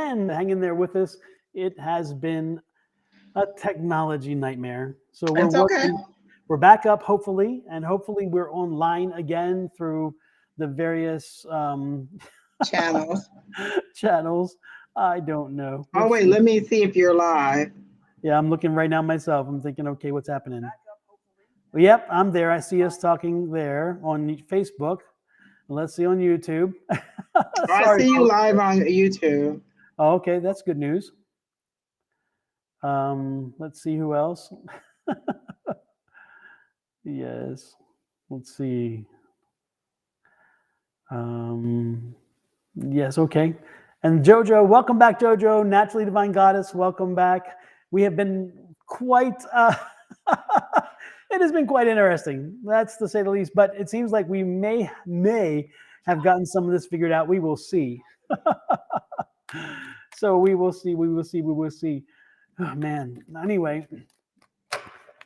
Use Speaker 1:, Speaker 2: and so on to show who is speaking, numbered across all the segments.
Speaker 1: again. Hang in there with us. It has been a technology nightmare. So we're working. We're back up, hopefully, and hopefully we're online again through the various channels. I don't know.
Speaker 2: Oh, wait, let me see if you're live.
Speaker 1: Yeah, I'm looking right now myself. I'm thinking, okay, what's happening? Well, yep, I'm there. I see us talking there on Facebook. Let's see on YouTube.
Speaker 2: I see you live on YouTube.
Speaker 1: Oh, okay, that's good news. Let's see who else. Yes, let's see. Yes, okay. And Jojo, welcome back, Jojo. Naturally Divine Goddess, welcome back. We have been quite, it has been quite interesting. That's to say the least, but it seems like we may have gotten some of this figured out. We will see. So we will see. Oh, man. Anyway,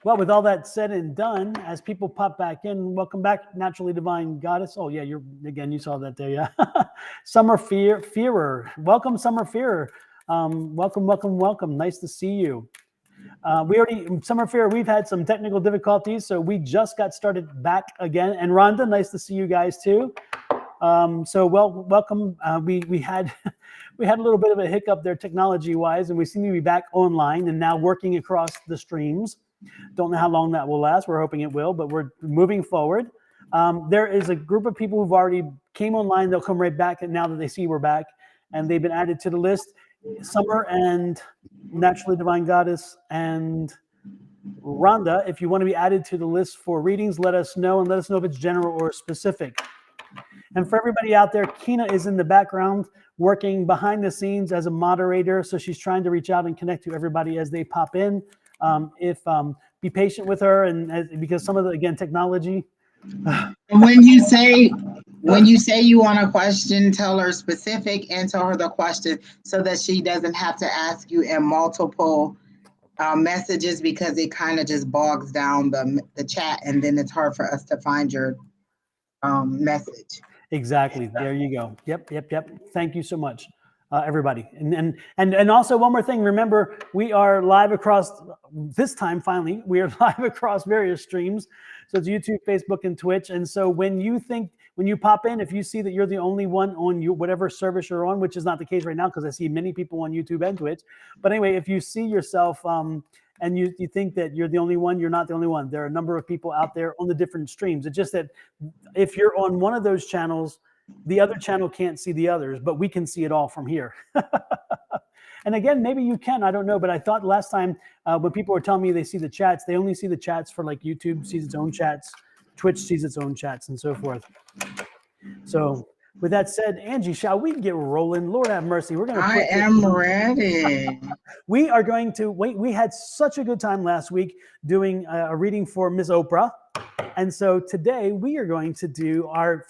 Speaker 1: well, with all that said and done, as people pop back in, welcome back, Naturally Divine Goddess. Oh, yeah, you saw that there, yeah. Summer Fearer. Welcome, Summer Fearer. Welcome. Nice to see you. Summer Fearer, we've had some technical difficulties, so we just got started back again. And Rhonda, nice to see you guys too. Welcome. We had a little bit of a hiccup there technology-wise, and we seem to be back online and now working across the streams. Don't know how long that will last. We're hoping it will, but we're moving forward. There is a group of people who've already came online. They'll come right back, and now that they see we're back, and they've been added to the list. Summer and Naturally Divine Goddess and Rhonda, if you want to be added to the list for readings, let us know, and let us know if it's general or specific. And for everybody out there, Kina is in the background working behind the scenes as a moderator, so she's trying to reach out and connect to everybody as they pop in. Be patient with her, and because some of the, again, technology.
Speaker 2: And when you say you want a question, tell her specific and tell her the question so that she doesn't have to ask you in multiple messages, because it kind of just bogs down the chat, and then it's hard for us to find your message.
Speaker 1: Exactly. There you go. Yep. Thank you so much, everybody. And also one more thing. Remember, we are live across this time. Finally, we are live across various streams. So it's YouTube, Facebook, and Twitch. And so when you pop in, if you see that you're the only one on whatever service you're on, which is not the case right now because I see many people on YouTube and Twitch. But anyway, if you see yourself and you think that you're the only one, you're not the only one. There are a number of people out there on the different streams. It's just that if you're on one of those channels, the other channel can't see the others, but we can see it all from here. And again, maybe you can, I don't know, but I thought last time when people were telling me they see the chats, they only see the chats for like YouTube sees its own chats, Twitch sees its own chats, and so forth. So with that said, Angie, shall we get rolling? Lord have mercy.
Speaker 2: I am ready.
Speaker 1: We are going to wait. We had such a good time last week doing a reading for Miss Oprah. And so today we are going to do our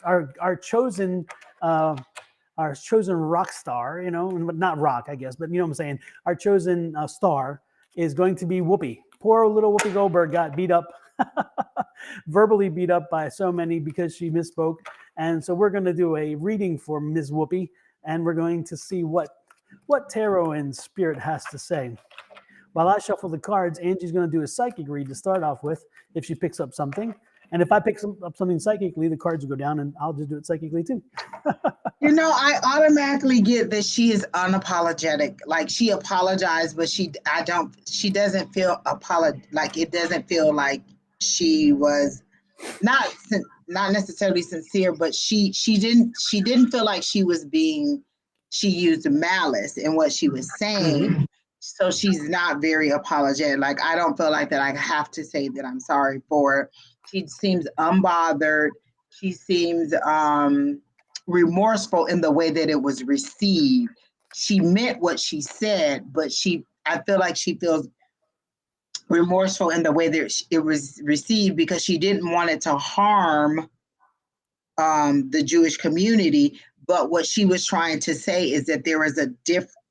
Speaker 1: chosen rock star, not rock, I guess, but you know what I'm saying? Our chosen star is going to be Whoopi. Poor little Whoopi Goldberg got beat up, verbally beat up by so many because she misspoke. And so we're going to do a reading for Ms. Whoopi, and we're going to see what tarot and spirit has to say. While I shuffle the cards, Angie's going to do a psychic read to start off with if she picks up something. And if I pick up something psychically, the cards will go down, and I'll just do it psychically too.
Speaker 2: I automatically get that she is unapologetic. Like she apologized, but she doesn't feel it doesn't feel like she was not necessarily sincere, but she didn't feel like she used malice in what she was saying. Mm-hmm. So she's not very apologetic. Like, I don't feel like that I have to say that I'm sorry for it. She seems unbothered. She seems remorseful in the way that it was received. She meant what she said, but I feel like she feels remorseful in the way that it was received because she didn't want it to harm the Jewish community. But what she was trying to say is that there is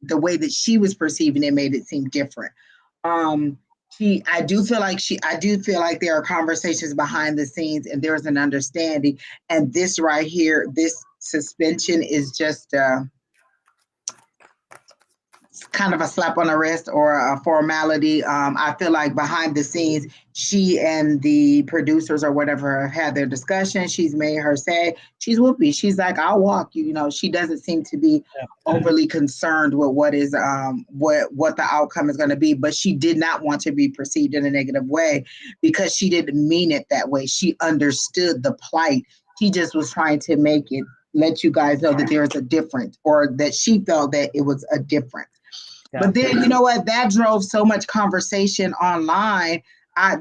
Speaker 2: the way that she was perceiving it made it seem different. I do feel like there are conversations behind the scenes and there's an understanding. And this right here, this suspension is just kind of a slap on the wrist or a formality. I feel like behind the scenes, she and the producers or whatever have had their discussion. She's made her say, she's Whoopi. She's like, I'll walk you. You know, she doesn't seem to be overly concerned with what is what the outcome is going to be, but she did not want to be perceived in a negative way because she didn't mean it that way. She understood the plight. She just was trying to let you guys know that there is a difference, or that she felt that it was a difference. Yeah. But then, you know what? That drove so much conversation online.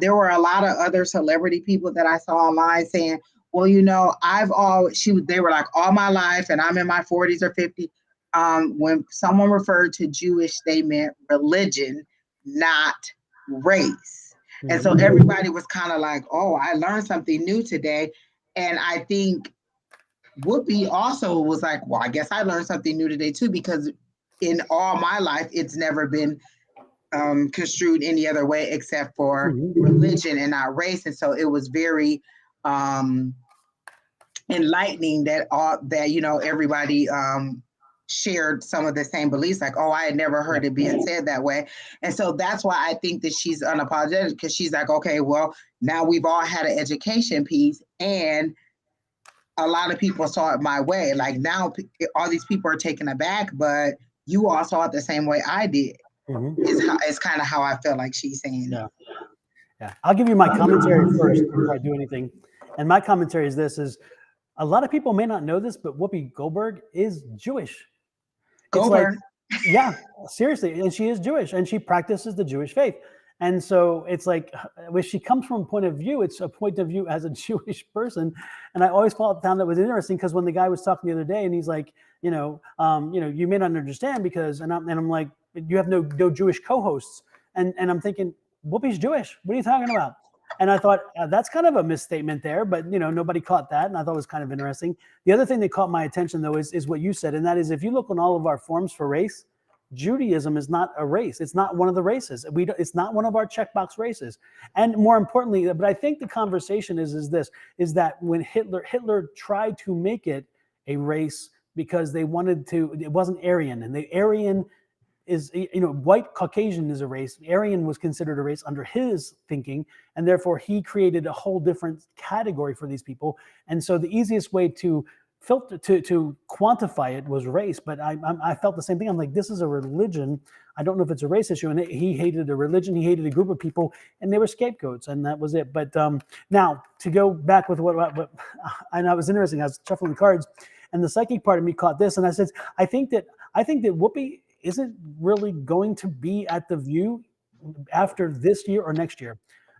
Speaker 2: There were a lot of other celebrity people that I saw online saying, well, you know, they were like, all my life, and I'm in my 40s or 50s. When someone referred to Jewish, they meant religion, not race. Mm-hmm. And so everybody was kind of like, oh, I learned something new today. And I think Whoopi also was like, well, I guess I learned something new today too, because in all my life, it's never been construed any other way except for religion and not race. And so it was very enlightening that you know, everybody shared some of the same beliefs, like, oh, I had never heard it being said that way. And so that's why I think that she's unapologetic, because she's like, okay, well, now we've all had an education piece, and a lot of people saw it my way. Like, now all these people are taken aback, but you all saw it the same way I did. It's kind of how I feel like she's saying.
Speaker 1: Yeah. I'll give you my commentary first before I do anything. And my commentary is is a lot of people may not know this, but Whoopi Goldberg is Jewish.
Speaker 2: Goldberg.
Speaker 1: Like, yeah, seriously. And she is Jewish, and she practices the Jewish faith. And so it's like, when she comes from a point of view, it's a point of view as a Jewish person. And I always found that was interesting, because when the guy was talking the other day, and he's like, you may not understand because, and I'm like, you have no Jewish co-hosts. And I'm thinking, Whoopi's Jewish. What are you talking about? And I thought, that's kind of a misstatement there, but nobody caught that. And I thought it was kind of interesting. The other thing that caught my attention, though, is what you said. And that is, if you look on all of our forms for race, Judaism is not a race. It's not one of the races. It's not one of our checkbox races. And more importantly, but I think the conversation is that when Hitler tried to make it a race because they wanted to, it wasn't Aryan, and the Aryan is, white Caucasian is a race. Aryan was considered a race under his thinking, and therefore he created a whole different category for these people. And so the easiest way to filter to quantify it was race, but I felt the same thing. I'm like, this is a religion. I don't know if it's a race issue. And he hated a religion. He hated a group of people, and they were scapegoats, and that was it. But now to go back with what and I was interesting. I was shuffling cards, and the psychic part of me caught this, and I said, I think that Whoopi isn't really going to be at The View after this year or next year.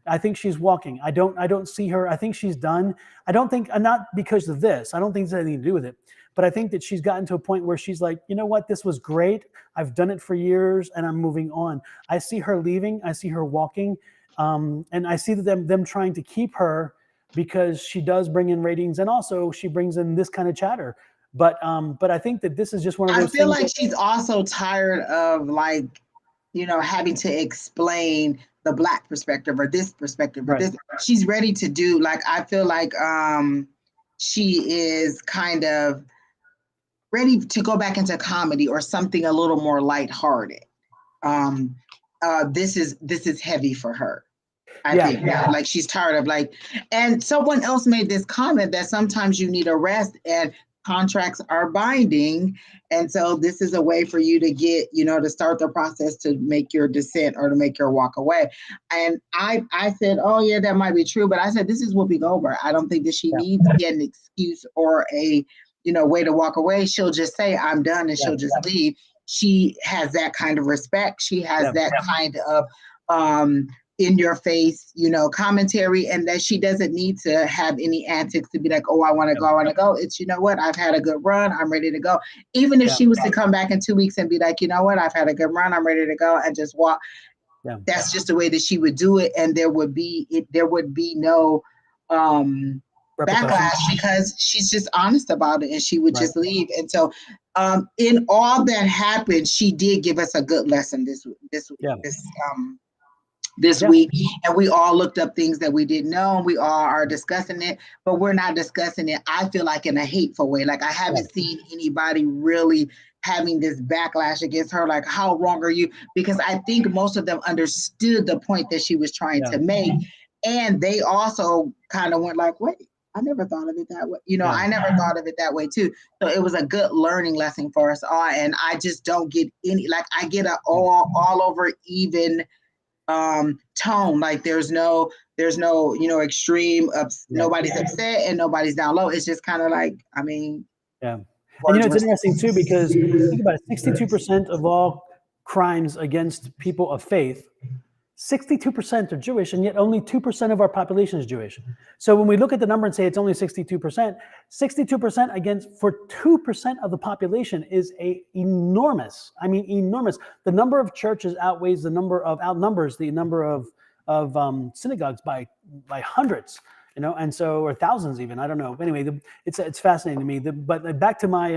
Speaker 1: I think she's walking. I don't see her. I think she's done. I don't think, not because of this. I don't think it's anything to do with it. But I think that she's gotten to a point where she's like, you know what? This was great. I've done it for years, and I'm moving on. I see her leaving. I see her walking. And I see them trying to keep her because she does bring in ratings, and also she brings in this kind of chatter. But I think that this is just one of those things.
Speaker 2: I feel like she's also tired of, like, having to explain the Black perspective or this perspective, or this. She's ready to do, like, I feel like she is kind of ready to go back into comedy or something a little more lighthearted. This is heavy for her. I think like she's tired of, like, and someone else made this comment that sometimes you need a rest, and contracts are binding. And so this is a way for you to get, to start the process to make your dissent or to make your walk away. And I said, oh yeah, that might be true. But I said, this is Whoopi Goldberg. I don't think that she needs to get an excuse or a, way to walk away. She'll just say, I'm done, and she'll just leave. She has that kind of respect. She has that kind of, in your face, commentary, and that she doesn't need to have any antics to be like, oh, I want to go. It's, what, I've had a good run. I'm ready to go. Even if she was to come back in 2 weeks and be like, what, I've had a good run. I'm ready to go, and just walk. That's just the way that she would do it. And there would be no backlash, because she's just honest about it, and she would just leave. And so in all that happened, she did give us a good lesson this week, and we all looked up things that we didn't know, and we all are discussing it, but we're not discussing it, I feel like, in a hateful way. Like, I haven't seen anybody really having this backlash against her, like, how wrong are you? Because I think most of them understood the point that she was trying to make. And they also kind of went like, wait, I never thought of it that way. You know, I never thought of it that way too. So it was a good learning lesson for us all. And I just don't get any, like, I get a all over even tone. Like there's no, you know, extreme, nobody's upset and nobody's down low. It's just kind of like, I mean.
Speaker 1: Yeah. And you know, it's interesting too, because think about it, 62% of all crimes against people of faith, 62% are Jewish, and yet only 2% of our population is Jewish. So when we look at the number and say it's only 62%, 62% against for 2% of the population is enormous. I mean, enormous. The number of churches outnumbers the number of synagogues by hundreds. You know, and so, or thousands even, I don't know. Anyway, it's fascinating to me. But back to my,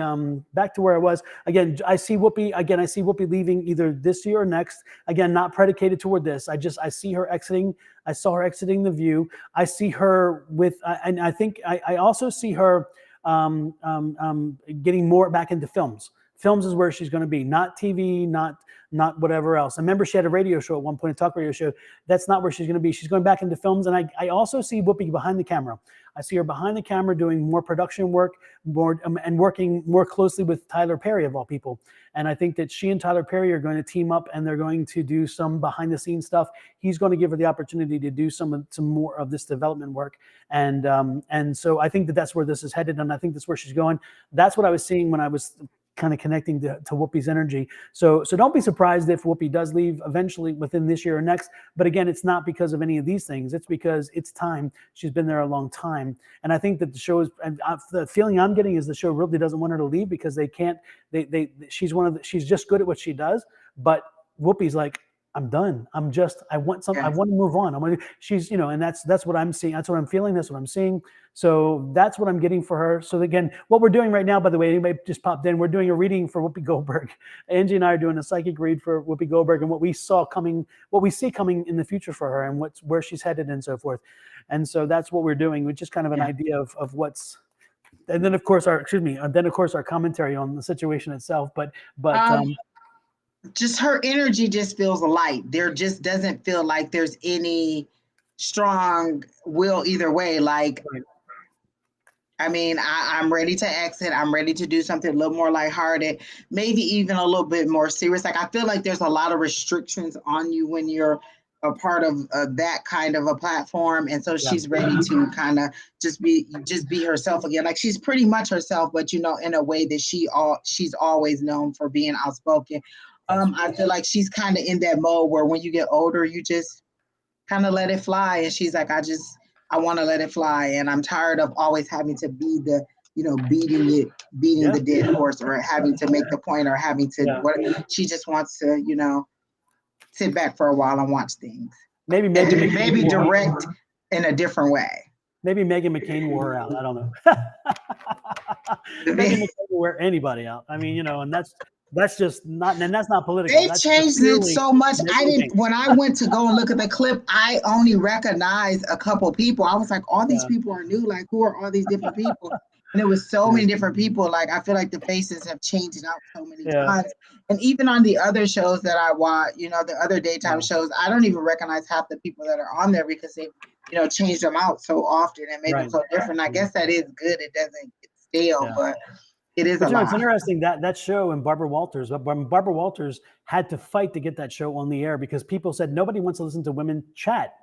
Speaker 1: back to where I was, again, I see Whoopi leaving either this year or next. Again, not predicated toward this. I see her exiting. I saw her exiting The View. I see her with, and I think I also see her getting more back into films. Films is where she's going to be, not TV, not whatever else. I remember she had a radio show at one point, a talk radio show. That's not where she's going to be. She's going back into films. And I also see Whoopi behind the camera. I see her behind the camera doing more production work, and working more closely with Tyler Perry, of all people. And I think that she and Tyler Perry are going to team up, and they're going to do some behind the scenes stuff. He's going to give her the opportunity to do some more of this development work. And so I think that that's where this is headed. And I think that's where she's going. That's what I was seeing when I was kind of connecting to Whoopi's energy. So don't be surprised if Whoopi does leave eventually within this year or next. But again, it's not because of any of these things. It's because it's time. She's been there a long time. And I think that the show is, and the feeling I'm getting is the show really doesn't want her to leave because they can't, she's just good at what she does. But Whoopi's like, I'm done. I want something. I want to move on. She's, you know, and that's what I'm seeing. That's what I'm feeling. That's what I'm seeing. So that's what I'm getting for her. So again, what we're doing right now, by the way, anybody just popped in, we're doing a reading for Whoopi Goldberg. Angie and I are doing a psychic read for Whoopi Goldberg and what we see coming in the future for her and where she's headed and so forth. And so that's what we're doing, which is kind of an idea of what's, and then of course our commentary on the situation itself. But
Speaker 2: just her energy just feels light. There just doesn't feel like there's any strong will either way. Like, I mean, I'm ready to exit. I'm ready to do something a little more lighthearted, maybe even a little bit more serious. Like, I feel like there's a lot of restrictions on you when you're a part of that kind of a platform. And so she's ready to kind of just be herself again. Like, she's pretty much herself, but, you know, in a way that she's always known for being outspoken. I feel like she's kind of in that mode where when you get older, you just kind of let it fly. And she's like, I want to let it fly. And I'm tired of always having to be the, you know, beating the dead horse or having to make the point or having to, whatever. She just wants to, you know, sit back for a while and watch things. Maybe direct in a different way.
Speaker 1: Maybe Meghan McCain wore her out. I don't know. Meghan McCain will wear anybody out. I mean, you know, and that's just not, and that's not political.
Speaker 2: They've changed it so much. When I went to go and look at the clip, I only recognized a couple people. I was like, all these people are new. Like, who are all these different people? And there was so many different people. Like, I feel like the faces have changed out so many times. And even on the other shows that I watch, you know, the other daytime shows, I don't even recognize half the people that are on there because they've, you know, changed them out so often and made them so different. I guess that is good. It doesn't get stale, but it is a lot.
Speaker 1: It's interesting that show and Barbara Walters had to fight to get that show on the air because people said nobody wants to listen to women chat.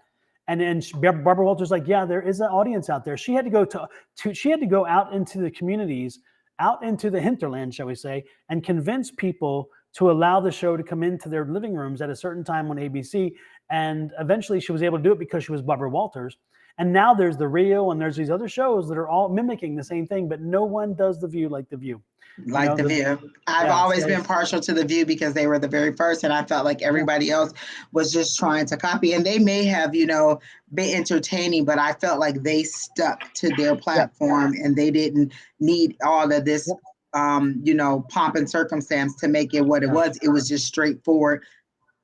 Speaker 1: And Barbara Walters like, yeah, there is an audience out there. She had to go out into the communities, out into the hinterland, shall we say, and convince people to allow the show to come into their living rooms at a certain time on ABC. And eventually she was able to do it because she was Barbara Walters. And now there's the Rio and there's these other shows that are all mimicking the same thing, but no one does The View like The View.
Speaker 2: Like The View. I've always been partial to The View because they were the very first, and I felt like everybody else was just trying to copy. And they may have, you know, been entertaining, but I felt like they stuck to their platform and they didn't need all of this, you know, pomp and circumstance to make it what it was. It was just straightforward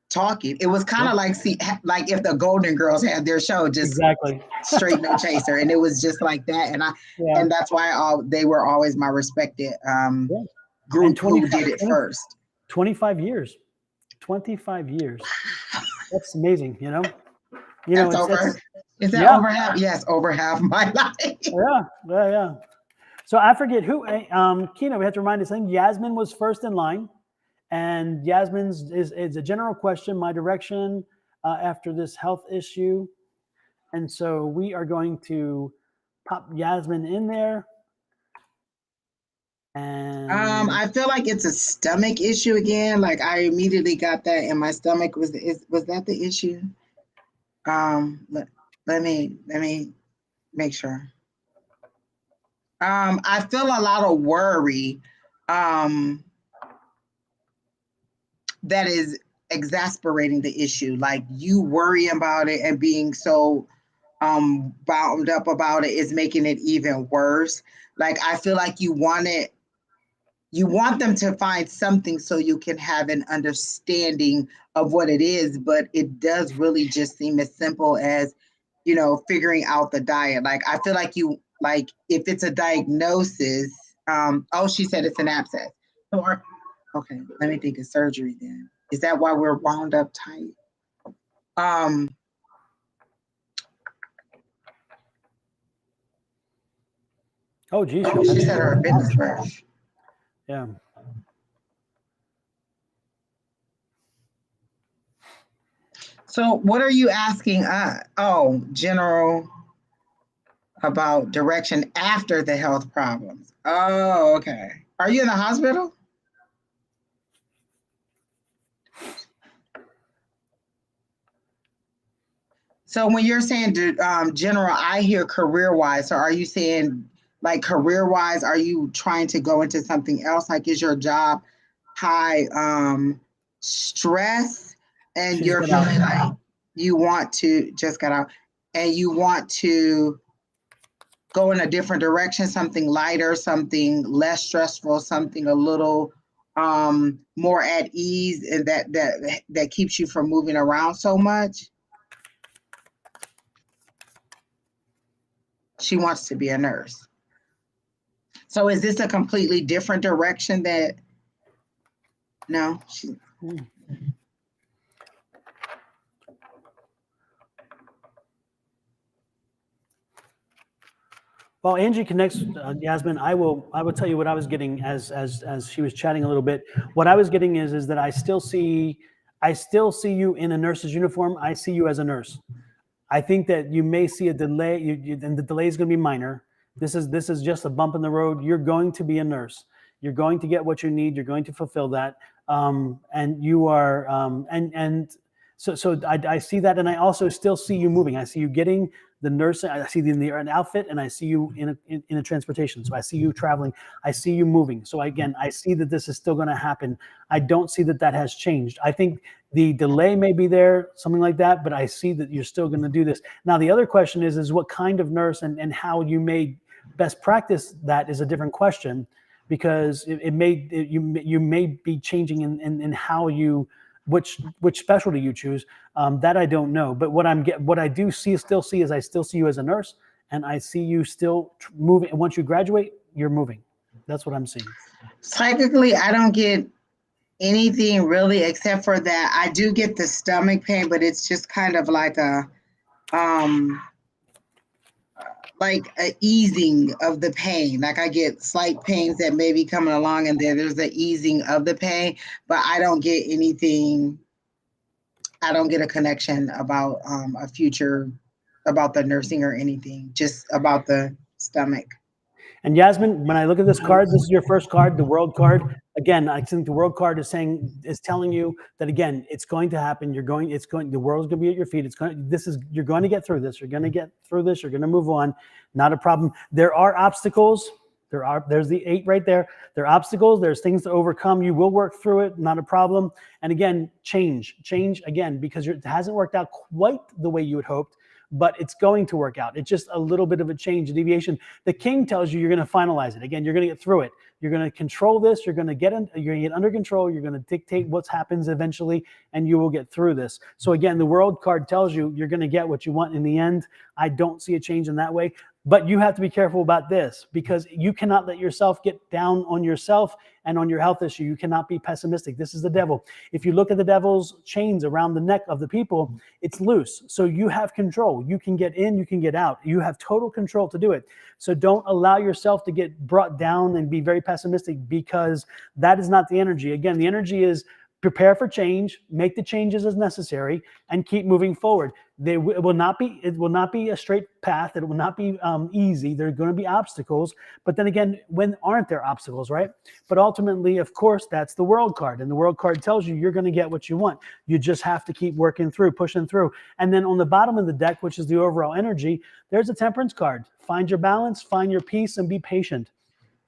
Speaker 2: talking. It was kind of like if the Golden Girls had their show, just straight no chaser, and it was just like that. And and that's why they were always my respected group who did it first.
Speaker 1: 25 years. 25 years. That's amazing, you know?
Speaker 2: That's over. Is that over half? Yes, over half my life.
Speaker 1: Yeah. So I forget who, Kino, we have to remind us, I think Yasmin was first in line. And Yasmin's is a general question, my direction after this health issue. And so we are going to pop Yasmin in there. And
Speaker 2: I feel like it's a stomach issue again. Like I immediately got that, and my stomach was that the issue? Let me make sure. I feel a lot of worry. That is exasperating the issue. Like you worry about it and being so bound up about it is making it even worse. Like I feel like you want them to find something so you can have an understanding of what it is, but it does really just seem as simple as, you know, figuring out the diet. Like I feel like if it's a diagnosis, she said it's an abscess. Or okay, let me think of surgery then. Is that why we're wound up tight?
Speaker 1: oh, geez.
Speaker 2: She said her business first.
Speaker 1: Yeah.
Speaker 2: So what are you asking? General about direction after the health problems. Oh, okay. Are you in the hospital? So when you're saying general, I hear career-wise. So are you saying like career-wise, are you trying to go into something else? Like is your job high stress and you're feeling like you want to just get out and you want to go in a different direction, something lighter, something less stressful, something a little more at ease and that keeps you from moving around so much? She wants to be a nurse. So is this a completely different direction that, no?
Speaker 1: Well, Angie connects, Yasmin. I will tell you what I was getting as she was chatting a little bit. What I was getting is that I still see you in a nurse's uniform. I see you as a nurse. I think that you may see a delay, and the delay is going to be minor. This is just a bump in the road. You're going to be a nurse. You're going to get what you need. You're going to fulfill that, and you are. So I see that, and I also still see you moving. I see you getting the nurse. I see you in an outfit, and I see you in a transportation. So I see you traveling. I see you moving. So again, I see that this is still going to happen. I don't see that has changed. I think the delay may be there, something like that, but I see that you're still going to do this. Now, the other question is what kind of nurse and how you may best practice that is a different question, because you may be changing in how you, which specialty you choose. That I don't know. But what I do still see is I still see you as a nurse, and I see you still moving. And once you graduate, you're moving. That's what I'm seeing.
Speaker 2: Psychically, I don't get anything really except for that. I do get the stomach pain, but it's just kind of like a easing of the pain. Like I get slight pains that may be coming along, and there's the easing of the pain, but I don't get anything. I don't get a connection about a future, about the nursing or anything, just about the stomach.
Speaker 1: And Yasmin, when I look at this card, this is your first card, the World card. Again, I think the World card is telling you that again, it's going to happen. The world's going to be at your feet. You're going to get through this. You're going to get through this. You're going to move on. Not a problem. There are obstacles. There's the 8 right there. There are obstacles. There's things to overcome. You will work through it. Not a problem. And again, change again, because it hasn't worked out quite the way you had hoped, but it's going to work out. It's just a little bit of a change, a deviation. The king tells you you're going to finalize it. Again, you're going to get through it. You're going to control this. You're going to get under control. You're going to dictate what happens eventually, and you will get through this. So again, the World card tells you you're going to get what you want in the end. I don't see a change in that way. But you have to be careful about this, because you cannot let yourself get down on yourself and on your health issue. You cannot be pessimistic. This is the devil. If you look at the devil's chains around the neck of the people, it's loose. So you have control. You can get in, you can get out. You have total control to do it. So don't allow yourself to get brought down and be very pessimistic, because that is not the energy. Again, the energy is prepare for change, make the changes as necessary, and keep moving forward. It will not be a straight path. It will not be easy. There are going to be obstacles. But then again, when aren't there obstacles, right? But ultimately, of course, that's the world card. And the world card tells you you're going to get what you want. You just have to keep working through, pushing through. And then on the bottom of the deck, which is the overall energy, there's a temperance card. Find your balance, find your peace, and be patient.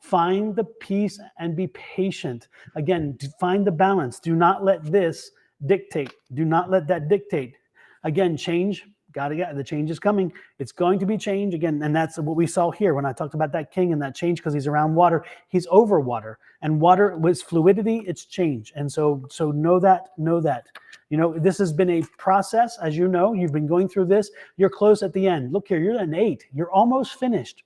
Speaker 1: Find the peace and be patient. Again, find the balance. Do not let this dictate. Do not let that dictate. Again, change, the change is coming. It's going to be change again. And that's what we saw here when I talked about that king and that change, because he's around water. He's over water, and water was fluidity. It's change. And so know that. You know, this has been a process. As you know, you've been going through this. You're close at the end. Look here, you're an 8. You're almost finished.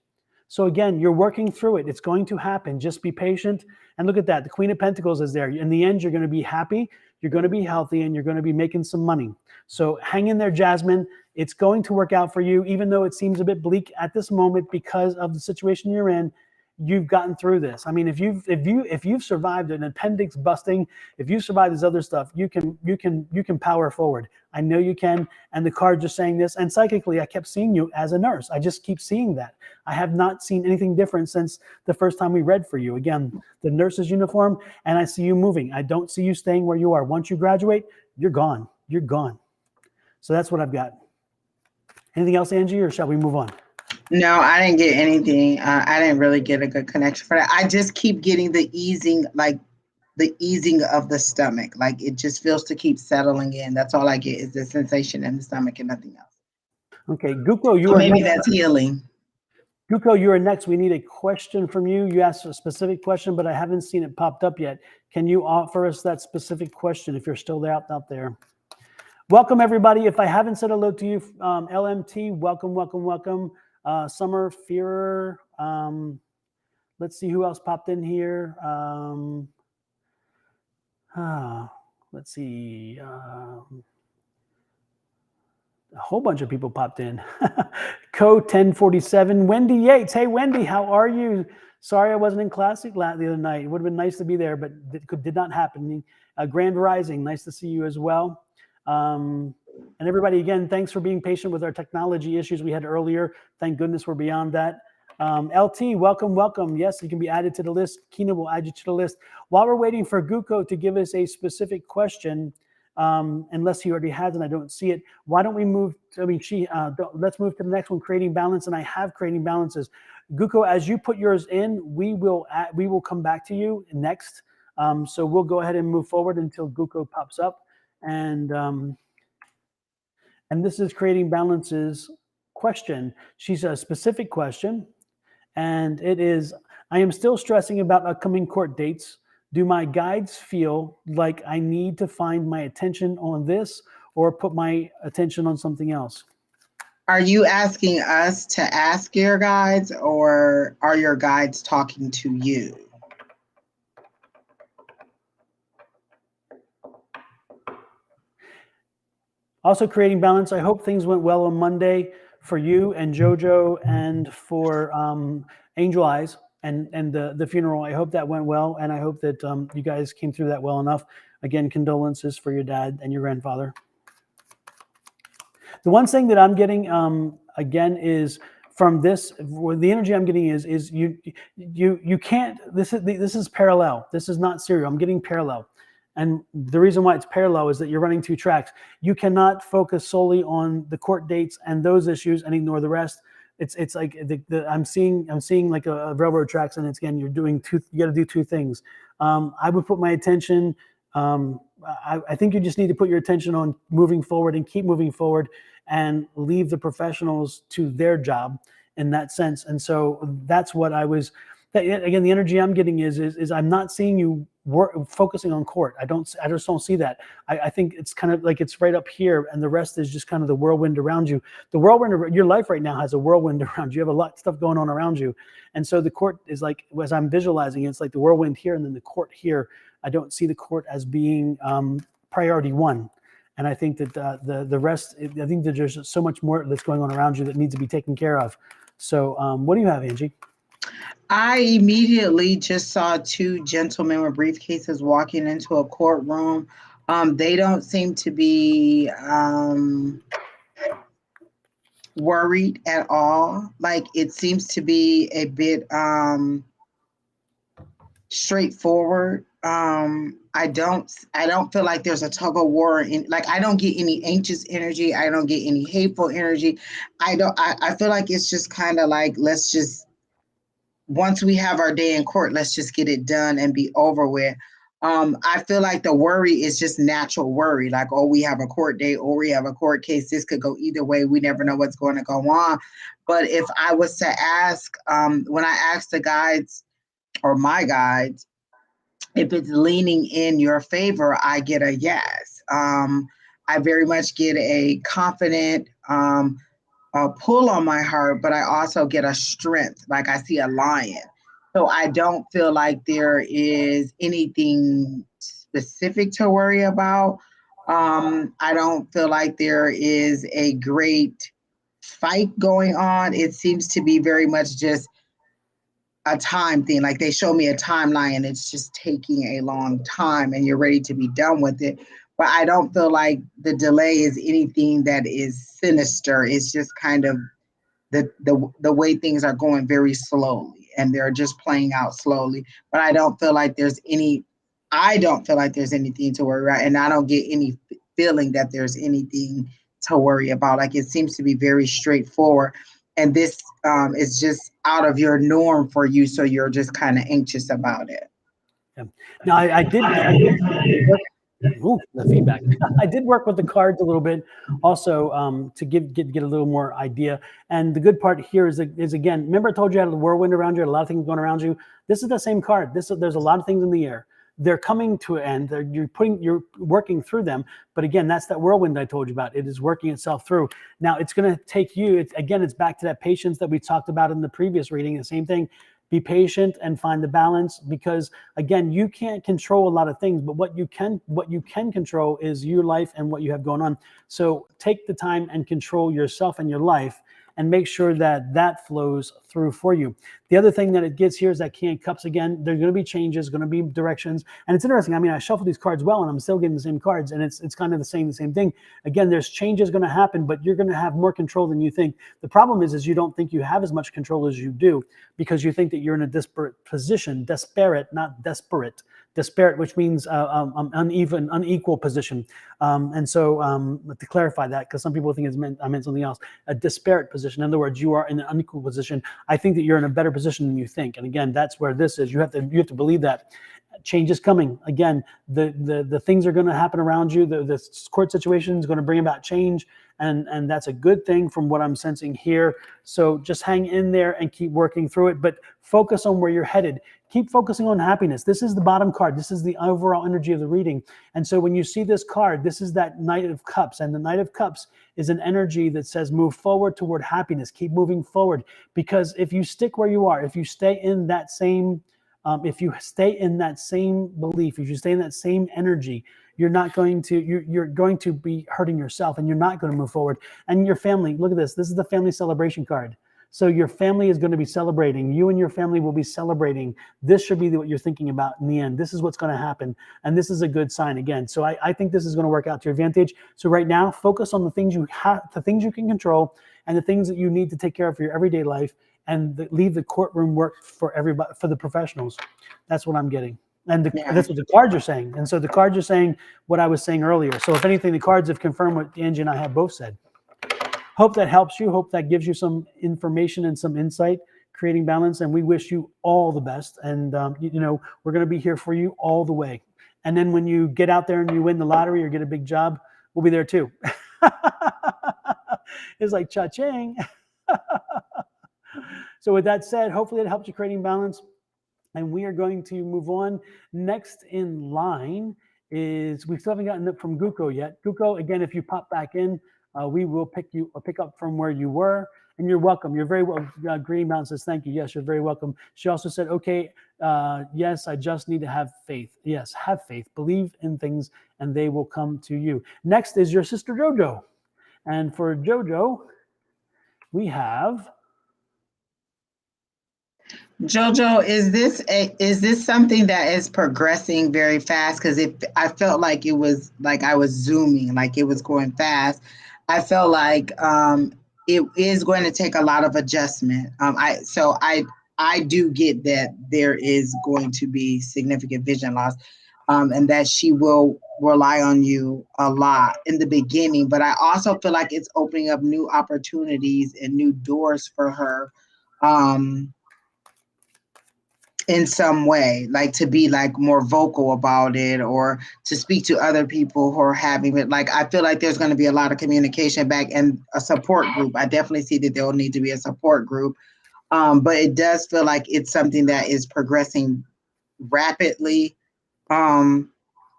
Speaker 1: So again, you're working through it. It's going to happen. Just be patient. And look at that. The Queen of Pentacles is there. In the end, you're going to be happy. You're going to be healthy, and you're going to be making some money. So hang in there, Jasmine. It's going to work out for you, even though it seems a bit bleak at this moment because of the situation you're in. You've gotten through this. I mean, if you've survived an appendix busting, if you survived this other stuff, you can power forward. I know you can. And the card just saying this. And psychically, I kept seeing you as a nurse. I just keep seeing that. I have not seen anything different since the first time we read for you. Again, the nurse's uniform, and I see you moving. I don't see you staying where you are. Once you graduate, you're gone. You're gone. So that's what I've got. Anything else, Angie, or shall we move on?
Speaker 2: No, I didn't get anything. I didn't really get a good connection for that. I just keep getting the easing of the stomach. Like it just feels to keep settling in. That's all I get is the sensation in the stomach and nothing else.
Speaker 1: Okay, Guko, you
Speaker 2: Or
Speaker 1: are
Speaker 2: maybe
Speaker 1: next.
Speaker 2: that's healing.
Speaker 1: Guko, you are next. We need a question from you. You asked a specific question, but I haven't seen it popped up yet. Can you offer us that specific question if you're still out there? Welcome, everybody. If I haven't said hello to you, LMT, welcome. Summer Fearer. Let's see who else popped in here. Let's see. A whole bunch of people popped in. Co 1047. Wendy Yates. Hey, Wendy, how are you? Sorry I wasn't in class the other night. It would have been nice to be there, but it did not happen. Grand Rising. Nice to see you as well. And everybody, again, thanks for being patient with our technology issues we had earlier. Thank goodness we're beyond that. LT, welcome. Yes, you can be added to the list. Kina will add you to the list. While we're waiting for Guko to give us a specific question, unless he already has and I don't see it, why don't we move to, let's move to the next one, creating balance. And I have creating balances. Guko, as you put yours in, we will come back to you next. So we'll go ahead and move forward until Guko pops up. And this is creating balances question. She's a specific question, and it is, I am still stressing about upcoming court dates. Do my guides feel like I need to find my attention on this or put my attention on something else?
Speaker 2: Are you asking us to ask your guides, or are your guides talking to you?
Speaker 1: Also creating balance. I hope things went well on Monday for you and JoJo and for Angel Eyes and the funeral. I hope that went well, and I hope that you guys came through that well enough. Again, condolences for your dad and your grandfather. The one thing that I'm getting again is from this, the energy I'm getting is you can't. This is parallel. This is not serial. I'm getting parallel. And the reason why it's parallel is that you're running two tracks. You cannot focus solely on the court dates and those issues and ignore the rest. It's like I'm seeing like a railroad tracks, and it's, again, you're doing two. You got to do two things. I would put my attention. I think you just need to put your attention on moving forward and keep moving forward, and leave the professionals to their job in that sense. And so that's what I was. Again, the energy I'm getting is I'm not seeing you focusing on court. I just don't see that. I think it's kind of like it's right up here, and the rest is just kind of the whirlwind around you. The whirlwind, your life right now has a whirlwind around you. You have a lot of stuff going on around you, and so the court is like, as I'm visualizing, it's like the whirlwind here, and then the court here. I don't see the court as being priority one. And I think that the rest, I think that there's so much more that's going on around you that needs to be taken care of. So what do you have, Angie?
Speaker 2: I immediately just saw two gentlemen with briefcases walking into a courtroom. They don't seem to be worried at all. Like, it seems to be a bit straightforward. I don't feel like there's a tug of war I don't get any anxious energy. I don't get any hateful energy. I feel like it's just kind of like, let's just, once we have our day in court, let's just get it done and be over with. I feel like the worry is just natural worry. Like, oh, we have a court date or we have a court case. This could go either way. We never know what's going to go on. But if I was to ask, when I ask the guides or my guides, if it's leaning in your favor, I get a yes. I very much get a confident pull on my heart, but I also get a strength. Like, I see a lion. So I don't feel like there is anything specific to worry about. I don't feel like there is a great fight going on. It seems to be very much just a time thing. Like, they show me a timeline and it's just taking a long time and you're ready to be done with it. But I don't feel like the delay is anything that is sinister. It's just kind of the way things are going very slowly and they're just playing out slowly. But I don't feel like there's anything to worry about. And I don't get any feeling that there's anything to worry about. Like, it seems to be very straightforward. And this is just out of your norm for you. So you're just kind of anxious about it.
Speaker 1: Yeah. Now, I did work, the feedback. I did work with the cards a little bit also to get a little more idea. And the good part here is again, remember I told you I had the whirlwind around you, had a lot of things going around you. This is the same card. There's a lot of things in the air. They're coming to an end. You're working through them. But again, that's that whirlwind I told you about. It is working itself through. Now it's going to take you, it's back to that patience that we talked about in the previous reading. The same thing. Be patient and find the balance, because again, you can't control a lot of things, but what you can control is your life and what you have going on. So take the time and control yourself and your life and make sure that flows through for you. The other thing that it gets here is that King of Cups again. There's going to be changes, going to be directions, and it's interesting. I mean, I shuffle these cards well, and I'm still getting the same cards, and it's kind of the same thing. Again, there's changes going to happen, but you're going to have more control than you think. The problem is you don't think you have as much control as you do, because you think that you're in a disparate position, desperate, not desperate. Disparate, which means unequal position. And so to clarify that, because some people think I meant something else, a disparate position. In other words, you are in an unequal position. I think that you're in a better position than you think. And again, that's where this is. You have to believe that. Change is coming. Again, the things are going to happen around you. The court situation is going to bring about change. And that's a good thing from what I'm sensing here. So just hang in there and keep working through it, but focus on where you're headed. Keep focusing on happiness. This is the bottom card. This is the overall energy of the reading. And so when you see this card, this is that Knight of Cups. And the Knight of Cups is an energy that says move forward toward happiness. Keep moving forward. Because if you stick where you are, if you stay in that same if you stay in that same belief, if you stay in that same energy, you're going to be hurting yourself, and you're not going to move forward. And your family, look at this. This is the family celebration card. So your family is going to be celebrating. You and your family will be celebrating. This should be what you're thinking about in the end. This is what's going to happen. And this is a good sign again. So I think this is going to work out to your advantage. So right now, focus on the things you can control, and the things that you need to take care of for your everyday life, and leave the courtroom work for everybody, for the professionals. That's what I'm getting. And that's what the cards are saying. And so the cards are saying what I was saying earlier. So if anything, the cards have confirmed what Angie and I have both said. Hope that helps you. Hope that gives you some information and some insight, creating balance. And we wish you all the best. And, we're going to be here for you all the way. And then when you get out there and you win the lottery or get a big job, we'll be there too. It's like cha-ching. So with that said, hopefully it helps you creating balance. And we are going to move on. Next in line is, we still haven't gotten it from Guko yet. Guko, again, if you pop back in, we will pick up from where you were. And you're welcome. You're very well. Green Mountain says, thank you. Yes, you're very welcome. She also said, okay, yes, I just need to have faith. Yes, have faith. Believe in things and they will come to you. Next is your sister Jojo. And for Jojo, we have...
Speaker 2: Jojo, is this something that is progressing very fast? Because I felt like it was like I was zooming, like it was going fast. I felt like it is going to take a lot of adjustment. I do get that there is going to be significant vision loss, and that she will rely on you a lot in the beginning. But I also feel like it's opening up new opportunities and new doors for her. In some way, like to be like more vocal about it or to speak to other people who are having it. Like, I feel like there's going to be a lot of communication back and a support group. I definitely see that there will need to be a support group. But it does feel like it's something that is progressing rapidly. And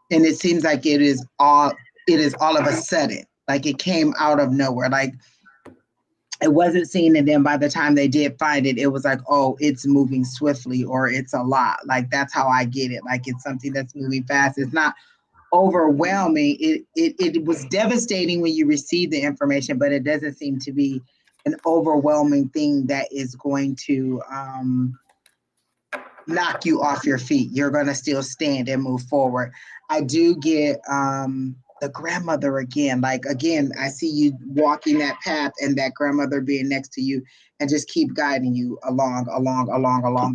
Speaker 2: it seems like it is all of a sudden, like it came out of nowhere. Like, it wasn't seen, and then by the time they did find it, it was like, oh, it's moving swiftly, or it's a lot. Like, that's how I get it. Like, it's something that's moving fast. It's not overwhelming. It was devastating when you receive the information, but it doesn't seem to be an overwhelming thing that is going to knock you off your feet. You're going to still stand and move forward. I do get the grandmother again. Like, again, I see you walking that path and that grandmother being next to you and just keep guiding you along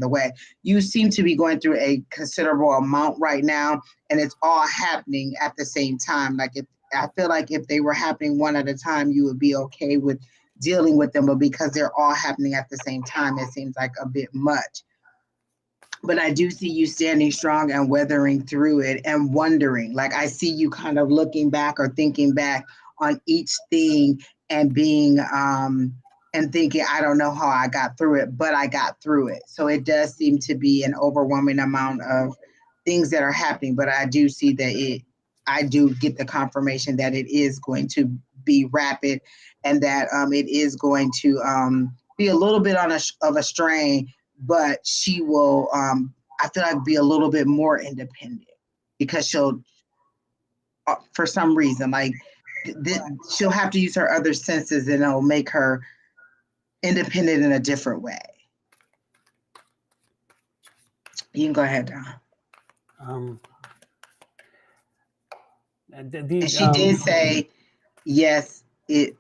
Speaker 2: the way. You seem to be going through a considerable amount right now, and it's all happening at the same time. Like, I feel like if they were happening one at a time, you would be okay with dealing with them, but because they're all happening at the same time, it seems like a bit much. But I do see you standing strong and weathering through it and wondering. Like, I see you kind of looking back or thinking back on each thing and being and thinking, I don't know how I got through it, but I got through it. So it does seem to be an overwhelming amount of things that are happening. But I do see that I do get the confirmation that it is going to be rapid and that it is going to be a little bit of a strain. But she will, I feel like, be a little bit more independent because she'll, for some reason, like she'll have to use her other senses and it'll make her independent in a different way. You can go ahead, Don. And she did say, yes,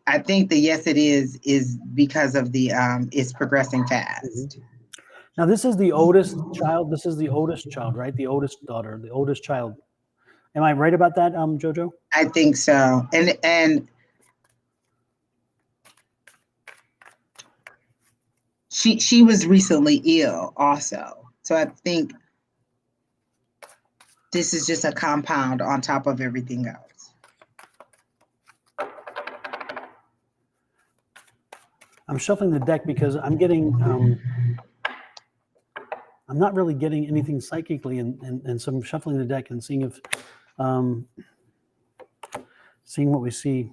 Speaker 2: I think the yes it is because of the, it's progressing fast.
Speaker 1: Mm-hmm. Now, this is the oldest child. This is the oldest child, right? The oldest daughter, the oldest child. Am I right about that, Jojo?
Speaker 2: I think so. And she was recently ill also. So I think this is just a compound on top of everything else.
Speaker 1: I'm shuffling the deck because I'm getting... I'm not really getting anything psychically, and so I'm shuffling the deck and seeing if, seeing what we see.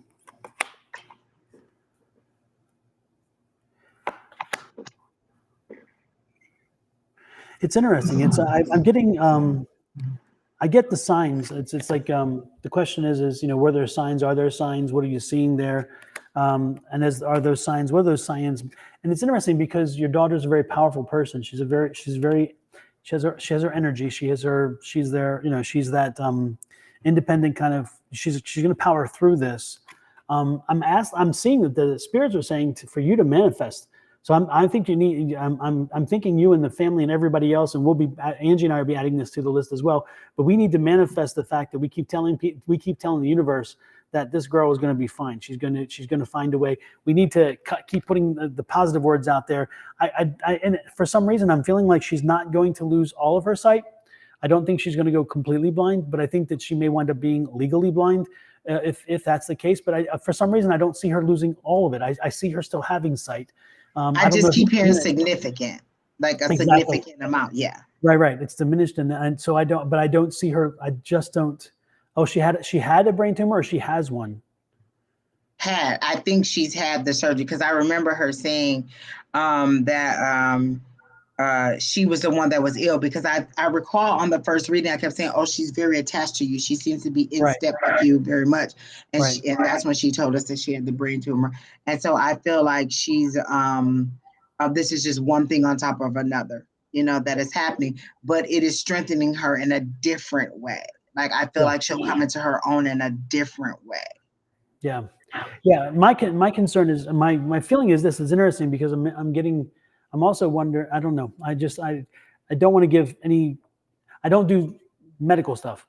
Speaker 1: It's interesting. It's I'm getting, I get the signs. It's like the question is were there signs? Are there signs? What are you seeing there? And are those signs? What are those signs? And it's interesting because your daughter's a very powerful person. She has her energy. She's there. She's that independent kind of. She's going to power through this. I'm seeing that the spirits are saying for you to manifest. So I think you need. I'm thinking you and the family and everybody else, and Angie and I will be adding this to the list as well. But we need to manifest the fact that we keep telling the universe that this girl is going to be fine. She's going to find a way. We need to keep putting the positive words out there. And for some reason, I'm feeling like she's not going to lose all of her sight. I don't think she's going to go completely blind, but I think that she may wind up being legally blind if that's the case. But for some reason, I don't see her losing all of it. I see her still having sight.
Speaker 2: I just keep hearing significant, like a significant amount. Yeah.
Speaker 1: Right. It's diminished, and so I don't see her. I just don't. Oh, she had a brain tumor, or she has one.
Speaker 2: I think she's had the surgery because I remember her saying that she was the one that was ill, because I recall on the first reading I kept saying, oh, she's very attached to you. She seems to be in step with you very much. And and that's when she told us that she had the brain tumor. And so I feel like she's this is just one thing on top of another, that is happening, but it is strengthening her in a different way. Like I feel like she'll come into her own in a different way.
Speaker 1: Yeah. My concern is my feeling is this is interesting because I'm also wondering. I don't know. I don't want to give any. I don't do medical stuff.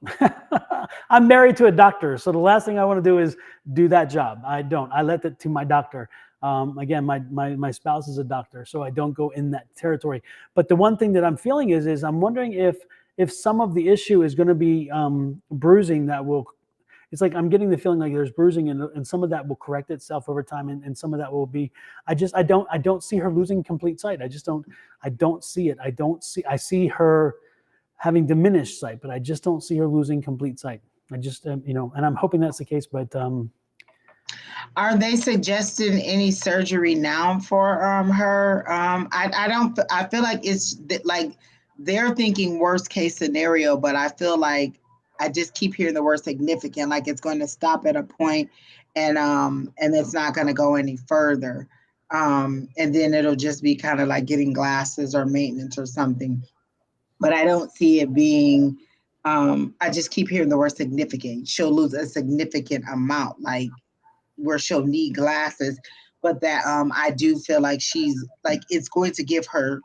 Speaker 1: I'm married to a doctor, so the last thing I want to do is do that job. I don't. I let that to my doctor. Again, my spouse is a doctor, so I don't go in that territory. But the one thing that I'm feeling is I'm wondering if some of the issue is going to be bruising that will. It's like I'm getting the feeling like there's bruising, and some of that will correct itself over time, and some of that will be. I don't see her losing complete sight. I don't see it. I see her having diminished sight, but I just don't see her losing complete sight. I just and I'm hoping that's the case. But
Speaker 2: are they suggesting any surgery now for her? I don't. I feel like it's like they're thinking worst case scenario, but I feel like I just keep hearing the word significant, like it's going to stop at a point, and it's not going to go any further, and then it'll just be kind of like getting glasses or maintenance or something. But I don't see it being. I just keep hearing the word significant. She'll lose a significant amount, like where she'll need glasses, but that I do feel like she's like it's going to give her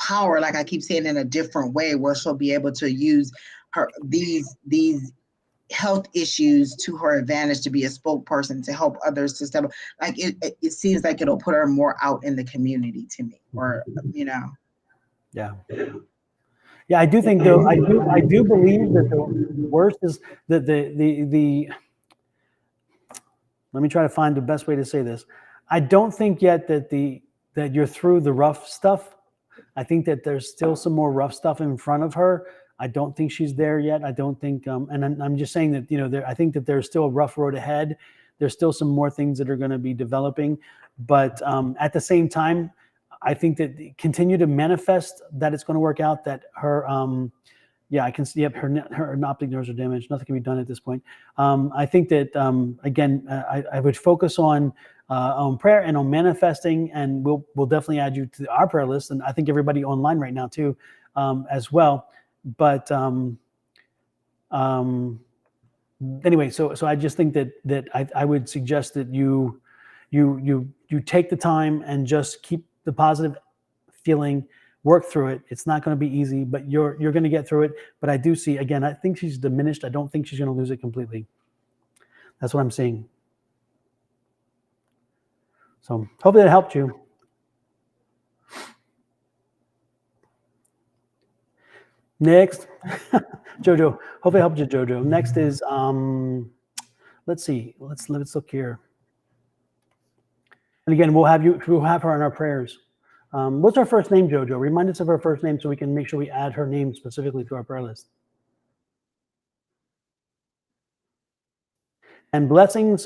Speaker 2: power, like I keep saying, in a different way, where she'll be able to use her these health issues to her advantage, to be a spokesperson, to help others, to step up. Like it seems like it'll put her more out in the community to me, or
Speaker 1: Yeah, I do think though. I do believe that the worst is that the. Let me try to find the best way to say this. I don't think yet that you're through the rough stuff. I think that there's still some more rough stuff in front of her. I don't think she's there yet. I don't think, and I'm just saying that I think that there's still a rough road ahead. There's still some more things that are going to be developing, but at the same time, I think that continue to manifest that it's going to work out. That her, I can see. Yep, her optic nerves are damaged. Nothing can be done at this point. I think that again, I would focus on prayer and on manifesting, and we'll definitely add you to our prayer list, and I think everybody online right now too, as well. But anyway, so I just think that I would suggest that you take the time and just keep the positive feeling, work through it. It's not going to be easy, but you're going to get through it. But I do see, again, I think she's diminished. I don't think she's going to lose it completely. That's what I'm seeing. So hopefully that helped you. Next, Jojo. Hopefully it helped you, Jojo. Next is let's see. Let's look here. And again, we'll have her in our prayers. What's her first name, Jojo? Remind us of her first name so we can make sure we add her name specifically to our prayer list. And blessings,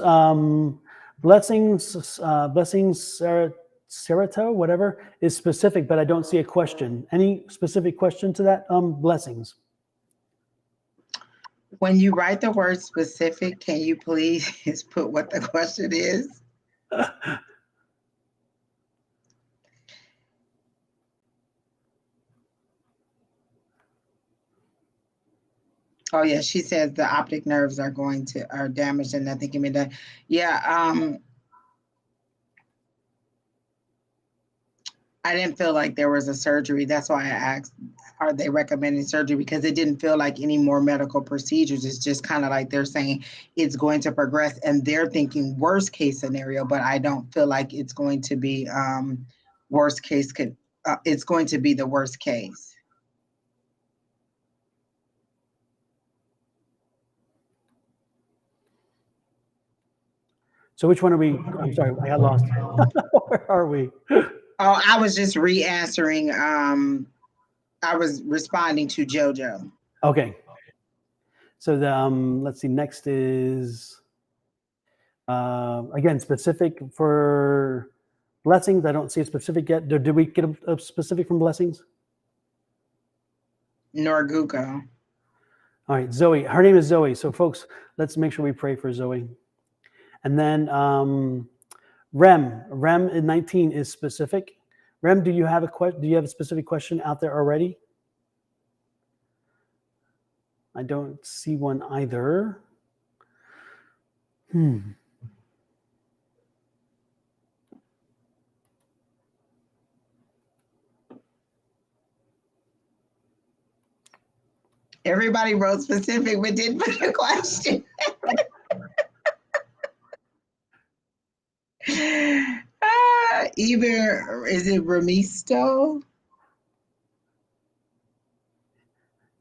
Speaker 1: Serato, whatever, is specific, but I don't see a question. Any specific question to that? Blessings.
Speaker 2: When you write the word specific, can you please put what the question is? Oh yeah, she says the optic nerves are damaged and nothing can be done. Yeah, I didn't feel like there was a surgery. That's why I asked, are they recommending surgery? Because it didn't feel like any more medical procedures. It's just kind of like they're saying it's going to progress, and they're thinking worst case scenario, but I don't feel like it's going to be worst case. It's going to be the worst case.
Speaker 1: So which one are we? I'm sorry, I got lost. Where are we?
Speaker 2: Oh, I was just re-answering I was responding to JoJo.
Speaker 1: Okay. So let's see. Next is again specific for blessings. I don't see a specific yet. Did we get a specific from blessings?
Speaker 2: Norguko.
Speaker 1: All right, Zoe. Her name is Zoe. So, folks, let's make sure we pray for Zoe. And then Rem in 19 is specific. Rem, do you have a specific question out there already? I don't see one either.
Speaker 2: Everybody wrote specific, but didn't put a question. Either, is it Ramisto?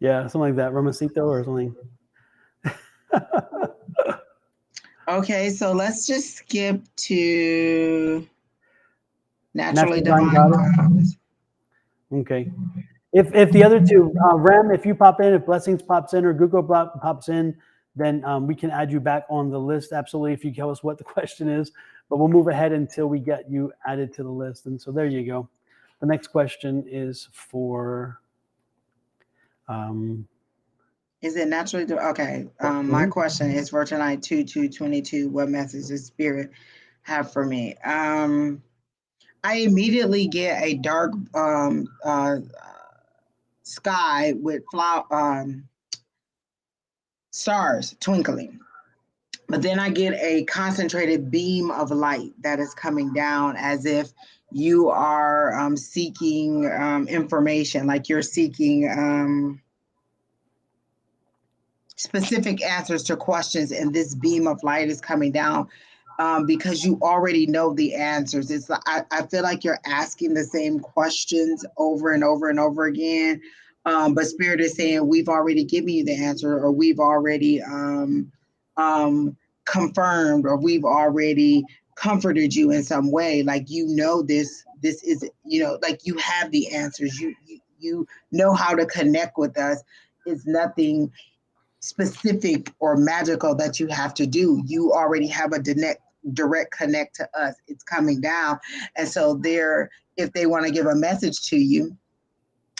Speaker 1: Yeah, something like that. Ramacito or something.
Speaker 2: Okay, so let's just skip to Naturally
Speaker 1: Divine
Speaker 2: Divine
Speaker 1: Goddess.
Speaker 2: Goddess.
Speaker 1: Okay. If the other two, Rem, if you pop in, if Blessings pops in or Google pops in, then we can add you back on the list. Absolutely, if you tell us what the question is. But we'll move ahead until we get you added to the list. And so there you go. The next question is for...
Speaker 2: Is it naturally? Okay. My question is for tonight, 2/2/22. What message does Spirit have for me? I immediately get a dark sky with stars twinkling, but then I get a concentrated beam of light that is coming down, as if you are seeking information, like you're seeking specific answers to questions, and this beam of light is coming down because you already know the answers. It's I feel like you're asking the same questions over and over and over again, but Spirit is saying we've already given you the answer, or we've already confirmed, or we've already comforted you in some way. Like, you know, this is, you know, like you have the answers. You know how to connect with us. It's nothing specific or magical that you have to do. You already have a direct connect to us. It's coming down. And so if they want to give a message to you,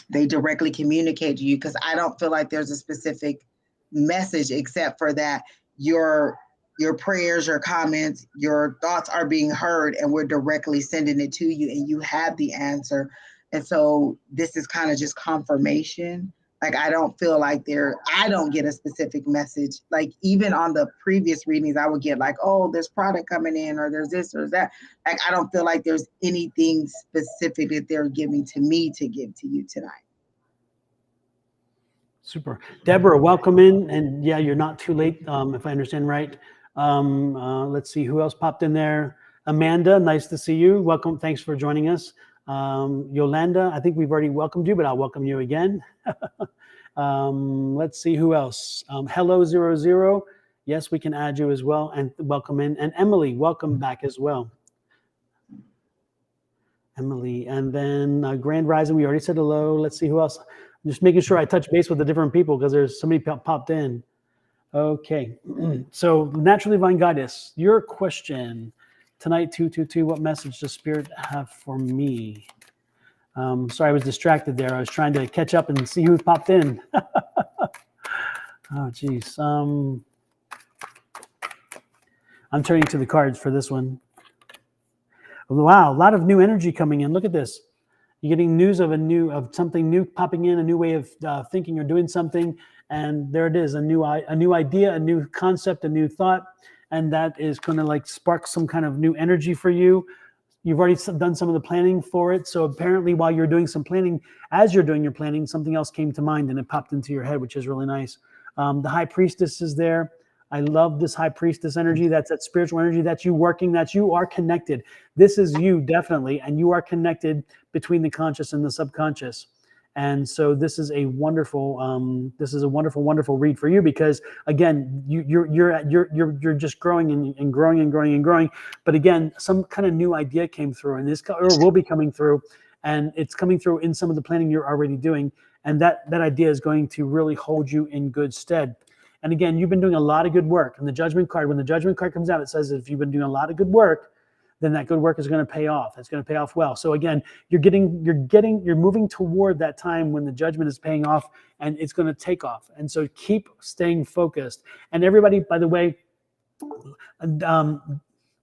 Speaker 2: they directly communicate to you, because I don't feel like there's a specific message, except for that your prayers, your comments, your thoughts are being heard, and we're directly sending it to you, and you have the answer. And so this is kind of just confirmation. Like, I don't feel like I don't get a specific message. Like, even on the previous readings, I would get like, oh, there's product coming in, or there's this or that. Like, I don't feel like there's anything specific that they're giving to me to give to you tonight.
Speaker 1: Super. Deborah, welcome in. And yeah, you're not too late, if I understand right. Let's see who else popped in there. Amanda, nice to see you. Welcome. Thanks for joining us. Yolanda, I think we've already welcomed you, but I'll welcome you again. Let's see who else. Hello 00. Yes, we can add you as well, and welcome in. And Emily, welcome back as well. Emily, and then Grand Rising, we already said hello. Let's see who else. I'm just making sure I touch base with the different people, because there's somebody popped in. Okay, so Naturally Divine Goddess, your question tonight, 222, what message does Spirit have for me? Sorry, I was distracted there. I was trying to catch up and see who popped in. Oh, geez. I'm turning to the cards for this one. Wow, a lot of new energy coming in. Look at this. You're getting news of something new popping in, a new way of thinking or doing something, and there it is, a new idea, a new concept, a new thought, and that is going to like spark some kind of new energy for you. You've already done some of the planning for it, so apparently while you're doing some planning, as you're doing your planning, something else came to mind and it popped into your head, which is really nice. The High Priestess is there. I love this High Priestess energy. That's that spiritual energy. That's you working. That you are connected. This is you, definitely, and you are connected between the conscious and the subconscious. And so this is a wonderful, wonderful read for you, because again, you're just growing and growing and growing and growing. But again, some kind of new idea came through, and this or will be coming through, and it's coming through in some of the planning you're already doing. And that idea is going to really hold you in good stead. And again, you've been doing a lot of good work. And the judgment card, when the judgment card comes out, it says that if you've been doing a lot of good work, then that good work is going to pay off. It's going to pay off well. So again, you're moving toward that time when the judgment is paying off and it's going to take off. And so keep staying focused. And everybody, by the way,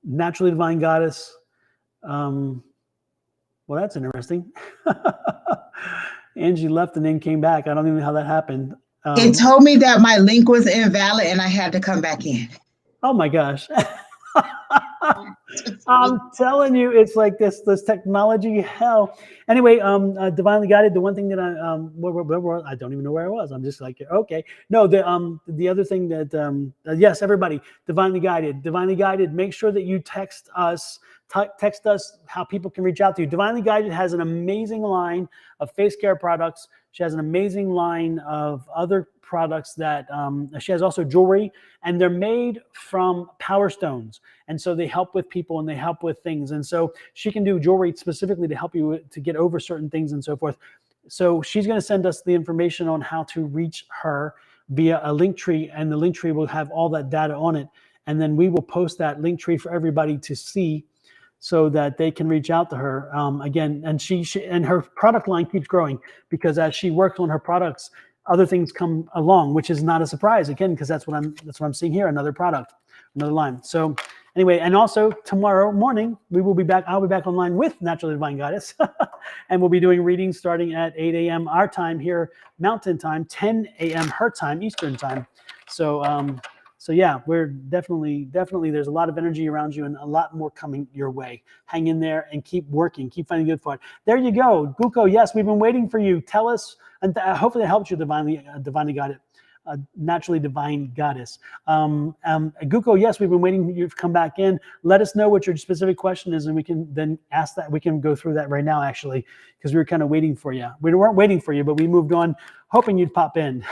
Speaker 1: naturally divine goddess. Well, that's interesting. Angie left and then came back. I don't even know how that happened.
Speaker 2: It told me that my link was invalid and I had to come back in.
Speaker 1: Oh my gosh. I'm telling you, it's like this technology hell. Anyway, divinely guided. The one thing that I don't even know where I was. I'm just like, okay. No, the other thing that yes, everybody, divinely guided. Make sure that you text us how people can reach out to you. Divinely Guided has an amazing line of face care products. She has an amazing line of other products that she has also jewelry, and they're made from power stones. And so they help with people and they help with things. And so she can do jewelry specifically to help you to get over certain things and so forth. So she's going to send us the information on how to reach her via a link tree, and the link tree will have all that data on it. And then we will post that link tree for everybody to see, so that they can reach out to her again. And she and her product line keeps growing, because as she works on her products, other things come along, which is not a surprise again, because that's what I'm seeing here, another product, another line. So anyway, and also tomorrow morning I'll be back online with Naturally Divine Goddess, and we'll be doing readings starting at 8 a.m. our time here, Mountain Time, 10 a.m. her time, Eastern Time. So yeah, we're definitely, there's a lot of energy around you and a lot more coming your way. Hang in there and keep working, keep finding good for it. There you go. Guko, yes, we've been waiting for you. Tell us, and hopefully that helps you, divinely guided, naturally divine goddess. Guko, yes, we've been waiting for you to come back in. Let us know what your specific question is, and we can then ask that. We can go through that right now, actually, because we were kind of waiting for you. We weren't waiting for you, but we moved on, hoping you'd pop in.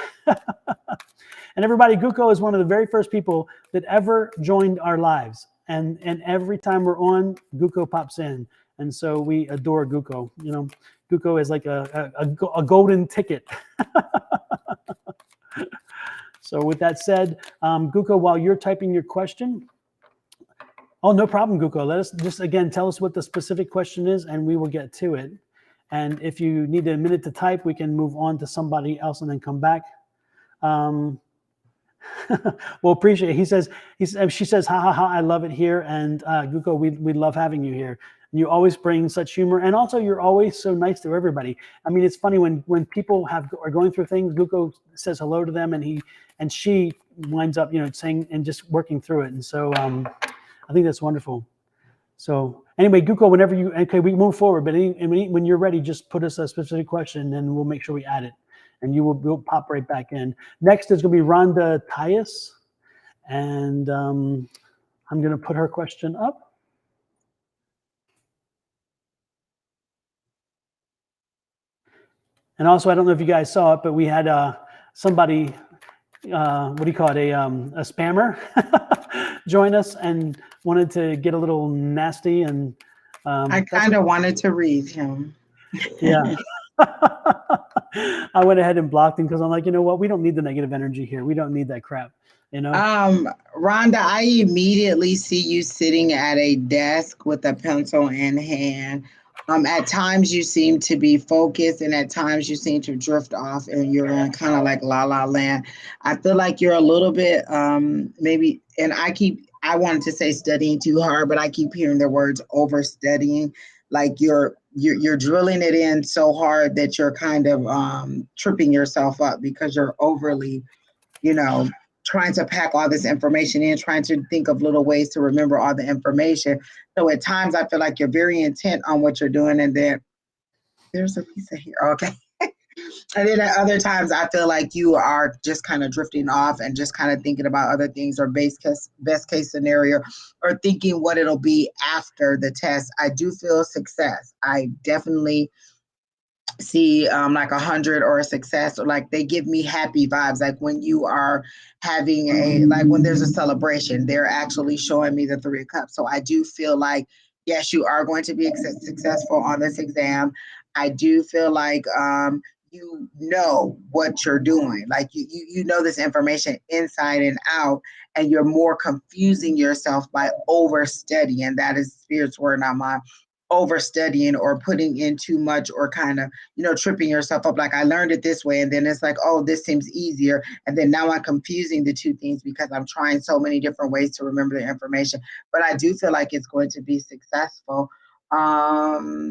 Speaker 1: And everybody, Guko is one of the very first people that ever joined our lives. And every time we're on, Guko pops in. And so we adore Guko. You know, Guko is like a golden ticket. So with that said, Guko, while you're typing your question, oh, no problem, Guko. Let us just, again, tell us what the specific question is, and we will get to it. And if you need a minute to type, we can move on to somebody else and then come back. Well, appreciate it. She says, ha ha ha, I love it here. And Guko, we love having you here. And you always bring such humor, and also you're always so nice to everybody. I mean, it's funny when people are going through things, Guko says hello to them, and she winds up, saying and just working through it. And so I think that's wonderful. So anyway, Guko, whenever we move forward, but when you're ready, just put us a specific question and we'll make sure we add it. And we'll pop right back in. Next is going to be Rhonda Tyus. And I'm going to put her question up. And also, I don't know if you guys saw it, but we had somebody, what do you call it, a spammer join us and wanted to get a little nasty. And
Speaker 2: I kind of wanted to read him.
Speaker 1: Yeah. I went ahead and blocked him because I'm like, you know what? We don't need the negative energy here. We don't need that crap,
Speaker 2: Rhonda, I immediately see you sitting at a desk with a pencil in hand. At times you seem to be focused, and at times you seem to drift off and you're in kind of like la la land. I feel like you're a little bit maybe, and I wanted to say studying too hard, but I keep hearing the words over studying. Like you're drilling it in so hard that you're kind of tripping yourself up because you're overly, trying to pack all this information in, trying to think of little ways to remember all the information. So at times I feel like you're very intent on what you're doing, and then there's a piece of here. Okay. And then at other times I feel like you are just kind of drifting off and just kind of thinking about other things, or best case scenario, or thinking what it'll be after the test. I do feel success. I definitely see like 100 or a success, or like they give me happy vibes. Like when you are having like when there's a celebration, they're actually showing me the 3 of Cups. So I do feel like, yes, you are going to be successful on this exam. I do feel like you know what you're doing. Like you know this information inside and out, and you're more confusing yourself by overstudying. That is Spirit's word, not mine. Overstudying or putting in too much, or kind of, tripping yourself up. Like, I learned it this way, and then it's like, oh, this seems easier. And then now I'm confusing the two things because I'm trying so many different ways to remember the information. But I do feel like it's going to be successful. I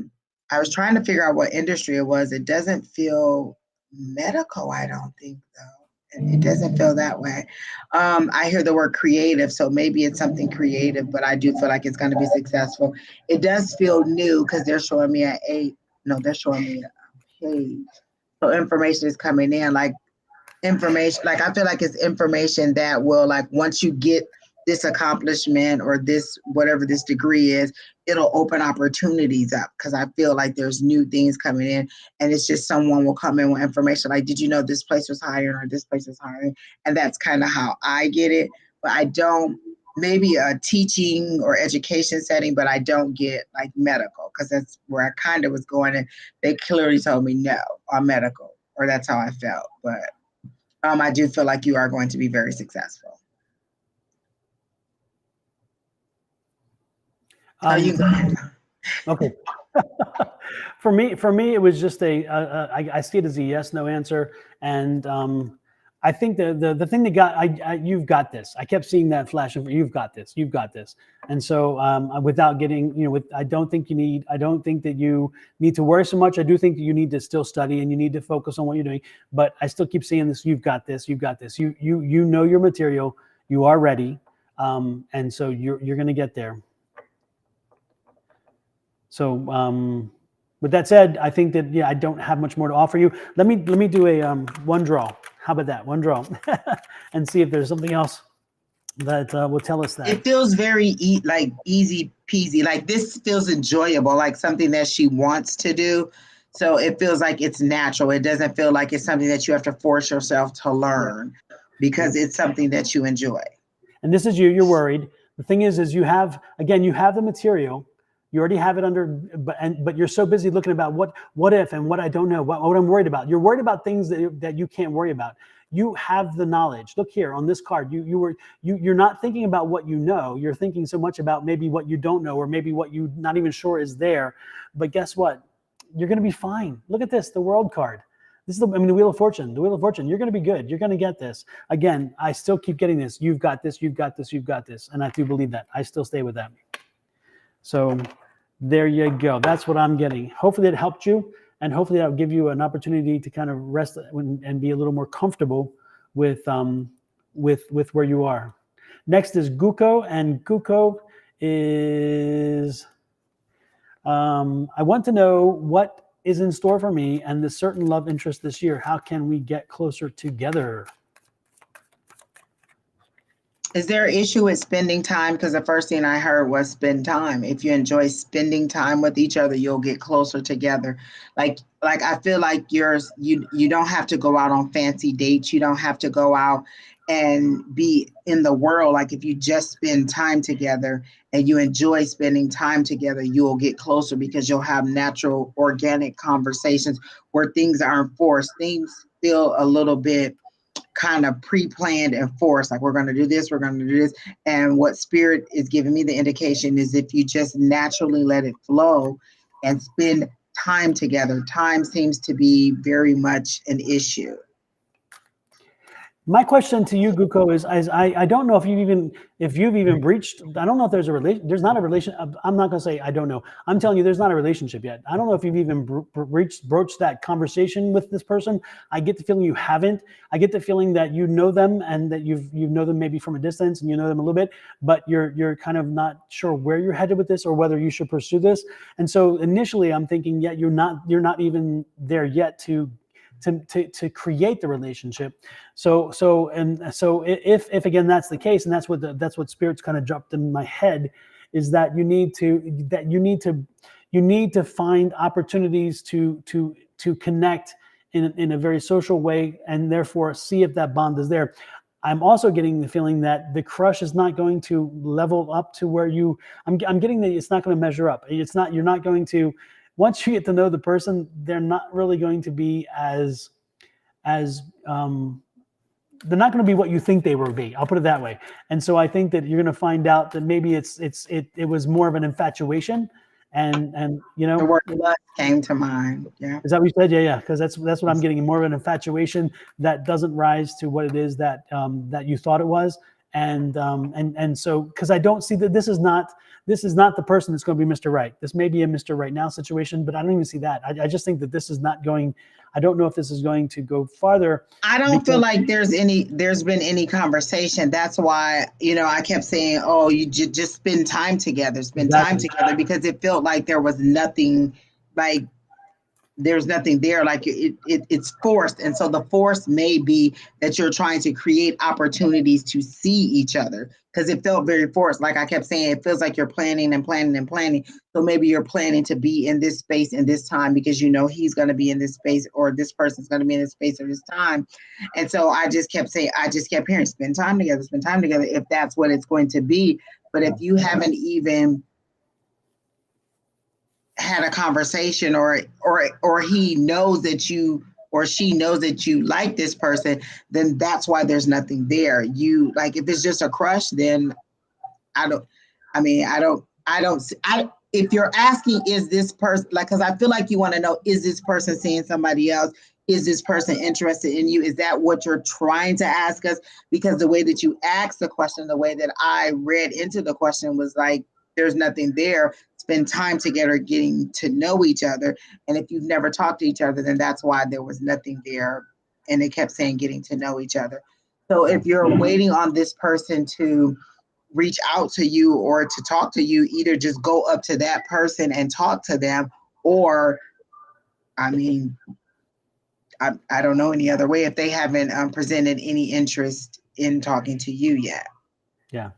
Speaker 2: was trying to figure out what industry it was. It doesn't feel medical, I don't think, though. It doesn't feel that way. I hear the word creative, so maybe it's something creative, but I do feel like it's going to be successful. It does feel new because they're showing me they're showing me a page. So information is coming in, like information, like I feel like it's information that will, like, once you get this accomplishment or this, whatever this degree is, it'll open opportunities up, because I feel like there's new things coming in, and it's just someone will come in with information like, did you know this place was hiring, or this place was hiring? And that's kind of how I get it. But I don't, maybe a teaching or education setting, but I don't get like medical, because that's where I kind of was going, and they clearly told me no on medical, or that's how I felt. But I do feel like you are going to be very successful. Are you going?
Speaker 1: Okay. For me, it was just I see it as a yes, no answer. And I think the thing that got, you've got this. I kept seeing that flash of, you've got this. And so without getting, I don't think that you need to worry so much. I do think that you need to still study, and you need to focus on what you're doing. But I still keep seeing this. You've got this. You know your material. You are ready. And so you're going to get there. So with that said, I think that, I don't have much more to offer you. Let me do a one draw. How about that? One draw. And see if there's something else that will tell us that.
Speaker 2: It feels very like easy peasy. Like, this feels enjoyable, like something that she wants to do. So it feels like it's natural. It doesn't feel like it's something that you have to force yourself to learn, because it's something that you enjoy.
Speaker 1: And this is you're worried. The thing is you have the material. You already have it under, but you're so busy looking about what if and what I don't know, what I'm worried about. You're worried about things that you can't worry about. You have the knowledge. Look here on this card. You're not thinking about what you know. You're thinking so much about maybe what you don't know, or maybe what you're not even sure is there. But guess what? You're going to be fine. Look at this, the World card. This is the Wheel of Fortune. The Wheel of Fortune. You're going to be good. You're going to get this. Again, I still keep getting this. You've got this. You've got this. You've got this. And I do believe that. I still stay with that. So there you go. That's what I'm getting. Hopefully it helped you, and hopefully that'll give you an opportunity to kind of rest and be a little more comfortable with where you are. Next is Guko, and Guko is, I want to know what is in store for me and the certain love interest this year. How can we get closer together?
Speaker 2: Is there an issue with spending time? Because the first thing I heard was spend time. If you enjoy spending time with each other, you'll get closer together. Like I feel like you don't have to go out on fancy dates. You don't have to go out and be in the world. Like, if you just spend time together and you enjoy spending time together, you will get closer, because you'll have natural, organic conversations where things aren't forced. Things feel a little bit kind of pre-planned and forced, like, we're going to do this, we're going to do this. And what Spirit is giving me the indication is, if you just naturally let it flow and spend time together, time seems to be very much an issue.
Speaker 1: My question to you, Guko, is I don't know if you've even breached. I don't know if there's a relation. There's not a relation. I'm not going to say I don't know. I'm telling you, there's not a relationship yet. I don't know if you've even broached that conversation with this person. I get the feeling you haven't. I get the feeling that you know them, and that you know them maybe from a distance, and you know them a little bit, but you're kind of not sure where you're headed with this, or whether you should pursue this. And so initially, I'm thinking, you're not even there yet to create the relationship. So if again that's the case, and that's what Spirit's kind of dropped in my head, is that you need to find opportunities to connect in a very social way, and therefore see if that bond is there. I'm also getting the feeling that the crush is not going to level up to where I'm getting that it's not going to measure up. You're not going to once you get to know the person, they're not really going to be as they're not going to be what you think they will be. I'll put it that way. And so I think that you're going to find out that maybe it was more of an infatuation, and you know,
Speaker 2: The word lust came to mind. Yeah.
Speaker 1: is that what you said? Yeah. Because that's what I'm getting, more of an infatuation that doesn't rise to what it is that that you thought it was. And so, because I don't see that this is not the person that's going to be Mr. Right. This may be a Mr. Right Now situation, but I don't even see that. I just think that this is not going. I don't know if this is going to go farther.
Speaker 2: I don't feel like there's been any conversation. That's why, you know, I kept saying, oh, you just spend time together, time together, because it felt like there was nothing, like there's nothing there, like it's forced. And so the force may be that you're trying to create opportunities to see each other, because it felt very forced. Like I kept saying, it feels like you're planning and planning and planning. So maybe you're planning to be in this space in this time because you know he's going to be in this space, or this person's going to be in this space or this time. And so I just kept hearing, spend time together, if that's what it's going to be. But if you haven't even had a conversation, or he knows that you, or she knows that you like this person, then that's why there's nothing there. You, like, if it's just a crush, then if you're asking, is this person, like, because I feel like you want to know, is this person seeing somebody else? Is this person interested in you? Is that what you're trying to ask us? Because the way that you asked the question, the way that I read into the question was like, there's nothing there. Spend time together, getting to know each other. And if you've never talked to each other, then that's why there was nothing there. And it kept saying getting to know each other. So if you're waiting on this person to reach out to you or to talk to you, either just go up to that person and talk to them, or, I mean, I don't know any other way if they haven't presented any interest in talking to you yet.
Speaker 1: Yeah.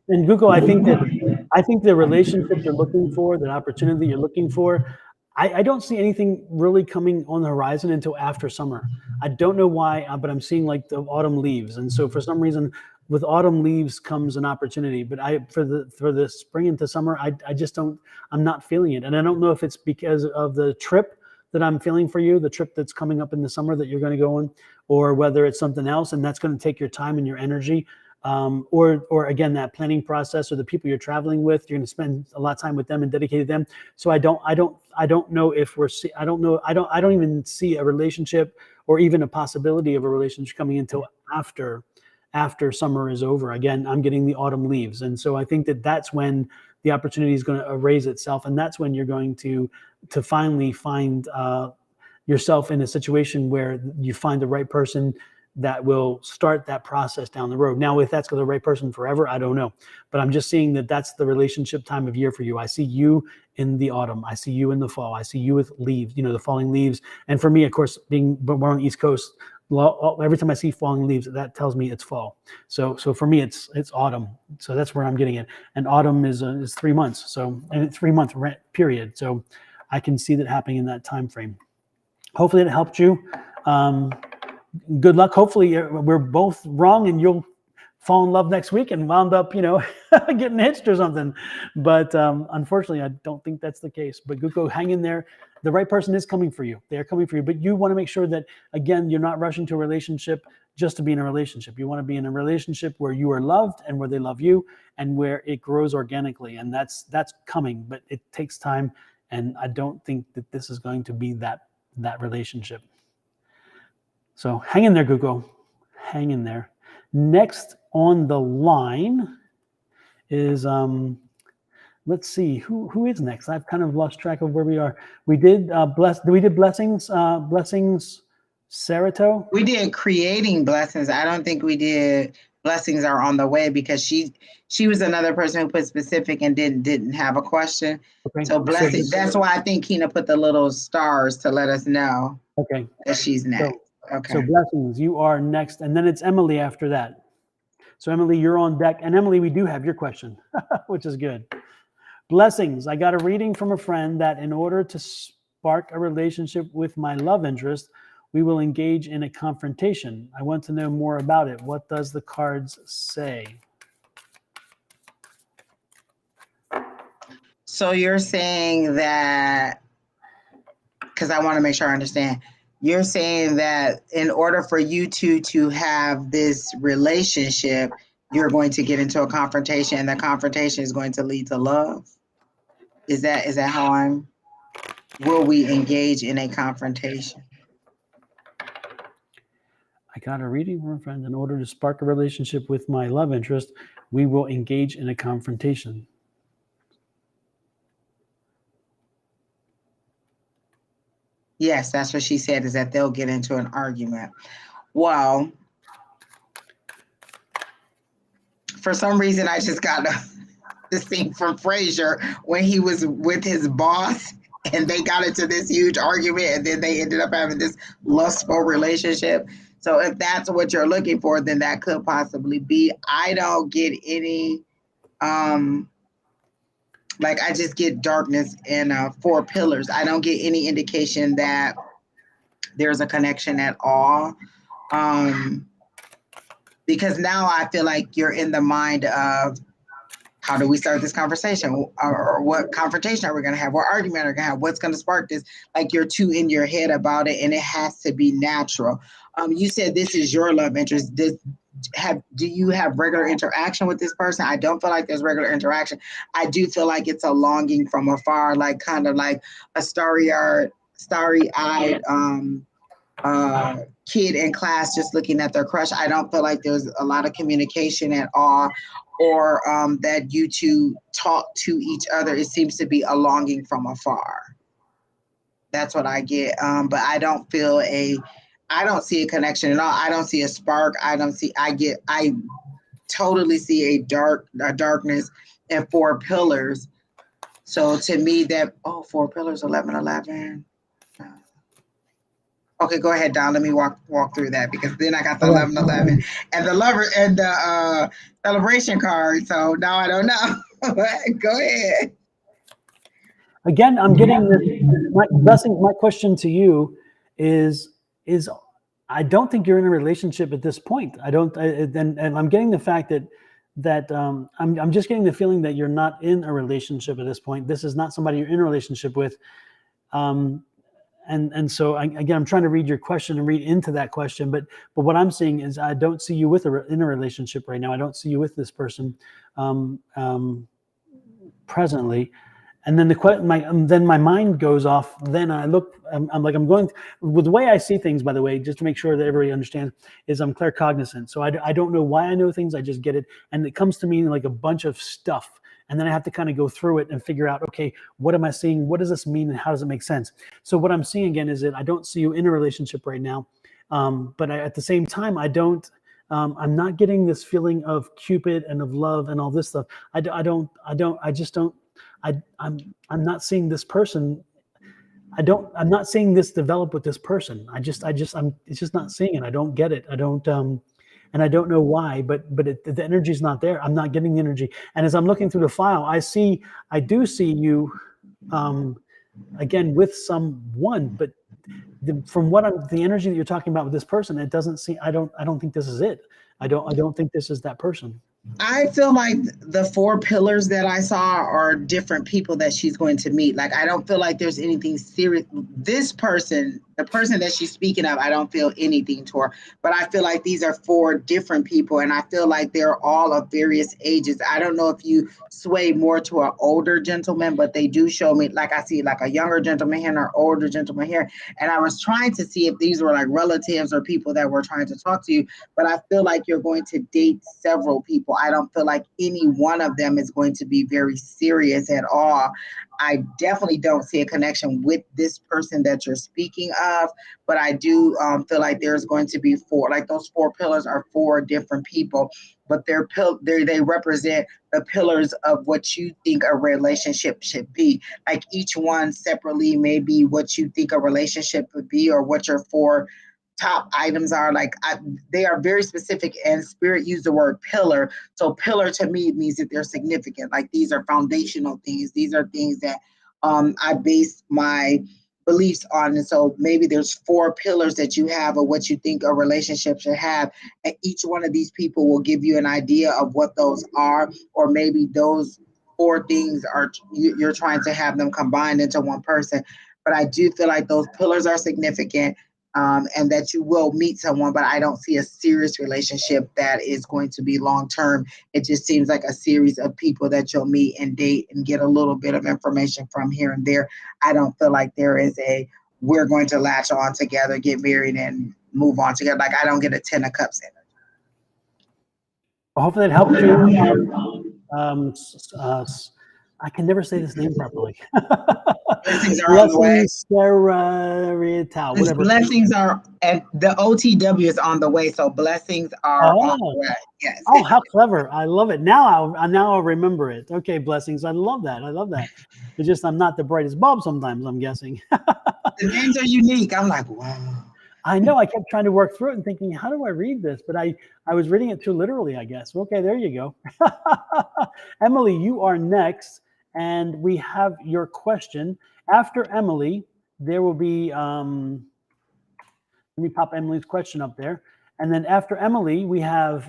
Speaker 1: And Google, I think the relationship you're looking for, the opportunity you're looking for, I don't see anything really coming on the horizon until after summer. I don't know why, but I'm seeing like the autumn leaves. And so for some reason, with autumn leaves comes an opportunity. But for the spring into summer, I just don't, I'm not feeling it. And I don't know if it's because of the trip that I'm feeling for you, the trip that's coming up in the summer that you're going to go on, or whether it's something else, and that's going to take your time and your energy. Or again, that planning process, or the people you're traveling with, you're going to spend a lot of time with them and dedicate them. So I don't know if I don't even see a relationship, or even a possibility of a relationship coming until after summer is over. Again, I'm getting the autumn leaves. And so I think that that's when the opportunity is going to raise itself. And that's when you're going to finally find yourself in a situation where you find the right person that will start that process down the road. Now, if that's the right person forever, I don't know. But I'm just seeing that that's the relationship time of year for you. I see you in the autumn. I see you in the fall. I see you with leaves, the falling leaves. And for me, of course, being born on the East Coast, every time I see falling leaves, that tells me it's fall. So for me, it's autumn. So that's where I'm getting it. And autumn is 3 months. So, and it's 3 month period. So I can see that happening in that time frame. Hopefully it helped you. Good luck. Hopefully we're both wrong and you'll fall in love next week and wound up, getting hitched or something. But unfortunately, I don't think that's the case. But Guko, hang in there. The right person is coming for you. They're coming for you. But you want to make sure that, again, you're not rushing to a relationship just to be in a relationship. You want to be in a relationship where you are loved and where they love you, and where it grows organically. And that's coming, but it takes time. And I don't think that this is going to be that relationship. So hang in there, Guko. Hang in there. Next on the line is, let's see, who is next? I've kind of lost track of where we are. We did blessings, Sarato.
Speaker 2: We did creating blessings. I don't think we did blessings are on the way, because she was another person who put specific and didn't have a question. Okay. So blessings. That's why I think Kina put the little stars to let us know.
Speaker 1: Okay.
Speaker 2: That she's next. Okay.
Speaker 1: So blessings, you are next, and then it's Emily after that. So Emily, you're on deck, and Emily, we do have your question, which is good. Blessings, I got a reading from a friend that in order to spark a relationship with my love interest, we will engage in a confrontation. I want to know more about it. What does the cards say?
Speaker 2: So you're saying that because I want to make sure I understand. You're saying that in order for you two to have this relationship, you're going to get into a confrontation, and the confrontation is going to lead to love. Is that how I'm? Will we engage in a confrontation?
Speaker 1: I got a reading from a friend. In order to spark a relationship with my love interest, we will engage in a confrontation.
Speaker 2: Yes, that's what she said, is that they'll get into an argument. Well, for some reason, I just got this scene from Frasier when he was with his boss and they got into this huge argument and then they ended up having this lustful relationship. So if that's what you're looking for, then that could possibly be. I don't get any, like I just get darkness and 4 pillars. I don't get any indication that there's a connection at all. Because now I feel like you're in the mind of, how do we start this conversation? Or what confrontation are we going to have? What argument are we going to have? What's going to spark this? Like you're too in your head about it, and it has to be natural. You said this is your love interest. Do you have regular interaction with this person? I don't feel like there's regular interaction. I do feel like it's a longing from afar, like kind of like a starry-eyed kid in class just looking at their crush. I don't feel like there's a lot of communication at all, or that you two talk to each other. It seems to be a longing from afar. That's what I get. But I don't see a connection at all. I don't see a spark. I totally see a darkness and 4 pillars. So to me that, 4 pillars, 11. Okay, go ahead, Don. Let me walk through that, because then I got the 11 and the lover and the celebration card. So now I don't know. Go ahead.
Speaker 1: Again, I'm getting this. My question to you is I don't think you're in a relationship at this point. And I'm getting the fact that I'm just getting the feeling that you're not in a relationship at this point. This is not somebody you're in a relationship with. And so again, I'm trying to read your question and read into that question, but what I'm seeing is I don't see you in a relationship right now. I don't see you with this person presently. And then then my mind goes off. Then I look. I'm going with the way I see things. By the way, just to make sure that everybody understands, is I'm claircognizant. So I don't know why I know things. I just get it, and it comes to me like a bunch of stuff. And then I have to kind of go through it and figure out, okay, what am I seeing? What does this mean? And how does it make sense? So what I'm seeing again is that I don't see you in a relationship right now. But at the same time, I'm not getting this feeling of Cupid and of love and all this stuff. I'm not seeing this person. I'm not seeing this develop with this person. It's just not seeing it. I don't get it. And I don't know why, but the energy is not there. I'm not getting the energy. And as I'm looking through the file, I do see you, again, with someone, but from the energy that you're talking about with this person, it doesn't seem, I don't think this is it. I don't think this is that person.
Speaker 2: I feel like the 4 pillars that I saw are different people that she's going to meet. Like, I don't feel like there's anything serious. This person, the person that she's speaking of, I don't feel anything to her. But I feel like these are 4 different people, and I feel like they're all of various ages. I don't know if you sway more to an older gentleman, but they do show me, like I see like a younger gentleman here and an older gentleman here. And I was trying to see if these were like relatives or people that were trying to talk to you. But I feel like you're going to date several people. I don't feel like any one of them is going to be very serious at all. I definitely don't see a connection with this person that you're speaking of, but I do feel like there's going to be 4, like those 4 pillars are 4 different people, but they represent the pillars of what you think a relationship should be. Like each one separately may be what you think a relationship would be, or what your 4 top items are. Like they are very specific, and Spirit used the word pillar. So pillar to me means that they're significant. Like these are foundational things. These are things that I base my beliefs on. And so maybe there's 4 pillars that you have of what you think a relationship should have. And each one of these people will give you an idea of what those are, or maybe those 4 things are, you're trying to have them combined into one person. but I do feel like those pillars are significant, and that you will meet someone, but I don't see a serious relationship that is going to be long-term. It just seems like a series of people that you'll meet and date and get a little bit of information from here and there. I don't feel like there is we're going to latch on together, get married, and move on together. Like, I don't get a 10 of cups in it.
Speaker 1: Well, hopefully that helped you. I can never say this name properly.
Speaker 2: Blessings are on the way.
Speaker 1: Blessings, Sarah, whatever.
Speaker 2: Blessings are, and the OTW is on the way, so blessings are on the way. Yes.
Speaker 1: Oh, how clever! I love it. Now I'll remember it. Okay, blessings. I love that. It's just I'm not the brightest bulb sometimes, I'm guessing.
Speaker 2: The names are unique. I'm like, wow.
Speaker 1: I know. I kept trying to work through it and thinking, how do I read this? But I was reading it too literally, I guess. Okay, there you go. Emily, you are next, and we have your question. After Emily, there will be, let me pop Emily's question up there. And then after Emily, we have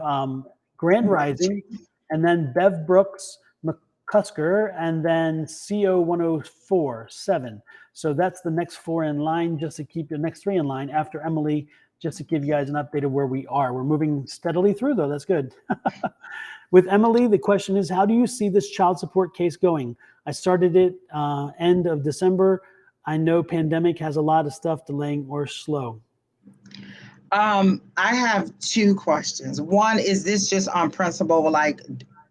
Speaker 1: Grand Rising, and then Bev Brooks, McCusker, and then CO1047. So that's the next four in line, just to keep the next three in line after Emily, just to give you guys an update of where we are. We're moving steadily through, though. That's good. With Emily, the question is, how do you see this child support case going? I started it end of December. I know pandemic has a lot of stuff delaying or slow.
Speaker 2: I have two questions. One, is this just on principle? Like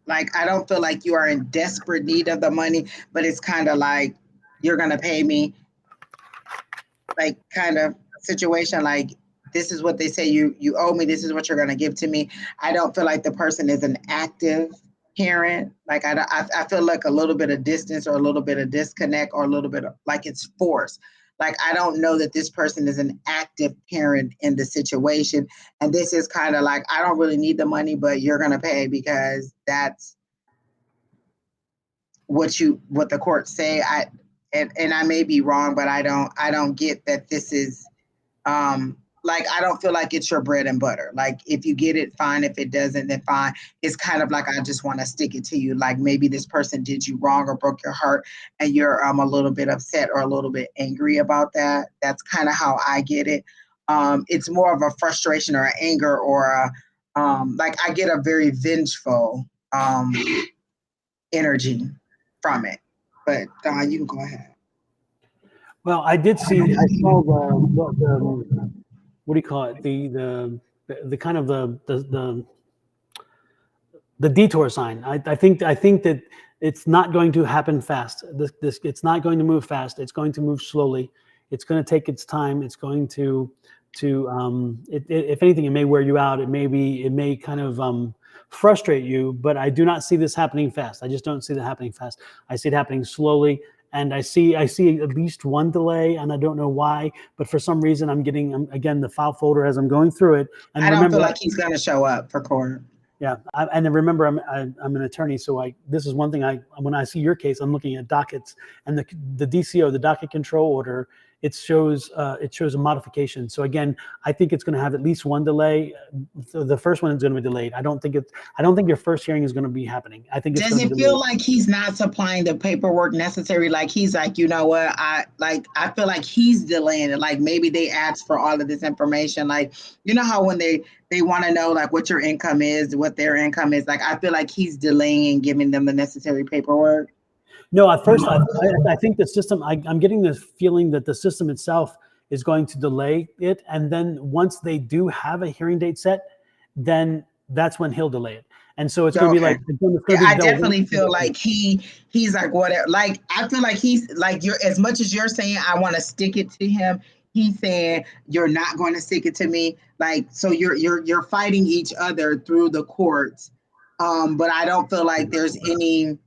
Speaker 2: I don't feel like you are in desperate need of the money, but it's kind of like, you're going to pay me, like, kind of situation. Like, this is what they say you owe me. This is what you're going to give to me. I don't feel like the person is an active parent. Like, I feel like a little bit of distance or a little bit of disconnect or a little bit of like it's forced. Like, I don't know that this person is an active parent in the situation. And this is kind of like, I don't really need the money, but you're going to pay because that's what the courts say. And I may be wrong, but I don't get that this is, like, I don't feel like it's your bread and butter. Like, if you get it, fine. If it doesn't, then fine. It's kind of like, I just want to stick it to you. Like, maybe this person did you wrong or broke your heart, and you're a little bit upset or a little bit angry about that. That's kind of how I get it. It's more of a frustration or an anger or like, I get a very vengeful energy from it. But Don, you can go ahead.
Speaker 1: Well, I saw the what do you call it? The kind of the detour sign. I think that it's not going to happen fast. It's not going to move fast. It's going to move slowly. It's going to take its time. It's going to if anything, it may wear you out. It may kind of frustrate you, but I do not see this happening fast. I just don't see that happening fast. I see it happening slowly, and I see at least one delay, and I don't know why, but for some reason I'm getting, again, the file folder as I'm going through it. And
Speaker 2: I don't feel like he's going to show up for court.
Speaker 1: Yeah, and then remember, I'm an attorney, so this is one thing when I see your case, I'm looking at dockets, and the DCO, the docket control order, it shows a modification. So again, I think it's going to have at least one delay. The first one is going to be delayed. I don't think your first hearing is going to be happening. I think
Speaker 2: does it feel like he's not supplying the paperwork necessary? Like, he's like, you know what, I feel like he's delaying it. Like, maybe they asked for all of this information. Like, you know how when they want to know like what your income is, what their income is. Like, I feel like he's delaying and giving them the necessary paperwork.
Speaker 1: No, at first, I think the system, I'm getting the feeling that the system itself is going to delay it. And then once they do have a hearing date set, then that's when he'll delay it. And so it's going to be like,
Speaker 2: I definitely feel like he's like, whatever. Like, I feel like he's like, as much as you're saying, I want to stick it to him, he's saying, you're not going to stick it to me. Like, so you're fighting each other through the courts. But I don't feel like there's any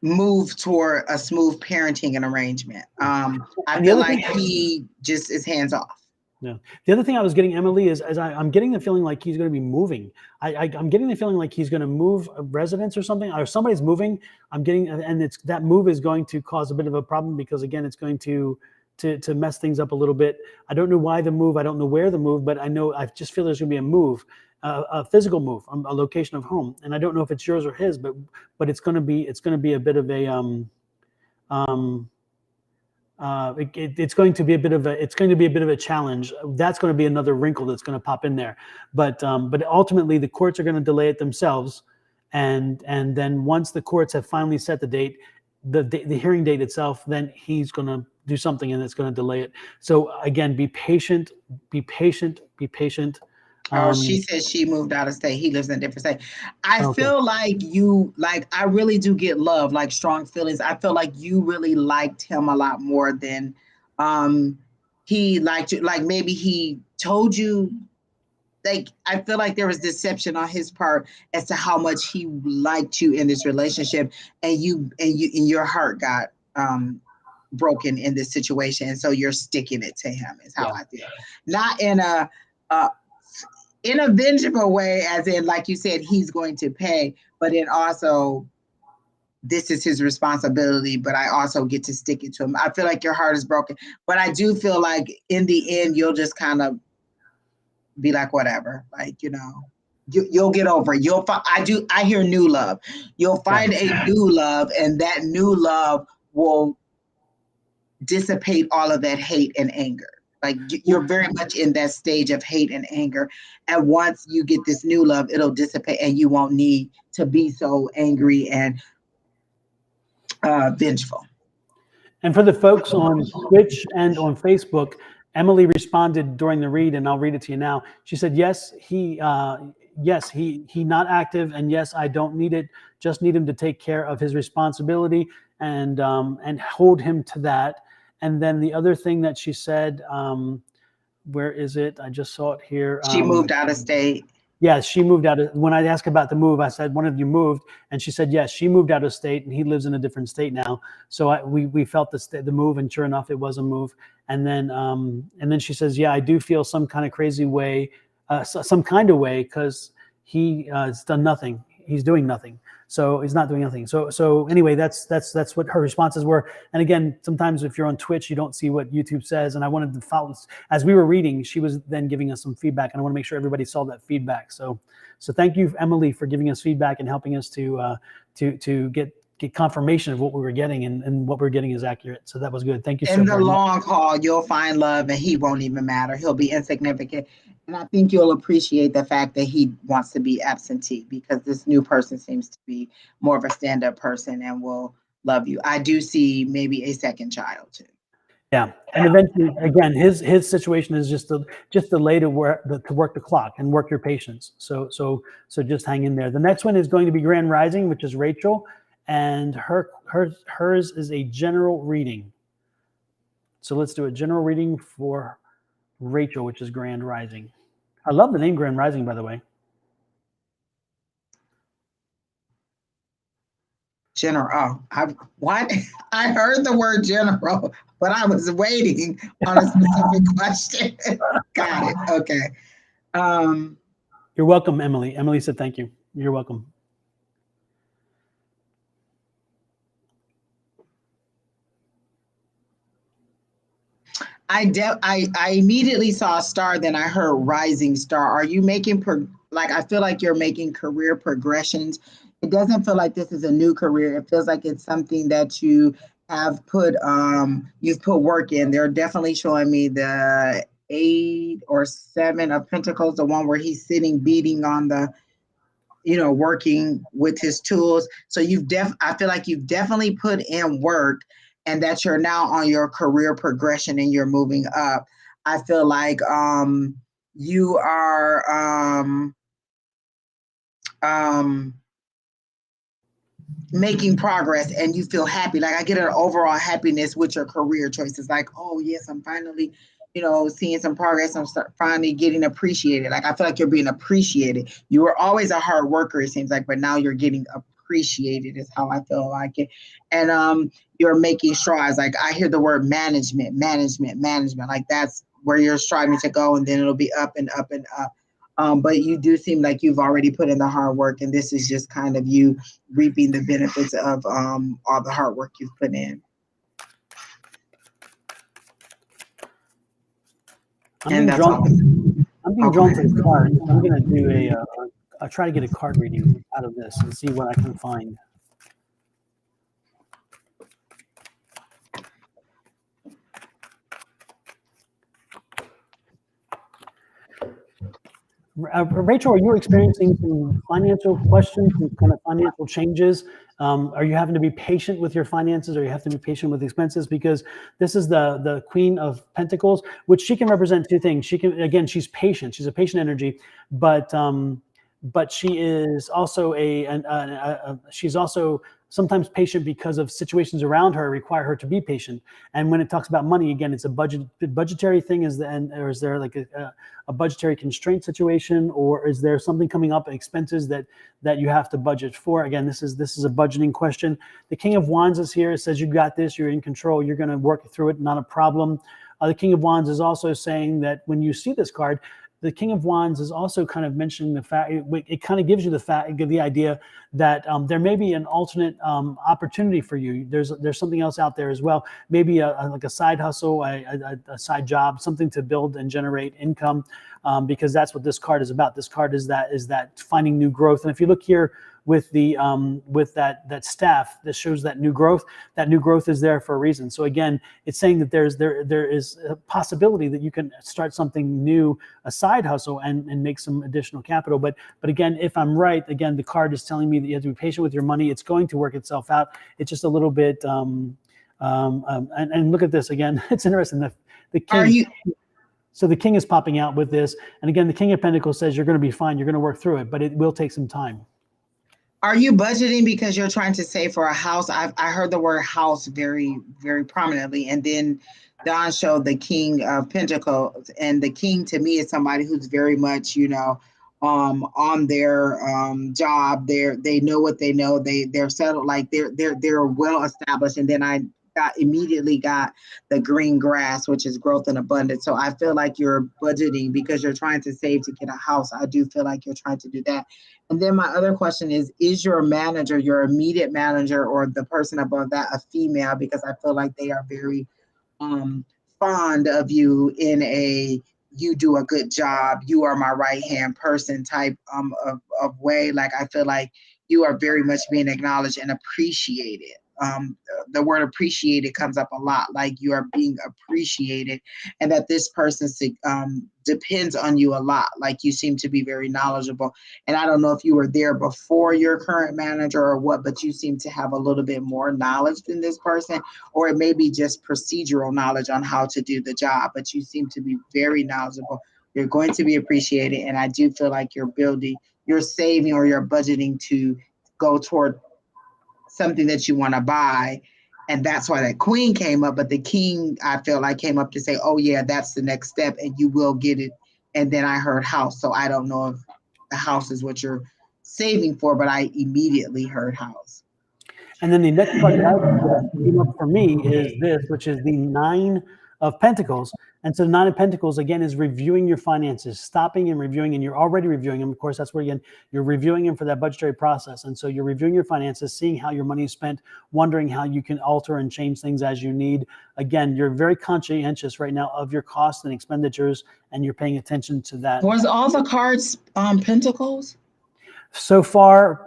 Speaker 2: move toward a smooth parenting and arrangement. I feel like he just is hands off.
Speaker 1: Yeah. The other thing I was getting, Emily, is I'm getting the feeling like he's going to be moving. I'm getting the feeling like he's going to move a residence or something, or somebody's moving. And that move is going to cause a bit of a problem because, again, it's going to mess things up a little bit. I don't know why the move. I don't know where the move, but I just feel there's going to be a move. A physical move, a location of home, and I don't know if it's yours or his, but it's going to be a bit of a it's going to be a bit of a challenge. That's going to be another wrinkle that's going to pop in there. But ultimately, the courts are going to delay it themselves, and then once the courts have finally set the date, the hearing date itself, then he's going to do something, and it's going to delay it. So again, be patient, be patient, be patient.
Speaker 2: She says she moved out of state. He lives in a different state. I
Speaker 1: Okay.
Speaker 2: feel like I really do get love, like strong feelings. I feel like you really liked him a lot more than he liked you. Like maybe he told you, like, I feel like there was deception on his part as to how much he liked you in this relationship, and your heart got broken in this situation. And so you're sticking it to him is how I feel. Not in a vengeful way, as in, like you said, he's going to pay, but in also, this is his responsibility, but I also get to stick it to him. I feel like your heart is broken, but I do feel like in the end, you'll just kind of be like, whatever, like, you'll get over it. I hear new love. You'll find a new love, and that new love will dissipate all of that hate and anger. Like, you're very much in that stage of hate and anger. And once you get this new love, it'll dissipate, and you won't need to be so angry and vengeful.
Speaker 1: And for the folks on Twitch and on Facebook, Emily responded during the read, and I'll read it to you now. She said, yes, he not active, and yes, I don't need it. Just need him to take care of his responsibility and hold him to that. And then the other thing that she said, where is it? I just saw it here.
Speaker 2: She moved out of state.
Speaker 1: Yes, she moved out of, when I asked about the move, I said, one of you moved, and she said, yes, she moved out of state, and he lives in a different state now. So we felt the move, and sure enough, it was a move. And then she says, yeah, I do feel some kind of crazy way, some kind of way, because he has done nothing. He's doing nothing. So he's not doing nothing. So anyway, that's what her responses were. And again, sometimes if you're on Twitch, you don't see what YouTube says. And I wanted to follow, as we were reading, she was then giving us some feedback, and I want to make sure everybody saw that feedback. So thank you, Emily, for giving us feedback and helping us to get confirmation of what we were getting, and what we're getting is accurate. So that was good. Thank you so much.
Speaker 2: In the long haul, you'll find love, and he won't even matter. He'll be insignificant. And I think you'll appreciate the fact that he wants to be absentee, because this new person seems to be more of a stand-up person and will love you. I do see maybe a second child too.
Speaker 1: Yeah, and eventually, again, his situation is just delay to work the clock and work your patience. So just hang in there. The next one is going to be Grand Rising, which is Rachel, and hers is a general reading. So let's do a general reading for Rachel, which is Grand Rising. I love the name Grand Rising, by the way.
Speaker 2: General. I heard the word general, but I was waiting on a specific question. Got it. Okay.
Speaker 1: You're welcome, Emily. Emily said thank you. You're welcome.
Speaker 2: I immediately saw a star, then I heard rising star. Are you making I feel like you're making career progressions. It doesn't feel like this is a new career. It feels like it's something that you have you've put work in. They're definitely showing me the 8 or 7 of Pentacles, the one where he's sitting beating on the, working with his tools. So I feel like you've definitely put in work, and that you're now on your career progression and you're moving up. I feel like you are making progress, and you feel happy. Like, I get an overall happiness with your career choices. Like, oh yes, I'm finally, seeing some progress. I'm finally getting appreciated. Like, I feel like you're being appreciated. You were always a hard worker, it seems like, but now you're getting appreciated is how I feel like it. And you're making strides. Like, I hear the word management. Like, that's where you're striving to go, and then it'll be up and up and up. But you do seem like you've already put in the hard work, and this is just kind of you reaping the benefits of all the hard work you've put in.
Speaker 1: I'm being drawn to the cards. I'm going to do I'll try to get a card reading out of this and see what I can find. Rachel, are you experiencing some financial questions, some kind of financial changes? Are you having to be patient with your finances, or you have to be patient with expenses? Because this is the Queen of Pentacles, which she can represent two things. She can, again, she's patient. She's a patient energy, but she is also she's also sometimes patient because of situations around her require her to be patient. And when it talks about money, again, it's a budgetary thing. Or is there like a budgetary constraint situation, or is there something coming up, expenses that you have to budget for? Again, this is a budgeting question. The King of Wands is here. It says you got this. You're in control. You're going to work through it. Not a problem. The King of Wands is also saying that when you see this card, the King of Wands is also kind of mentioning the fact, it kind of gives you the idea that there may be an alternate opportunity for you. There's something else out there as well. Maybe like a side hustle, a side job, something to build and generate income, because that's what this card is about. This card is that finding new growth. And if you look here with the with that staff, this shows that new growth. That new growth is there for a reason. So again, it's saying that there is a possibility that you can start something new, a side hustle, and make some additional capital. But again, if I'm right, again, the card is telling me that you have to be patient with your money. It's going to work itself out. It's just a little bit and look at this again. It's interesting. The king. So the king is popping out with this, and again, the King of Pentacles says you're going to be fine. You're going to work through it, but it will take some time.
Speaker 2: Are you budgeting because you're trying to save for a house? I heard the word house very, very prominently. And then Don showed the King of Pentacles. And the king to me is somebody who's very much, on their job. They know what they know. They're settled, like they're well established. And then I immediately got the green grass, which is growth and abundance. So I feel like you're budgeting because you're trying to save to get a house. I do feel like you're trying to do that. And then my other question is your manager, your immediate manager, or the person above that a female? Because I feel like they are very fond of you in a you do a good job, you are my right hand person type of way. Like I feel like you are very much being acknowledged and appreciated. The word appreciated comes up a lot, like you are being appreciated, and that this person depends on you a lot. Like you seem to be very knowledgeable. And I don't know if you were there before your current manager or what, but you seem to have a little bit more knowledge than this person, or it may be just procedural knowledge on how to do the job, but you seem to be very knowledgeable. You're going to be appreciated. And I do feel like you're saving, or you're budgeting to go toward something that you want to buy. And that's why that queen came up. But the king, I feel like, came up to say, oh yeah, that's the next step and you will get it. And then I heard house. So I don't know if the house is what you're saving for, but I immediately heard house.
Speaker 1: And then the next part that came up for me is this, which is the 9 of Pentacles. And so the 9 of Pentacles, again, is reviewing your finances, stopping and reviewing, and you're already reviewing them. Of course, that's where, again, you're reviewing them for that budgetary process. And so you're reviewing your finances, seeing how your money is spent, wondering how you can alter and change things as you need. Again, you're very conscientious right now of your costs and expenditures, and you're paying attention to that.
Speaker 2: Was all the cards Pentacles?
Speaker 1: So far,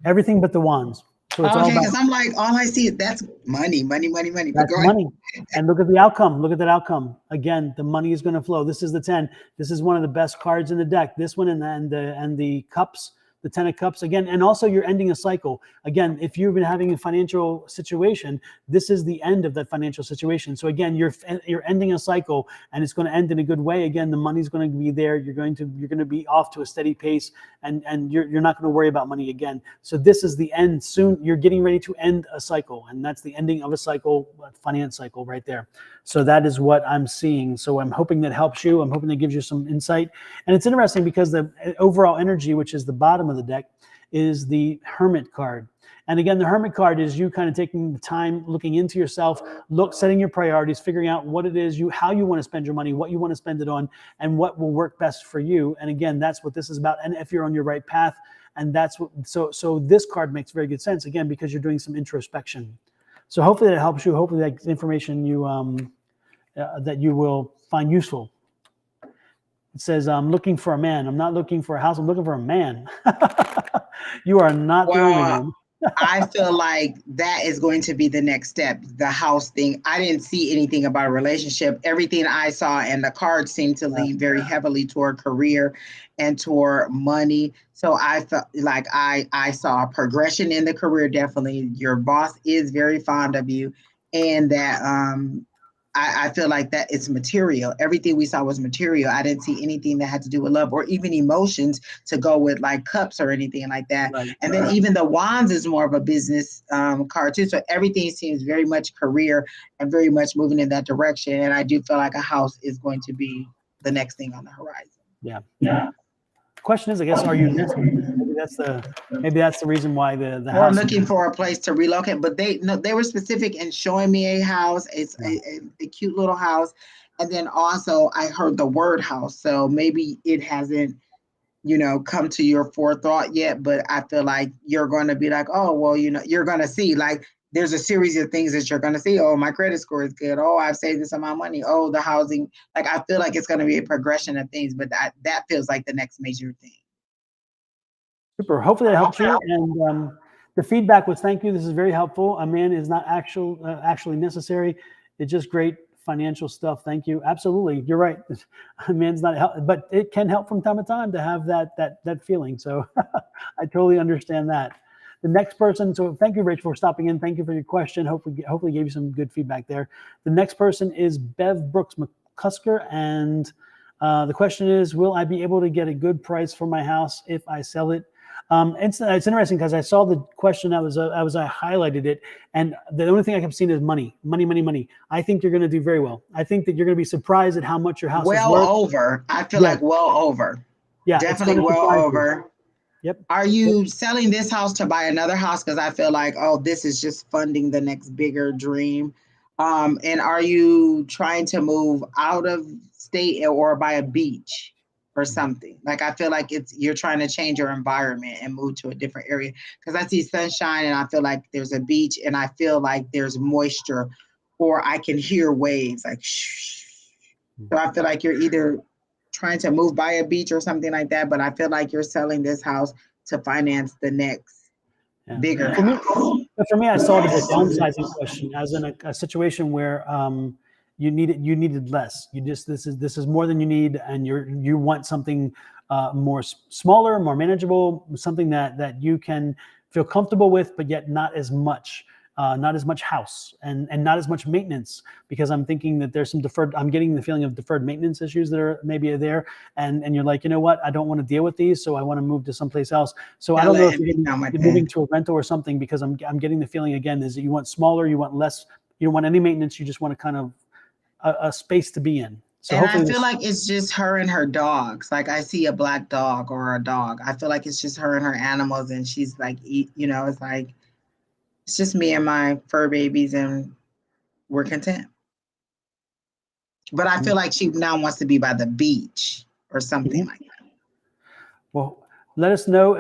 Speaker 1: everything but the wands. So it's
Speaker 2: okay, because I'm like, all I see is that's money.
Speaker 1: That's money. And look at the outcome. Look at that outcome. Again, the money is going to flow. This is the 10. This is one of the best cards in the deck. This one and the cups, the 10 of cups again. And also you're ending a cycle. Again, if you've been having a financial situation, this is the end of that financial situation. So again, you're ending a cycle, and it's going to end in a good way. Again, the money's going to be there. You're going to be off to a steady pace, and you're not going to worry about money again. So this is the end soon. You're getting ready to end a cycle, and that's the ending of a cycle, a finance cycle right there. So that is what I'm seeing. So I'm hoping that helps you. I'm hoping that gives you some insight. And it's interesting because the overall energy, which is the bottom of the deck, is the Hermit card. And again, the Hermit card is you kind of taking the time, looking into yourself, setting your priorities, figuring out what it is how you want to spend your money, what you want to spend it on, and what will work best for you. And again, that's what this is about. And if you're on your right path, and that's what, so this card makes very good sense, again, because you're doing some introspection. So hopefully that helps you. Hopefully that information that you will find useful. It says, I'm looking for a man. I'm not looking for a house. I'm looking for a man. You are not the only one.
Speaker 2: I feel like that is going to be the next step, the house thing. I didn't see anything about a relationship. Everything I saw and the cards seemed to lean very heavily toward career and toward money. So I felt like I saw a progression in the career. Definitely, your boss is very fond of you, and that I feel like that it's material. Everything we saw was material. I didn't see anything that had to do with love or even emotions to go with like cups or anything like that.
Speaker 1: Right.
Speaker 2: And then even the wands is more of a business card too. So everything seems very much career and very much moving in that direction. And I do feel like a house is going to be the next thing on the horizon.
Speaker 1: Yeah. The question is, I guess, are you nesting? Maybe that's the reason why the
Speaker 2: Or
Speaker 1: house
Speaker 2: looking for a place to relocate. But they were specific in showing me a house. It's a cute little house. And then also I heard the word house. So maybe it hasn't, come to your forethought yet, but I feel like you're going to be like, oh, well, you're going to see like there's a series of things that you're going to see. Oh, my credit score is good. Oh, I've saved this amount of money. Oh, the housing. Like, I feel like it's going to be a progression of things, but that feels like the next major thing.
Speaker 1: Super. Hopefully that helped you. And the feedback was, thank you. This is very helpful. A man is not actually necessary. It's just great financial stuff. Thank you. Absolutely. You're right. A man's not help, but it can help from time to time to have that feeling. So I totally understand that. The next person. So thank you, Rich, for stopping in. Thank you for your question. Hopefully gave you some good feedback there. The next person is Bev Brooks McCusker. And the question is, will I be able to get a good price for my house if I sell it? It's interesting because I saw the question. I highlighted it, and the only thing I kept seeing is money. I think you're going to do very well. I think that you're going to be surprised at how much your house is worth.
Speaker 2: Well over. I feel like well over.
Speaker 1: Yeah,
Speaker 2: definitely well over.
Speaker 1: You. Yep.
Speaker 2: Are you selling this house to buy another house? Because I feel like, oh, this is just funding the next bigger dream. And are you trying to move out of state or by a beach or something? Like, I feel like you're trying to change your environment and move to a different area. Because I see sunshine and I feel like there's a beach and I feel like there's moisture, or I can hear waves like shh. So I feel like you're either trying to move by a beach or something like that, but I feel like you're selling this house to finance the next bigger house.
Speaker 1: For me, I saw it as a downsizing question, as in a situation where you needed less. This is more than you need, and you want something more smaller, more manageable, something that you can feel comfortable with, but yet not as much house and not as much maintenance, because I'm thinking that there's I'm getting the feeling of deferred maintenance issues that are maybe there. And you're like, you know what? I don't want to deal with these. So I want to move to someplace else. So I don't know if you're moving to a rental or something, because I'm getting the feeling again, is that you want smaller, you want less, you don't want any maintenance. You just want to kind of a space to be in. So
Speaker 2: and I feel like it's just her and her dogs. Like, I see a black dog or a dog. I feel like it's just her and her animals. And she's like, it's like, it's just me and my fur babies, and we're content. But I feel like she now wants to be by the beach or something like that.
Speaker 1: Well, let us know,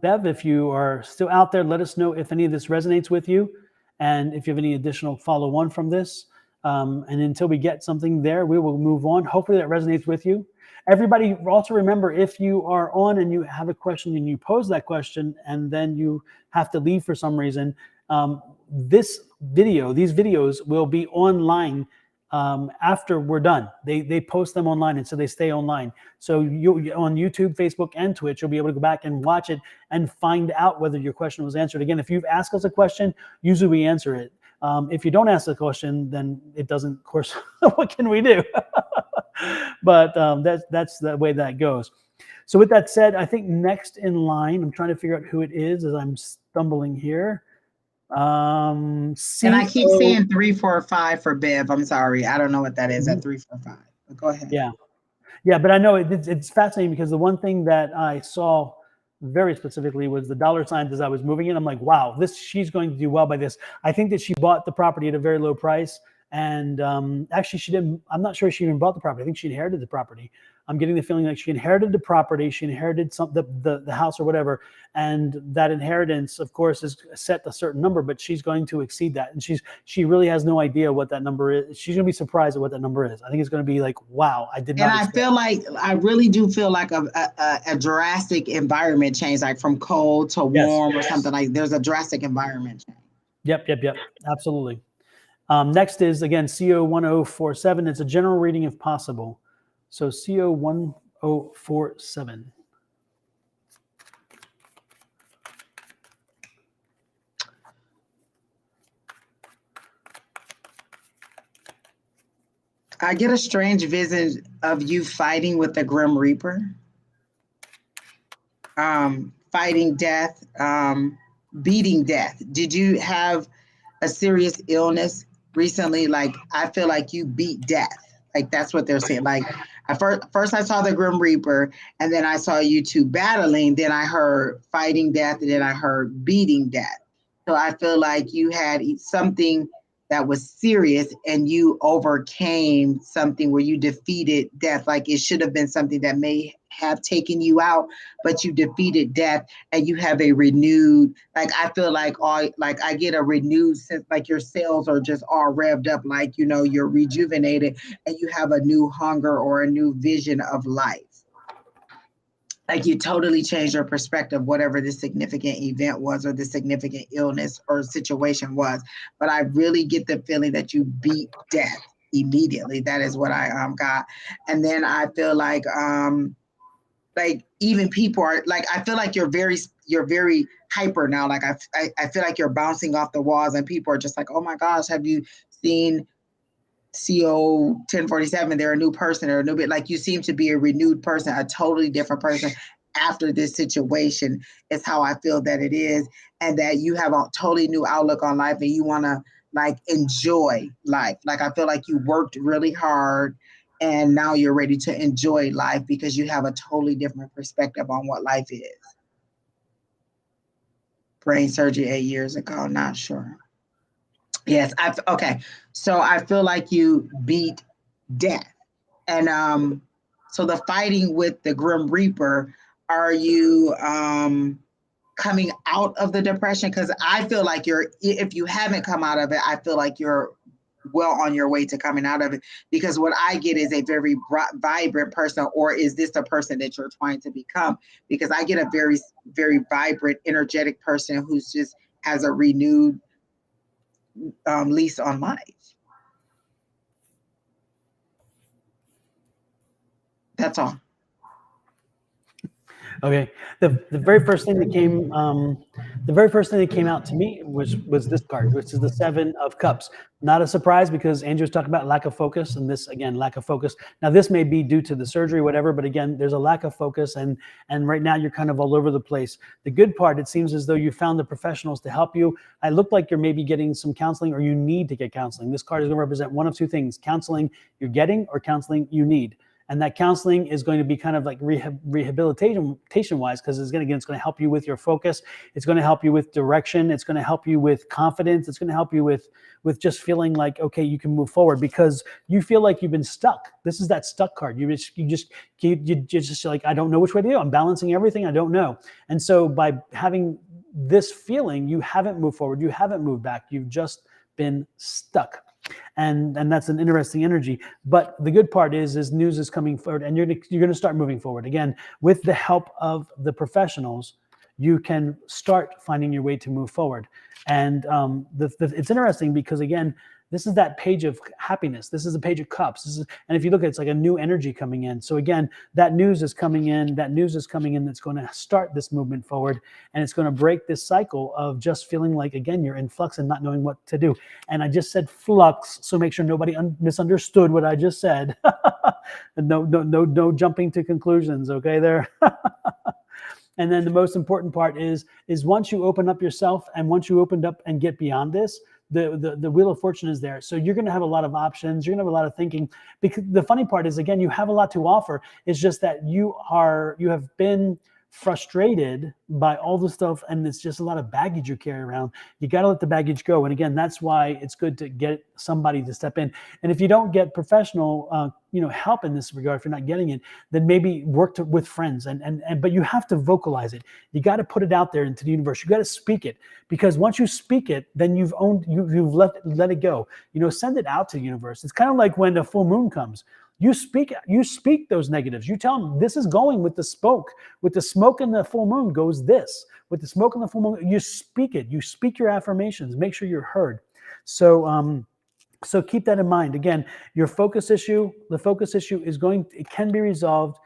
Speaker 1: Bev, if you are still out there. Let us know if any of this resonates with you, and if you have any additional follow-on from this. And until we get something there, we will move on. Hopefully that resonates with you. Everybody, also remember, if you are on and you have a question and you pose that question and then you have to leave for some reason, these videos will be online after we're done. They post them online, and so they stay online. So you on YouTube, Facebook, and Twitch, you'll be able to go back and watch it and find out whether your question was answered. Again, if you've asked us a question, usually we answer it. If you don't ask the question, then it doesn't, of course, what can we do? But that's the way that goes. So with that said, I think next in line, I'm trying to figure out who it is as I'm stumbling here.
Speaker 2: And I keep seeing 345 for Bev. I'm sorry. I don't know what that is at 345. But go ahead.
Speaker 1: Yeah, but I know it's fascinating, because the one thing that I saw very specifically was the dollar signs as I was moving in. I'm like, wow, she's going to do well by this. I think that she bought the property at a very low price. And actually she didn't, I'm not sure she even bought the property. I think she inherited the property. I'm getting the feeling like she inherited the property, she inherited the house or whatever, and that inheritance, of course, is set a certain number, but she's going to exceed that, and she really has no idea what that number is. She's going to be surprised at what that number is. I think it's going to be like, wow, I did not.
Speaker 2: And I feel like, I really do feel like a drastic environment change, like from cold to warm or something. Like there's a drastic environment change.
Speaker 1: Yep, absolutely. Next is, again, CO1047. It's a general reading if possible. So CO1047.
Speaker 2: I get a strange vision of you fighting with the Grim Reaper, fighting death, beating death. Did you have a serious illness recently? Like, I feel like you beat death. Like, that's what they're saying. Like, first I saw the Grim Reaper, and then I saw you two battling. Then I heard fighting death, and then I heard beating death. So I feel like you had something that was serious, and you overcame something where you defeated death. Like, it should have been something that may have taken you out, but you defeated death, and you have a renewed, like, I feel like I get a renewed sense, like your cells are just all revved up, like, you know, you're rejuvenated, and you have a new hunger or a new vision of life. Like, you totally changed your perspective, whatever the significant event was or the significant illness or situation was. But I really get the feeling that you beat death immediately. That is what I got. And then I feel like even people are like, I feel like you're very hyper now. Like, I feel like you're bouncing off the walls, and people are just like, oh my gosh, have you seen CO 1047? They're a new person, or a new bit. Like, you seem to be a renewed person, a totally different person after this situation, is how I feel that it is. And that you have a totally new outlook on life, and you want to like enjoy life. Like, I feel like you worked really hard, and now you're ready to enjoy life because you have a totally different perspective on what life is. Brain surgery 8 years ago, not sure. Yes, okay. So I feel like you beat death. And so the fighting with the Grim Reaper, are you coming out of the depression? Because I feel like if you haven't come out of it, I feel like you're well on your way to coming out of it. Because what I get is a very vibrant person, or is this the person that you're trying to become? Because I get a very, very vibrant, energetic person who's just has a renewed lease on life. That's all.
Speaker 1: Okay. The very first thing that came out to me was this card, which is the 7 of Cups. Not a surprise, because Angie was talking about lack of focus, and this, again, lack of focus. Now, this may be due to the surgery, whatever, but again, there's a lack of focus, and right now you're kind of all over the place. The good part, it seems as though you found the professionals to help you. I look like you're maybe getting some counseling, or you need to get counseling. This card is going to represent one of two things: counseling you're getting, or counseling you need. And that counseling is going to be kind of like rehabilitation wise, because it's going to help you with your focus. It's going to help you with direction. It's going to help you with confidence. It's going to help you with just feeling like, okay, you can move forward, because you feel like you've been stuck. This is that stuck card. You just like, I don't know which way to go. I'm balancing everything. I don't know. And so by having this feeling, you haven't moved forward. You haven't moved back. You've just been stuck. And that's an interesting energy. But the good part is news is coming forward, and you're going to start moving forward. Again, with the help of the professionals, you can start finding your way to move forward. And it's interesting because, again, this is that page of happiness. This is a page of cups. And if you look at it, it's like a new energy coming in. So again, that news is coming in. That news is coming in that's going to start this movement forward. And it's going to break this cycle of just feeling like, again, you're in flux and not knowing what to do. And I just said flux, so make sure nobody misunderstood what I just said. No jumping to conclusions, okay, there. And then the most important part is once you open up yourself, and once you opened up and get beyond this, the wheel of fortune is there. So you're going to have a lot of options. You're going to have a lot of thinking, because the funny part is, again, you have a lot to offer. It's just that you have been frustrated by all the stuff, and it's just a lot of baggage you carry around. You got to let the baggage go. And again, that's why it's good to get somebody to step in. And if you don't get professional help in this regard, if you're not getting it, then maybe work with friends. But you have to vocalize it. You got to put it out there into the universe. You got to speak it, because once you speak it, then you've let it go. Send it out to the universe. It's kind of like when the full moon comes. You speak those negatives. You tell them, this is going with the smoke. With the smoke and the full moon goes this. With the smoke and the full moon, you speak it. You speak your affirmations. Make sure you're heard. So keep that in mind. Again, your focus issue, the focus issue it can be resolved.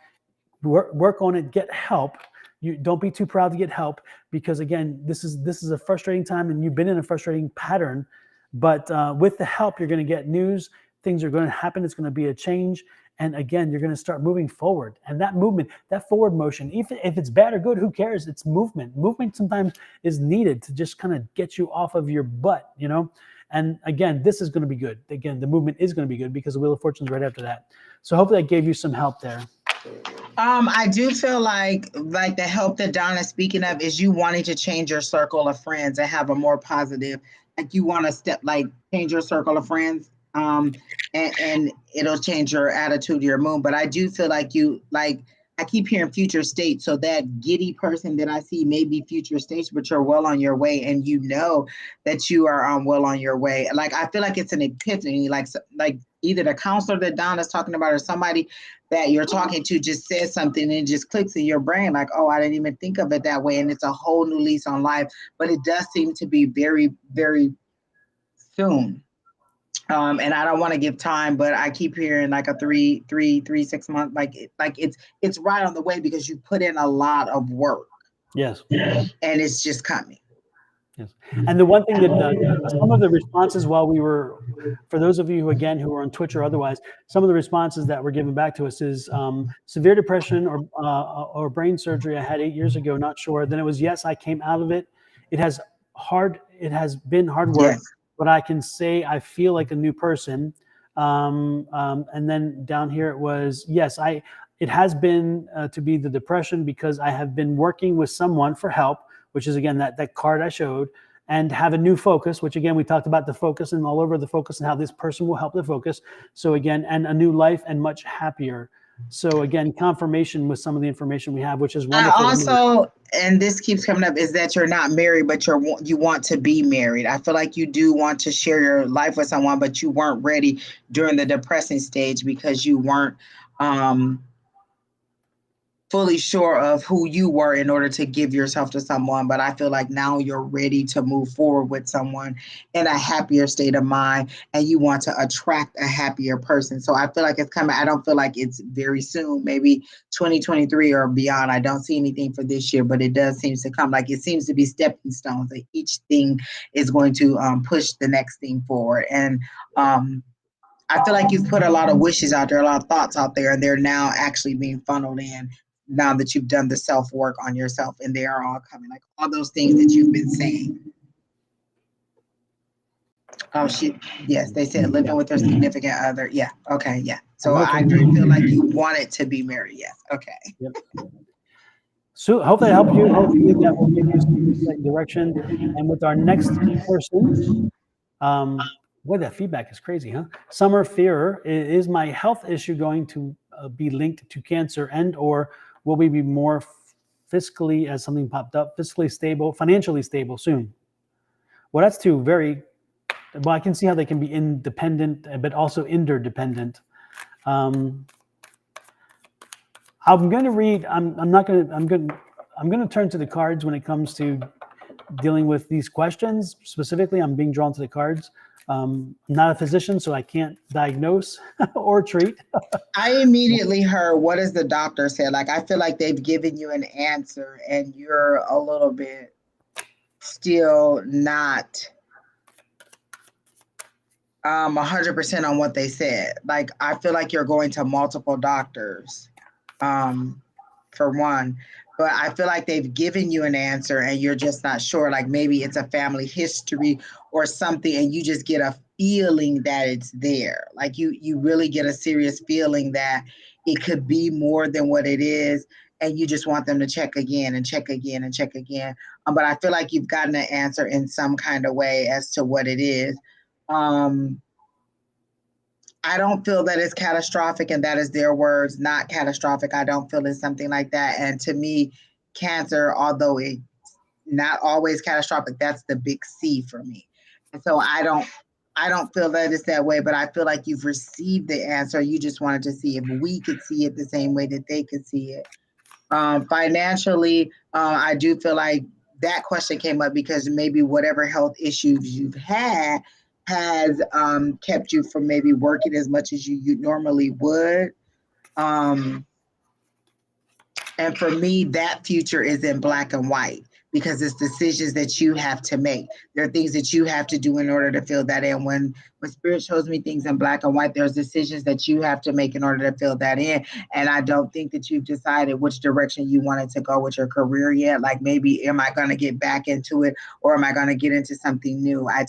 Speaker 1: Work on it. Get help. You don't be too proud to get help, because again, this is a frustrating time, and you've been in a frustrating pattern. But with the help, you're going to get news. Things are going to happen. It's going to be a change. And again, you're going to start moving forward. And that movement, that forward motion, if it's bad or good, who cares? It's movement. Movement sometimes is needed to just kind of get you off of your butt, And again, this is going to be good. Again, the movement is going to be good, because the Wheel of Fortune is right after that. So hopefully that gave you some help there.
Speaker 2: I do feel like the help that Don is speaking of is you wanting to change your circle of friends and have a more positive, like you want to change your circle of friends. And it'll change your attitude, your mood. But I do feel like I keep hearing future state. So that giddy person that I see may be future stage, but you're well on your way, and that you are well on your way. Like, I feel like it's an epiphany, like either the counselor that Don is talking about or somebody that you're talking to just says something and it just clicks in your brain, like, oh, I didn't even think of it that way. And it's a whole new lease on life. But it does seem to be very, very soon. And I don't want to give time, but I keep hearing like a 6 month, like it's right on the way, because you put in a lot of work.
Speaker 1: Yes.
Speaker 2: And it's just coming.
Speaker 1: Yes. And the one thing that some of the responses for those of you who are on Twitch or otherwise, some of the responses that were given back to us is severe depression or brain surgery I had 8 years ago, not sure. Then it was, yes, I came out of it. It has been hard work. Yes. But I can say I feel like a new person. And then down here it was, yes, it has been to be the depression, because I have been working with someone for help, which is, again, that card I showed, and have a new focus, which, again, we talked about the focus and all over the focus and how this person will help the focus. So again, and a new life and much happier. So again, confirmation with some of the information we have, which is wonderful.
Speaker 2: Also, and this keeps coming up, is that you're not married, but you want to be married. I feel like you do want to share your life with someone, but you weren't ready during the depressing stage, because you weren't fully sure of who you were in order to give yourself to someone. But I feel like now you're ready to move forward with someone in a happier state of mind, and you want to attract a happier person. So I feel like it's coming. I don't feel like it's very soon, maybe 2023 or beyond. I don't see anything for this year, but it does seem to come. Like, it seems to be stepping stones, that each thing is going to push the next thing forward. And I feel like you've put a lot of wishes out there, a lot of thoughts out there, and they're now actually being funneled in, now that you've done the self-work on yourself, and they are all coming, like all those things that you've been saying. Oh, yes, they said living with their significant other. Yeah, okay, yeah. So I do feel like you want it to be married, yes, okay.
Speaker 1: Yep. So hopefully I helped you. Hopefully that will give you some direction. And with our next person, boy, that feedback is crazy, huh? Summer Fearer, is my health issue going to be linked to cancer, and or will we be more fiscally, as something popped up, fiscally stable, financially stable soon? Well, that's two very, well, I can see how they can be independent, but also interdependent. I'm going to read, I'm going to turn to the cards when it comes to dealing with these questions. Specifically, I'm being drawn to the cards. I'm not a physician, so I can't diagnose or treat.
Speaker 2: I immediately heard, what does the doctor say? Like, I feel like they've given you an answer and you're a little bit still not 100% on what they said. Like, I feel like you're going to multiple doctors, for one. But I feel like they've given you an answer and you're just not sure. Like, maybe it's a family history or something, and you just get a feeling that it's there. Like, you really get a serious feeling that it could be more than what it is. and you just want them to check again and check again and check again. But I feel like you've gotten an answer in some kind of way as to what it is. I don't feel that it's catastrophic, and that is their words, not catastrophic. I don't feel it's something like that. And to me, Cancer, although it's not always catastrophic, that's the big C for me. And so I don't feel that it's that way, but I feel like you've received the answer. You just wanted to see if we could see it the same way that they could see it. Financially, I do feel like that question came up because maybe whatever health issues you've had has kept you from maybe working as much as you normally would. And for me, that future is in black and white because it's decisions that you have to make. There are things that you have to do in order to fill that in. When Spirit shows me things in black and white, there's decisions that you have to make in order to fill that in. And I don't think that you've decided which direction you wanted to go with your career yet. Like maybe, am I going to get back into it, or am I going to get into something new? I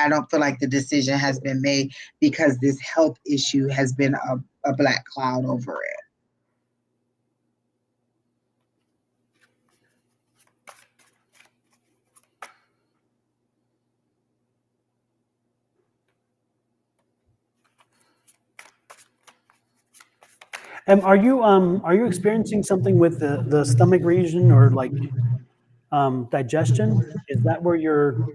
Speaker 2: don't feel like the decision has been made because this health issue has been a black cloud over it.
Speaker 1: Are you experiencing something with the stomach region or like digestion? Is that where your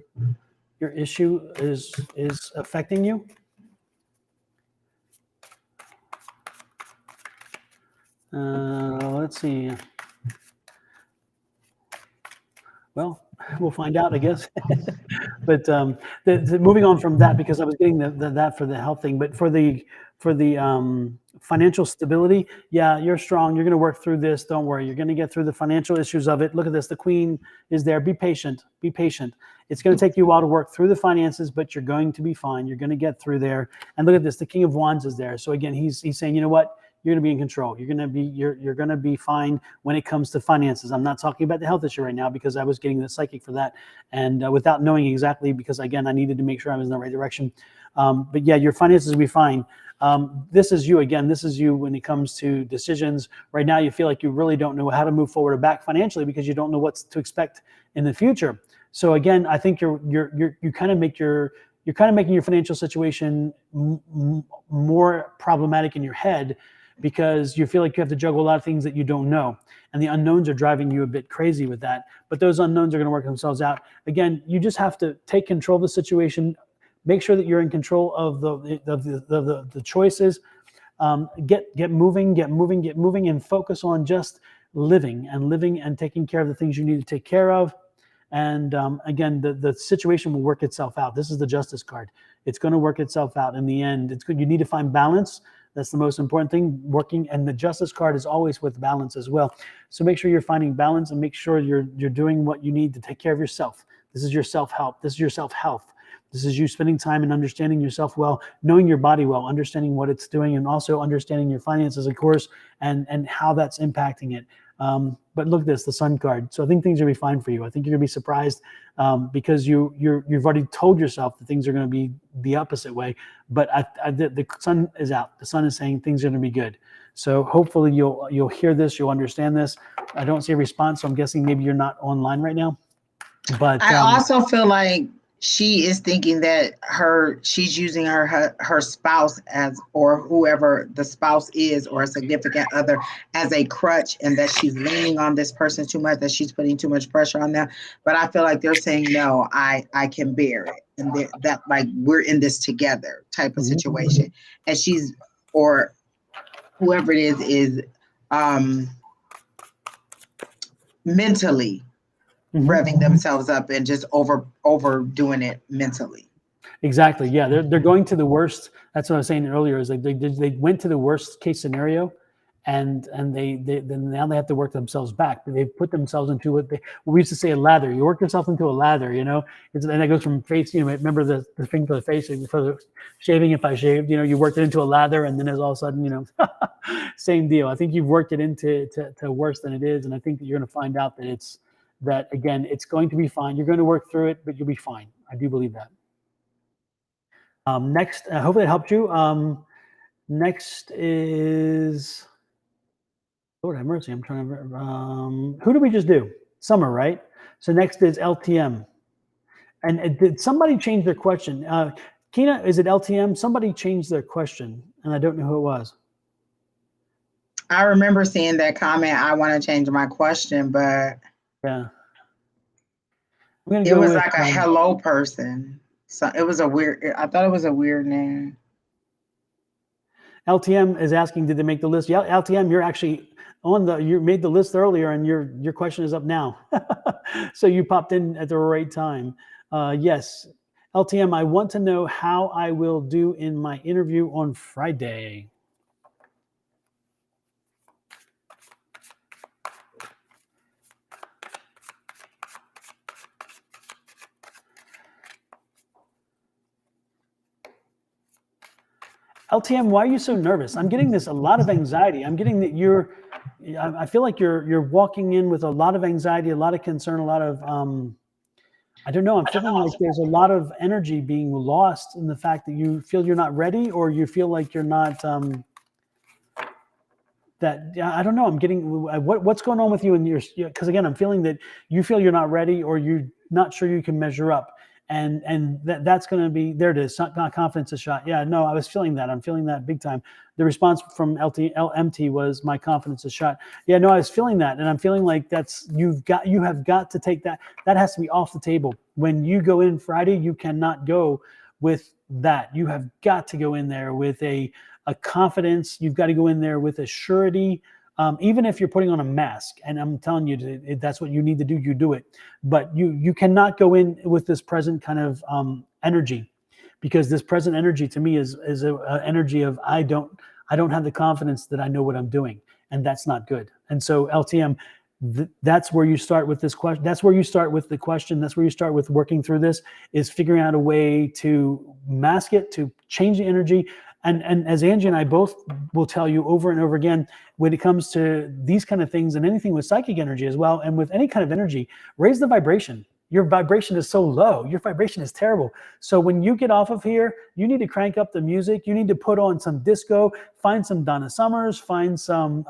Speaker 1: issue is affecting you? Let's see. Well, we'll find out, I guess. But moving on from that, because I was getting that for the health thing, but for the financial stability, yeah, you're strong. You're going to work through this. Don't worry. You're going to get through the financial issues of it. Look at this. The Queen is there. Be patient. Be patient. It's going to take you a while to work through the finances, but you're going to be fine. You're going to get through there. And look at this. The King of Wands is there. So again, he's saying, you know what? You're going to be in control. You're going to be fine when it comes to finances. I'm not talking about the health issue right now because I was getting the psychic for that, and without knowing exactly, because again, I needed to make sure I was in the right direction. But yeah, your finances will be fine. This is you again. This is you when it comes to decisions. Right now, you feel like you really don't know how to move forward or back financially because you don't know what to expect in the future. So again, I think you're kind of making your financial situation more problematic in your head, because you feel like you have to juggle a lot of things that you don't know. And the unknowns are driving you a bit crazy with that. But those unknowns are going to work themselves out. Again, you just have to take control of the situation. Make sure that you're in control of the choices. Get moving, and focus on just living and taking care of the things you need to take care of. And again, the situation will work itself out. This is the Justice card. It's going to work itself out in the end. It's good. You need to find balance. That's the most important thing, working. And the Justice card is always with balance as well. So make sure you're finding balance and make sure you're doing what you need to take care of yourself. This is your self-help. This is your self-health. This is you spending time and understanding yourself well, knowing your body well, understanding what it's doing, and also understanding your finances, of course, and how that's impacting it. But look at this, the Sun card. So I think things are going to be fine for you. I think you're going to be surprised because you've already told yourself that things are going to be the opposite way. But the Sun is out. The Sun is saying things are going to be good. So hopefully you'll hear this, you'll understand this. I don't see a response, so I'm guessing maybe you're not online right now. But
Speaker 2: I also feel like she is thinking that she's using her spouse as, or whoever the spouse is, or a significant other, as a crutch, and that she's leaning on this person too much, that she's putting too much pressure on them. But I feel like they're saying, no, I can bear it, and that like we're in this together type of situation. And she's, or whoever it is mentally revving themselves up and just overdoing it mentally.
Speaker 1: Exactly. Yeah, they're going to the worst. That's what I was saying earlier. Is like they went to the worst case scenario, and then now they have to work themselves back. They've put themselves into what we used to say, a lather. You work yourself into a lather, you know. And that goes from face. You know, remember the thing for the face, for the shaving. If I shaved, you know, you worked it into a lather, and then there's all of a sudden, you know, same deal. I think you've worked it into to worse than it is, and I think that you're going to find out that again, it's going to be fine. You're going to work through it, but you'll be fine. I do believe that. Next, hopefully it helped you. Next is Lord have mercy. I'm trying to, who did we just do? Summer, right? So next is LTM. And did somebody change their question? Kina, is it LTM? Somebody changed their question, and I don't know who it was.
Speaker 2: I remember seeing that comment. I want to change my question, but
Speaker 1: yeah, I'm gonna
Speaker 2: it
Speaker 1: go
Speaker 2: was
Speaker 1: with,
Speaker 2: like a hello person. So it was a weird. I thought it was a weird name.
Speaker 1: LTM is asking, did they make the list? Yeah, LTM, you're actually on the. You made the list earlier, and your question is up now. So you popped in at the right time. Yes, LTM, I want to know how I will do in my interview on Friday. LTM, why are you so nervous? I'm getting a lot of anxiety. I'm getting that I feel like you're walking in with a lot of anxiety, a lot of concern, a lot of, I don't know. I'm feeling like there's a lot of energy being lost in the fact that you feel you're not ready, or you feel like you're not, I don't know. I'm getting, what's going on with you and because again, I'm feeling that you feel you're not ready, or you're not sure you can measure up. And that's going to be, there it is. Not confidence is shot. Yeah, no, I was feeling that. I'm feeling that big time. The response from LMT was, my confidence is shot. Yeah, no, I was feeling that. And I'm feeling like you have got to take that. That has to be off the table. When you go in Friday, you cannot go with that. You have got to go in there with a confidence. You've got to go in there with a surety. Even if you're putting on a mask, and I'm telling you, that's what you need to do, you do it. But you cannot go in with this present kind of energy, because this present energy to me is an energy of I don't have the confidence that I know what I'm doing, and that's not good. And so LTM, that's where you start with this question. That's where you start with the question. That's where you start with working through this, is figuring out a way to mask it, to change the energy. And as Angie and I both will tell you over and over again, when it comes to these kind of things, and anything with psychic energy as well, and with any kind of energy, raise the vibration. Your vibration is so low. Your vibration is terrible. So when you get off of here, you need to crank up the music. You need to put on some disco, find some Donna Summers, find some,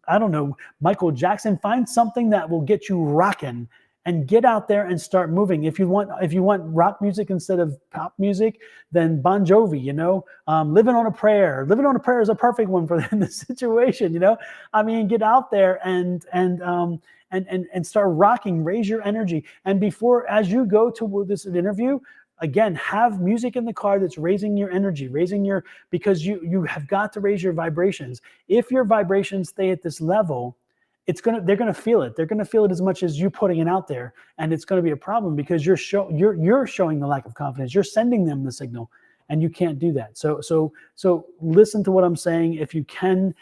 Speaker 1: I don't know, Michael Jackson, find something that will get you rocking, and get out there and start moving. If you want rock music instead of pop music, then Bon Jovi, Living on a Prayer. Living on a Prayer is a perfect one for this situation, I mean, get out there and start rocking, raise your energy. And as you go to this interview, again, have music in the car that's raising your energy, because you have got to raise your vibrations. If your vibrations stay at this level, they're gonna feel it. They're gonna feel it as much as you putting it out there, and it's gonna be a problem, because you're showing the lack of confidence. You're sending them the signal, and you can't do that. So listen to what I'm saying. If you can,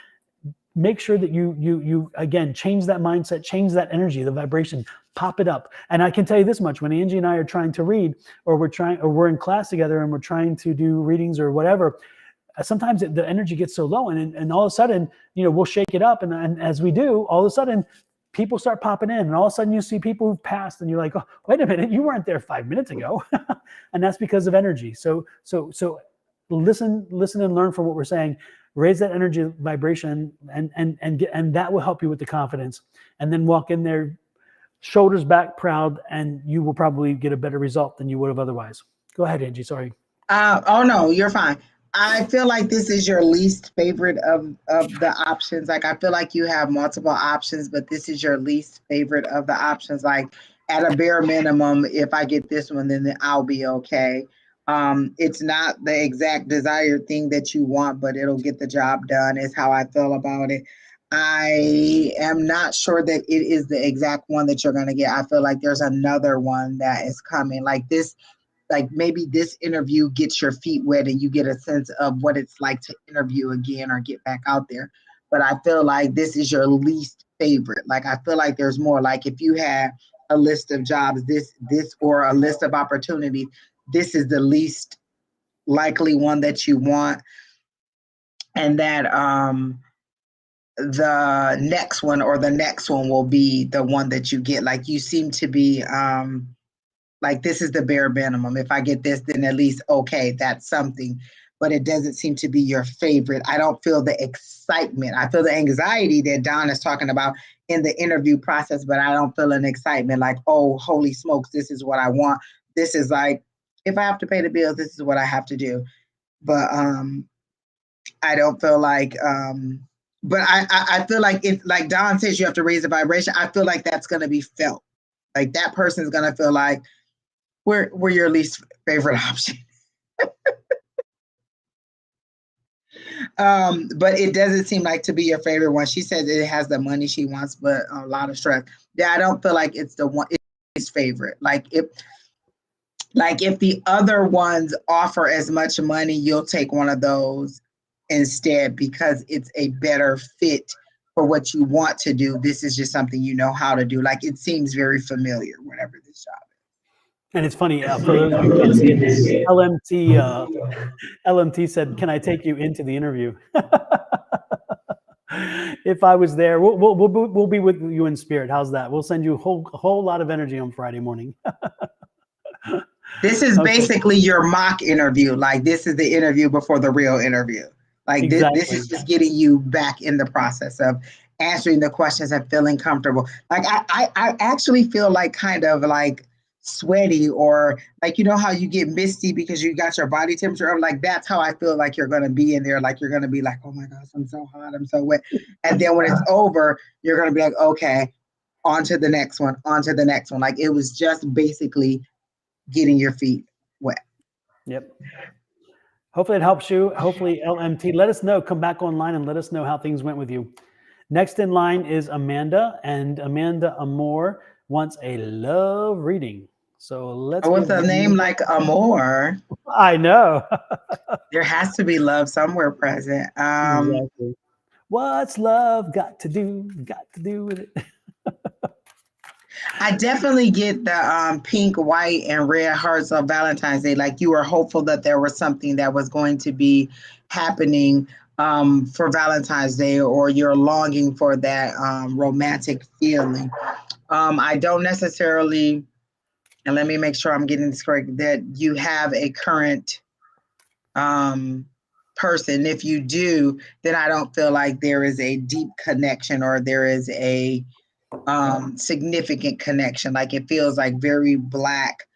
Speaker 1: make sure that you again change that mindset, change that energy, the vibration, pop it up. And I can tell you this much: when Angie and I are trying to read, or we're in class together and we're trying to do readings or whatever, sometimes the energy gets so low, and all of a sudden, we'll shake it up, and as we do, all of a sudden, people start popping in, and all of a sudden you see people who've passed, and you're like, oh, wait a minute, you weren't there 5 minutes ago. And that's because of energy. So listen and learn from what we're saying. Raise that energy vibration, and that will help you with the confidence. And then walk in there, shoulders back, proud, and you will probably get a better result than you would have otherwise. Go ahead, Angie. Sorry.
Speaker 2: Oh no, you're fine. I feel like this is your least favorite of the options. Like, I feel like you have multiple options, but this is your least favorite of the options. Like, at a bare minimum, if I get this one, then I'll be okay. It's not the exact desired thing that you want, but it'll get the job done, is how I feel about it. I am not sure that it is the exact one that you're going to get. I feel like there's another one that is coming. Like maybe this interview gets your feet wet and you get a sense of what it's like to interview again or get back out there. But I feel like this is your least favorite. Like, I feel like there's more. Like, if you had a list of jobs, this or a list of opportunities, this is the least likely one that you want. And that the next one will be the one that you get. Like, you seem to be like, this is the bare minimum. If I get this, then at least, okay, that's something. but it doesn't seem to be your favorite. I don't feel the excitement. I feel the anxiety that Don is talking about in the interview process, but I don't feel an excitement like, oh, holy smokes, this is what I want. This is like, if I have to pay the bills, this is what I have to do. But I don't feel like, but I feel like if, like Don says, you have to raise the vibration. I feel like that's going to be felt. Like that person's going to feel like we're your least favorite option. But it doesn't seem like to be your favorite one. She said it has the money she wants, but a lot of stress. Yeah, I don't feel like it's the one it's favorite. Like if the other ones offer as much money, you'll take one of those instead because it's a better fit for what you want to do. This is just something you know how to do. Like it seems very familiar, whatever this job is.
Speaker 1: And it's funny, for those who can't see it, LMT said, "Can I take you into the interview?" If I was there, we'll be with you in spirit. How's that? We'll send you a whole lot of energy on Friday morning.
Speaker 2: This is basically your mock interview. Like this is the interview before the real interview. Like
Speaker 1: Exactly.
Speaker 2: this is just getting you back in the process of answering the questions and feeling comfortable. Like I actually feel like kind of like sweaty, or like, you know how you get misty because you got your body temperature up. Like that's how I feel like you're going to be in there. Like you're going to be like, oh my gosh, I'm so hot, I'm so wet. And then when it's over, you're going to be like, okay, on to the next one, on to the next one. Like it was just basically getting your feet wet.
Speaker 1: Yep. Hopefully it helps you. Hopefully, LMT, let us know. Come back online and let us know how things went with you. Next in line is Amanda, and Amanda Amor wants a love reading. So let's.
Speaker 2: With a name like Amor,
Speaker 1: I know.
Speaker 2: there has to be love somewhere present.
Speaker 1: Exactly. What's love got to do with it?
Speaker 2: I definitely get the pink, white, and red hearts of Valentine's Day. Like you were hopeful that there was something that was going to be happening for Valentine's Day, or you're longing for that romantic feeling. I don't necessarily, and let me make sure I'm getting this correct, that you have a current person. If you do, then I don't feel like there is a deep connection, or there is a significant connection. Like it feels like very black.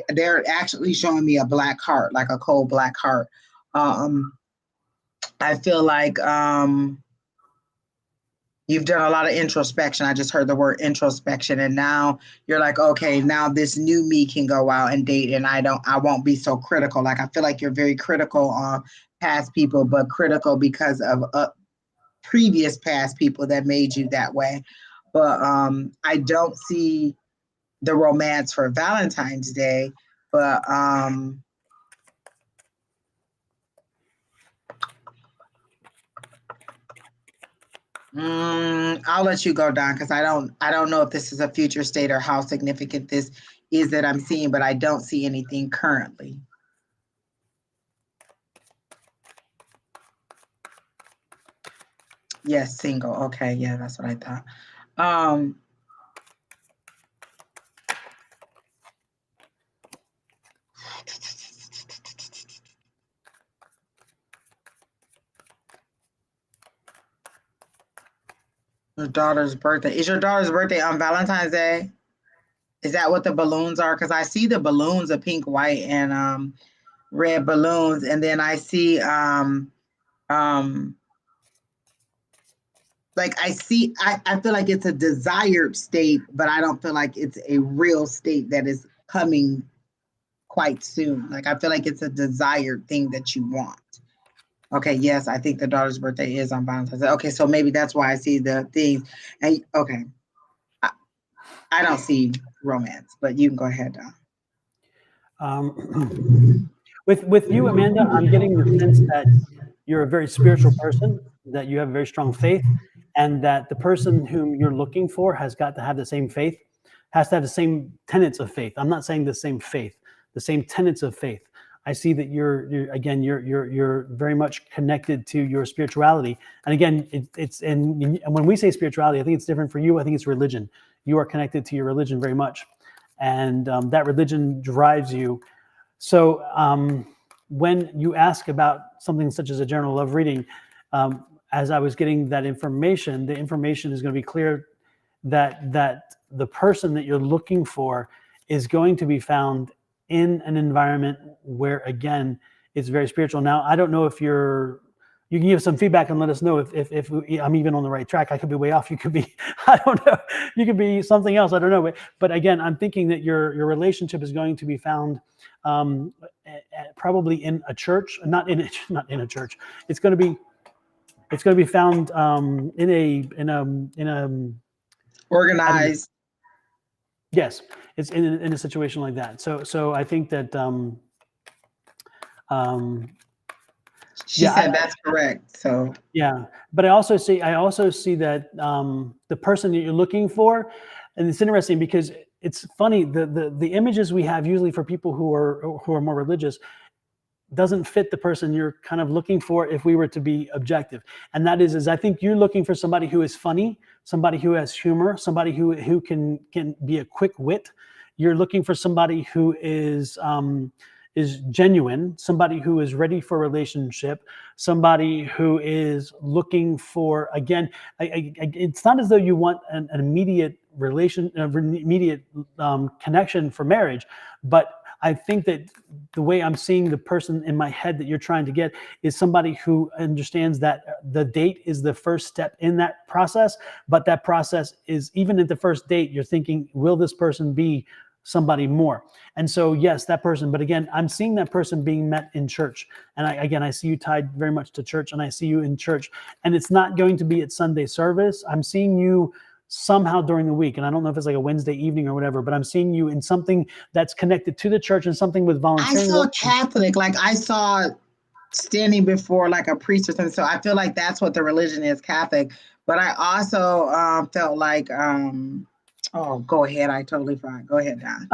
Speaker 2: They're actually showing me a black heart, like a cold black heart. I feel like you've done a lot of introspection. I just heard the word introspection, and now you're like, okay, now this new me can go out and date, and I won't be so critical. Like I feel like you're very critical on past people, but critical because of previous past people that made you that way. But I don't see the romance for Valentine's Day, but I'll let you go, Don, because I don't know if this is a future state or how significant this is that I'm seeing, but I don't see anything currently. Yes, single. Okay, yeah, that's what I thought. Your daughter's birthday. Is your daughter's birthday on Valentine's Day? Is that what the balloons are? Because I see the balloons of pink, white, and red balloons, and then I see like I feel like it's a desired state, but I don't feel like it's a real state that is coming quite soon. Like I feel like it's a desired thing that you want. Okay, yes, I think the daughter's birthday is on Valentine's Day. Okay, so maybe that's why I see the things. And okay, I don't see romance, but you can go ahead, Don.
Speaker 1: With you, Amanda, I'm getting the sense that you're a very spiritual person, that you have a very strong faith, and that the person whom you're looking for has got to have the same faith, has to have the same tenets of faith. I'm not saying the same faith, the same tenets of faith. I see that you're very much connected to your spirituality. And again, and when we say spirituality, I think it's different for you. I think it's religion. You are connected to your religion very much, and that religion drives you. So when you ask about something such as a general love reading, as I was getting that information, the information is going to be clear that the person that you're looking for is going to be found in an environment where, again, it's very spiritual. Now, I don't know if you can give some feedback and let us know if I'm even on the right track. I could be way off. You could be, I don't know. You could be something else. I don't know. But again, I'm thinking that your relationship is going to be found probably in a church, not in a church. It's going to be found in a
Speaker 2: Organized.
Speaker 1: Yes, it's in a situation like that. So I think that
Speaker 2: She said that's correct. So
Speaker 1: yeah, but I also see that the person that you're looking for, and it's interesting because it's funny, the images we have usually for people who are more religious doesn't fit the person you're kind of looking for if we were to be objective. And that is I think you're looking for somebody who is funny, somebody who has humor, somebody who can be a quick wit. You're looking for somebody who is genuine, somebody who is ready for a relationship, somebody who is looking for, again, it's not as though you want an immediate connection for marriage, but I think that the way I'm seeing the person in my head that you're trying to get is somebody who understands that the date is the first step in that process, but that process is, even at the first date, you're thinking, will this person be somebody more? And so, yes, that person, but again, I'm seeing that person being met in church. And I see you tied very much to church, and I see you in church, and it's not going to be at Sunday service. I'm seeing you somehow during the week. And I don't know if it's like a Wednesday evening or whatever, but I'm seeing you in something that's connected to the church and something with volunteering.
Speaker 2: I saw Catholic, like I saw standing before like a priest or something. So I feel like that's what the religion is, Catholic. But I also felt like, oh, go ahead. I totally forgot. Go ahead, Don.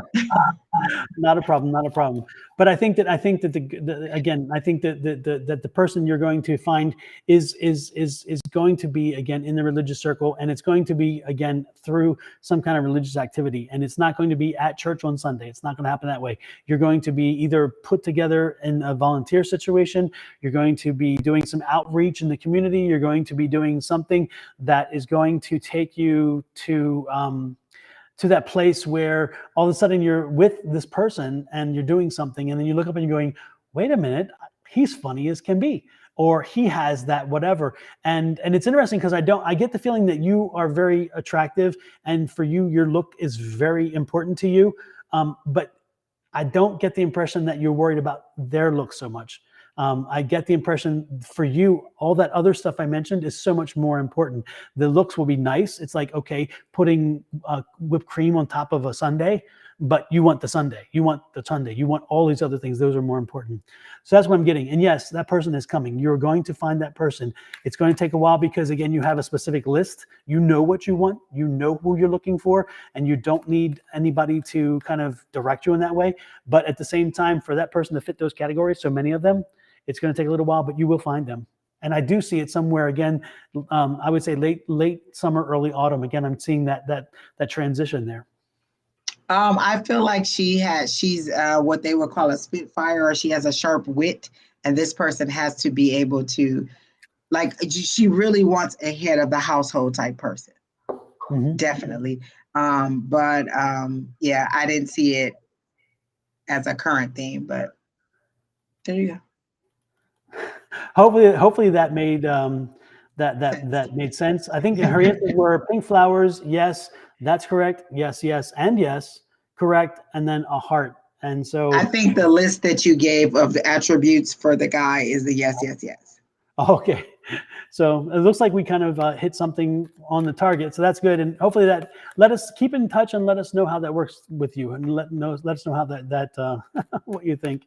Speaker 1: Not a problem. But I think that the person you're going to find is going to be, again, in the religious circle, and it's going to be, again, through some kind of religious activity, and it's not going to be at church on Sunday. It's not going to happen that way. You're going to be either put together in a volunteer situation. You're going to be doing some outreach in the community. You're going to be doing something that is going to take you to that place where all of a sudden you're with this person and you're doing something, and then you look up and you're going, wait a minute, he's funny as can be, or he has that whatever. And it's interesting because I get the feeling that you are very attractive, and for you, your look is very important to you. But I don't get the impression that you're worried about their look so much. I get the impression for you, all that other stuff I mentioned is so much more important. The looks will be nice. It's like, okay, putting whipped cream on top of a sundae, but you want the sundae. You want the sundae. You want all these other things. Those are more important. So that's what I'm getting. And yes, that person is coming. You're going to find that person. It's going to take a while because, again, you have a specific list. You know what you want. You know who you're looking for, and you don't need anybody to kind of direct you in that way. But at the same time, for that person to fit those categories, so many of them, it's going to take a little while, but you will find them. And I do see it somewhere, again, I would say late summer, early autumn. Again, I'm seeing that transition there.
Speaker 2: I feel like she's what they would call a spitfire, or she has a sharp wit. And this person has to be able to, like, she really wants a head of the household type person. Mm-hmm. Definitely. Yeah, I didn't see it as a current theme, but there you go.
Speaker 1: Hopefully that made that made sense. I think her answers were pink flowers. Yes, that's correct. Yes, and yes, correct. And then a heart. And so
Speaker 2: I think the list that you gave of the attributes for the guy is the yes.
Speaker 1: Okay. So it looks like we kind of hit something on the target. So that's good. And hopefully that, let us keep in touch and let us know how that works with you, and let us know how that what you think.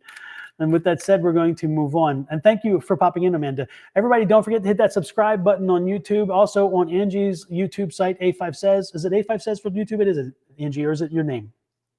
Speaker 1: And with that said, we're going to move on. And thank you for popping in, Amanda. Everybody, don't forget to hit that subscribe button on YouTube. Also on Angie's YouTube site, A5Says. Is it A5Says for YouTube? It is, Angie, or is it your name?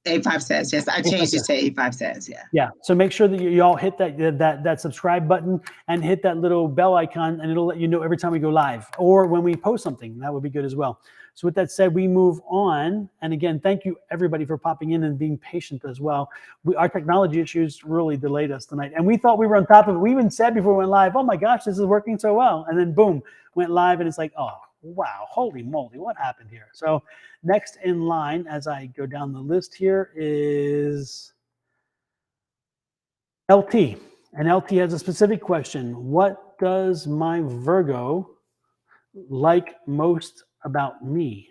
Speaker 2: A5Says, yes. I changed it to A5Says, yeah.
Speaker 1: Yeah, so make sure that you all hit that subscribe button and hit that little bell icon, and it'll let you know every time we go live or when we post something. That would be good as well. So with that said, we move on. And again, thank you everybody for popping in and being patient as well. Our technology issues really delayed us tonight. And we thought we were on top of it. We even said before we went live, oh my gosh, this is working so well. And then boom, went live and it's like, oh, wow, holy moly, what happened here? So next in line, as I go down the list here, is LT. And LT has a specific question. What does my Virgo like most about me?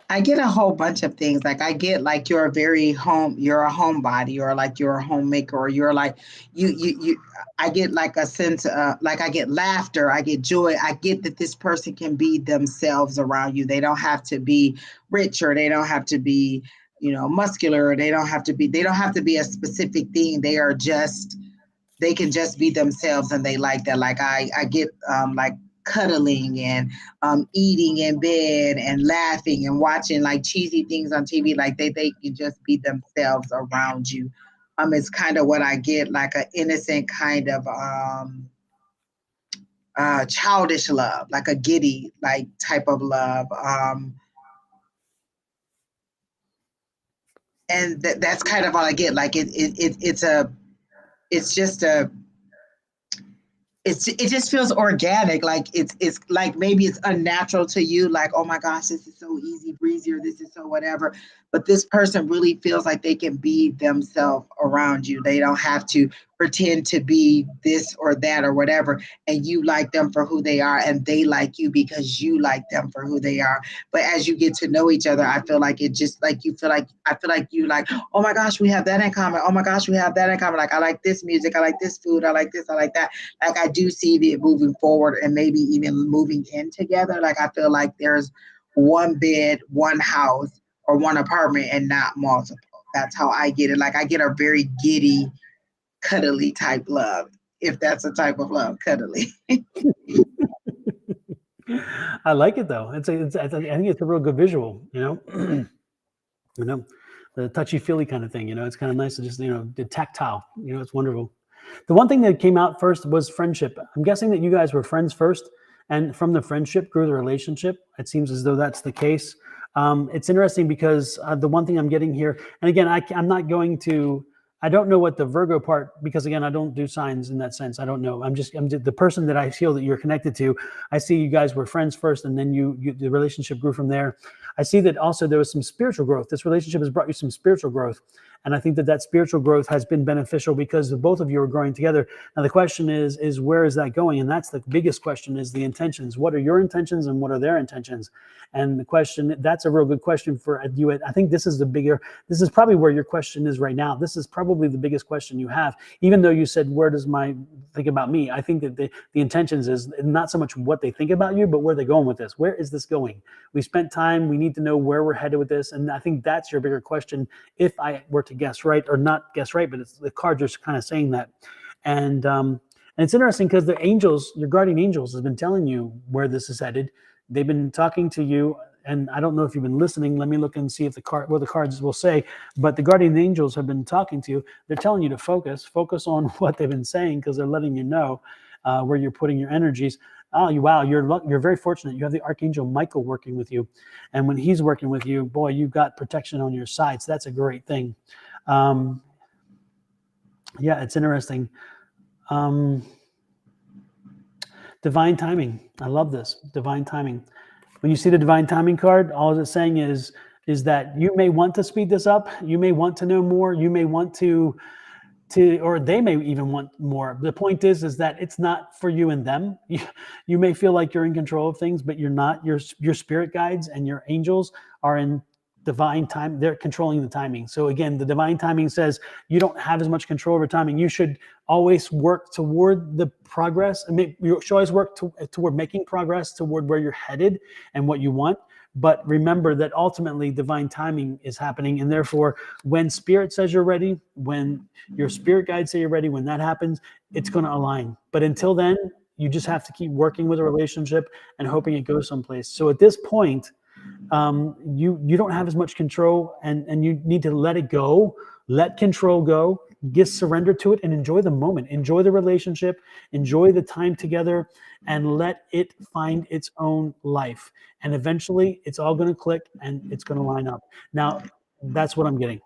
Speaker 2: I get a whole bunch of things. Like I get like you're a homebody, or like you're a homemaker, or you're like you I get like a sense like I get laughter, I get joy. I get that this person can be themselves around you. They don't have to be rich, or they don't have to be, muscular, or they don't have to be a specific thing. They can just be themselves, and they like that. Like I get like cuddling and eating in bed and laughing and watching like cheesy things on TV. Like they can just be themselves around you. It's kind of what I get, like an innocent kind of childish love, like a giddy like type of love. And that's kind of all I get. Like it just feels organic. Like it's like maybe it's unnatural to you. Like, oh my gosh, this is so easy breezy, or this is so whatever. But this person really feels like they can be themselves around you. They don't have to pretend to be this or that or whatever. And you like them for who they are, and they like you because you like them for who they are. But as you get to know each other, I feel like it just like I feel like you like, oh my gosh, we have that in common. Oh my gosh, we have that in common. Like I like this music, I like this food, I like this, I like that. Like I do see it moving forward, and maybe even moving in together. Like I feel like there's one bed, one house, or one apartment, and not multiple. That's how I get it. Like I get a very giddy, cuddly type love, if that's a type of love, cuddly.
Speaker 1: I like it though. I think it's a real good visual, the touchy feely kind of thing, it's kind of nice to just, the tactile, it's wonderful. The one thing that came out first was friendship. I'm guessing that you guys were friends first, and from the friendship grew the relationship. It seems as though that's the case. It's interesting because the one thing I'm getting here, and again, I'm not going to, I don't know what the Virgo part, because again, I don't do signs in that sense. I don't know. I'm just the person that I feel that you're connected to. I see you guys were friends first, and then the relationship grew from there. I see that also there was some spiritual growth. This relationship has brought you some spiritual growth. And I think that spiritual growth has been beneficial because the both of you are growing together. Now, the question is where is that going? And that's the biggest question, is the intentions. What are your intentions and what are their intentions? And the question, that's a real good question for you. I think this is probably where your question is right now. This is probably the biggest question you have, even though you said, where does my think about me? I think that the intentions is not so much what they think about you, but where they're going with this. Where is this going? We spent time. We need to know where we're headed with this. And I think that's your bigger question. If I were to guess right, or not guess right, but the cards are kind of saying that. And it's interesting because the angels, your guardian angels, has been telling you where this is headed. They've been talking to you, and I don't know if you've been listening. Let me look and see if what the cards will say. But the guardian angels have been talking to you. They're telling you to focus on what they've been saying, because they're letting you know where you're putting your energies. Oh, wow, you're very fortunate. You have the Archangel Michael working with you. And when he's working with you, boy, you've got protection on your side. So that's a great thing. Yeah, it's interesting. Divine timing. I love this. Divine timing. When you see the divine timing card, all it's saying is that you may want to speed this up. You may want to know more. You may want to, or they may even want more. The point is that it's not for you and them. You may feel like you're in control of things, but you're not. Your spirit guides and your angels are in divine time. They're controlling the timing. So again, the divine timing says you don't have as much control over timing. You should always work toward the progress. You should always work toward making progress toward where you're headed and what you want. But remember that ultimately divine timing is happening. And therefore, when spirit says you're ready, when your spirit guides say you're ready, when that happens, it's going to align. But until then, you just have to keep working with a relationship and hoping it goes someplace. So at this point, you don't have as much control, and you need to let it go, let control go, just surrender to it and enjoy the moment, enjoy the relationship, enjoy the time together, and let it find its own life. And eventually it's all going to click and it's going to line up. Now, that's what I'm getting.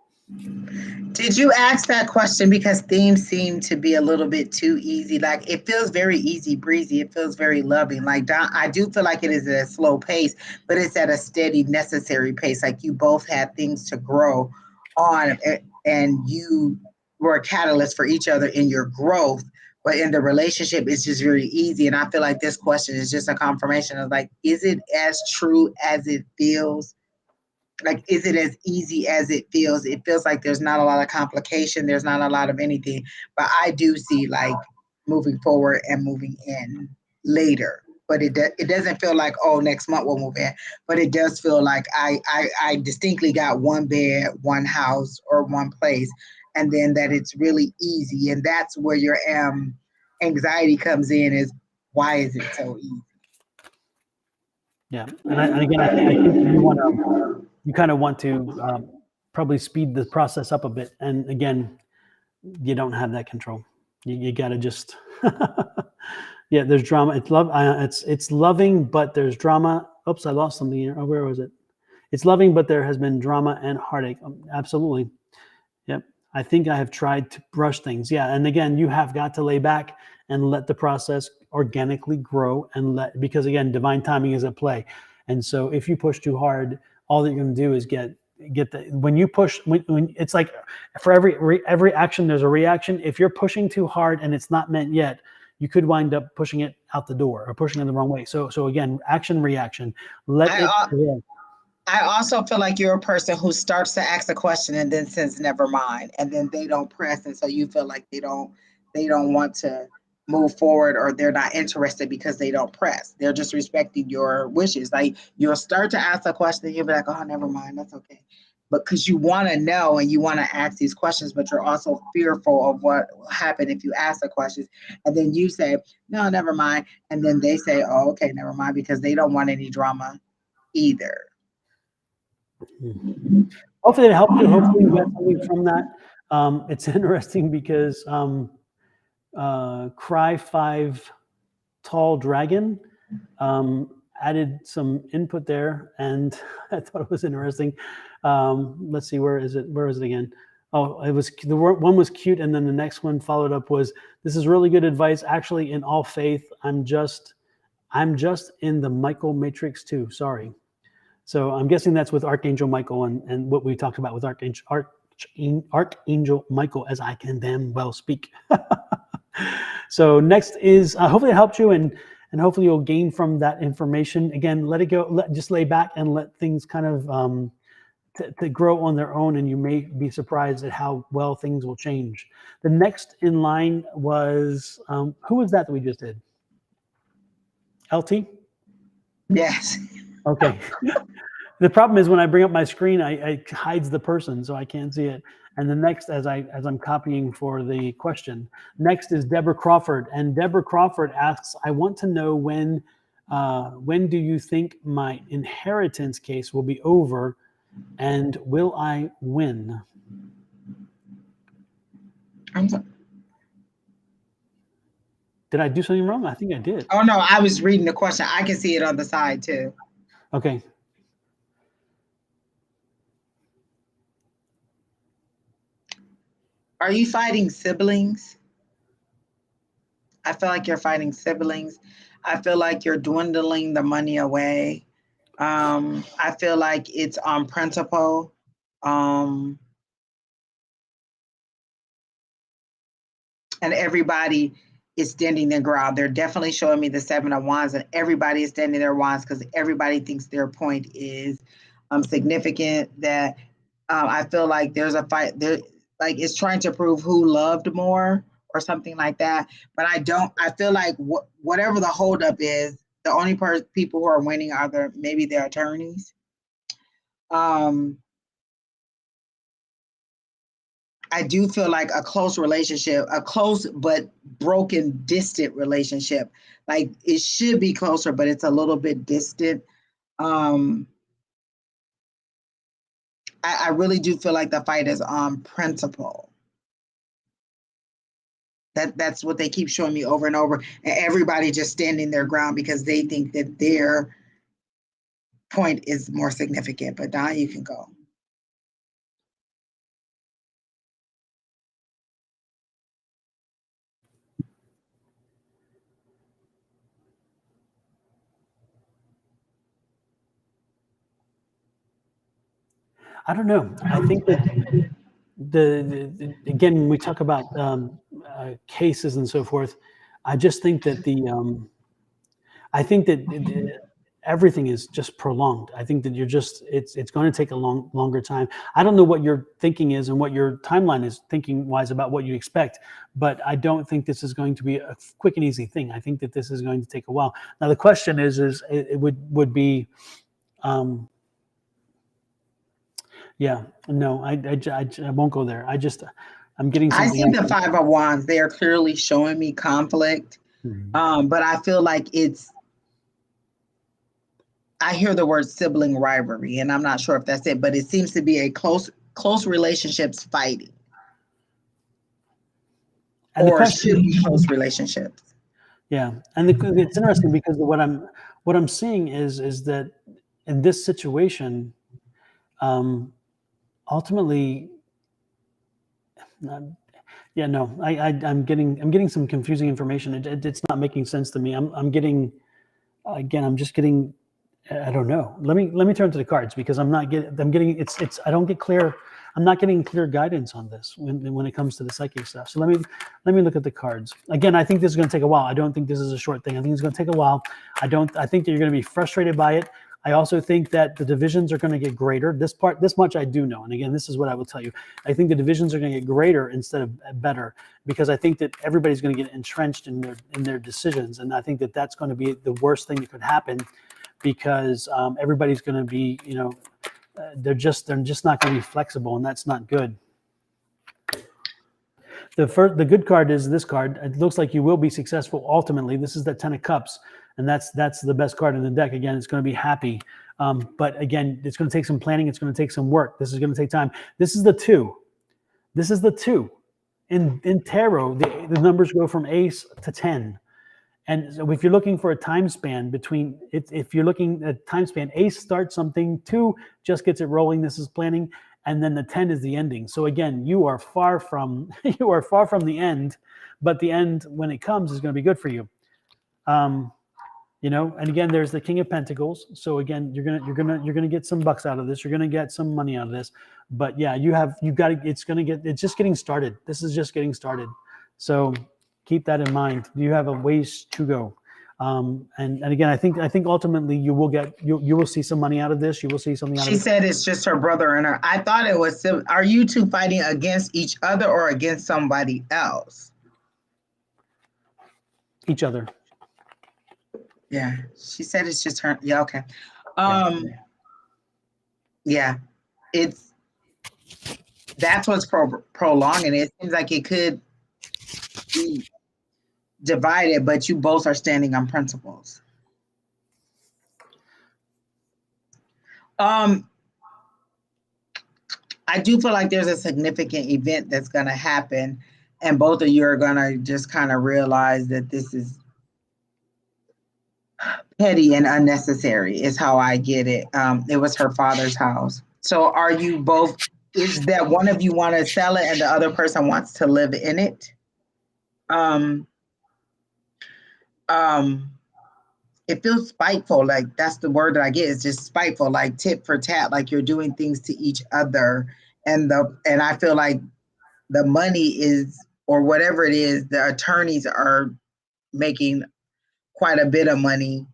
Speaker 2: Did you ask that question because themes seem to be a little bit too easy? Like it feels very easy breezy. It feels very loving. Like Don, I do feel like it is at a slow pace, but it's at a steady, necessary pace. Like you both had things to grow on, and you were a catalyst for each other in your growth. But in the relationship, it's just very easy. And I feel like this question is just a confirmation of like, is it as true as it feels? Like, is it as easy as it feels? It feels like there's not a lot of complication. There's not a lot of anything. But I do see like moving forward and moving in later. But it doesn't feel like, oh, next month we'll move in. But it does feel like I distinctly got one bed, one house, or one place. And then that it's really easy. And that's where your anxiety comes in, is why is it so easy?
Speaker 1: Yeah. And again, I think you kind of want to probably speed the process up a bit. And again, you don't have that control. You got to just, yeah, there's drama. It's loving, but there's drama. Oops, I lost something here. Oh, where was it? It's loving, but there has been drama and heartache. Absolutely. Yep. I think I have tried to brush things. Yeah. And again, you have got to lay back and let the process organically grow, and because again, divine timing is at play. And so if you push too hard, all that you're going to do is get when you push, when it's like for every action, there's a reaction. If you're pushing too hard and it's not meant yet, you could wind up pushing it out the door or pushing it the wrong way. So again, action, reaction,
Speaker 2: I also feel like you're a person who starts to ask a question and then says never mind, and then they don't press, and so you feel like they don't want to move forward, or they're not interested because they don't press. They're just respecting your wishes. Like you'll start to ask a question and you'll be like, oh, never mind, that's okay. But because you want to know and you want to ask these questions, but you're also fearful of what will happen if you ask the questions. And then you say, no, never mind. And then they say, oh, okay, never mind, because they don't want any drama either.
Speaker 1: Hopefully it helped you. Hopefully you got something from that. It's interesting because Cry 5 Tall Dragon added some input there, and I thought it was interesting. Let's see, where is it again? Oh, it was one was cute, and then the next one followed up was, this is really good advice. Actually, in all faith, I'm just in the Michael Matrix too. Sorry. So I'm guessing that's with Archangel Michael and what we talked about with Archangel Michael, as I can damn well speak. So next is, hopefully it helped you, and hopefully you'll gain from that information. Again, let it go, just lay back and let things kind of to grow on their own, and you may be surprised at how well things will change. The next in line was, who was that we just did? LT?
Speaker 2: Yes.
Speaker 1: Okay. The problem is when I bring up my screen, it hides the person, so I can't see it. And the next, as I'm copying for the question, next is Deborah Crawford. And Deborah Crawford asks, I want to know when do you think my inheritance case will be over, and will I win?
Speaker 2: I'm sorry.
Speaker 1: Did I do something wrong? I think I did.
Speaker 2: Oh no, I was reading the question. I can see it on the side too.
Speaker 1: Okay.
Speaker 2: Are you fighting siblings? I feel like you're fighting siblings. I feel like you're dwindling the money away. I feel like it's on principle. And everybody is standing their ground. They're definitely showing me the 7 of Wands, and everybody is standing their wands because everybody thinks their point is significant. That I feel like there's a fight there. Like it's trying to prove who loved more or something like that. But I feel like whatever the holdup is, the only people who are winning are maybe their attorneys. Um, I do feel like a close relationship, a close but broken, distant relationship. Like it should be closer, but it's a little bit distant. Um, I really do feel like the fight is on principle. That's what they keep showing me over and over, and everybody just standing their ground because they think that their point is more significant. But Don, you can go.
Speaker 1: I don't know. I think that again, when we talk about cases and so forth, I just think that I think that everything is just prolonged. I think that it's going to take a longer time. I don't know what your thinking is and what your timeline is thinking wise about what you expect, but I don't think this is going to be a quick and easy thing. I think that this is going to take a while. Now the question is it would be, yeah, no, I won't go there. I'm getting
Speaker 2: I
Speaker 1: something
Speaker 2: see the
Speaker 1: else.
Speaker 2: Five of Wands. They are clearly showing me conflict. But I feel like I hear the word sibling rivalry, and I'm not sure if that's it, but it seems to be a close relationships fighting.
Speaker 1: And the
Speaker 2: Or
Speaker 1: question,
Speaker 2: should be close relationships.
Speaker 1: yeah, and it's interesting because what I'm seeing is that in this situation, ultimately, yeah, no, I'm getting some confusing information. It's not making sense to me. I'm getting, again, I'm just getting, I don't know. Let me turn to the cards because I'm getting it's I don't get clear. I'm not getting clear guidance on this when it comes to the psychic stuff. So let me look at the cards. Again, I think this is going to take a while. I don't think this is a short thing. I think it's going to take a while. I think that you're going to be frustrated by it. I also think that the divisions are going to get greater. This much I do know. And again, this is what I will tell you. I think the divisions are going to get greater instead of better because I think that everybody's going to get entrenched in their decisions. And I think that that's going to be the worst thing that could happen because everybody's going to be, they're just not going to be flexible, and that's not good. The good card is this card. It looks like you will be successful ultimately. This is the 10 of Cups, and that's the best card in the deck. Again, it's going to be happy, but again, it's going to take some planning. It's going to take some work. This is going to take time. This is the 2. This is the 2. In tarot, the numbers go from ace to 10. And so if you're looking for a time span between, if you're looking at time span, ace starts something, 2 just gets it rolling. This is planning. And then the 10 is the ending. So again, you are far from the end, but the end when it comes is going to be good for you. And again, there's the King of Pentacles. So again, you're gonna get some bucks out of this. You're gonna get some money out of this. But yeah, it's just getting started. This is just getting started. So keep that in mind. You have a ways to go. And again, I think ultimately you will see some money out of this. You will see something out of
Speaker 2: She
Speaker 1: it.
Speaker 2: said it's just her brother and her. I thought it was. Are you two fighting against each other or against somebody else?
Speaker 1: Each other.
Speaker 2: Yeah, she said it's just her. Yeah, okay. Yeah, that's what's prolonging it. It seems like it could be divided, but you both are standing on principles. I do feel like there's a significant event that's going to happen, and both of you are going to just kind of realize that this is petty and unnecessary, is how I get it. It was her father's house. So are you both, is that one of you want to sell it and the other person wants to live in it? It feels spiteful. Like that's the word that I get. It's just spiteful, like tit for tat, like you're doing things to each other. And I feel like the money is, or whatever it is, the attorneys are making quite a bit of money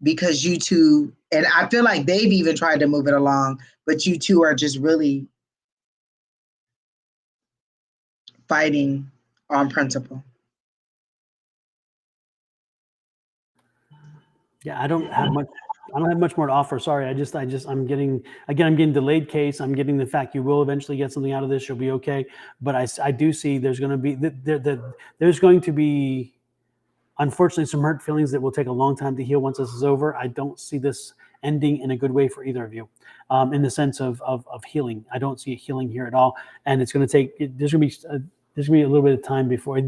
Speaker 2: because you two, and I feel like they've even tried to move it along, but you two are just really fighting on principle.
Speaker 1: Yeah, I don't have much. I don't have much more to offer. Sorry. I'm getting delayed case. I'm getting the fact you will eventually get something out of this. You'll be okay. But I do see there's going to be, there's going to be, unfortunately, some hurt feelings that will take a long time to heal once this is over. I don't see this ending in a good way for either of you, in the sense of healing. I don't see a healing here at all. And it's going to take, there's going to be a little bit of time before, a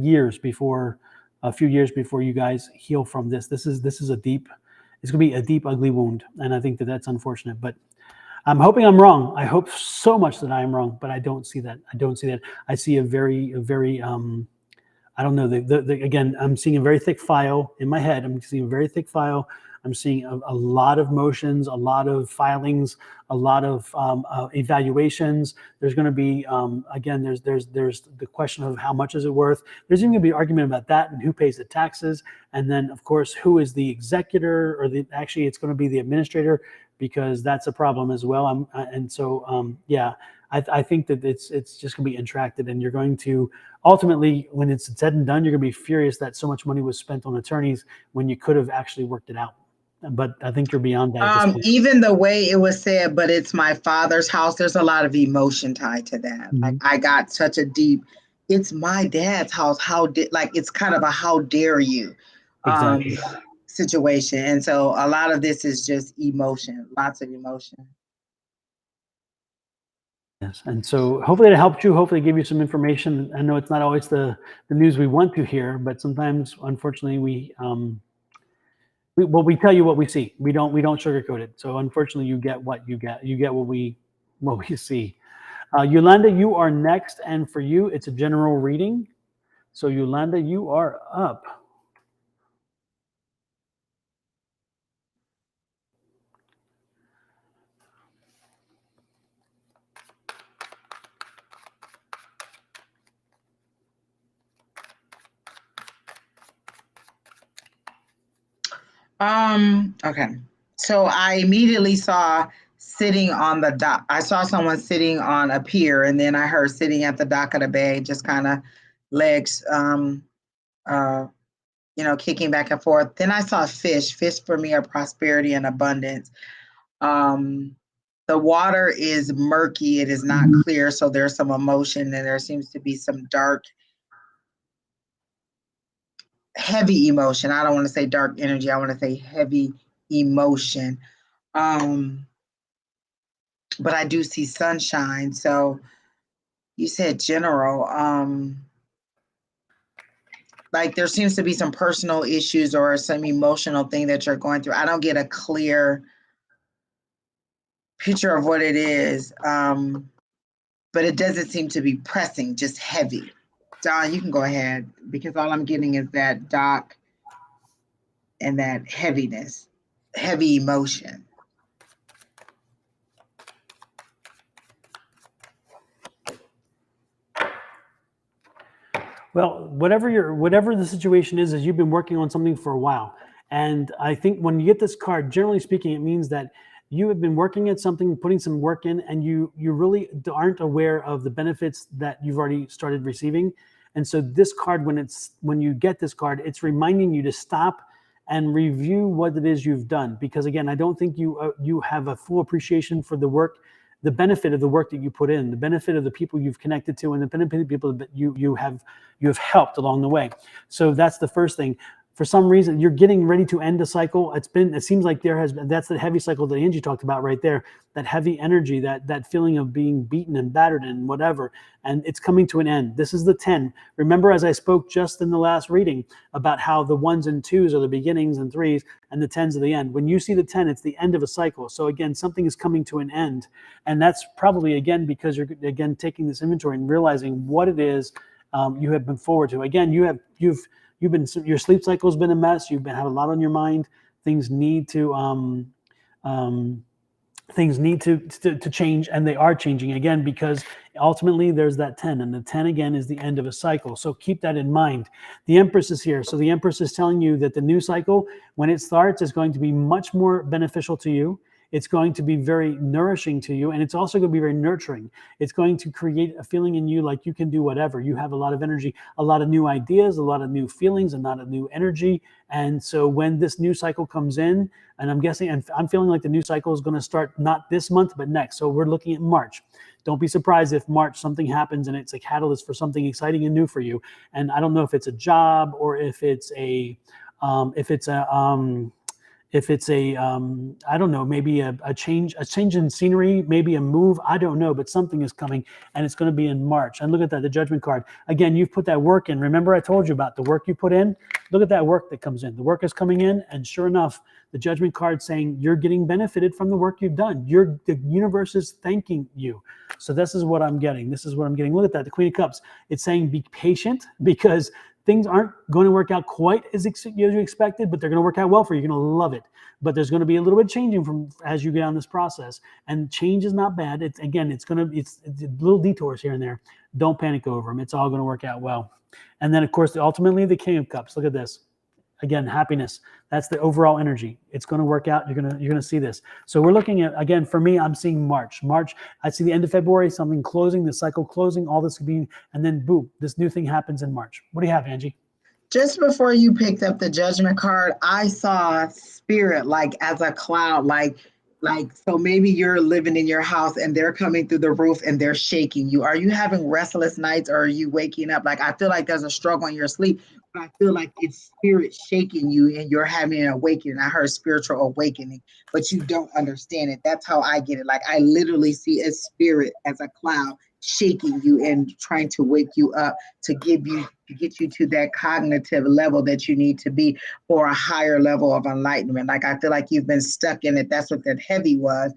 Speaker 1: few years before you guys heal from this. This is it's going to be a deep, ugly wound. And I think that that's unfortunate, but I'm hoping I'm wrong. I hope so much that I am wrong, but I don't see that. I see a very, I don't know. Again, I'm seeing a very thick file in my head. I'm seeing a very thick file. I'm seeing a lot of motions, a lot of filings, a lot of evaluations. There's going to be, again, there's the question of how much is it worth. There's even going to be an argument about that and who pays the taxes. And then, of course, who is the executor, or actually it's going to be the administrator, because that's a problem as well. Yeah, I think that it's just going to be intracted, and you're going to ultimately, when it's said and done, you're going to be furious that so much money was spent on attorneys when you could have actually worked it out. But I think you're beyond that at this point.
Speaker 2: Even the way it was said, but it's my father's house, there's a lot of emotion tied to that. Mm-hmm. Like, I got such a deep, it's my dad's house. It's kind of a how dare you situation. And so a lot of this is just emotion, lots of emotion.
Speaker 1: Yes, and so hopefully it helped you. Hopefully it gave you some information. I know it's not always the news we want to hear, but sometimes, unfortunately, we tell you what we see. We don't sugarcoat it. So unfortunately, you get what you get. You get what we see. Yolanda, you are next, and for you, it's a general reading. So Yolanda, you are up.
Speaker 2: Okay. So I immediately saw sitting on the dock. I saw someone sitting on a pier, and then I heard sitting at the dock of the bay, just kind of legs, kicking back and forth. Then I saw fish. Fish for me are prosperity and abundance. The water is murky. It is not clear. So there's some emotion, and there seems to be some dark, heavy emotion. I don't want to say dark energy. I want to say heavy emotion. But I do see sunshine. So you said general. Like, there seems to be some personal issues or some emotional thing that you're going through. I don't get a clear picture of what it is. But it doesn't seem to be pressing, just heavy. Don, you can go ahead, because all I'm getting is that dock and that heaviness, heavy emotion.
Speaker 1: Well, whatever the situation is you've been working on something for a while. And I think when you get this card, generally speaking, it means that you have been working at something, putting some work in, and you really aren't aware of the benefits that you've already started receiving. And so this card, when you get this card, it's reminding you to stop and review what it is you've done. Because again, I don't think you have a full appreciation for the work, the benefit of the work that you put in, the benefit of the people you've connected to, and the benefit of the people that you have helped along the way. So that's the first thing. For some reason, you're getting ready to end a cycle. It seems like that's the heavy cycle that Angie talked about right there, that heavy energy, that feeling of being beaten and battered and whatever, and it's coming to an end. This is the 10. Remember, as I spoke just in the last reading about how the 1s and 2s are the beginnings and 3s, and the 10s are the end. When you see the 10, it's the end of a cycle. So again, something is coming to an end, and that's probably, again, because you're, again, taking this inventory and realizing what it is you have been forward to. Again, your sleep cycle has been a mess. You've had a lot on your mind. Things need to change, and they are changing again, because ultimately there's that 10, and the 10 again is the end of a cycle. So keep that in mind. The Empress is here. So the Empress is telling you that the new cycle, when it starts, is going to be much more beneficial to you. It's going to be very nourishing to you, and it's also going to be very nurturing. It's going to create a feeling in you like you can do whatever. You have a lot of energy, a lot of new ideas, a lot of new feelings, and a lot of new energy. And so when this new cycle comes in, and I'm guessing, and I'm feeling like the new cycle is going to start not this month, but next. So we're looking at March. Don't be surprised if March something happens and it's a catalyst for something exciting and new for you. And I don't know if it's a job or if it's a I don't know, maybe a change in scenery, maybe a move. I don't know, but something is coming, and it's going to be in March. And look at that, the Judgment card. Again, you've put that work in. Remember I told you about the work you put in? Look at that work that comes in. The work is coming in, and sure enough, the Judgment card saying you're getting benefited from the work you've done. The universe is thanking you. So this is what I'm getting. This is what I'm getting. Look at that, the Queen of Cups. It's saying be patient, because things aren't going to work out quite as you expected, but they're going to work out well for you. You're going to love it. But there's going to be a little bit changing from as you get on this process. And change is not bad. It's little detours here and there. Don't panic over them. It's all going to work out well. And then, of course, ultimately, the King of Cups. Look at this. Again, happiness. That's the overall energy. It's going to work out. You're going to see this. So we're looking at, again, for me, I'm seeing March. I see the end of February, something closing, the cycle closing, all this could be, and then boom, this new thing happens in March. What do you have, Angie?
Speaker 2: Just before you picked up the Judgment card, I saw spirit like as a cloud, like so maybe you're living in your house and they're coming through the roof and they're shaking you. Are you having restless nights, or are you waking up? Like, I feel like there's a struggle in your sleep, but I feel like it's spirit shaking you and you're having an awakening. I heard spiritual awakening, but you don't understand it. That's how I get it. Like, I literally see a spirit as a cloud shaking you and trying to wake you up to get you to that cognitive level that you need to be for a higher level of enlightenment. Like, I feel like you've been stuck in it. That's what that heavy was.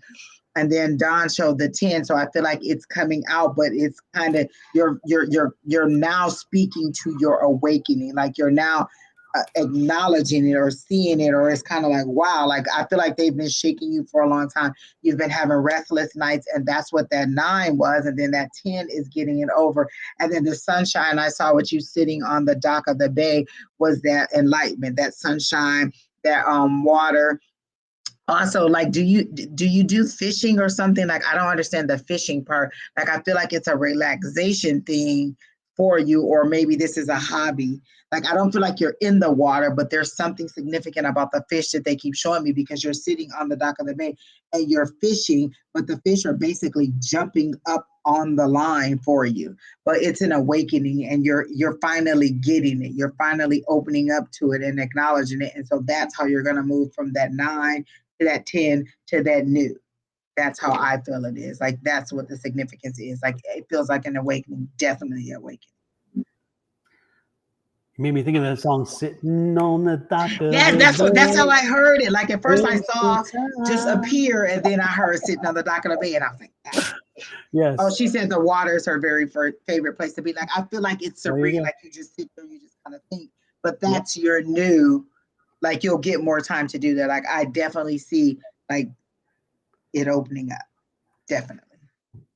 Speaker 2: And then Don showed the 10. So I feel like it's coming out, but it's kind of, you're now speaking to your awakening. Like, you're now acknowledging it or seeing it, or it's kind of like, wow, like, I feel like they've been shaking you for a long time. You've been having restless nights, and that's what that 9 was. And then that 10 is getting it over. And then the sunshine, I saw with you sitting on the dock of the bay, was that enlightenment, that sunshine, that water. Also, like, do you do fishing or something? Like, I don't understand the fishing part. Like, I feel like it's a relaxation thing for you, or maybe this is a hobby. Like, I don't feel like you're in the water, but there's something significant about the fish that they keep showing me, because you're sitting on the dock of the bay and you're fishing, but the fish are basically jumping up on the line for you. But it's an awakening, and you're finally getting it. You're finally opening up to it and acknowledging it. And so that's how you're going to move from that 9 to that 10 to that new. That's how I feel it is. Like, that's what the significance is. Like, it feels like an awakening, definitely awakening.
Speaker 1: You made me think of that song, "Sitting on the Dock of
Speaker 2: Yeah,
Speaker 1: the
Speaker 2: that's how
Speaker 1: Bay."
Speaker 2: I heard it. Like, at first I saw just appear, and then I heard sitting on the dock of the bay, and I was like,
Speaker 1: yes.
Speaker 2: Oh, she said the water is her very favorite place to be. Like, I feel like it's serene. Like, you just sit there, you just kind of think. But that's your new, like, you'll get more time to do that. Like, I definitely see, like, it opening up. Definitely.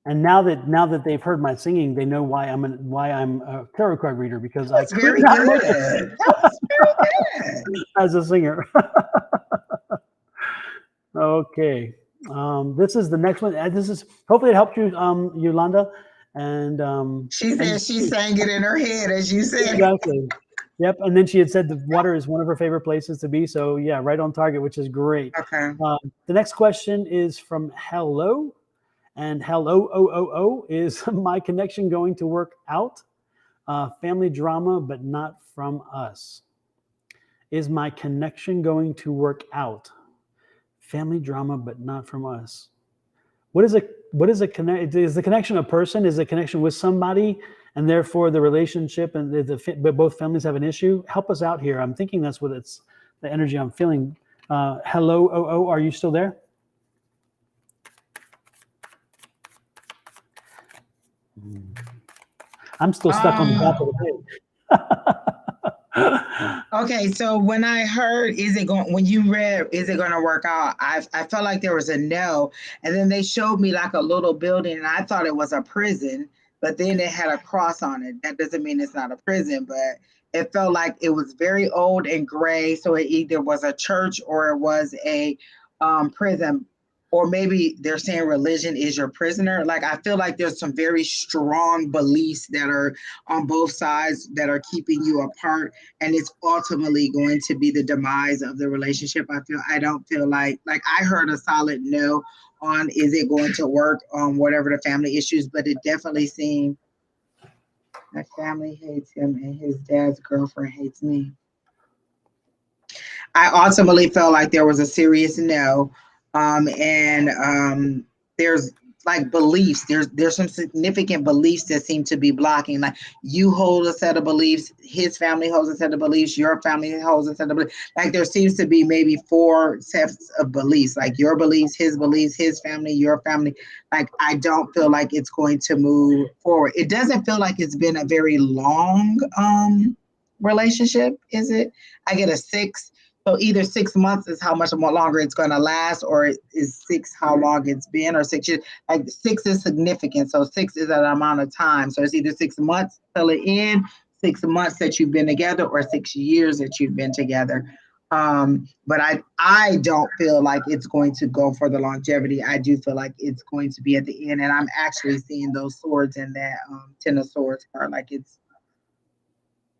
Speaker 1: And now that they've heard my singing, they know why I'm a tarot card reader, because
Speaker 2: That's
Speaker 1: I could
Speaker 2: very
Speaker 1: not
Speaker 2: good.
Speaker 1: make it
Speaker 2: That was very good.
Speaker 1: as a singer. Okay. This is the next one. This is, hopefully it helped you, Yolanda. And
Speaker 2: She said she sang it in her head, as you said.
Speaker 1: exactly. Yep. And then she had said the water is one of her favorite places to be. So yeah, right on target, which is great.
Speaker 2: Okay.
Speaker 1: The next question is from Hello. And hello, is my connection going to work out? Family drama, but not from us. Is my connection going to work out? Family drama, but not from us. What is a connect? Is the connection a person? Is the connection with somebody, and therefore the relationship and but both families have an issue? Help us out here. I'm thinking that's what it's the energy I'm feeling. Hello, are you still there? I'm still stuck on the top of the page.
Speaker 2: Okay, so when I heard, when you read, is it going to work out? I felt like there was a no. And then they showed me like a little building, and I thought it was a prison, but then it had a cross on it. That doesn't mean it's not a prison, but it felt like it was very old and gray. So it either was a church or it was a prison. or maybe they're saying religion is your prisoner. Like, I feel like there's some very strong beliefs that are on both sides that are keeping you apart. And it's ultimately going to be the demise of the relationship. I don't feel like I heard a solid no on, is it going to work on whatever the family issues, but it definitely seemed my family hates him and his dad's girlfriend hates me. I ultimately felt like there was a serious no. And there's like beliefs. There's some significant beliefs that seem to be blocking. Like, you hold a set of beliefs, his family holds a set of beliefs, your family holds a set of beliefs. Like, there seems to be maybe 4 sets of beliefs, like your beliefs, his family, your family. Like, I don't feel like it's going to move forward. It doesn't feel like it's been a very long relationship, is it? I get a 6. So either 6 months is how much more longer it's going to last, or is 6 how long it's been, or 6 years. Like, 6 is significant. So 6 is an amount of time. So it's either 6 months till it end, 6 months that you've been together, or 6 years that you've been together. But I don't feel like it's going to go for the longevity. I do feel like it's going to be at the end. And I'm actually seeing those swords in that 10 of Swords card, like it's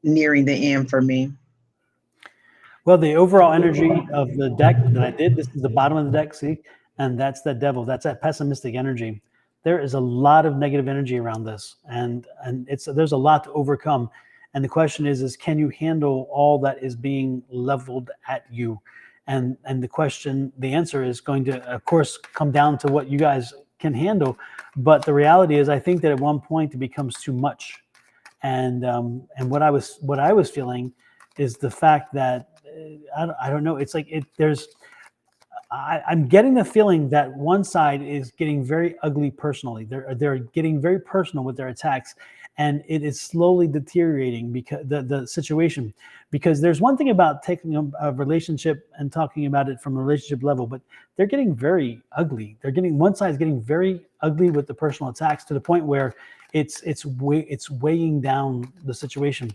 Speaker 2: nearing the end for me.
Speaker 1: Well, the overall energy of the deck that I did, this is the bottom of the deck, see? And that's that devil. That's that pessimistic energy. There is a lot of negative energy around this, and there's a lot to overcome. And the question is can you handle all that is being leveled at you? And the answer is going to, of course, come down to what you guys can handle. But the reality is, I think that at one point it becomes too much. And what I was feeling is the fact that I don't know. It's like I'm getting the feeling that one side is getting very ugly personally. They're getting very personal with their attacks, and it is slowly deteriorating because the situation. Because there's one thing about taking a relationship and talking about it from a relationship level, but they're getting very ugly. One side is getting very ugly with the personal attacks to the point where it's weighing down the situation.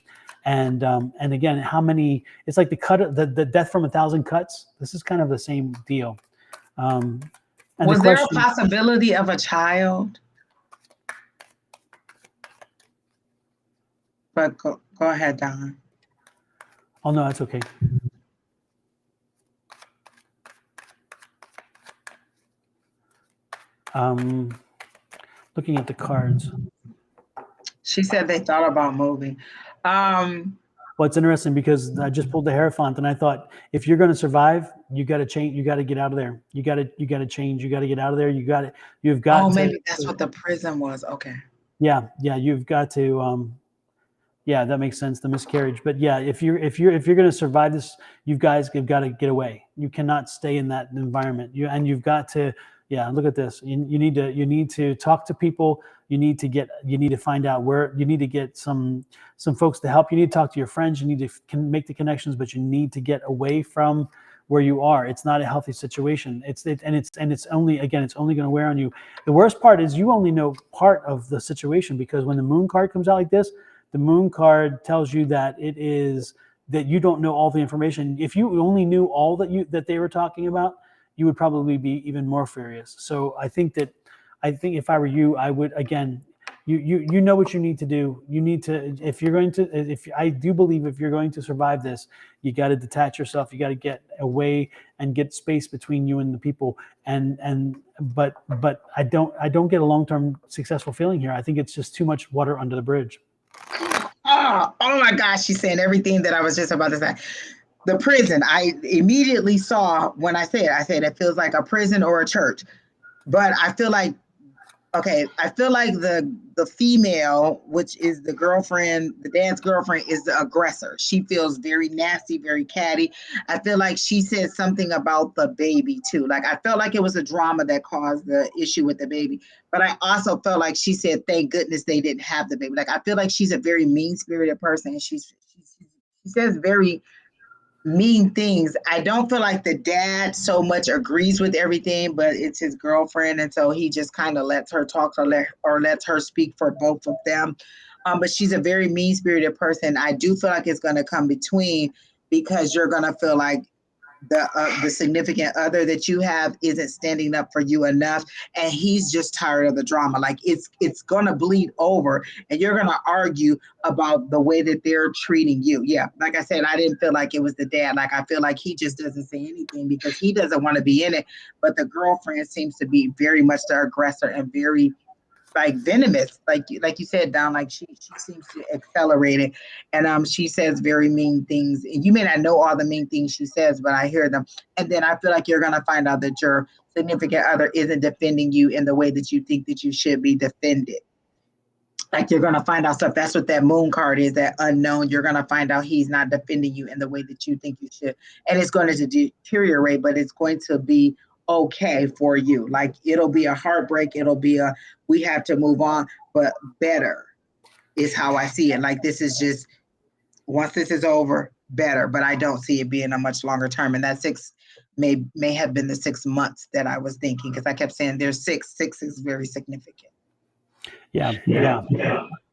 Speaker 1: And again, how many? It's like the death from 1,000 cuts. This is kind of the same deal. And
Speaker 2: was there a possibility of a child? But go ahead, Don.
Speaker 1: Oh no, that's okay. Looking at the cards.
Speaker 2: She said they thought about moving.
Speaker 1: Well, it's interesting because I just pulled the Hierophant, and I thought, if you're going to survive, you got to change. You got to get out of there. You got to change. You got to get out of there. You've got.
Speaker 2: Oh, maybe that's what the prison was. Okay.
Speaker 1: Yeah, you've got to. Yeah, that makes sense. The miscarriage, but yeah, if you're going to survive this, you've got to get away. You cannot stay in that environment. You've got to. Yeah, look at this. You need to talk to people. You need to find out where you need to get some folks to help. You need to talk to your friends. You need to make the connections, but you need to get away from where you are. It's not a healthy situation. It's only going to wear on you. The worst part is you only know part of the situation, because when the Moon card comes out like this, the Moon card tells you that that you don't know all the information. If you only knew all that they were talking about, you would probably be even more furious. So I think if I were you, I would, again, you know what you need to do. You need to, I do believe if you're going to survive this, you got to detach yourself. You got to get away and get space between you and the people. But I don't get a long-term successful feeling here. I think it's just too much water under the bridge.
Speaker 2: Oh my gosh, she's saying everything that I was just about to say. The prison, I immediately saw when I said it feels like a prison or a church. But I feel like the female, which is the girlfriend, the dad's girlfriend, is the aggressor. She feels very nasty, very catty. I feel like she said something about the baby too. Like, I felt like it was a drama that caused the issue with the baby. But I also felt like she said, thank goodness they didn't have the baby. Like, I feel like she's a very mean-spirited person. She says very mean things. I don't feel like the dad so much agrees with everything, but it's his girlfriend, and so he just kind of lets her talk or lets her speak for both of them. But she's a very mean-spirited person. I do feel like it's going to come between, because you're going to feel like the significant other that you have isn't standing up for you enough, and he's just tired of the drama. Like it's gonna bleed over, and you're gonna argue about the way that they're treating you. Yeah, like I said, I didn't feel like it was the dad. Like I feel like he just doesn't say anything because he doesn't want to be in it, but the girlfriend seems to be very much the aggressor and very like venomous, like you said, Don. Like she seems to accelerate it, and she says very mean things. And you may not know all the mean things she says, but I hear them. And then I feel like you're gonna find out that your significant other isn't defending you in the way that you think that you should be defended. Like you're gonna find out stuff. That's what that moon card is, that unknown. You're gonna find out he's not defending you in the way that you think you should, and it's going to deteriorate, but it's going to be okay for you. Like it'll be a heartbreak. It'll be a we have to move on, but better is how I see it. Like this is just once this is over, better. But I don't see it being a much longer term. And that 6 may have been the 6 months that I was thinking, because I kept saying there's 6. 6 is very significant.
Speaker 1: Yeah.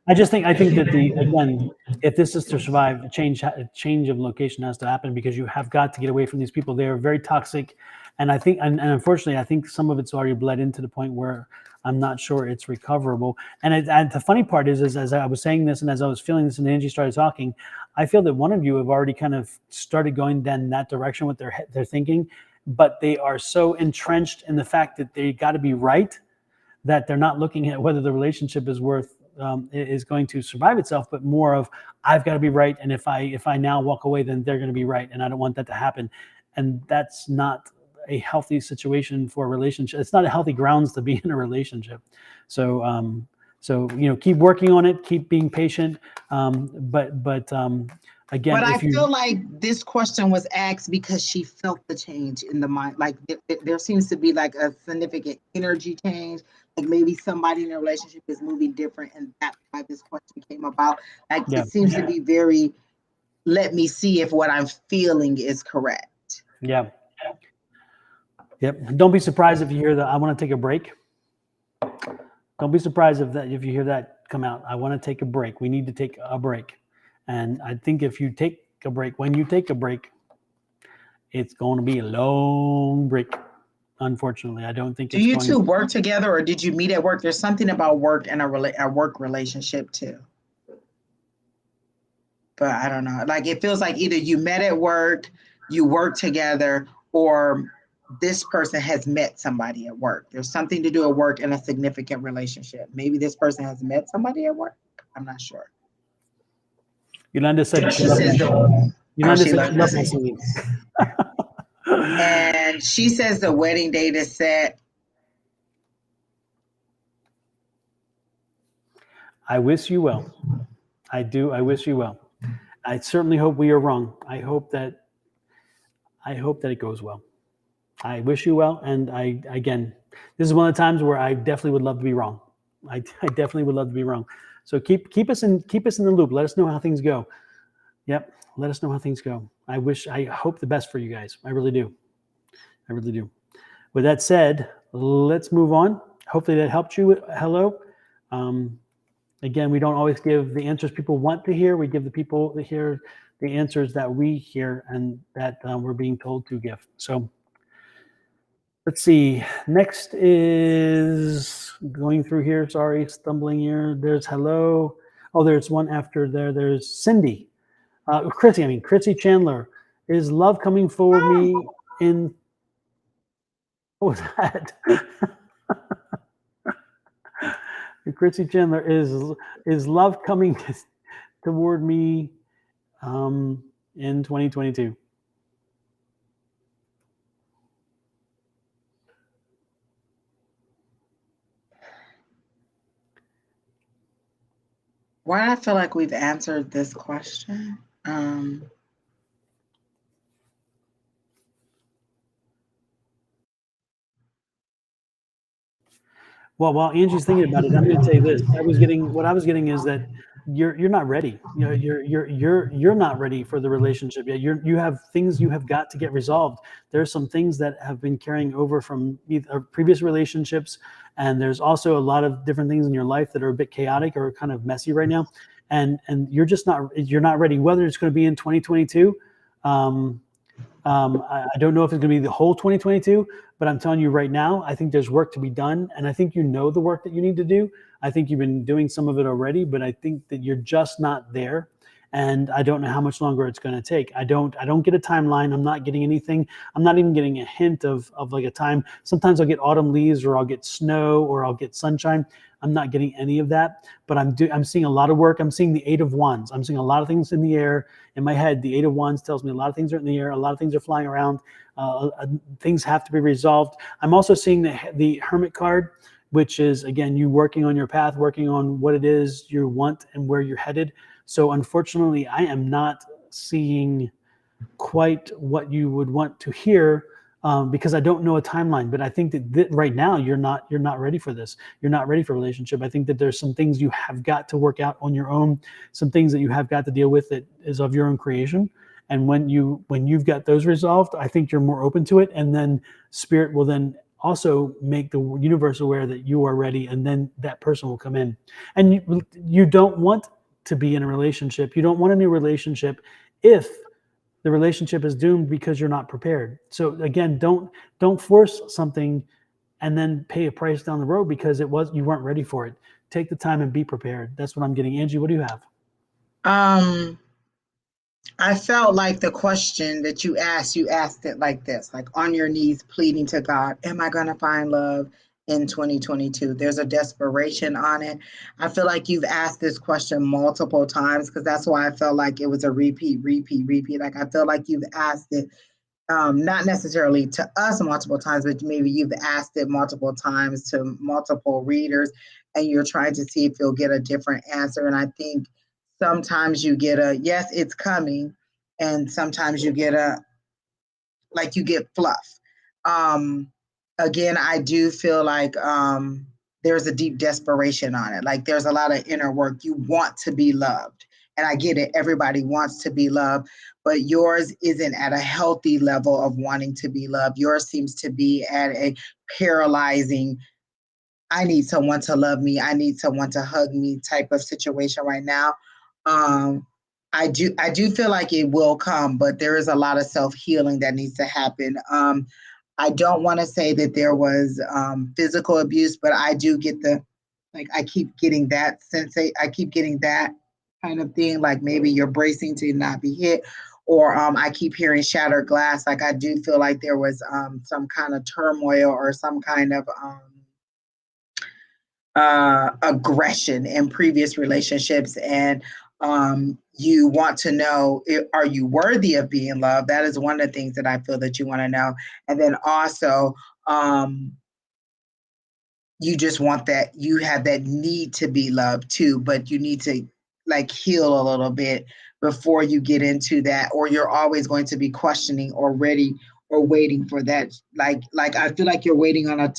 Speaker 1: I think that again, if this is to survive, a change of location has to happen, because you have got to get away from these people. They are very toxic, and unfortunately, I think some of it's already bled into the point where I'm not sure it's recoverable. And the funny part is as I was saying this and as I was feeling this, and Angie started talking, I feel that one of you have already kind of started going then that direction with their thinking, but they are so entrenched in the fact that they got to be right, that they're not looking at whether the relationship is is going to survive itself, but more of I've got to be right, and if I now walk away, then they're going to be right, and I don't want that to happen. And that's not a healthy situation for a relationship. It's not a healthy grounds to be in a relationship. So keep working on it, keep being patient. But again,
Speaker 2: but I feel like this question was asked because she felt the change in the mind. Like there seems to be like a significant energy change. Like maybe somebody in a relationship is moving different, and that's why this question came about. Like it seems to be very, let me see if what I'm feeling is correct.
Speaker 1: Yeah. Yep. Don't be surprised if you hear that I want to take a break. Don't be surprised if you hear that come out. I want to take a break. We need to take a break. And I think if you take a break, when you take a break, it's going to be a long break. Unfortunately, I don't think.
Speaker 2: Do you two work together, or did you meet at work? There's something about work and a work relationship too. But I don't know. Like it feels like either you met at work, you work together, or this person has met somebody at work. There's something to do at work and a significant relationship. Maybe this person has met somebody at work. I'm not sure.
Speaker 1: Yolanda said she loved my singing.
Speaker 2: And she says the wedding date is set.
Speaker 1: I wish you well. I do. I wish you well. I certainly hope we are wrong. I hope that it goes well. I wish you well. And again, this is one of the times where I definitely would love to be wrong. I definitely would love to be wrong. So keep us in the loop. Let us know how things go. Yep. Let us know how things go. I hope the best for you guys. I really do. I really do. With that said, let's move on. Hopefully that helped you. Hello. Again, we don't always give the answers people want to hear. We give the people to hear the answers that we hear and that we're being told to give. So let's see. Next is going through here. Sorry, stumbling here. There's hello. Oh, there's one after there. There's Cindy. Chrissy Chandler. Is love coming forward me in... What was that? Chrissy Chandler, is love coming toward me in 2022?
Speaker 2: Why do I feel like we've answered this question?
Speaker 1: Well, while Angie's thinking about it, I'm going to say this. What I was getting is that you're not ready. You know, you're not ready for the relationship yet. You have things you have got to get resolved. There's some things that have been carrying over from previous relationships, and there's also a lot of different things in your life that are a bit chaotic or kind of messy right now. And you're not ready. Whether it's going to be in 2022, I don't know if it's going to be the whole 2022, but I'm telling you right now, I think there's work to be done. And I think you know the work that you need to do. I think you've been doing some of it already, but I think that you're just not there. And I don't know how much longer it's going to take. I don't get a timeline. I'm not getting anything. I'm not even getting a hint of like a time. Sometimes I'll get autumn leaves, or I'll get snow, or I'll get sunshine. I'm not getting any of that, but I'm seeing a lot of work. I'm seeing the 8 of Wands. I'm seeing a lot of things in the air. In my head, the 8 of Wands tells me a lot of things are in the air. A lot of things are flying around. Things have to be resolved. I'm also seeing the Hermit card, which is, again, you working on your path, working on what it is you want and where you're headed. So unfortunately, I am not seeing quite what you would want to hear, because I don't know a timeline. But I think that right now you're not ready for this. You're not ready for a relationship. I think that there's some things you have got to work out on your own, some things that you have got to deal with that is of your own creation. And when you've got those resolved, I think you're more open to it. And then Spirit will then also make the universe aware that you are ready, and then that person will come in. And you don't want to be in a relationship. You don't want a new relationship if the relationship is doomed because you're not prepared. So again, don't force something and then pay a price down the road because you weren't ready for it. Take the time and be prepared. That's what I'm getting. Angie, what do you have?
Speaker 2: I felt like the question that you asked it like this, like on your knees pleading to God, am I going to find love in 2022? There's a desperation on it. I feel like you've asked this question multiple times, because that's why I felt like it was a repeat. Like I feel like you've asked it, not necessarily to us multiple times, but maybe you've asked it multiple times to multiple readers, and you're trying to see if you'll get a different answer. And I think sometimes you get a yes, it's coming, and sometimes you get you get fluff. Again, I do feel like there's a deep desperation on it. Like there's a lot of inner work. You want to be loved. And I get it. Everybody wants to be loved, but yours isn't at a healthy level of wanting to be loved. Yours seems to be at a paralyzing, I need someone to love me, I need someone to hug me type of situation right now. I do feel like it will come, but there is a lot of self-healing that needs to happen. I don't want to say that there was physical abuse, but I do get I keep getting that I keep getting that kind of thing, like maybe you're bracing to not be hit, or I keep hearing shattered glass. Like I do feel like there was some kind of turmoil or some kind of aggression in previous relationships, and you want to know, are you worthy of being loved? That is one of the things that I feel that you want to know. And then also, you just want that, you have that need to be loved too, but you need to heal a little bit before you get into that, or you're always going to be questioning or ready or waiting for that. Like I feel like you're waiting on a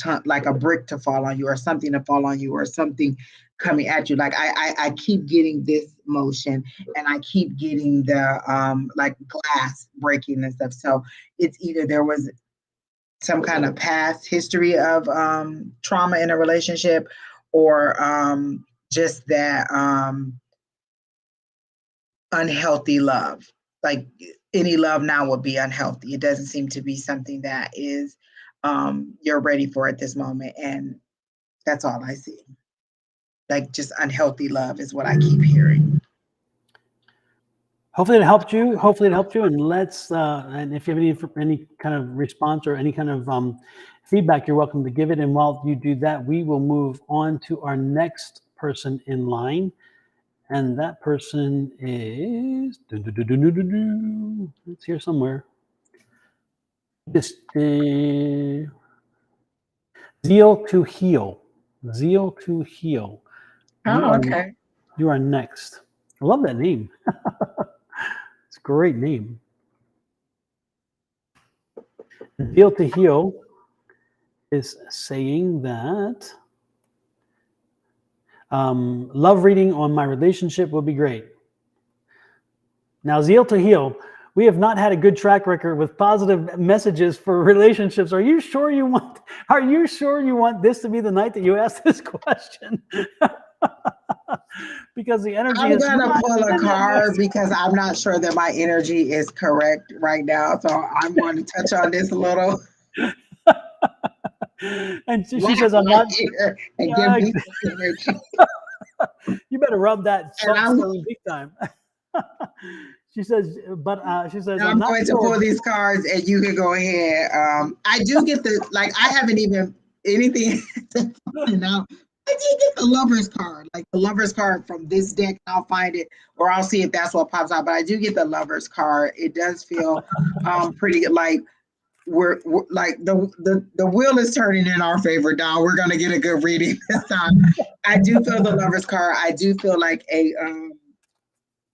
Speaker 2: brick to fall on you, or something to fall on you, or something coming at you. Like I keep getting this motion, and I keep getting the glass breaking and stuff. So it's either there was some kind of past history of trauma in a relationship, or just that unhealthy love. Like any love now would be unhealthy. It doesn't seem to be something that is you're ready for at this moment. And that's all I see. Like just unhealthy love is what I keep hearing.
Speaker 1: Hopefully it helped you. And and if you have any kind of response or any kind of feedback, you're welcome to give it. And while you do that, we will move on to our next person in line. And that person is, it's here somewhere. Zeal to Heal. Zeal to Heal.
Speaker 2: Okay.
Speaker 1: You are next. I love that name. It's a great name. Zeal to Heal is saying that love reading on my relationship will be great. Now, Zeal to Heal, we have not had a good track record with positive messages for relationships. Are you sure you want this to be the night that you ask this question? because the energy
Speaker 2: I'm
Speaker 1: is
Speaker 2: gonna
Speaker 1: not
Speaker 2: pull a
Speaker 1: in that
Speaker 2: card
Speaker 1: mess.
Speaker 2: because I'm not sure that my energy is correct right now. So I'm going to touch on this a little
Speaker 1: And she says, I'm
Speaker 2: right
Speaker 1: not,
Speaker 2: here and give me some energy.
Speaker 1: you better rub that
Speaker 2: And
Speaker 1: salt stone big time. She says, she says, I'm
Speaker 2: I'm
Speaker 1: not
Speaker 2: going to
Speaker 1: sure.
Speaker 2: pull these cards and you can go ahead. I do get the, like, I haven't even anything now. I did get the lover's card, like the lover's card from this deck. I'll find it or I'll see if that's what pops out. But I do get the lover's card. It does feel pretty good. Like we're like the wheel is turning in our favor, Don. We're gonna get a good reading this time. I do feel the lover's card. I do feel like a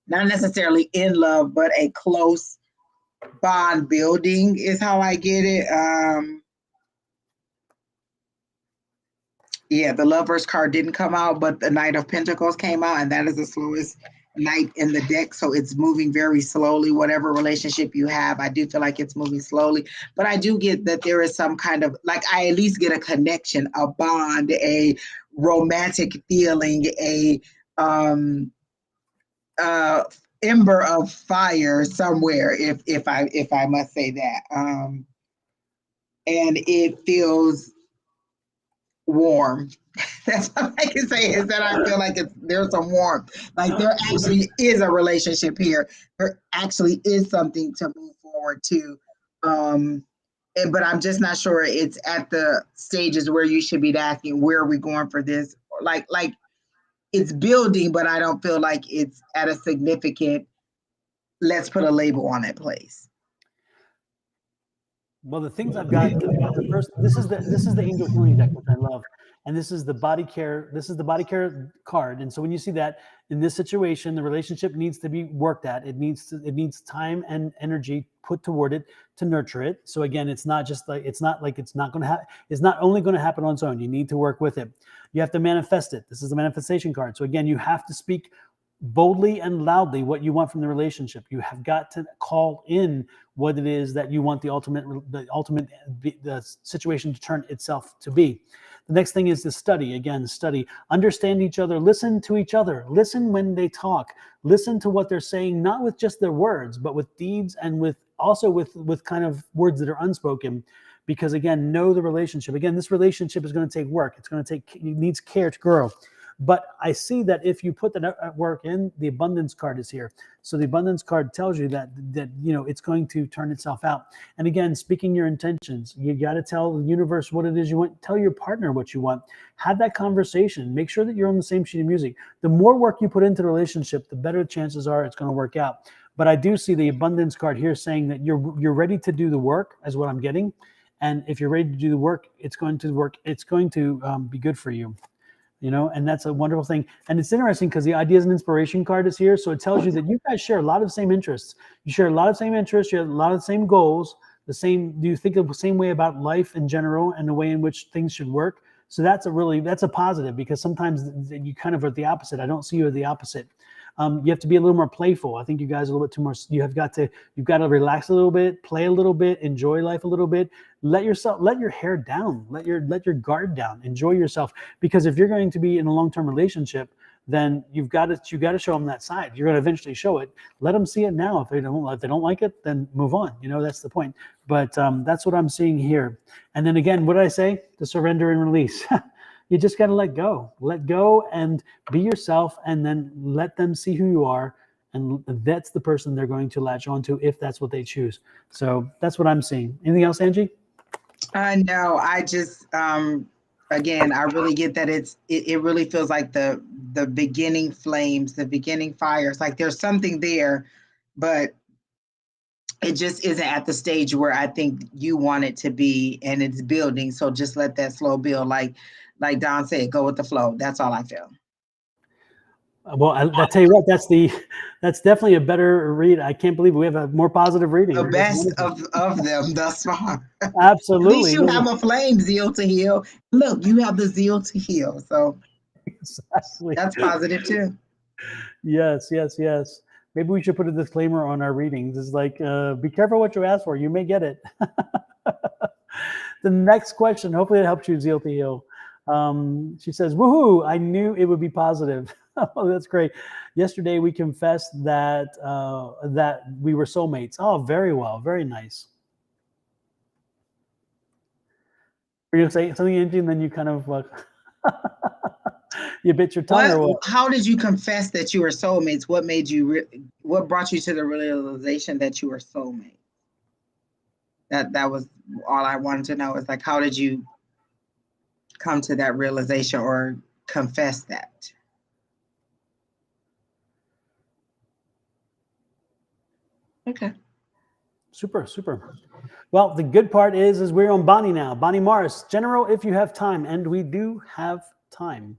Speaker 2: not necessarily in love, but a close bond building is how I get it. Yeah, the Lover's card didn't come out, but the Knight of Pentacles came out, and that is the slowest knight in the deck. So it's moving very slowly. Whatever relationship you have, I do feel like it's moving slowly. But I do get that there is some kind of, like, I at least get a connection, a bond, a romantic feeling, a ember of fire somewhere, if I must say that. And it feels warm. That's all I can say is that I feel like there's some warmth. Like there actually is a relationship here. There actually is something to move forward to. But I'm just not sure it's at the stages where you should be asking, where are we going for this? Like it's building, but I don't feel like it's at a significant, let's put a label on it place.
Speaker 1: Well, the things I've got, the first, this is the angel healing deck, which I love. And this is the body care. This is the body care card. And so when you see that in this situation, the relationship needs to be worked at. It needs time and energy put toward it to nurture it. So again, it's not only going to happen on its own. You need to work with it. You have to manifest it. This is the manifestation card. So again, you have to speak boldly and loudly what you want from the relationship. You have got to call in what it is that you want the ultimate situation to turn itself to be. The next thing is to study. Again, study, understand each other, listen to each other, listen when they talk, listen to what they're saying, not with just their words, but with deeds and with kind of words that are unspoken. Because again, know the relationship. Again, this relationship is going to take work. It needs care to grow. But I see that if you put that work in, the abundance card is here. So the abundance card tells you that it's going to turn itself out. And again, speaking your intentions, you got to tell the universe what it is you want. Tell your partner what you want. Have that conversation. Make sure that you're on the same sheet of music. The more work you put into the relationship, the better chances are it's going to work out. But I do see the abundance card here saying that you're ready to do the work, is what I'm getting. And if you're ready to do the work, it's going to work. It's going to be good for you. And that's a wonderful thing. And it's interesting because the ideas and inspiration card is here. So it tells you that you guys share a lot of the same interests. You share a lot of the same interests. You have a lot of the same goals. Do you think of the same way about life in general and the way in which things should work? So that's a positive, because sometimes you kind of are the opposite. I don't see you as the opposite. You have to be a little more playful. I think you guys are a little bit too more. You've got to relax a little bit, play a little bit, enjoy life a little bit. Let your hair down, let your guard down, enjoy yourself. Because if you're going to be in a long-term relationship, then you got to show them that side. You're going to eventually show it. Let them see it now. If they don't like it, then move on. That's the point. But that's what I'm seeing here. And then again, what did I say? To surrender and release. You just got to let go and be yourself, and then let them see who you are. And that's the person they're going to latch onto if that's what they choose. So that's what I'm seeing. Anything else, Angie?
Speaker 2: No, I just, again, I really get that it really feels like the beginning flames, the beginning fires, like there's something there, but it just isn't at the stage where I think you want it to be, and it's building. So just let that slow build. Like Don said, go with the flow. That's all I feel.
Speaker 1: Well, I tell you what, that's definitely a better read. I can't believe we have a more positive reading.
Speaker 2: The best of them thus far.
Speaker 1: Absolutely.
Speaker 2: At least you have a flame, zeal to heal. Look, you have the zeal to heal. So
Speaker 1: exactly.
Speaker 2: That's positive too.
Speaker 1: Yes. Maybe we should put a disclaimer on our readings. It's like, be careful what you ask for. You may get it. The next question, hopefully it helps you, zeal to heal. She says, woohoo, I knew it would be positive. Oh, that's great. Yesterday we confessed that that we were soulmates. Oh, very well, very nice. Were you gonna say something, Angie, and then you kind of you bit your tongue, or what?
Speaker 2: How did you confess that you were soulmates? What made you? What brought you to the realization that you were soulmates? That was all I wanted to know. Is like, how did you come to that realization or confess that? Okay.
Speaker 1: Super, super. Well, the good part is we're on Bonnie now. Bonnie Morris, General, if you have time, and we do have time.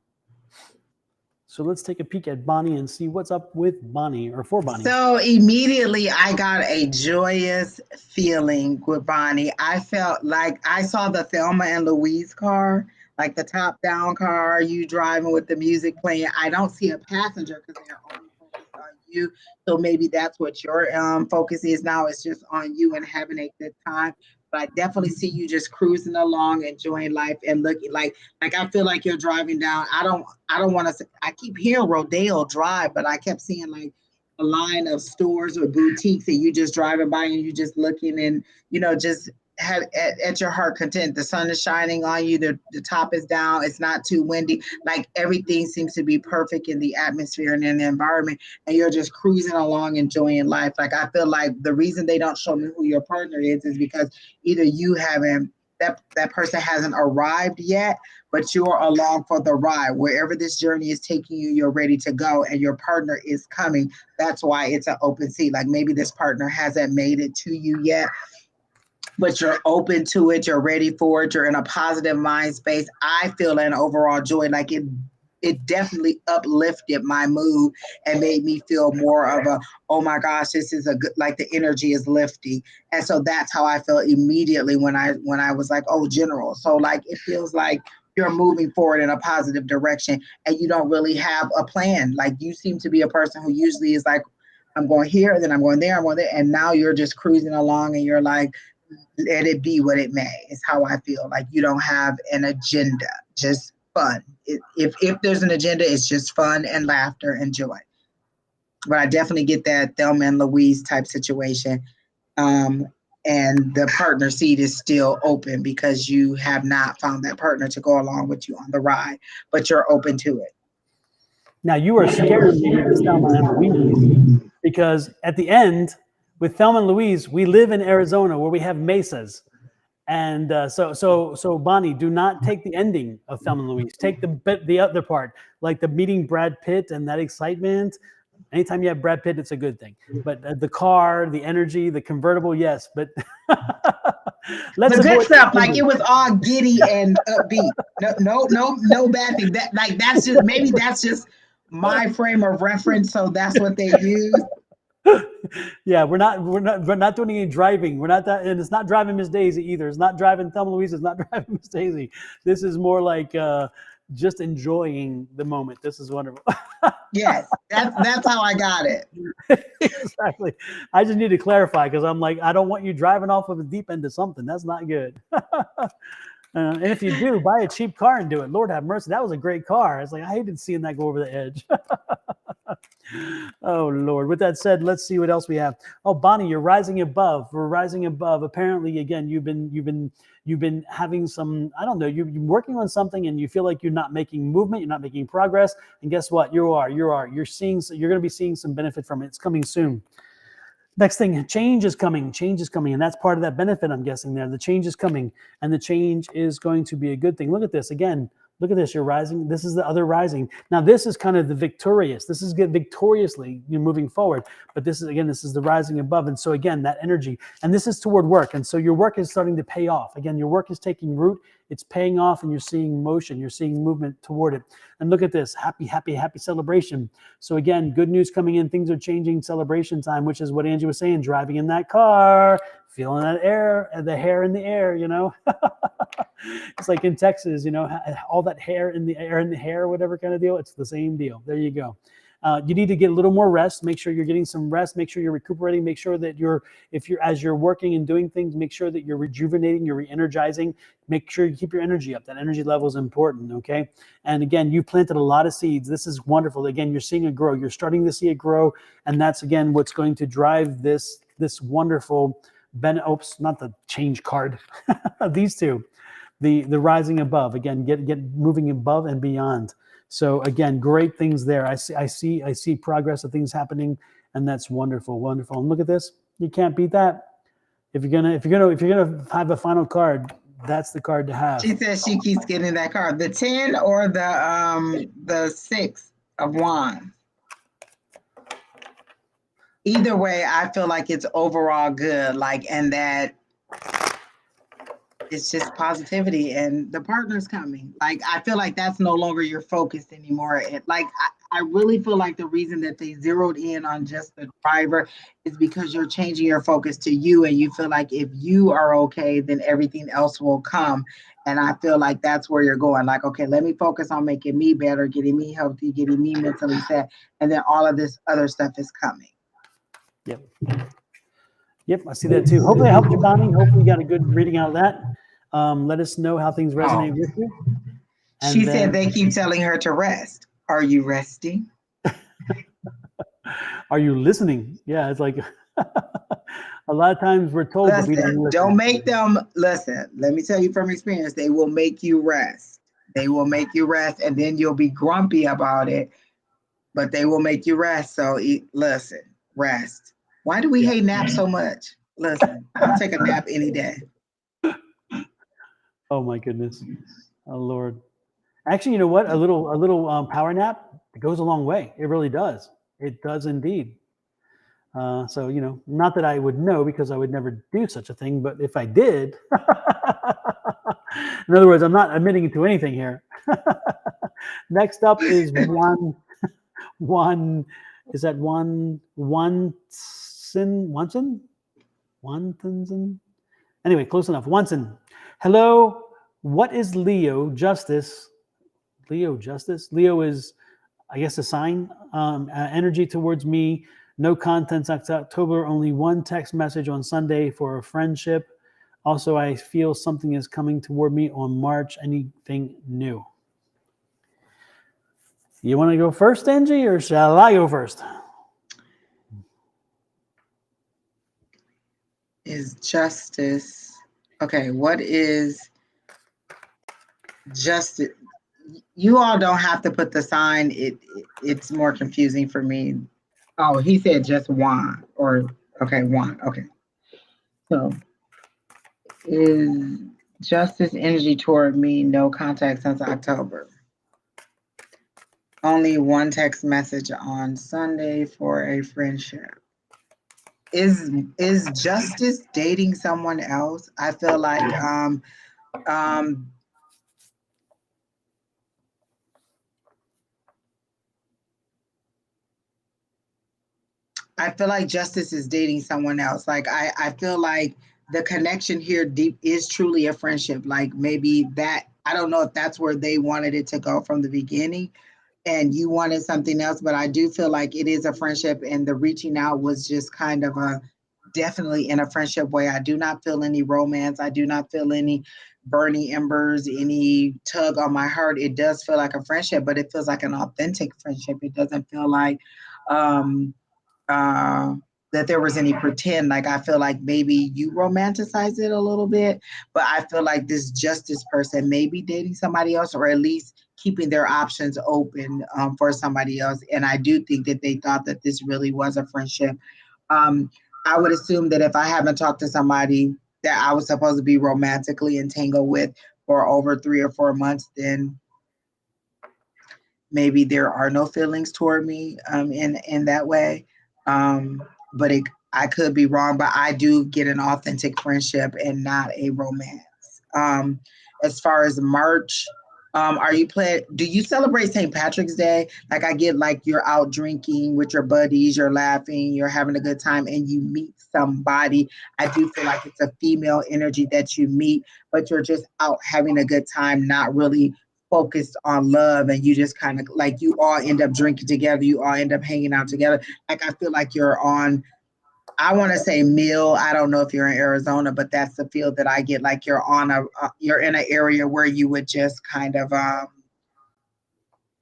Speaker 1: So let's take a peek at Bonnie and see what's up with Bonnie, or for Bonnie.
Speaker 2: So immediately I got a joyous feeling with Bonnie. I felt like I saw the Thelma and Louise car, like the top down car, you driving with the music playing. I don't see a passenger because they're only focused on you. So maybe that's what your focus is now. It's just on you and having a good time. But I definitely see you just cruising along, enjoying life, and looking like I feel like you're driving down. I don't want to. I keep hearing Rodeo Drive, but I kept seeing like a line of stores or boutiques, and you just driving by and you just looking, and just have at your heart content. The sun is shining on you. The top is down. It's not too windy. Like everything seems to be perfect in the atmosphere and in the environment, and you're just cruising along, enjoying life. Like I feel like the reason they don't show me who your partner is because either you haven't, that person hasn't arrived yet, but you're along for the ride. Wherever this journey is taking you, you're ready to go, and your partner is coming. That's why it's an open seat. Like maybe this partner hasn't made it to you yet, but you're open to it. You're ready for it. You're in a positive mind space. I feel an overall joy. Like it definitely uplifted my mood and made me feel more of a, oh my gosh, this is a good, like the energy is lifting. And so that's how I felt immediately when I was like, oh, General. So like, it feels like you're moving forward in a positive direction and you don't really have a plan. Like you seem to be a person who usually is like, I'm going here, and then I'm going there, I'm going there. And now you're just cruising along and you're like, let it be what it may, is how I feel. Like you don't have an agenda, just fun. If there's an agenda, it's just fun and laughter and joy. But I definitely get that Thelma and Louise type situation. And the partner seat is still open because you have not found that partner to go along with you on the ride, but you're open to it.
Speaker 1: Now you are scaring me with Thelma and Louise, because at the end with Thelma and Louise, we live in Arizona where we have mesas. And so Bonnie, do not take the ending of Thelma and Louise. Take the other part, like the meeting Brad Pitt and that excitement. Anytime you have Brad Pitt, it's a good thing. But the car, the energy, the convertible, yes. But
Speaker 2: let's the good stuff, like it was all giddy and upbeat. No bad thing. That's just maybe that's just my frame of reference. So that's what they use.
Speaker 1: Yeah, we're not doing any driving. We're not that, and it's not driving Miss Daisy either. It's not driving Thelma Louise. It's not driving Miss Daisy. This is more like just enjoying the moment. This is wonderful.
Speaker 2: Yes, that's how I got it.
Speaker 1: Exactly. I just need to clarify because I'm like, I don't want you driving off of the deep end of something. That's not good. And if you do, buy a cheap car and do it. Lord have mercy. That was a great car. It's like, I hated seeing that go over the edge. Oh, Lord. With that said, let's see what else we have. Oh, Bonnie, you're rising above. We're rising above. Apparently, again, you've been having some, I don't know, you've been working on something and you feel like you're not making movement, you're not making progress. And guess what? You're going to be seeing some benefit from it. It's coming soon. Next thing, change is coming. And that's part of that benefit, I'm guessing there. The change is coming, and the change is going to be a good thing. Look at this again. Look at this. You're rising. This is the other rising. Now, this is kind of the victorious. This is get victoriously moving forward. But this is the rising above. And so again, that energy, and this is toward work. And so your work is starting to pay off. Again, your work is taking root. It's paying off, and you're seeing motion. You're seeing movement toward it. And look at this. Happy, happy, happy celebration. So again, good news coming in. Things are changing. Celebration time, which is what Angie was saying, driving in that car, feeling that air, the hair in the air, It's like in Texas, all that hair in the air, whatever kind of deal. It's the same deal. There you go. You need to get a little more rest. Make sure you're getting some rest. Make sure you're recuperating. Make sure that as you're working and doing things, make sure that you're rejuvenating, you're re-energizing. Make sure you keep your energy up. That energy level is important, okay? And again, you planted a lot of seeds. This is wonderful. Again, you're seeing it grow. You're starting to see it grow, and that's, again, what's going to drive this wonderful, not the change card, these two, the rising above. Again, get moving above and beyond. So again, great things there. I see progress of things happening, and that's wonderful, wonderful. And look at this. You can't beat that. If you're gonna have a final card, that's the card to have.
Speaker 2: She says she keeps getting that card, the 10 or the 6 of Wands. Either way, I feel like it's overall good, and that it's just positivity and the partner's coming. I feel like that's no longer your focus anymore. I really feel like the reason that they zeroed in on just the driver is because you're changing your focus to you, and you feel like if you are okay, then everything else will come. And I feel like that's where you're going. Okay, let me focus on making me better, getting me healthy, getting me mentally set, and then all of this other stuff is coming.
Speaker 1: Yep, I see that too. Hopefully I helped you, Bonnie. Hopefully you got a good reading out of that. Let us know how things resonate with you. And
Speaker 2: she said they keep telling her to rest. Are you resting?
Speaker 1: Are you listening? Yeah, it's like a lot of times we're told that we don't listen.
Speaker 2: Don't make them listen. Let me tell you from experience, they will make you rest. They will make you rest, and then you'll be grumpy about it, but they will make you rest. So listen, rest. Why do we hate naps so much? Listen, I'll take a nap any day.
Speaker 1: Oh my goodness. Oh Lord. Actually, you know what? A little power nap, it goes a long way. It really does. It does indeed. So, not that I would know, because I would never do such a thing, but if I did, in other words, I'm not admitting to anything here. Next up is is that Wanson? Anyway, close enough. Wanson. Hello. What is Leo Justice? Leo Justice? Leo is, I guess, a sign. Energy towards me. No contents October. Only one text message on Sunday for a friendship. Also, I feel something is coming toward me on March. Anything new? You want to go first, Angie, or shall I go first?
Speaker 2: Is justice. Okay, what is justice? You all don't have to put the sign. It's more confusing for me. Oh, he said just one, or okay, one. Okay. So is justice energy toward me, no contact since October. Only one text message on Sunday for a friendship. Is Justice dating someone else? I feel like I feel like Justice is dating someone else. I feel like the connection here deep is truly a friendship. Maybe that, I don't know if that's where they wanted it to go from the beginning, and you wanted something else, but I do feel like it is a friendship, and the reaching out was just kind of definitely in a friendship way. I do not feel any romance. I do not feel any burning embers, any tug on my heart. It does feel like a friendship, but it feels like an authentic friendship. It doesn't feel like that there was any pretend. I feel like maybe you romanticize it a little bit, but I feel like this Justice person may be dating somebody else, or at least keeping their options open for somebody else. And I do think that they thought that this really was a friendship. I would assume that if I haven't talked to somebody that I was supposed to be romantically entangled with for over 3 or 4 months, then maybe there are no feelings toward me in that way. But I could be wrong, but I do get an authentic friendship and not a romance. As far as March, do you celebrate St. Patrick's Day? I get you're out drinking with your buddies, you're laughing, you're having a good time, and you meet somebody. I do feel like it's a female energy that you meet, but you're just out having a good time, not really focused on love, and you just kind of like, you all end up drinking together, you all end up hanging out together. Like, I feel like you're on, I want to say Mill. I don't know if you're in Arizona, but that's the field that I get. Like, you're on you're in an area where you would just kind of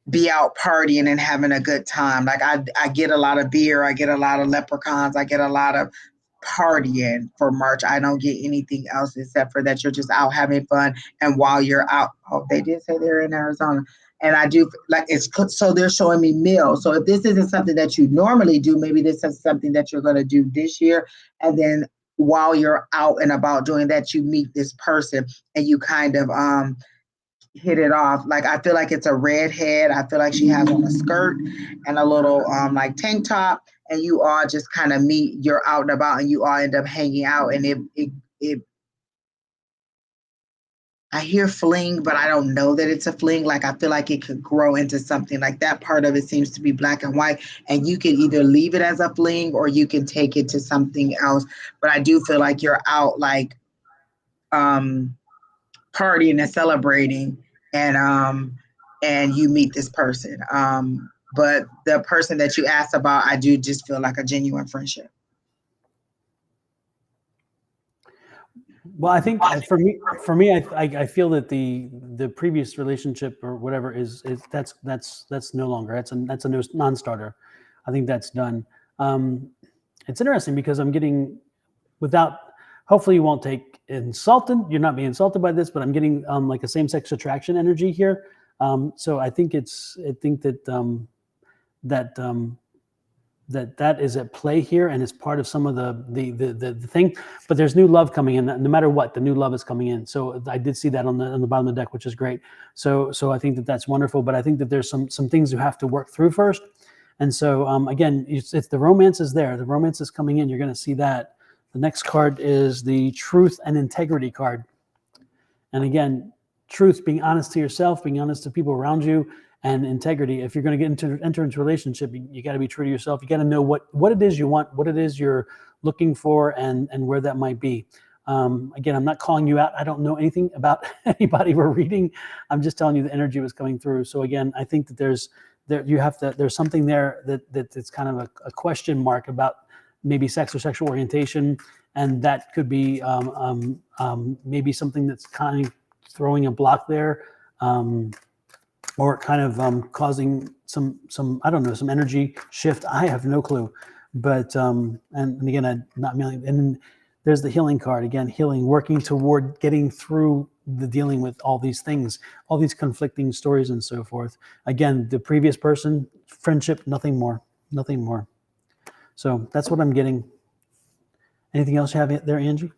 Speaker 2: be out partying and having a good time. Like, I get a lot of beer, I get a lot of leprechauns, I get a lot of partying for March. I don't get anything else except for that you're just out having fun. And while you're out, oh, they did say they're in Arizona. And I do like it's so they're showing me meals. So if this isn't something that you normally do, maybe this is something that you're going to do this year. And then while you're out and about doing that, you meet this person and you kind of hit it off. Like, I feel like it's a redhead. I feel like she has on a skirt and a little like tank top, and you all just kind of meet. You're out and about, and you all end up hanging out. And it I hear fling, but I don't know that it's a fling. Like, I feel like it could grow into something. Like, that part of it seems to be black and white, and you can either leave it as a fling or you can take it to something else. But I do feel like you're out, like, partying and celebrating, and you meet this person. But the person that you asked about, I do just feel like a genuine friendship.
Speaker 1: Well, I think for me, I feel that the previous relationship or whatever is that's no longer, that's a non-starter. I think that's done. It's interesting because I'm getting, without, hopefully you won't take insulted. You're not being insulted by this, but I'm getting like a same-sex attraction energy here. So I think that is at play here, and is part of some of the thing. But there's new love coming in. No matter what, the new love is coming in. So I did see that on the bottom of the deck, which is great. So I think that's wonderful. But I think that there's some things you have to work through first. And so again, it's the romance is there. The romance is coming in. You're going to see that. The next card is the Truth and Integrity card. And again, truth, being honest to yourself, being honest to people around you, and integrity. If you're going to enter into a relationship, you got to be true to yourself. You got to know what it is you want, what it is you're looking for, and where that might be. Again, I'm not calling you out. I don't know anything about anybody we're reading. I'm just telling you the energy was coming through. So again, I think that there's something there that's kind of a question mark about maybe sex or sexual orientation, and that could be maybe something that's kind of throwing a block there. Or kind of causing some I don't know, some energy shift. I have no clue, but and again, I'm not mailing. And there's the healing card again, healing, working toward getting through the dealing with all these things, all these conflicting stories and so forth. Again, the previous person, friendship, nothing more. So that's what I'm getting. Anything else you have there, Angie?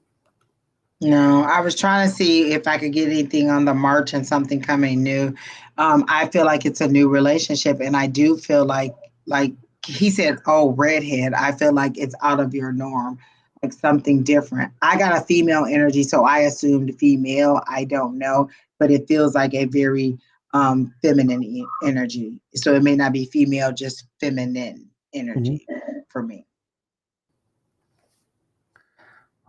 Speaker 2: No, I was trying to see if I could get anything on the March and something coming new. I feel like it's a new relationship, and I do feel like he said, "Oh, redhead." I feel like it's out of your norm, like something different. I got a female energy, so I assumed female. I don't know, but it feels like a very feminine energy. So it may not be female, just feminine energy for me.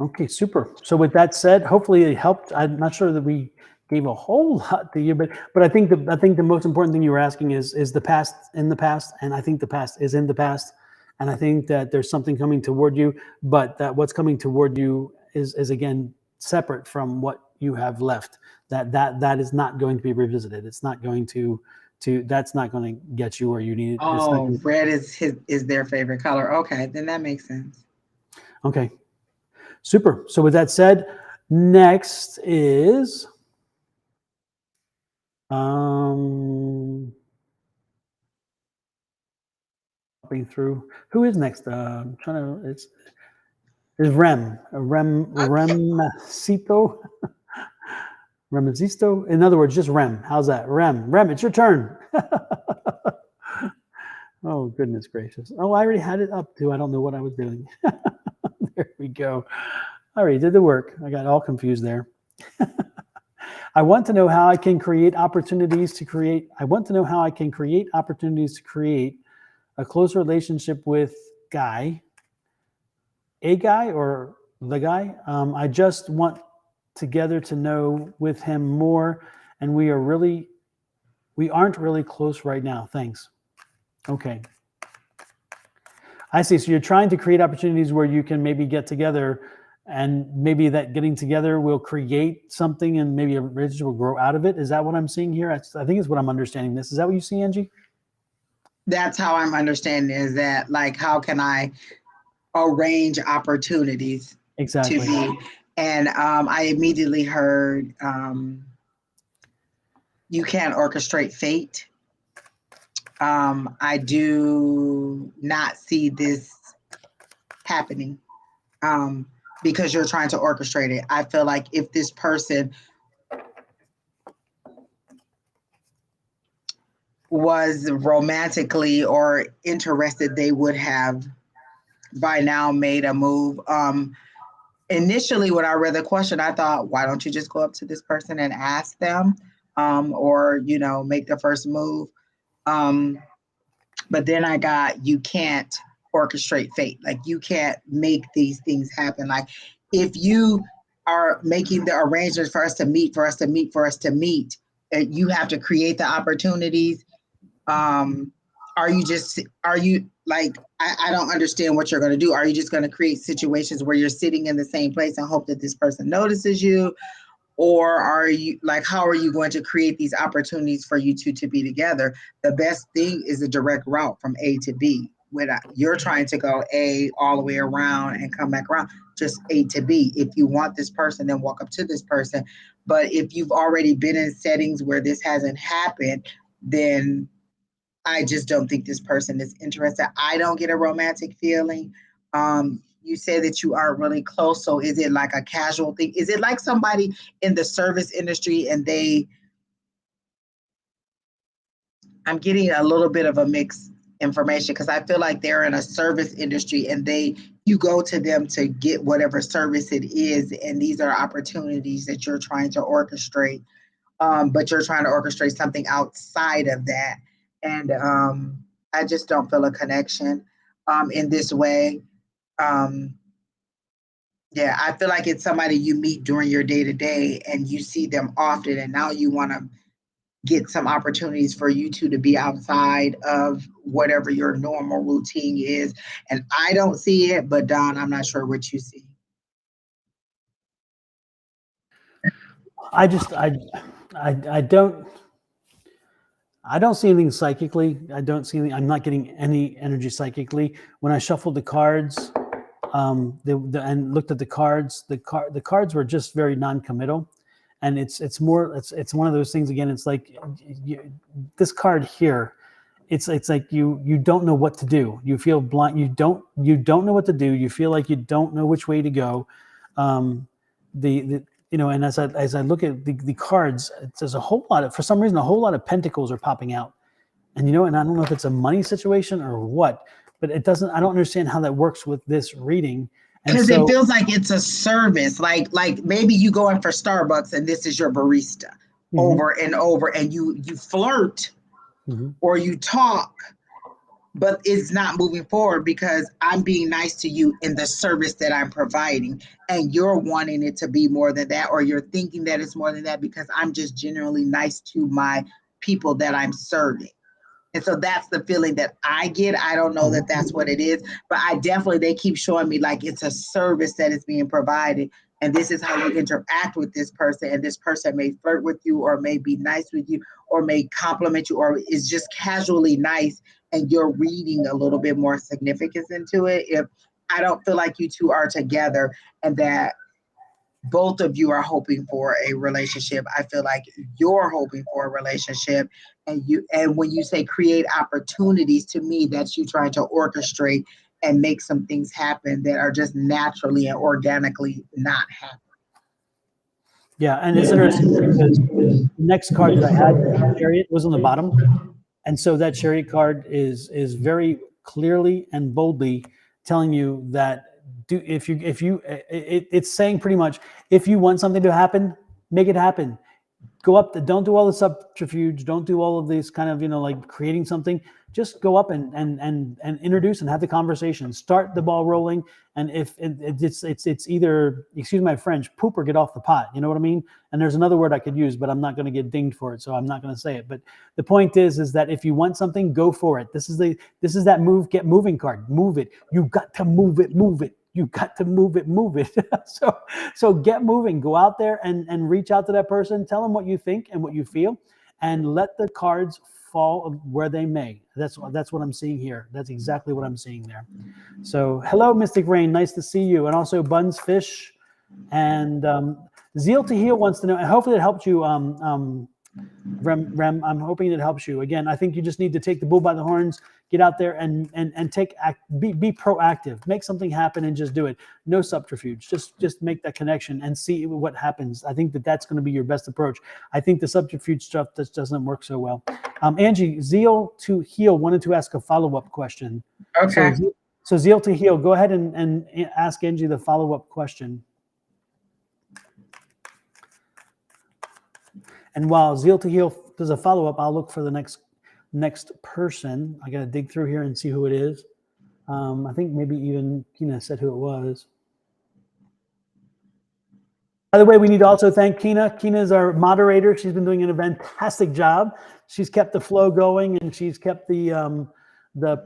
Speaker 1: Okay, super. So with that said, hopefully it helped. I'm not sure that we gave a whole lot to you, but I think the most important thing you were asking is the past in the past, and I think the past is in the past, and I think that there's something coming toward you, but that what's coming toward you is again separate from what you have left. That is not going to be revisited. It's not going to that's not going to get you where you need it.
Speaker 2: Oh, red is their favorite color. Okay, then that makes sense.
Speaker 1: Okay. Super. So with that said, next is hopping through. Who is next? I'm trying to. It's Remcito. Remzisto. In other words, just Rem. How's that? Rem, it's your turn. Oh goodness gracious. Oh, I already had it up too. I don't know what I was doing. There we go. I already did the work. I got all confused there. I want to know how I can create opportunities to create. I want to know how I can create opportunities to create a close relationship with a guy or the guy. I just want together to know with him more, and we are really We aren't really close right now. Thanks. Okay. I see. So you're trying to create opportunities where you can maybe get together, and maybe that getting together will create something, and maybe a relationship will grow out of it. Is that what I'm seeing here? I think is what I'm understanding this. Is that what you see, Angie?
Speaker 2: That's how I'm understanding, is that like, how can I arrange opportunities
Speaker 1: Exactly.
Speaker 2: to be? And I immediately heard, you can't orchestrate fate. I do not see this happening, because you're trying to orchestrate it. I feel like if this person was romantically or interested, they would have by now made a move. Initially, when I read the question, I thought, why don't you just go up to this person and ask them, or, you know, make the first move? But then I got, you can't orchestrate fate. Like, you can't make these things happen. Like, if you are making the arrangements for us to meet, you have to create the opportunities. Are you like, I don't understand what you're going to do. Are you just going to create situations where you're sitting in the same place and hope that this person notices you? Or are you like, how are you going to create these opportunities for you two to be together? The best thing is a direct route from A to B. When you're trying to go A all the way around and come back around, just A to B. If you want this person, then walk up to this person. But if you've already been in settings where this hasn't happened, then I just don't think this person is interested. I don't get a romantic feeling. You say that you aren't really close. So is it like a casual thing? Is it like somebody in the service industry and I'm getting a little bit of a mixed information, because I feel like they're in a service industry and you go to them to get whatever service it is. And these are opportunities that you're trying to orchestrate. But you're trying to orchestrate something outside of that. And I just don't feel a connection in this way. Yeah, I feel like it's somebody you meet during your day-to-day and you see them often, and now you want to get some opportunities for you two to be outside of whatever your normal routine is. And I don't see it, but Don, I'm not sure what you see.
Speaker 1: I don't see anything psychically. I don't see anything. I'm not getting any energy psychically. When I shuffled the cards, and looked at the cards, the cards were just very non-committal, and it's one of those things again. It's like this card here. It's like you don't know what to do. You feel blind. You don't know what to do. You feel like you don't know which way to go. And as I look at the cards, there's for some reason a whole lot of pentacles are popping out, and and I don't know if it's a money situation or what, but it doesn't. I don't understand how that works with this reading.
Speaker 2: Because it feels like it's a service, like maybe you go in for Starbucks and this is your barista over and over, and you flirt or you talk, but it's not moving forward because I'm being nice to you in the service that I'm providing, and you're wanting it to be more than that, or you're thinking that it's more than that because I'm just genuinely nice to my people that I'm serving. And so that's the feeling that I get. I don't know that that's what it is, but they keep showing me like it's a service that is being provided. And this is how you interact with this person. And this person may flirt with you or may be nice with you or may compliment you or is just casually nice. And you're reading a little bit more significance into it. If I don't feel like you two are together and that both of you are hoping for a relationship. I feel like you're hoping for a relationship, and when you say create opportunities, to me, that's you trying to orchestrate and make some things happen that are just naturally and organically not happening.
Speaker 1: Yeah, and it's interesting because the next card that I had, Chariot, was on the bottom, and so that Chariot card is very clearly and boldly telling you that it's saying pretty much, if you want something to happen, make it happen. go up. Don't do all the subterfuge. Don't do all of these kind of, like creating something. Just go up and introduce and have the conversation. Start the ball rolling. And if it's either, excuse my French, poop or get off the pot. You know what I mean? And there's another word I could use, but I'm not going to get dinged for it, so I'm not going to say it. But the point is that if you want something, go for it. This is that get moving card. Move it. You got to move it. Move it. You got to move it. Move it. So get moving. Go out there and reach out to that person. Tell them what you think and what you feel, and let the cards fall where they may. That's what I'm seeing here. That's exactly what I'm seeing there. So hello, Mystic Rain. Nice to see you. And also Buns Fish and Zeal to Heal wants to know, and hopefully it helped you, Rem, I'm hoping it helps you. Again, I think you just need to take the bull by the horns, get out there and be proactive, make something happen and just do it. No subterfuge. Just make that connection and see what happens. I think that's going to be your best approach. I think the subterfuge stuff just doesn't work so well. Angie, Zeal to Heal wanted to ask a follow-up question.
Speaker 2: Okay.
Speaker 1: So Zeal to Heal, go ahead and ask Angie the follow-up question. And while Zeal to Heal does a follow-up, I'll look for the next person. I got to dig through here and see who it is. I think maybe even Kina said who it was. By the way, we need to also thank Kina. Kina is our moderator. She's been doing a fantastic job. She's kept the flow going, and she's kept the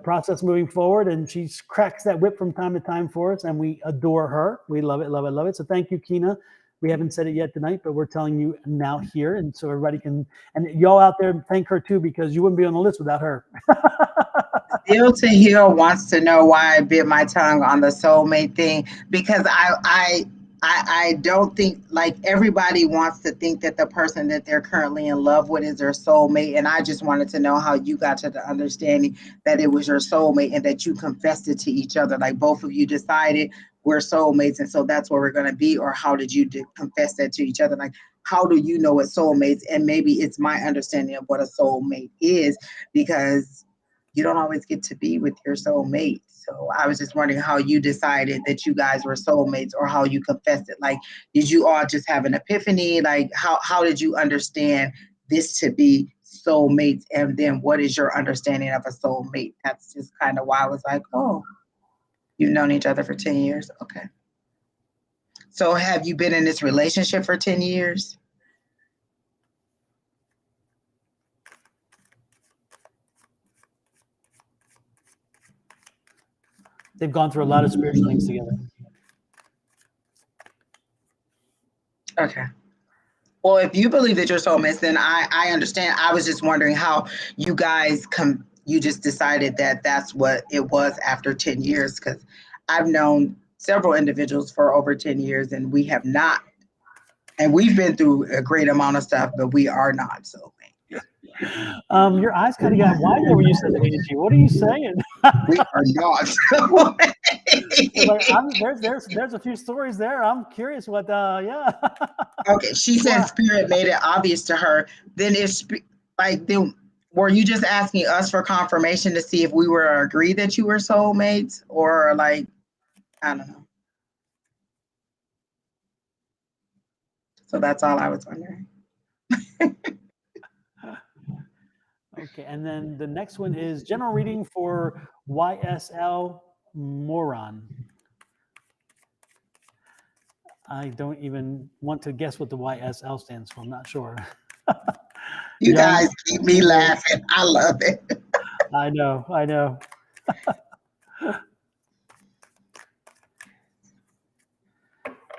Speaker 1: process moving forward, and she cracks that whip from time to time for us, and we adore her. We love it, love it, love it. So thank you, Kina. We haven't said it yet tonight, but we're telling you now here, and so everybody can, and y'all out there, thank her too, because you wouldn't be on the list without her.
Speaker 2: Zeal to Heal wants to know why I bit my tongue on the soulmate thing, because I don't think, like, everybody wants to think that the person that they're currently in love with is their soulmate, and I just wanted to know how you got to the understanding that it was your soulmate and that you confessed it to each other, like both of you decided we're soulmates and so that's where we're going to be, or how did you confess that to each other? Like, how do you know what soulmates? And maybe it's my understanding of what a soulmate is, because you don't always get to be with your soulmate. So I was just wondering how you decided that you guys were soulmates, or how you confessed it. Like, did you all just have an epiphany? Like, how did you understand this to be soulmates? And then what is your understanding of a soulmate? That's just kind of why I was like, oh, you've known each other for 10 years. Okay. So have you been in this relationship for 10 years?
Speaker 1: They've gone through a lot of spiritual things together.
Speaker 2: Okay. Well, if you believe that you're soulmates, then I understand. I was just wondering how you guys you just decided that that's what it was after 10 years, because I've known several individuals for over 10 years and we have not. And we've been through a great amount of stuff, but we are not soulmates.
Speaker 1: Your eyes kind of got wide there when you said Angie. What are you saying?
Speaker 2: We are not.
Speaker 1: Like, there's a few stories there. I'm curious what. Yeah.
Speaker 2: Okay, she said Spirit made it obvious to her. Then were you just asking us for confirmation to see if we were agreed that you were soulmates, or like, I don't know. So that's all I was wondering.
Speaker 1: Okay, and then the next one is general reading for YSL Moron. I don't even want to guess what the YSL stands for. I'm not sure.
Speaker 2: You guys keep me laughing. I love it.
Speaker 1: I know.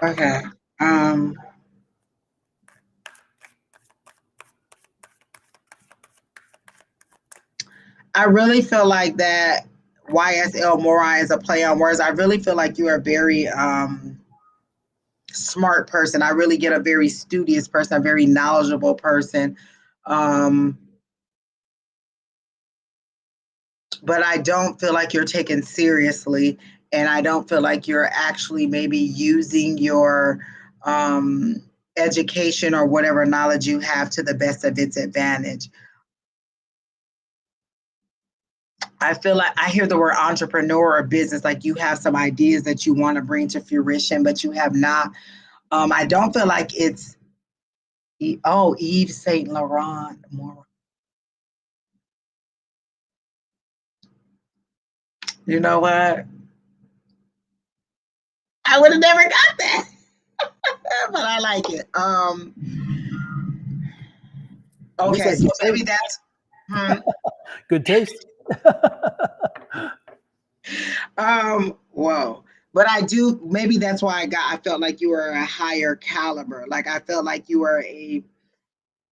Speaker 2: Okay. I really feel like that YSL Moron is a play on words. I really feel like you're a very smart person. I really get a very studious person, a very knowledgeable person. But I don't feel like you're taken seriously, and I don't feel like you're actually maybe using your education or whatever knowledge you have to the best of its advantage. I feel like I hear the word entrepreneur or business, like you have some ideas that you want to bring to fruition, but you have not. I don't feel like it's Yves Saint Laurent. You know what? I would have never got that, but I like it. Okay, so maybe that's
Speaker 1: good taste.
Speaker 2: Whoa. But I do, maybe that's why I felt like you were a higher caliber. Like I felt like you were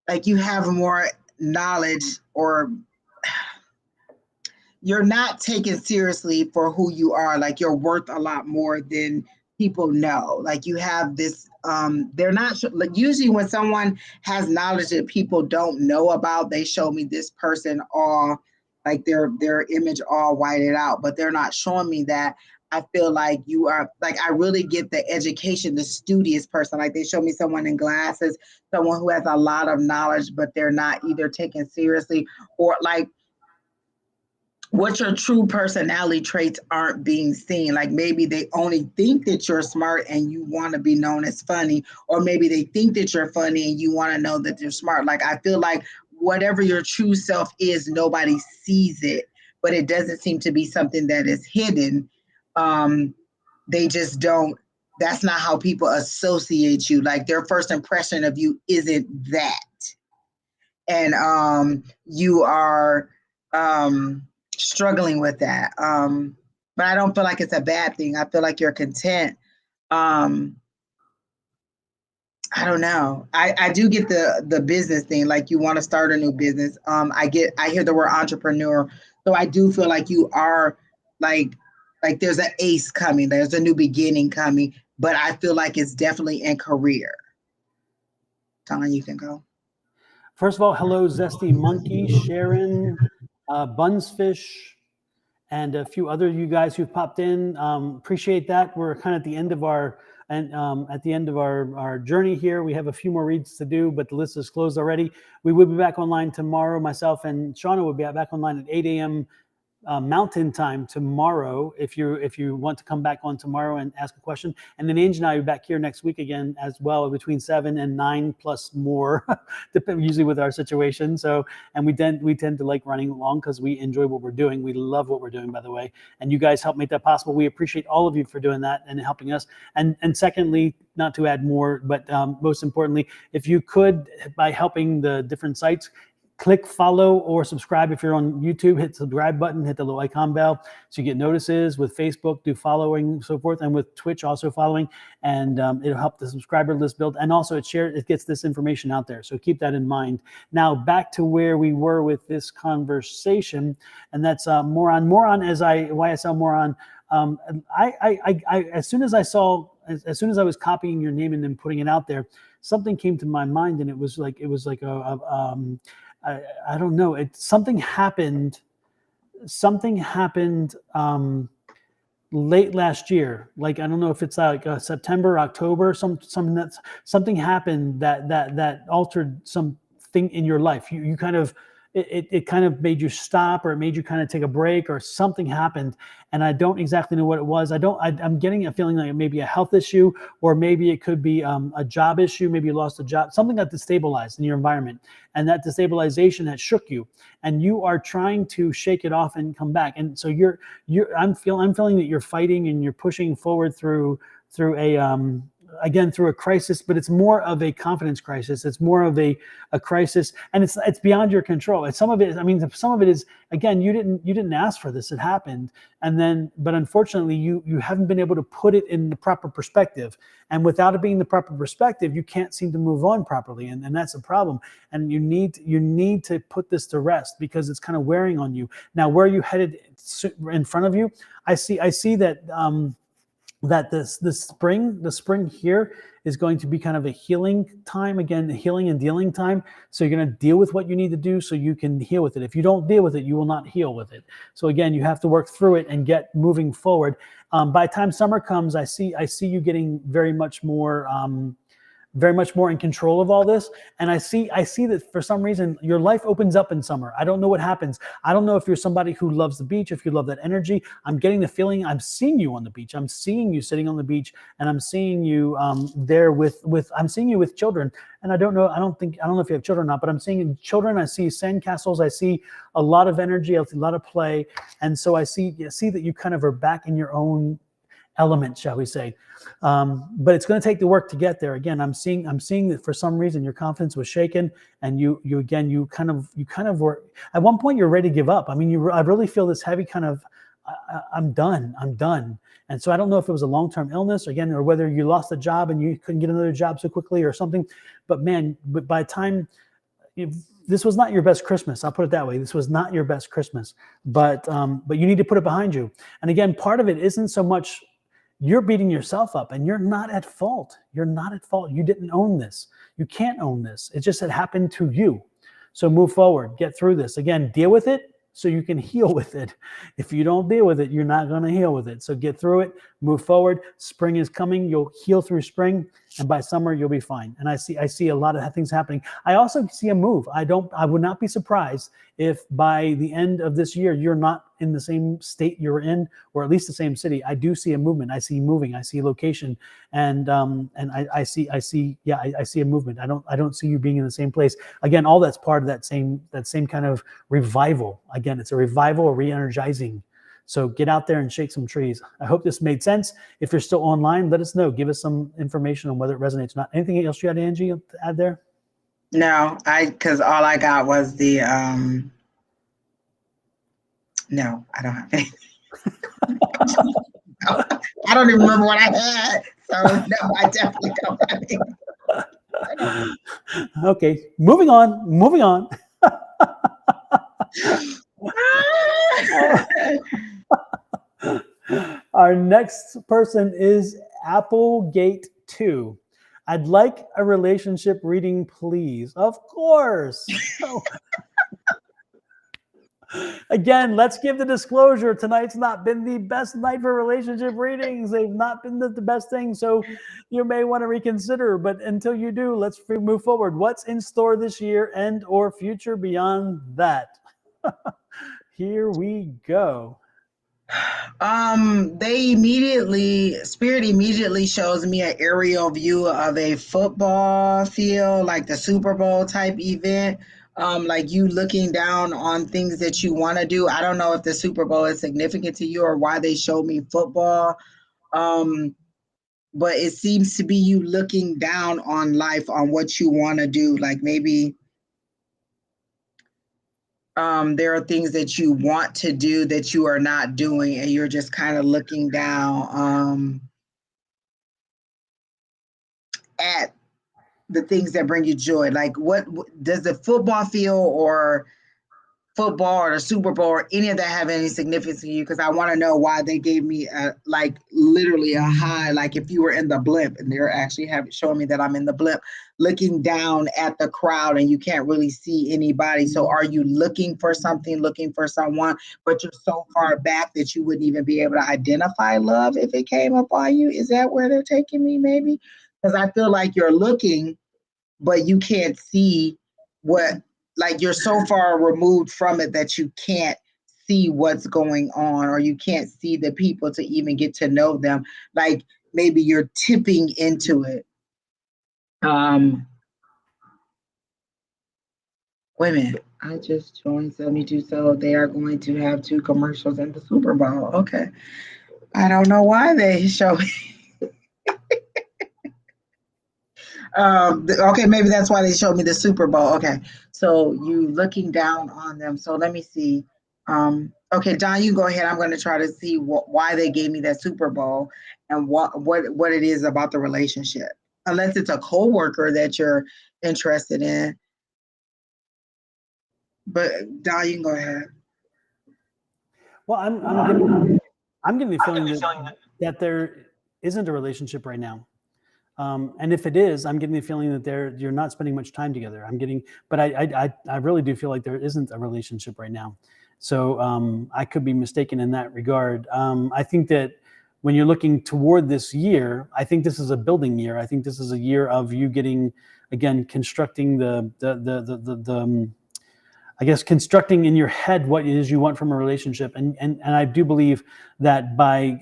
Speaker 2: like you have more knowledge, or you're not taken seriously for who you are. Like you're worth a lot more than people know. Like you have this, they're not, like usually when someone has knowledge that people don't know about, they show me this person all, like their image all whited out, but they're not showing me that. I feel like you are, like, I really get the education, the studious person. Like they show me someone in glasses, someone who has a lot of knowledge, but they're not either taken seriously, or like, what your true personality traits aren't being seen. Like maybe they only think that you're smart and you want to be known as funny, or maybe they think that you're funny and you want to know that you're smart. Like I feel like whatever your true self is, nobody sees it, but it doesn't seem to be something that is hidden. They just don't, that's not how people associate you. Like their first impression of you isn't that. And you are struggling with that. But I don't feel like it's a bad thing. I feel like you're content. I don't know. I do get the business thing, like you want to start a new business. I hear the word entrepreneur. So I do feel like you are like there's an ace coming, there's a new beginning coming, but I feel like it's definitely in career. Don, you can go.
Speaker 1: First of all, hello, Zesty Monkey, Sharon, Bunsfish, and a few other you guys who've popped in. Appreciate that. We're kind of at the end of our journey here. We have a few more reads to do, but the list is closed already. We will be back online tomorrow. Myself and Shauna will be back online at 8 a.m. Mountain time tomorrow, if you want to come back on tomorrow and ask a question. And then Angie and I will be back here next week again as well, between 7 and 9 plus more, usually with our situation. So, and we tend to like running along because we enjoy what we're doing. We love what we're doing, by the way. And you guys help make that possible. We appreciate all of you for doing that and helping us. And secondly, not to add more, but most importantly, if you could, by helping the different sites, click follow or subscribe. If you're on YouTube, hit the subscribe button, hit the little icon bell so you get notices. With Facebook, do following, so forth, and with Twitch, also following, and it'll help the subscriber list build. And also it gets this information out there, so keep that in mind. Now back to where we were with this conversation, and that's moron. YSL moron. As soon as I was copying your name and then putting it out there, something came to my mind, and it was like I don't know. Something happened late last year. Like, I don't know if it's like September, October, something happened that altered something in your life. You kind of, it kind of made you stop, or it made you kind of take a break, or something happened. And I don't exactly know what it was. I'm getting a feeling like it may be a health issue, or maybe it could be a job issue. Maybe you lost a job, something that destabilized in your environment, and that destabilization has shook you, and you are trying to shake it off and come back. And so I'm feeling that you're fighting and you're pushing forward through a crisis, but it's more of a confidence crisis. It's more of a crisis, and it's beyond your control. And some of it is, again, you didn't ask for this. It happened. But unfortunately you haven't been able to put it in the proper perspective. And without it being the proper perspective, you can't seem to move on properly. And that's a problem. And you need to put this to rest, because it's kind of wearing on you. Now, where are you headed in front of you? I see that, that the spring here is going to be kind of a healing time, again, a healing and dealing time. So you're going to deal with what you need to do so you can heal with it. If you don't deal with it, you will not heal with it. So again, you have to work through it and get moving forward. By the time summer comes, I see you getting very much more very much more in control of all this. And I see that for some reason your life opens up in summer. I don't know what happens. I don't know if you're somebody who loves the beach, if you love that energy. I'm getting the feeling I'm seeing you on the beach. I'm seeing you sitting on the beach, and I'm seeing you there with I'm seeing you with children. And I don't know if you have children or not, but I'm seeing children. I see sandcastles. I see a lot of energy, a lot of play. And so I see that you kind of are back in your own element, shall we say. But it's going to take the work to get there. Again, I'm seeing that for some reason your confidence was shaken, and you kind of were at one point you're ready to give up. I mean, I really feel this heavy kind of I'm done. And so I don't know if it was a long-term illness again, or whether you lost a job and you couldn't get another job so quickly or something. But man, by the time this was not your best Christmas, I'll put it that way. This was not your best Christmas, but you need to put it behind you. And again, part of it isn't so much you're beating yourself up, and you're not at fault. You're not at fault. You didn't own this. You can't own this. It just had happened to you. So move forward, get through this. Again, deal with it so you can heal with it. If you don't deal with it, you're not going to heal with it. So get through it, move forward. Spring is coming. You'll heal through spring, and by summer you'll be fine. And I see a lot of things happening. I also see a move. I would not be surprised if by the end of this year you're not in the same state you're in, or at least the same city. I do see a movement. I see moving. I see location, and I see a movement. I don't see you being in the same place. Again, all that's part of that same kind of revival. Again, it's a revival, a re-energizing. So get out there and shake some trees. I hope this made sense. If you're still online, let us know. Give us some information on whether it resonates or not. Anything else you had, Angie, to add there?
Speaker 2: No, because all I got was the no, I don't have anything. I don't even remember what I had. So no, I definitely don't have anything.
Speaker 1: Okay, moving on. Our next person is Applegate 2. I'd like a relationship reading, please. Of course. Again, let's give the disclosure. Tonight's not been the best night for relationship readings. They've not been the best thing, so you may want to reconsider. But until you do, let's move forward. What's in store this year and or future beyond that? Here we go.
Speaker 2: Spirit immediately shows me an aerial view of a football field, like the Super Bowl type event. Like you looking down on things that you want to do. I don't know if the Super Bowl is significant to you or why they show me football. But it seems to be you looking down on life, on what you want to do. Like maybe there are things that you want to do that you are not doing, and you're just kind of looking down at the things that bring you joy. Like what does the football field or football or the Super Bowl or any of that have any significance to you? Because I want to know why they gave me like literally a high, like if you were in the blimp, and they're actually showing me that I'm in the blimp, looking down at the crowd and you can't really see anybody. So are you looking for something, looking for someone, but you're so far back that you wouldn't even be able to identify love if it came upon you? Is that where they're taking me maybe? Because I feel like you're looking, but you can't see what, like you're so far removed from it that you can't see what's going on, or you can't see the people to even get to know them. Like maybe you're tipping into it. Wait a minute. I just joined 72, so they are going to have 2 commercials in the Super Bowl. Okay. I don't know why they show me. Okay, maybe that's why they showed me the Super Bowl. Okay, so you looking down on them. So let me see. Okay, Don, you go ahead. I'm going to try to see why they gave me that Super Bowl and what it is about the relationship. Unless it's a coworker that you're interested in. But Don, you can go ahead.
Speaker 1: Well, I'm getting the feeling that there isn't a relationship right now. And if it is, I'm getting the feeling that you're not spending much time together. But I really do feel like there isn't a relationship right now. So I could be mistaken in that regard. I think that when you're looking toward this year, I think this is a building year. I think this is a year of you getting, again, constructing I guess constructing in your head what it is you want from a relationship, and I do believe that by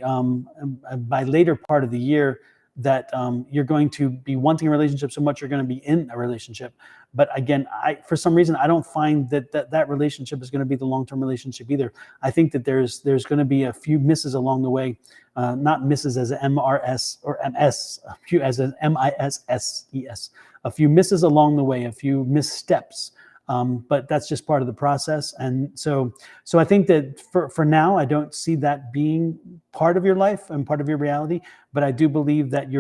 Speaker 1: later part of the year that you're going to be wanting a relationship so much you're going to be in a relationship. But again, for some reason I don't find that relationship is going to be the long-term relationship either. I think that there's going to be a few misses along the way, not misses as an MRS or MS, a few as an MISSES, a few misses along the way, a few missteps. But that's just part of the process. And so I think that for now, I don't see that being part of your life and part of your reality. But I do believe that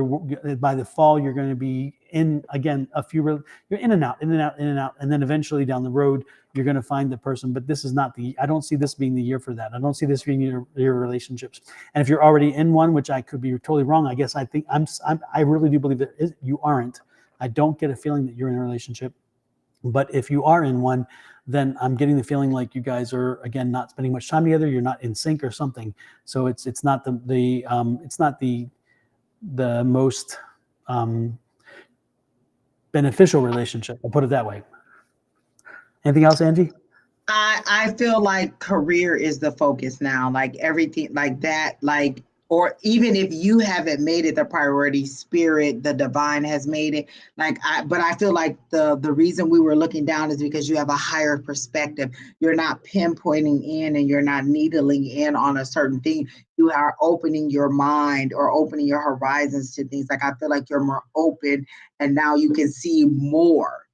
Speaker 1: by the fall, you're going to be in, again, you're in and out, in and out, in and out. And then eventually down the road, you're going to find the person. But this is not I don't see this being the year for that. I don't see this being your relationships. And if you're already in one, which I could be totally wrong, I guess I really do believe that you aren't. I don't get a feeling that you're in a relationship. But if you are in one, then I'm getting the feeling like you guys are, again, not spending much time together. You're not in sync or something. So it's not the most beneficial relationship. I'll put it that way. Anything else, Angie?
Speaker 2: I feel like career is the focus now. Like everything like that, like, or even if you haven't made it the priority, spirit, the divine has made it. But I feel like the reason we were looking down is because you have a higher perspective. You're not pinpointing in and you're not needling in on a certain thing. You are opening your mind or opening your horizons to things. Like I feel like you're more open and now you can see more.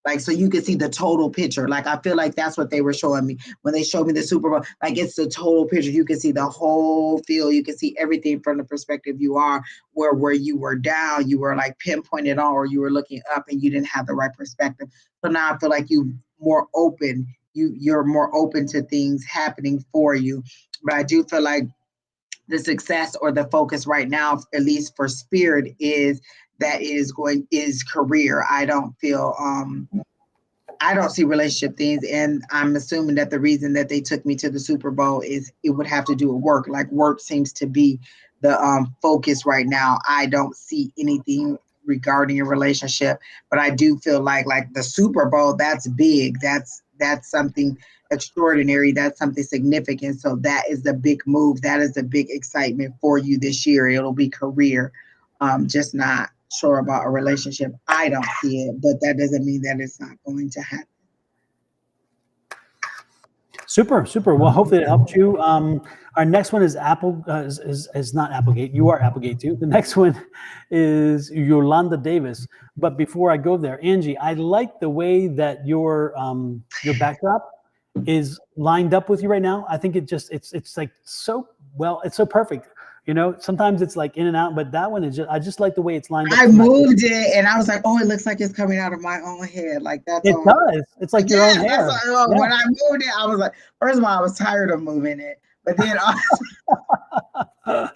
Speaker 2: Like, so you can see the total picture. Like, I feel like that's what they were showing me when they showed me the Super Bowl. Like, it's the total picture. You can see the whole field. You can see everything from the perspective you are, where you were down, you were like pinpointed on, or you were looking up and you didn't have the right perspective. So now I feel like you're more open. You're more open to things happening for you. But I do feel like the success or the focus right now, at least for spirit, is career. I don't see relationship things. And I'm assuming that the reason that they took me to the Super Bowl is it would have to do with work. Like work seems to be the focus right now. I don't see anything regarding a relationship, but I do feel like the Super Bowl, that's big. That's something extraordinary. That's something significant. So that is the big move. That is the big excitement for you this year. It'll be career. Just not sure about a relationship. I don't see it, but that doesn't mean that it's not going to happen.
Speaker 1: Super. Well, hopefully it helped you. Our next one is is not Applegate. You are Applegate too. The next one is Yolanda Davis. But before I go there, Angie, I like the way that your backdrop is lined up with you right now. I think it's like so well. It's so perfect. You know, sometimes it's like in and out, but that one is I just like the way it's lined up.
Speaker 2: I moved it and I was like, oh, it looks like it's coming out of my own head. Like that's
Speaker 1: it does. It's like your own hair.
Speaker 2: When I moved it, I was like, first of all, I was tired of moving it. But then I was like,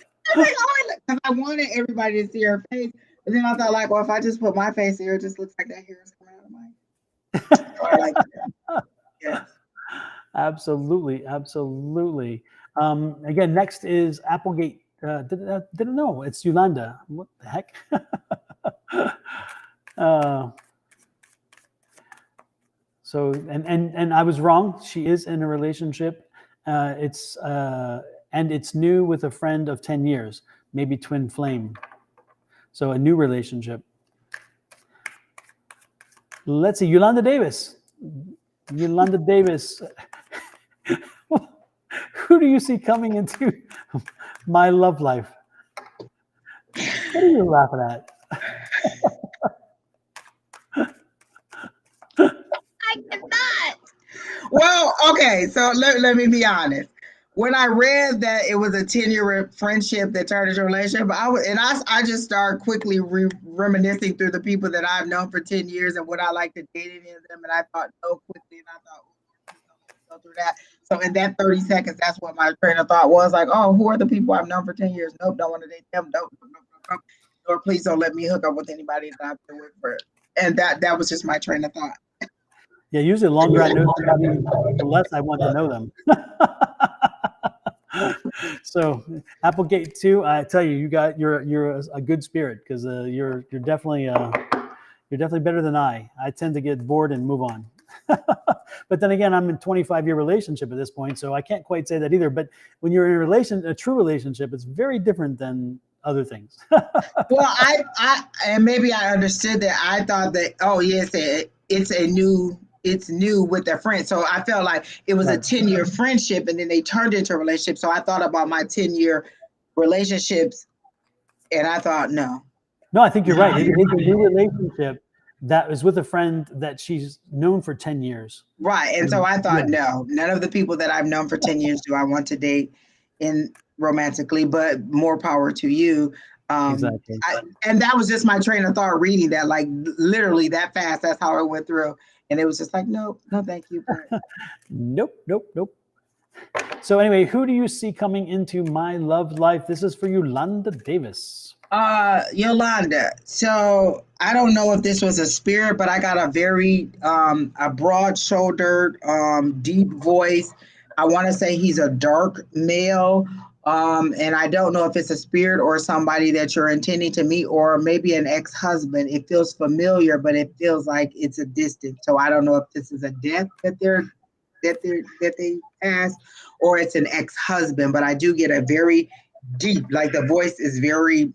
Speaker 2: because I wanted everybody to see her face. But then I thought, like, well, if I just put my face here, it just looks like that hair is coming out of my so I like that. Yes.
Speaker 1: Absolutely. Again, next is Applegate. Didn't know. It's Yolanda. What the heck? So and I was wrong. She is in a relationship. It's new with a friend of 10 years, maybe twin flame. So a new relationship. Let's see, Yolanda Davis. Who do you see coming into my love life? What are you laughing at?
Speaker 2: I cannot. Well, okay, so let me be honest. When I read that it was a 10-year friendship that turned into a relationship, I just started quickly reminiscing through the people that I've known for 10 years and what I like to date in them, and I thought so quickly, and I thought, go through that. So in that 30 seconds, that's what my train of thought was. Like, oh, who are the people I've known for 10 years? Nope, don't want to date them. Nope. Or please don't let me hook up with anybody that I've been with for. And that was just my train of thought.
Speaker 1: Yeah, usually the longer I know somebody, the less I want to know them. So Applegate 2, I tell you, you're a good spirit, because you're definitely better than I. I tend to get bored and move on. But then again, I'm in a 25-year relationship at this point, so I can't quite say that either. But when you're in a true relationship, it's very different than other things.
Speaker 2: Well, and maybe I understood that. I thought that, oh yes, it's new with their friends. So I felt like it was a
Speaker 1: Right.
Speaker 2: 10-year friendship, and then they turned into a relationship. So I thought about my 10-year relationships, and I thought, no.
Speaker 1: No, I think you're right. It's a new relationship that is with a friend that she's known for 10 years.
Speaker 2: Right. And so I thought, no, none of the people that I've known for 10 years do I want to date in romantically, but more power to you.
Speaker 1: Exactly.
Speaker 2: And that was just my train of thought reading that, like literally that fast. That's how it went through. And it was just like, no, thank you.
Speaker 1: Nope. So anyway, who do you see coming into my love life? This is for Yolanda Davis.
Speaker 2: Yolanda. So I don't know if this was a spirit, but I got a very a broad-shouldered, deep voice. I want to say he's a dark male. And I don't know if it's a spirit or somebody that you're intending to meet, or maybe an ex-husband. It feels familiar, but it feels like it's a distance. So I don't know if this is a death that they passed, or it's an ex-husband. But I do get a very deep, like the voice is very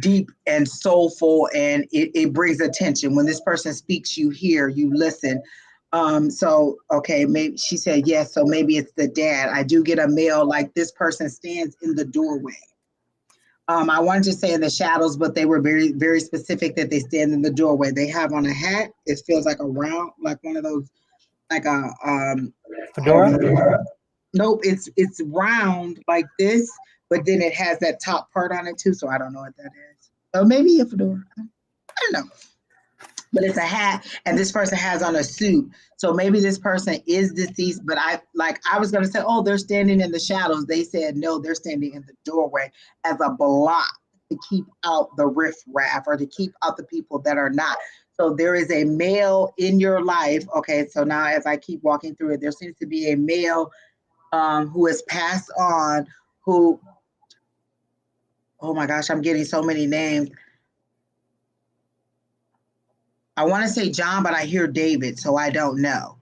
Speaker 2: deep and soulful, and it brings attention. When this person speaks, you hear, you listen. So okay, maybe she said yes, so maybe it's the dad. I do get a male, like this person stands in the doorway. I wanted to say in the shadows, but they were very, very specific that they stand in the doorway. They have on a hat. It feels like a round, like one of those, like a
Speaker 1: Fedora?
Speaker 2: Nope, it's round like this, but then it has that top part on it too. So I don't know what that is. So maybe a fedora. I don't know. But it's a hat, and this person has on a suit. So maybe this person is deceased, but I was going to say, oh, they're standing in the shadows. They said, no, they're standing in the doorway as a block to keep out the riffraff, or to keep out the people that are not. So there is a male in your life. Okay, so now as I keep walking through it, there seems to be a male who has passed on, who, oh my gosh, I'm getting so many names. I want to say John, but I hear David, so I don't know.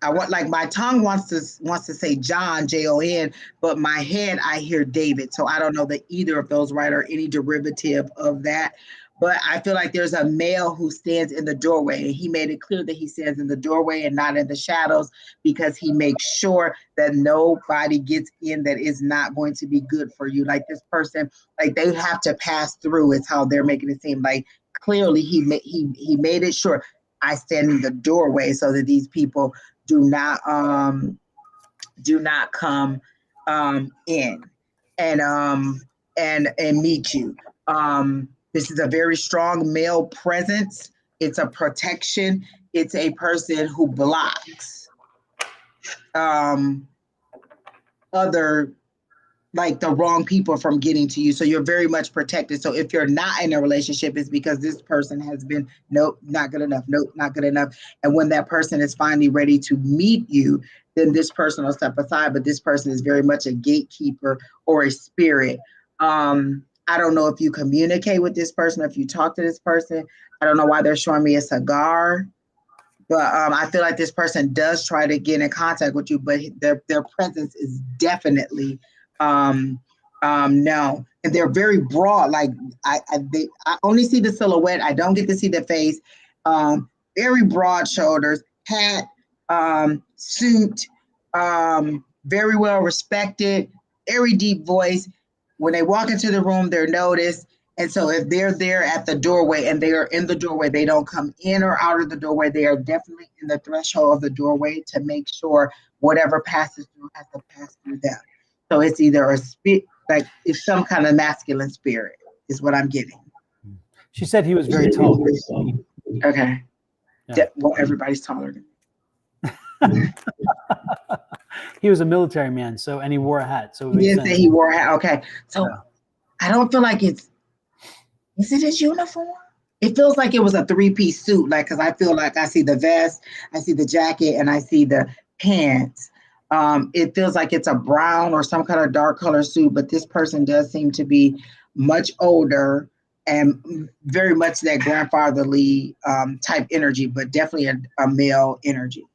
Speaker 2: My tongue wants to say John, Jon, but my head I hear David, so I don't know that either of those right or any derivative of that. But I feel like there's a male who stands in the doorway, and he made it clear that he stands in the doorway and not in the shadows, because he makes sure that nobody gets in that is not going to be good for you. Like this person, like they have to pass through, is how they're making it seem. Like clearly he made it sure, I stand in the doorway so that these people do not come in and meet you. This is a very strong male presence. It's a protection. It's a person who blocks other, like the wrong people from getting to you. So you're very much protected. So if you're not in a relationship, it's because this person has been, nope, not good enough. Nope, not good enough. And when that person is finally ready to meet you, then this person will step aside. But this person is very much a gatekeeper or a spirit. I don't know if you communicate with this person, or if you talk to this person. I don't know why they're showing me a cigar. But I feel like this person does try to get in contact with you, but their presence is definitely no. And they're very broad. Like I only see the silhouette. I don't get to see the face. Very broad shoulders, hat, suit, very well respected, very deep voice. When they walk into the room, they're noticed. And so if they're there at the doorway and they are in the doorway, they don't come in or out of the doorway. They are definitely in the threshold of the doorway to make sure whatever passes through has to pass through them. So it's either a spirit, like it's some kind of masculine spirit is what I'm getting.
Speaker 1: She said he was very tall.
Speaker 2: Okay. Yeah. Well, everybody's taller than me.
Speaker 1: He was a military man, and he wore a hat. So
Speaker 2: he did say he wore a hat. Okay. So yeah. I don't feel like is it his uniform? It feels like it was a 3-piece suit, like, because I feel like I see the vest, I see the jacket, and I see the pants. It feels like it's a brown or some kind of dark color suit, but this person does seem to be much older and very much that grandfatherly type energy, but definitely a male energy.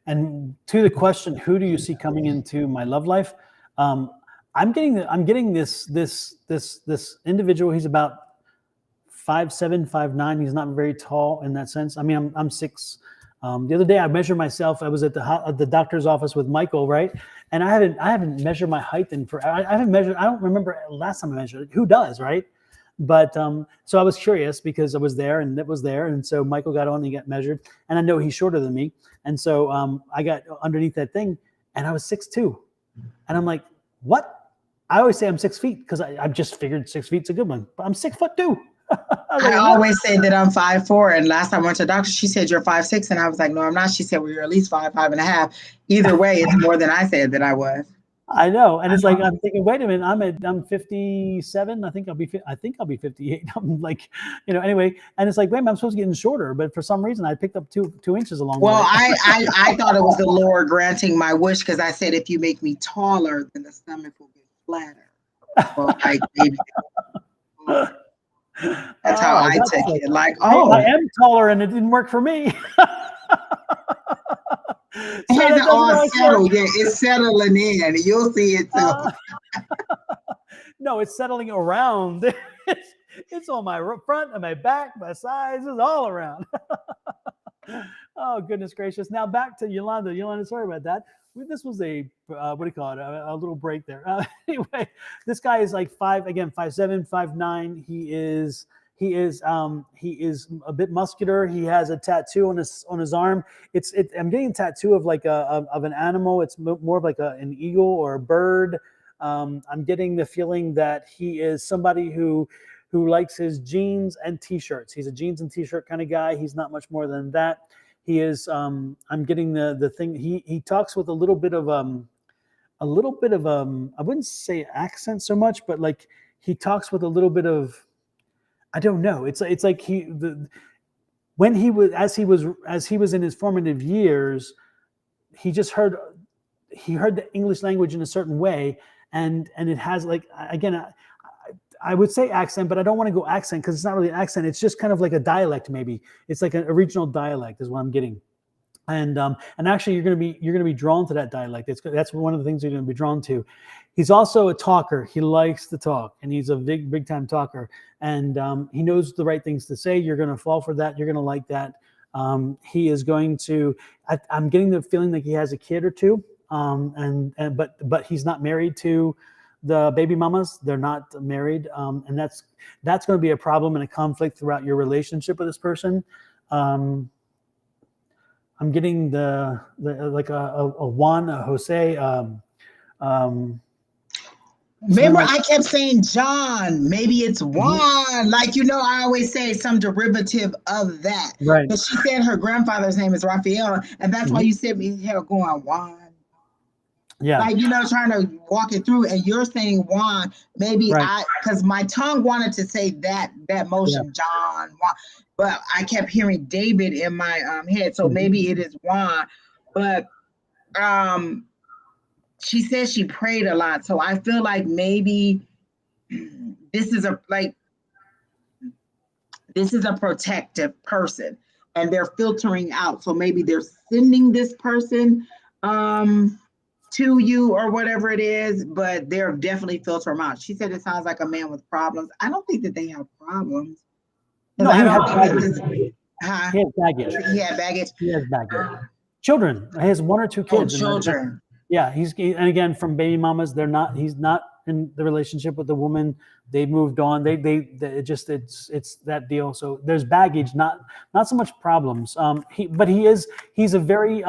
Speaker 1: And to the question, who do you see coming into my love life? I'm getting this individual. He's about 5'7", 5'9". He's not very tall in that sense. I mean, I'm 6. The other day I measured myself. I was at the doctor's office with Michael, right? And I haven't measured my height I haven't measured. I don't remember last time I measured it. Who does, right? But so I was curious because I was there and it was there. And so Michael got on and he got measured. And I know he's shorter than me. And so I got underneath that thing and I was 6'2". And I'm like, what? I always say I'm 6 feet because I've just figured 6 feet's a good one. But I'm 6'2".
Speaker 2: I always say that I'm 5'4". And last time I went to the doctor, she said you're 5'6". And I was like, no, I'm not. She said, well, you're at least 5'5.5". Either way, it's more than I said that I was.
Speaker 1: I know, and it's like I'm thinking, wait a minute, I'm 57. I think I'll be 58. I'm like, anyway, and it's like, wait a minute, I'm supposed to get shorter, but for some reason I picked up two inches along the way.
Speaker 2: Well, I thought it was the Lord granting my wish because I said if you make me taller, then the stomach will get flatter. Well, maybe. That's how I take it. Like,
Speaker 1: I am taller, and it didn't work for me.
Speaker 2: It hasn't all settled yet. It's settling in. You'll see it too.
Speaker 1: No, it's settling around. It's on my front and my back, my sides, it's all around. Oh, goodness gracious. Now back to Yolanda. Yolanda, sorry about that. This was a little break there. Anyway, this guy is like 5'7", 5'9". He is a bit muscular. He has a tattoo on his arm. I'm getting a tattoo of like of an animal. It's more of like an eagle or a bird. I'm getting the feeling that he is somebody who likes his jeans and t-shirts. He's a jeans and t-shirt kind of guy. He's not much more than that. He is. I'm getting the thing. He talks with a little bit of I wouldn't say accent so much, but like he talks with a little bit of. I don't know. It's like when he was in his formative years, he heard the English language in a certain way, and it has like again. I would say accent, but I don't want to go accent because it's not really an accent. It's just kind of like a dialect, maybe. It's like a regional dialect is what I'm getting. And actually you're going to be drawn to that dialect. That's one of the things you're going to be drawn to. He's also a talker. He likes to talk, and he's a big time talker. And he knows the right things to say. You're going to fall for that. You're going to like that. He is going to. I'm getting the feeling like he has a kid or two. But he's not married to the baby mamas. They're not married, and that's going to be a problem and a conflict throughout your relationship with this person. I'm getting the like a Juan, a Jose.
Speaker 2: Remember, I kept saying John. Maybe it's Juan. Like, I always say some derivative of that.
Speaker 1: Right.
Speaker 2: But she said her grandfather's name is Raphael, and that's why you sent me here going Juan.
Speaker 1: Yeah.
Speaker 2: Like, trying to walk it through, and you're saying Juan. Maybe because my tongue wanted to say that motion, John, Juan. But I kept hearing David in my head, so maybe it is Juan. But she says she prayed a lot, so I feel like maybe this is a protective person, and they're filtering out. So maybe they're sending this person to you or whatever it is, but they're definitely filtering out. She said it sounds like a man with problems. I don't think that they have problems.
Speaker 1: No,
Speaker 2: he has
Speaker 1: baggage.
Speaker 2: He had baggage.
Speaker 1: He has baggage. Children. He has 1 or 2 kids.
Speaker 2: Oh, children.
Speaker 1: Yeah, and again from baby mamas. He's not in the relationship with the woman. They moved on. It's that deal. So there's baggage, not so much problems. He's a very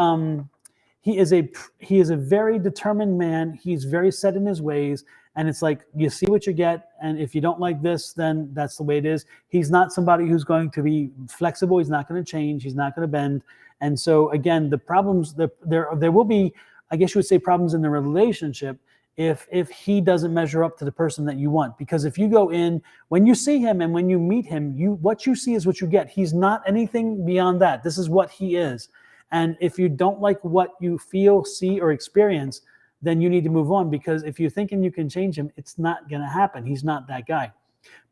Speaker 1: determined man. He's very set in his ways. And it's like, you see what you get. And if you don't like this, then that's the way it is. He's not somebody who's going to be flexible. He's not going to change. He's not going to bend. And so again, the problems, there will be, I guess you would say, problems in the relationship if he doesn't measure up to the person that you want. Because if you go in, when you see him and when you meet him, what you see is what you get. He's not anything beyond that. This is what he is. And if you don't like what you feel, see, or experience, then you need to move on, because if you're thinking you can change him, it's not going to happen. He's not that guy.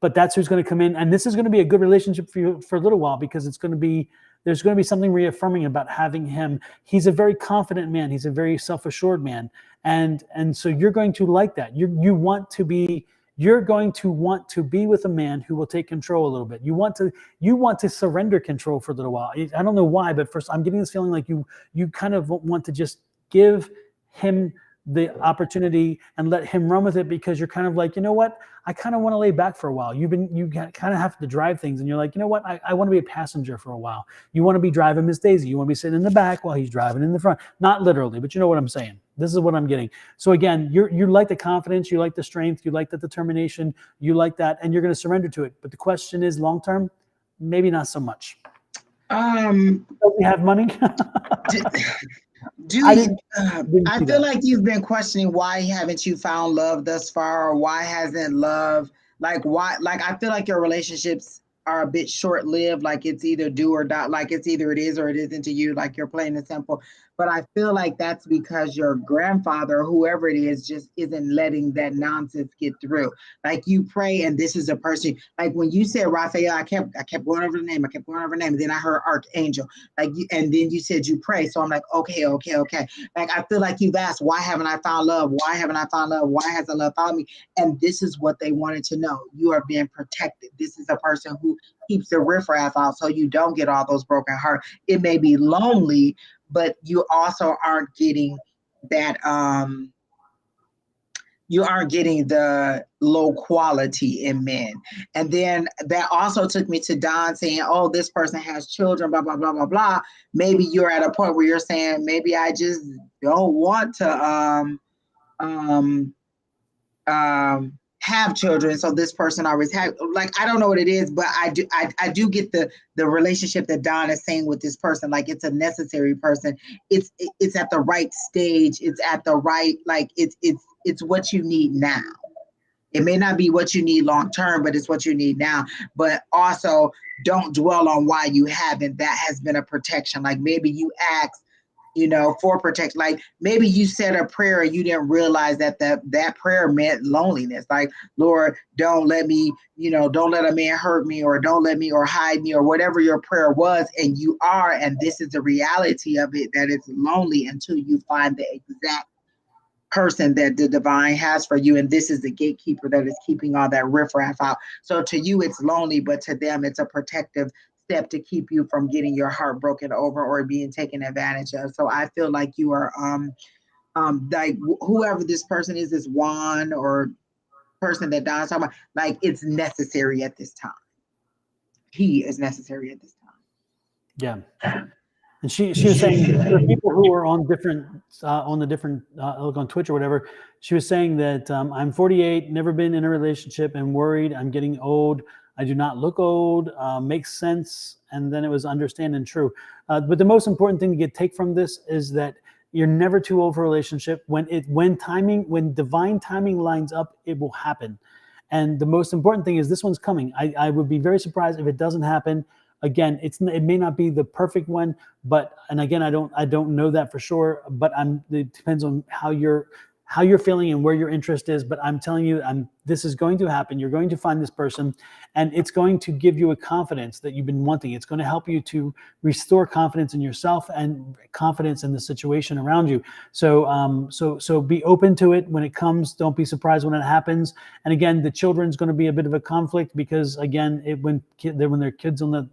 Speaker 1: But that's who's going to come in. And this is going to be a good relationship for you for a little while, because there's going to be something reaffirming about having him. He's a very confident man. He's a very self-assured man. And so you're going to like that. You're going to want to be with a man who will take control a little bit. You want to surrender control for a little while. I don't know why, but first I'm getting this feeling like you kind of want to just give him the opportunity and let him run with it, because you're kind of like, you know what? I kind of want to lay back for a while. You kind of have to drive things, and you're like, you know what? I want to be a passenger for a while. You want to be driving Miss Daisy. You want to be sitting in the back while he's driving in the front. Not literally, but you know what I'm saying. This is what I'm getting. So again, you like the confidence, you like the strength, you like the determination, you like that, and you're going to surrender to it. But the question is, long term, maybe not so much. Does he have money?
Speaker 2: I feel like you've been questioning, why haven't you found love thus far, or why hasn't love, I feel like your relationships are a bit short-lived, like it's either do or die, like it's either it is or it isn't to you, like you're plain and simple. But I feel like that's because your grandfather, whoever it is, just isn't letting that nonsense get through. Like you pray, and this is a person, like when you said Raphael, I kept going over the name, and then I heard Archangel, and then you said you pray. So I'm like, okay. Like I feel like you've asked, why haven't I found love? Why haven't I found love? Why hasn't love found me? And this is what they wanted to know. You are being protected. This is a person who keeps the riffraff out, so you don't get all those broken hearts. It may be lonely, but you also aren't getting that, you aren't getting the low quality in men. And then that also took me to Don saying, oh, this person has children, blah, blah, blah, blah, blah. Maybe you're at a point where you're saying, maybe I just don't want to have children, so this person always have, like, I don't know what it is, but I do get the relationship that Don is saying with this person. Like it's a necessary person. It's at the right stage. It's at the right, like it's what you need now. It may not be what you need long term, but it's what you need now. But also don't dwell on why you haven't. That has been a protection. Like maybe you asked, for protection. Like maybe you said a prayer and you didn't realize that that prayer meant loneliness. Like, Lord, don't let me, don't let a man hurt me, or don't let me, or hide me, or whatever your prayer was. And you are, and this is the reality of it, that it's lonely until you find the exact person that the divine has for you. And this is the gatekeeper that is keeping all that riffraff out. So to you, it's lonely, but to them, it's a protective step to keep you from getting your heart broken over or being taken advantage of. So I feel like you are, like whoever this person is, this Juan or person that Don's talking about, like it's necessary at this time. He is necessary at this time.
Speaker 1: Yeah. And she was saying, for people who are on different, like on Twitch or whatever, she was saying that I'm 48, never been in a relationship, and worried I'm getting old. I do not look old, makes sense. And then it was understand and true. But the most important thing to take from this is that you're never too old for a relationship. When divine timing lines up, it will happen. And the most important thing is this one's coming. I would be very surprised if it doesn't happen. Again, it may not be the perfect one, and again, I don't know that for sure, but it depends on how you're feeling and where your interest is. But I'm telling you, this is going to happen. You're going to find this person, and it's going to give you a confidence that you've been wanting. It's going to help you to restore confidence in yourself and confidence in the situation around you. So be open to it when it comes. Don't be surprised when it happens. And again, the children's going to be a bit of a conflict, because again, when they're kids on the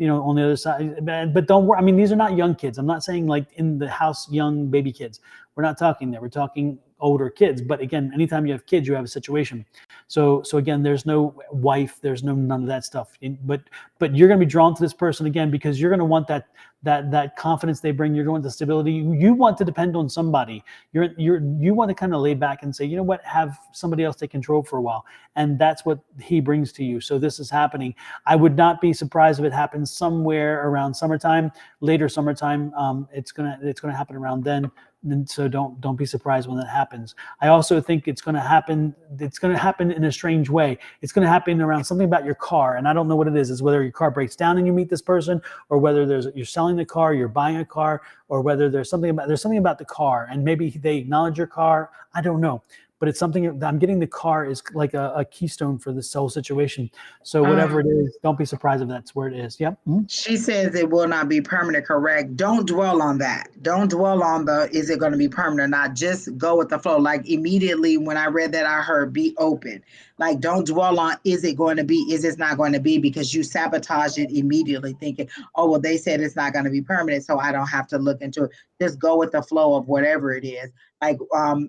Speaker 1: on the other side. But don't worry. I mean, these are not young kids. I'm not saying like in the house young baby kids. We're not talking there. We're talking older kids. But again, anytime you have kids, you have a situation. So again, there's no wife, there's none of that stuff. But you're going to be drawn to this person again, because you're going to want that confidence they bring. You're going to want the stability. You want to depend on somebody. You want to kind of lay back and say, you know what, have somebody else take control for a while. And that's what he brings to you. So this is happening. I would not be surprised if it happens somewhere around summertime, later summertime. It's gonna happen around then. And so don't be surprised when that happens. I also think it's going to happen. It's going to happen in a strange way. It's going to happen around something about your car, and I don't know what it is. It's whether your car breaks down and you meet this person, or whether you're selling selling the car, you're buying a car, or whether there's something about the car, and maybe they acknowledge your car. I don't know. But it's something I'm getting. The car is like a keystone for this whole situation. So whatever it is, don't be surprised if that's where it is. Yep.
Speaker 2: She says it will not be permanent, correct? Don't dwell on that. Don't dwell on is it going to be permanent or not? Just go with the flow. Like immediately when I read that, I heard be open. Like don't dwell on is it going to be, is it not going to be, because you sabotage it immediately thinking, oh, well, they said it's not going to be permanent, so I don't have to look into it. Just go with the flow of whatever it is. Like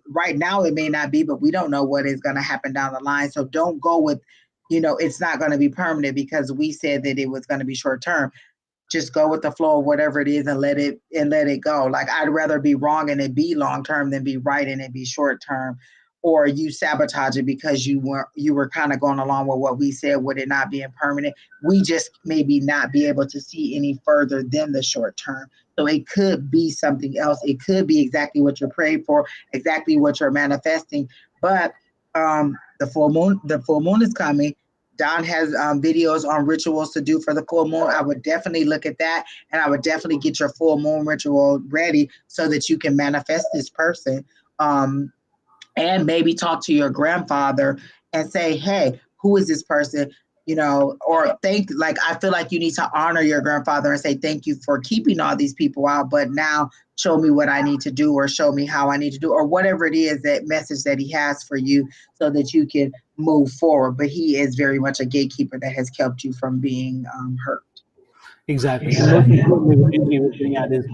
Speaker 2: right now it may not be, but we don't know what is going to happen down the line. So don't go with, it's not going to be permanent because we said that it was going to be short term. Just go with the flow of whatever it is and let it go. Like I'd rather be wrong and it be long term than be right and it be short term, or you sabotage it because you were kind of going along with what we said with it not being permanent. We just maybe not be able to see any further than the short term. So it could be something else. It could be exactly what you're praying for, exactly what you're manifesting. But the full moon is coming. Don has videos on rituals to do for the full moon. I would definitely look at that, and I would definitely get your full moon ritual ready so that you can manifest this person. And maybe talk to your grandfather and say, hey, who is this person? Or I feel like you need to honor your grandfather and say, thank you for keeping all these people out, but now show me what I need to do, or show me how I need to do, or whatever it is, that message that he has for you so that you can move forward. But he is very much a gatekeeper that has kept you from being hurt.
Speaker 1: Exactly. And most importantly, what Angie was getting at is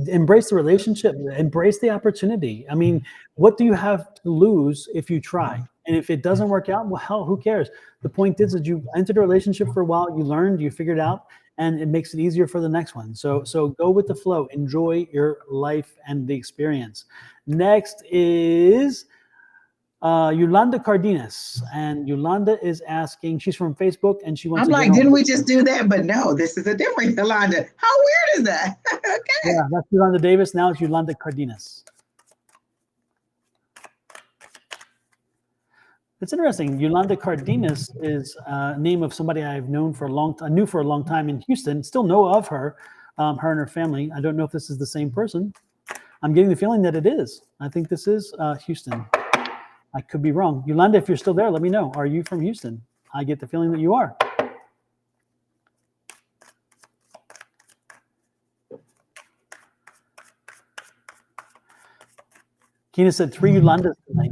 Speaker 1: embrace the relationship, embrace the opportunity. I mean, what do you have to lose if you try? And if it doesn't work out, well, hell, who cares? The point is that you entered a relationship for a while, you learned, you figured out, and it makes it easier for the next one. So go with the flow, enjoy your life and the experience. Next is Yolanda Cardenas, and Yolanda is asking, she's from Facebook, and she wants
Speaker 2: I'm like, didn't we just do that? But no, this is a different Yolanda. How weird is that? Okay.
Speaker 1: Yeah, that's Yolanda Davis. Now it's Yolanda Cardenas. It's interesting. Yolanda Cardenas is a name of somebody I've known for a long time, knew for a long time in Houston. Still know of her, her and her family. I don't know if this is the same person. I'm getting the feeling that it is. I think this is Houston. I could be wrong. Yolanda, if you're still there, let me know. Are you from Houston? I get the feeling that you are. Kina said 3 Yolandas tonight.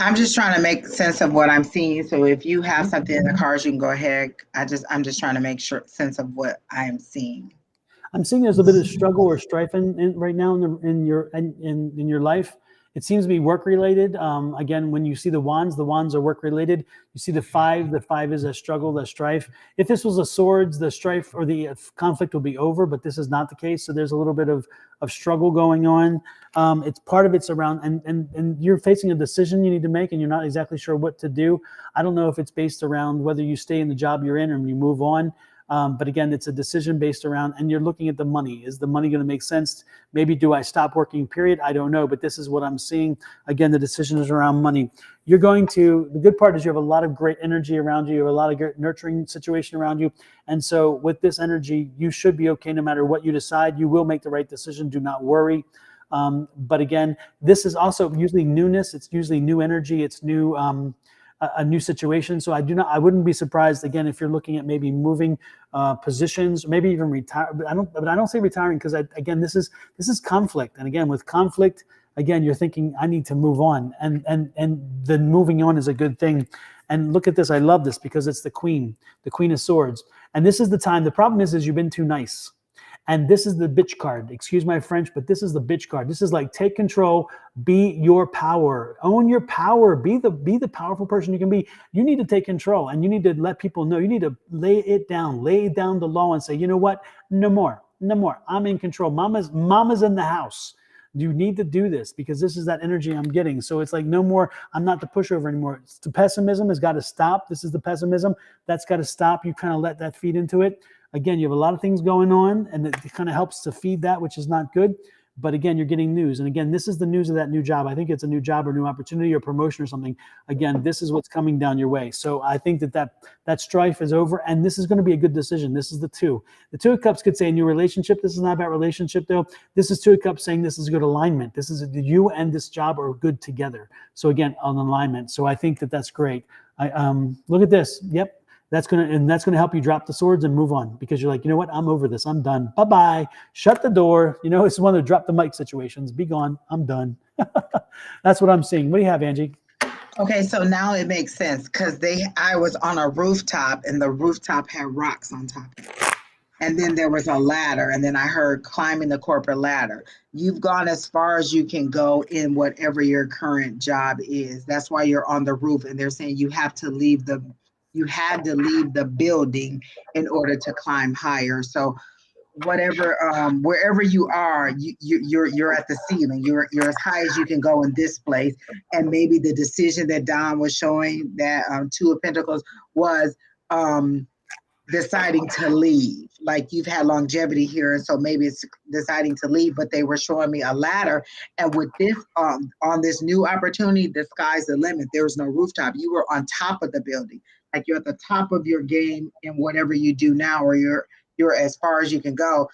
Speaker 2: I'm just trying to make sense of what I'm seeing. So if you have something in the cards, you can go ahead. I'm just trying to make sense of what I am seeing.
Speaker 1: I'm seeing there's a bit of struggle or strife in right now in your life. It seems to be work related. Again, when you see the wands are work related. You see the 5 is a struggle, the strife. If this was a swords, the strife or the conflict will be over, but this is not the case. So there's a little bit of struggle going on. It's part of it's around, and you're facing a decision you need to make, and you're not exactly sure what to do. I don't know if it's based around whether you stay in the job you're in or you move on. But again, it's a decision based around, and you're looking at the money. Is the money going to make sense? Maybe do I stop working, period? I don't know, but this is what I'm seeing. Again, the decision is around money. The good part is you have a lot of great energy around you. You have a lot of great nurturing situation around you. And so with this energy, you should be okay no matter what you decide. You will make the right decision. Do not worry. But again, this is also usually newness. It's usually new energy. It's new, a new situation. So I wouldn't be surprised again if you're looking at maybe moving positions, maybe even retire. But I don't say retiring because again, this is conflict. And again, with conflict, again, you're thinking I need to move on, and then moving on is a good thing. And look at this. I love this because it's the Queen of Swords. And this is the time. The problem is you've been too nice. And this is the bitch card. Excuse my French, but this is the bitch card. This is like take control, be your power, own your power, be the powerful person you can be. You need to take control, and you need to let people know. You need to lay down the law and say, you know what? No more. I'm in control. Mama's in the house. You need to do this because this is that energy I'm getting. So it's like, no more, I'm not the pushover anymore. It's the pessimism has got to stop. This is the pessimism. That's got to stop. You kind of let that feed into it. Again, you have a lot of things going on, and it kind of helps to feed that, which is not good. But again, you're getting news. And again, this is the news of that new job. I think it's a new job or new opportunity or promotion or something. Again, this is what's coming down your way. So I think that strife is over, and this is going to be a good decision. This is the two. The Two of Cups could say new relationship. This is not about relationship, though. This is Two of Cups saying this is a good alignment. This is you and this job are good together. So again, an alignment. So I think that's great. Look at this. Yep. That's gonna help you drop the swords and move on, because you're like, you know what, I'm over this. I'm done. Bye-bye. Shut the door. You know, it's one of the drop the mic situations. Be gone. I'm done. That's what I'm seeing. What do you have, Angie?
Speaker 2: Okay, so now it makes sense because I was on a rooftop and the rooftop had rocks on top of it. And then there was a ladder, and then I heard climbing the corporate ladder. You've gone as far as you can go in whatever your current job is. That's why you're on the roof, and they're saying you had to leave the building in order to climb higher. So whatever, wherever you are, you're at the ceiling. You're as high as you can go in this place. And maybe the decision that Don was showing, that Two of Pentacles, was deciding to leave. Like, you've had longevity here, and so maybe it's deciding to leave. But they were showing me a ladder, and with this on this new opportunity, the sky's the limit. There was no rooftop. You were on top of the building. Like, you're at the top of your game in whatever you do now, or you're as far as you can go.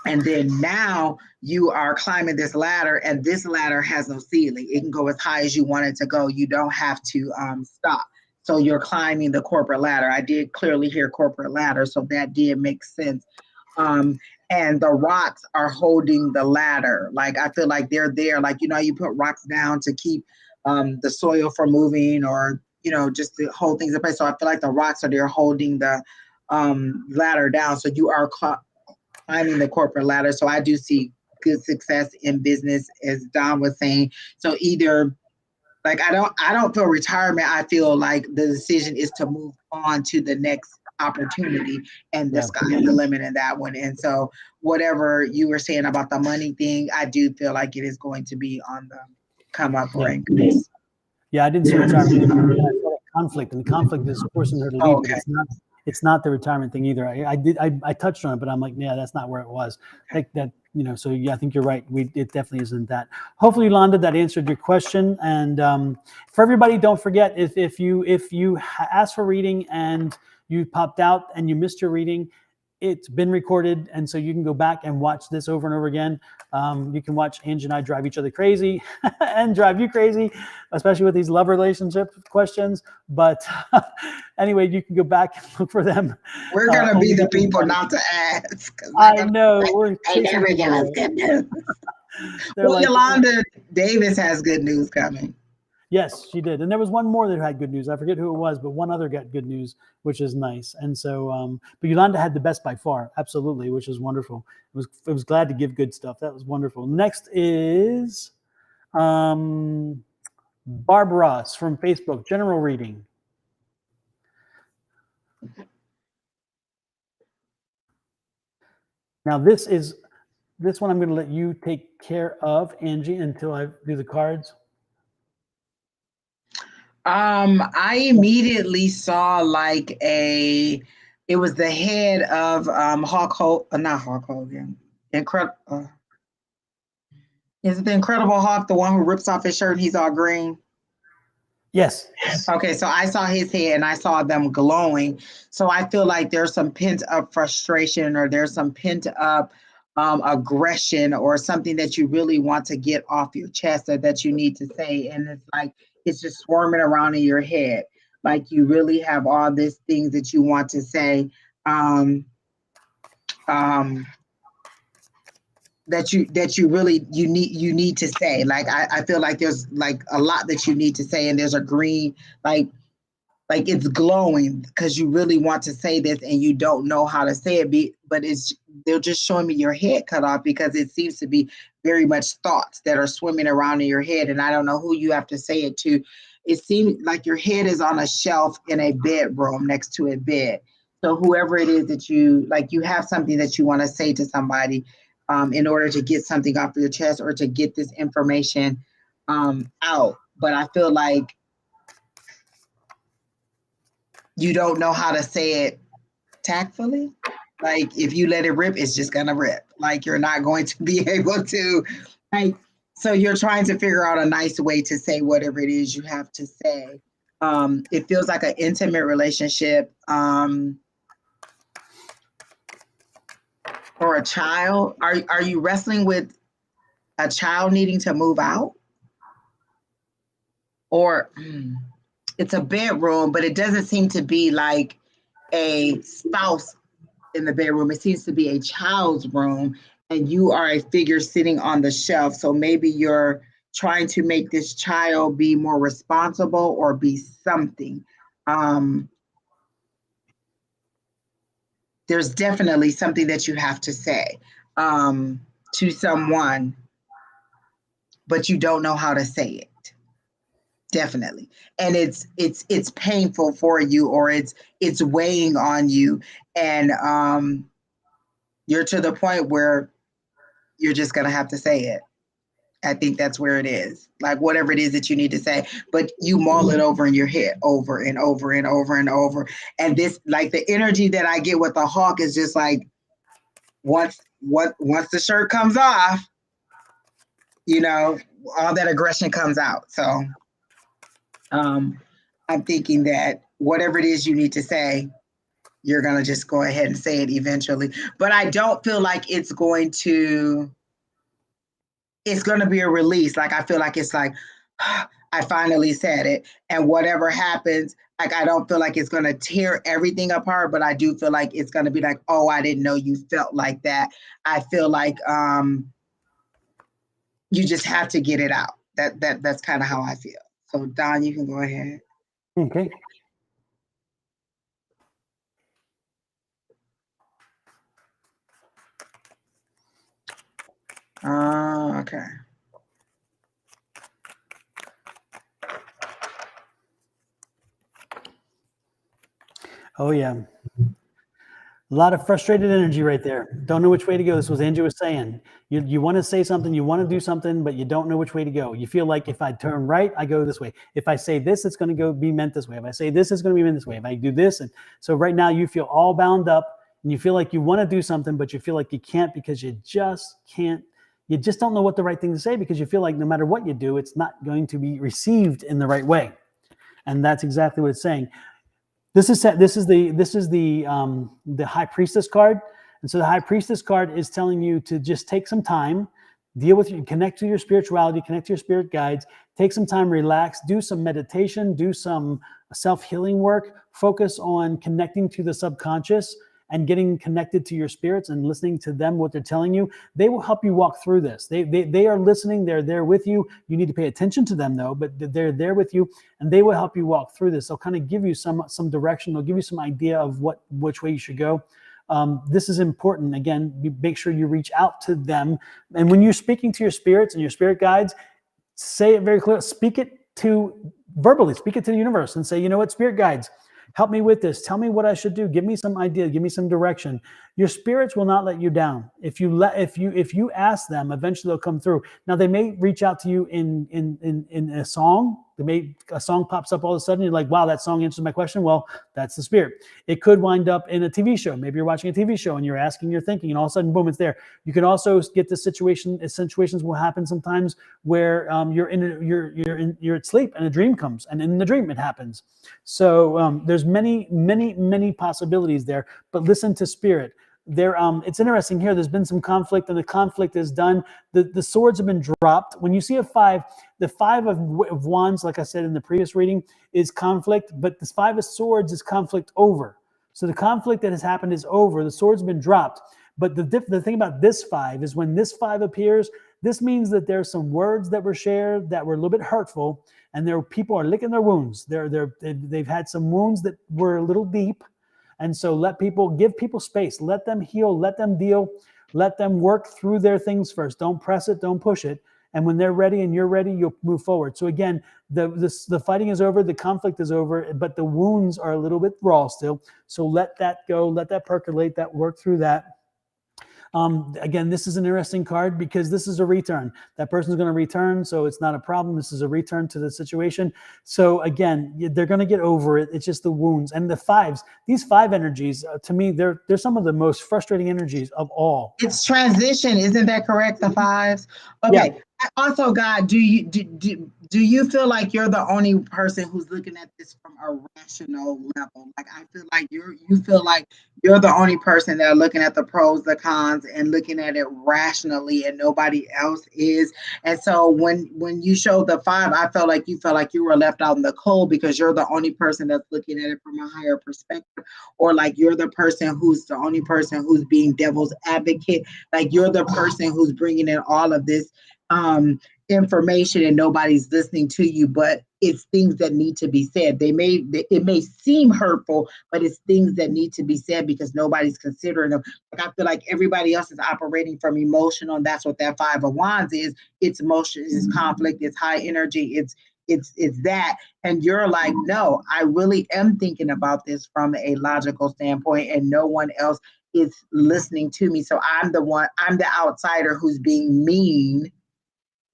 Speaker 2: And then now you are climbing this ladder, and this ladder has no ceiling. It can go as high as you want it to go. You don't have to stop. So you're climbing the corporate ladder. I did clearly hear corporate ladder, so that did make sense. And the rocks are holding the ladder. Like, I feel like they're there. Like, you know, you put rocks down to keep the soil from moving, or, you know, just to hold things in place. So I feel like the rocks are there holding the ladder down. So you are climbing the corporate ladder. So I do see good success in business, as Don was saying. So either, like, I don't feel retirement. I feel like the decision is to move on to the next opportunity, and the sky is the limit in that one. And so whatever you were saying about the money thing, I do feel like it is going to be on the come up or increase.
Speaker 1: Yeah, I didn't see retirement. I saw conflict, and the conflict is forcing her to leave.
Speaker 2: Okay.
Speaker 1: But it's not the retirement thing either. I touched on it, but I'm like, yeah, that's not where it was. Like that, you know. So yeah, I think you're right. It definitely isn't that. Hopefully, Yolanda, that answered your question. And for everybody, don't forget, if you asked for reading and you popped out and you missed your reading, it's been recorded, and so you can go back and watch this over and over again. You can watch Angie and I drive each other crazy and drive you crazy, especially with these love relationship questions. But anyway, you can go back and look for them.
Speaker 2: We're going to be the people not to ask.
Speaker 1: I know.
Speaker 2: They never give us good news. Well, like, Yolanda Davis has good news coming.
Speaker 1: Yes, she did. And there was one more that had good news. I forget who it was, but one other got good news, which is nice. And so, but Yolanda had the best by far. Absolutely, which is wonderful. It was glad to give good stuff. That was wonderful. Next is Barb Ross from Facebook, general reading. Now this one I'm going to let you take care of, Angie, until I do the cards.
Speaker 2: I immediately saw like it was the head of not Hulk Hogan. Is it the Incredible Hulk, the one who rips off his shirt and he's all green?
Speaker 1: Yes.
Speaker 2: Okay, so I saw his head and I saw them glowing. So I feel like there's some pent up frustration, or there's some pent up aggression, or something that you really want to get off your chest, or that you need to say. And it's like, it's just swarming around in your head. Like, you really have all these things that you want to say, that you really need to say. Like, I feel like there's like a lot that you need to say, and there's a green, like it's glowing because you really want to say this and you don't know how to say it, but they're just showing me your head cut off, because it seems to be very much thoughts that are swimming around in your head, and I don't know who you have to say it to. It seems like your head is on a shelf in a bedroom next to a bed. So whoever it is that you have something that you want to say to somebody, in order to get something off your chest or to get this information out. But I feel like you don't know how to say it tactfully. Like if you let it rip, it's just gonna rip. Like you're not going to be able to, like, so you're trying to figure out a nice way to say whatever it is you have to say. It feels like an intimate relationship, or a child. Are you wrestling with a child needing to move out? Or it's a bedroom, but it doesn't seem to be like a spouse in the bedroom. It seems to be a child's room, and you are a figure sitting on the shelf. So maybe you're trying to make this child be more responsible or be something. There's definitely something that you have to say to someone, but you don't know how to say it. Definitely. And it's painful for you, or it's weighing on you, and you're to the point where you're just gonna have to say it. I think that's where it is. Like whatever it is that you need to say, but you mull it over in your head over and over and over and over. And this, like the energy that I get with the hawk is just like once the shirt comes off, you know, all that aggression comes out. So I'm thinking that whatever it is you need to say, you're going to just go ahead and say it eventually. But I don't feel like it's going to be a release. Like, I feel like it's like, I finally said it. And whatever happens, like, I don't feel like it's going to tear everything apart, but I do feel like it's going to be like, oh, I didn't know you felt like that. I feel like you just have to get it out. That's kind of how I feel. So Don, you can go ahead.
Speaker 1: Okay.
Speaker 2: Okay.
Speaker 1: Oh yeah. A lot of frustrated energy right there. Don't know which way to go. This was Angie was saying. You want to say something, you want to do something, but you don't know which way to go. You feel like if I turn right, I go this way. If I say this, it's going to be meant this way. If I say this, it's going to be meant this way. If I do this, and so right now you feel all bound up, and you feel like you want to do something, but you feel like you can't because you just can't. You just don't know what the right thing to say because you feel like no matter what you do, it's not going to be received in the right way, and that's exactly what it's saying. This is the High Priestess card, and so the High Priestess card is telling you to just take some time, connect to your spirituality, connect to your spirit guides, take some time, relax, do some meditation, do some self-healing work, focus on connecting to the subconscious and getting connected to your spirits and listening to them, what they're telling you. They will help you walk through this. They are listening. They're there with you. You need to pay attention to them though, but they're there with you and they will help you walk through this. They'll kind of give you some direction. They'll give you some idea of which way you should go. This is important. Again, make sure you reach out to them. And when you're speaking to your spirits and your spirit guides, say it very clearly. Speak it verbally, speak it to the universe and say, you know what, spirit guides, help me with this. Tell me what I should do. Give me some idea. Give me some direction. Your spirits will not let you down. If you ask them, eventually they'll come through. Now they may reach out to you in a song. A song pops up all of a sudden. You're like, wow, that song answers my question. Well, that's the spirit. It could wind up in a TV show. Maybe you're watching a TV show and you're asking, you're thinking, and all of a sudden, boom, it's there. You can also get the situations will happen sometimes where you're at sleep and a dream comes, and in the dream it happens. So there's many possibilities there. But listen to spirit. It's interesting here. There's been some conflict, and the conflict is done. The swords have been dropped. When you see a 5, the 5 of wands, like I said in the previous reading, is conflict, but the 5 of swords is conflict over. So the conflict that has happened is over. The sword's been dropped. But the thing about this 5 is when this 5 appears, this means that there's some words that were shared that were a little bit hurtful, and people are licking their wounds. They've had some wounds that were a little deep. And so give people space, let them heal, let them deal, let them work through their things first. Don't press it, don't push it. And when they're ready and you're ready, you'll move forward. So again, the fighting is over, the conflict is over, but the wounds are a little bit raw still. So let that go, let that percolate, that work through that. Again, this is an interesting card because this is a return. That person's going to return, so it's not a problem. This is a return to the situation. So again, they're going to get over it. It's just the wounds and the fives. These five energies, to me, they're some of the most frustrating energies of all.
Speaker 2: It's transition, isn't that correct? The fives. Okay.
Speaker 1: Yeah.
Speaker 2: Also, God, do you feel like you're the only person who's looking at this from a rational level? Like I feel like you feel like you're the only person that are looking at the pros, the cons, and looking at it rationally, and nobody else is. And so when you showed the five, I felt like you were left out in the cold because you're the only person that's looking at it from a higher perspective, or like you're the person who's the only person who's being devil's advocate. Like you're the person who's bringing in all of this information and nobody's listening to you, but it's things that need to be said. It may seem hurtful, but it's things that need to be said because nobody's considering them. Like I feel like everybody else is operating from emotional, and that's what that Five of Wands is. It's emotion, it's conflict, it's high energy, it's that. And you're like, no, I really am thinking about this from a logical standpoint, and no one else is listening to me. So I'm the outsider who's being mean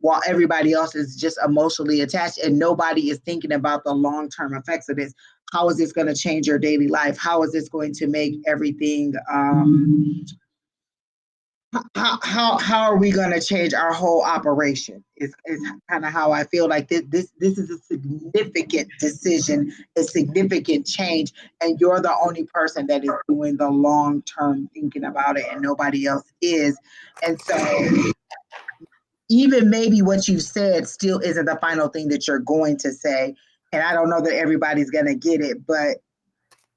Speaker 2: while everybody else is just emotionally attached, and nobody is thinking about the long-term effects of this. How is this going to change your daily life? How is this going to make everything, how are we going to change our whole operation is kind of how I feel like this is a significant decision, a significant change, and you're the only person that is doing the long-term thinking about it, and nobody else is. And so even maybe what you've said still isn't the final thing that you're going to say. And I don't know that everybody's going to get it, but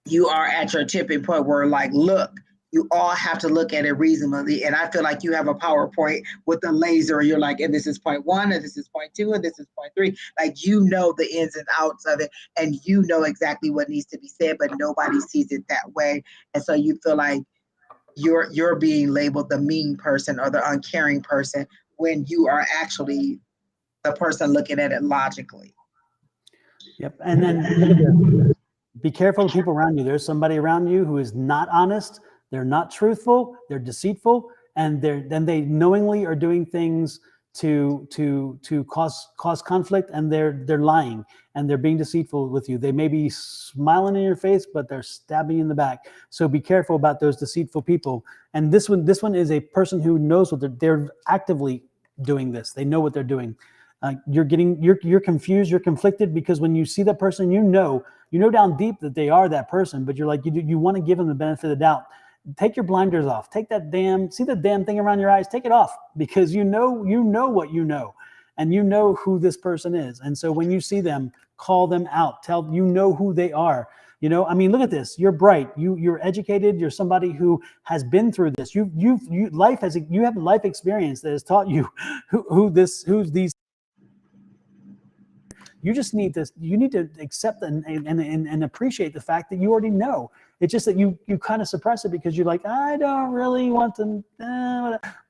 Speaker 2: you are at your tipping point where like, look, you all have to look at it reasonably. And I feel like you have a PowerPoint with a laser and you're like, and this is point one, and this is point two, and this is point three. Like, you know, the ins and outs of it, and you know exactly what needs to be said, but nobody sees it that way. And so you feel like you're being labeled the mean person or the uncaring person, when you are actually the person looking at it logically.
Speaker 1: Yep. And then look at this. Be careful of people around you. There's somebody around you who is not honest. They're not truthful. They're deceitful, and they knowingly are doing things to cause conflict, and they're lying and they're being deceitful with you. They may be smiling in your face, but they're stabbing you in the back. So be careful about those deceitful people. And this one is a person who knows what they're actively doing this. They know what they're doing. You're confused, you're conflicted, because when you see that person, you know down deep that they are that person, but you're like, you want to give them the benefit of the doubt. Take your blinders off. Take see the damn thing around your eyes, take it off, because you know what you know, and you know who this person is. And so when you see them, call them out, tell who they are. I mean, look at this. You're bright. You're educated. You're somebody who has been through this. You have life experience that has taught you who's these. You just need to accept and appreciate the fact that you already know. It's just that you kind of suppress it because you're like, I don't really want to.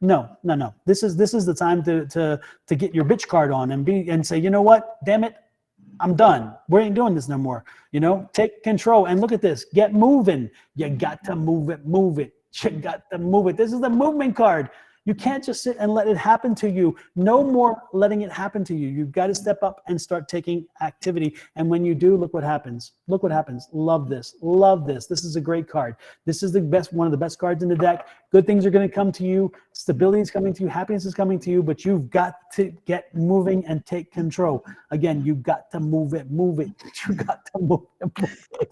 Speaker 1: No. This is the time to get your bitch card on and say, you know what? Damn it. I'm done. We ain't doing this no more. Take control and look at this. Get moving. You got to move it. You got to move it. This is the movement card. You can't just sit and let it happen to you. No more letting it happen to you. You've got to step up and start taking activity. And when you do, look what happens. Look what happens. Love this. Love this. This is a great card. This is one of the best cards in the deck. Good things are going to come to you. Stability is coming to you. Happiness is coming to you. But you've got to get moving and take control. Again, you've got to move it. You got to move it.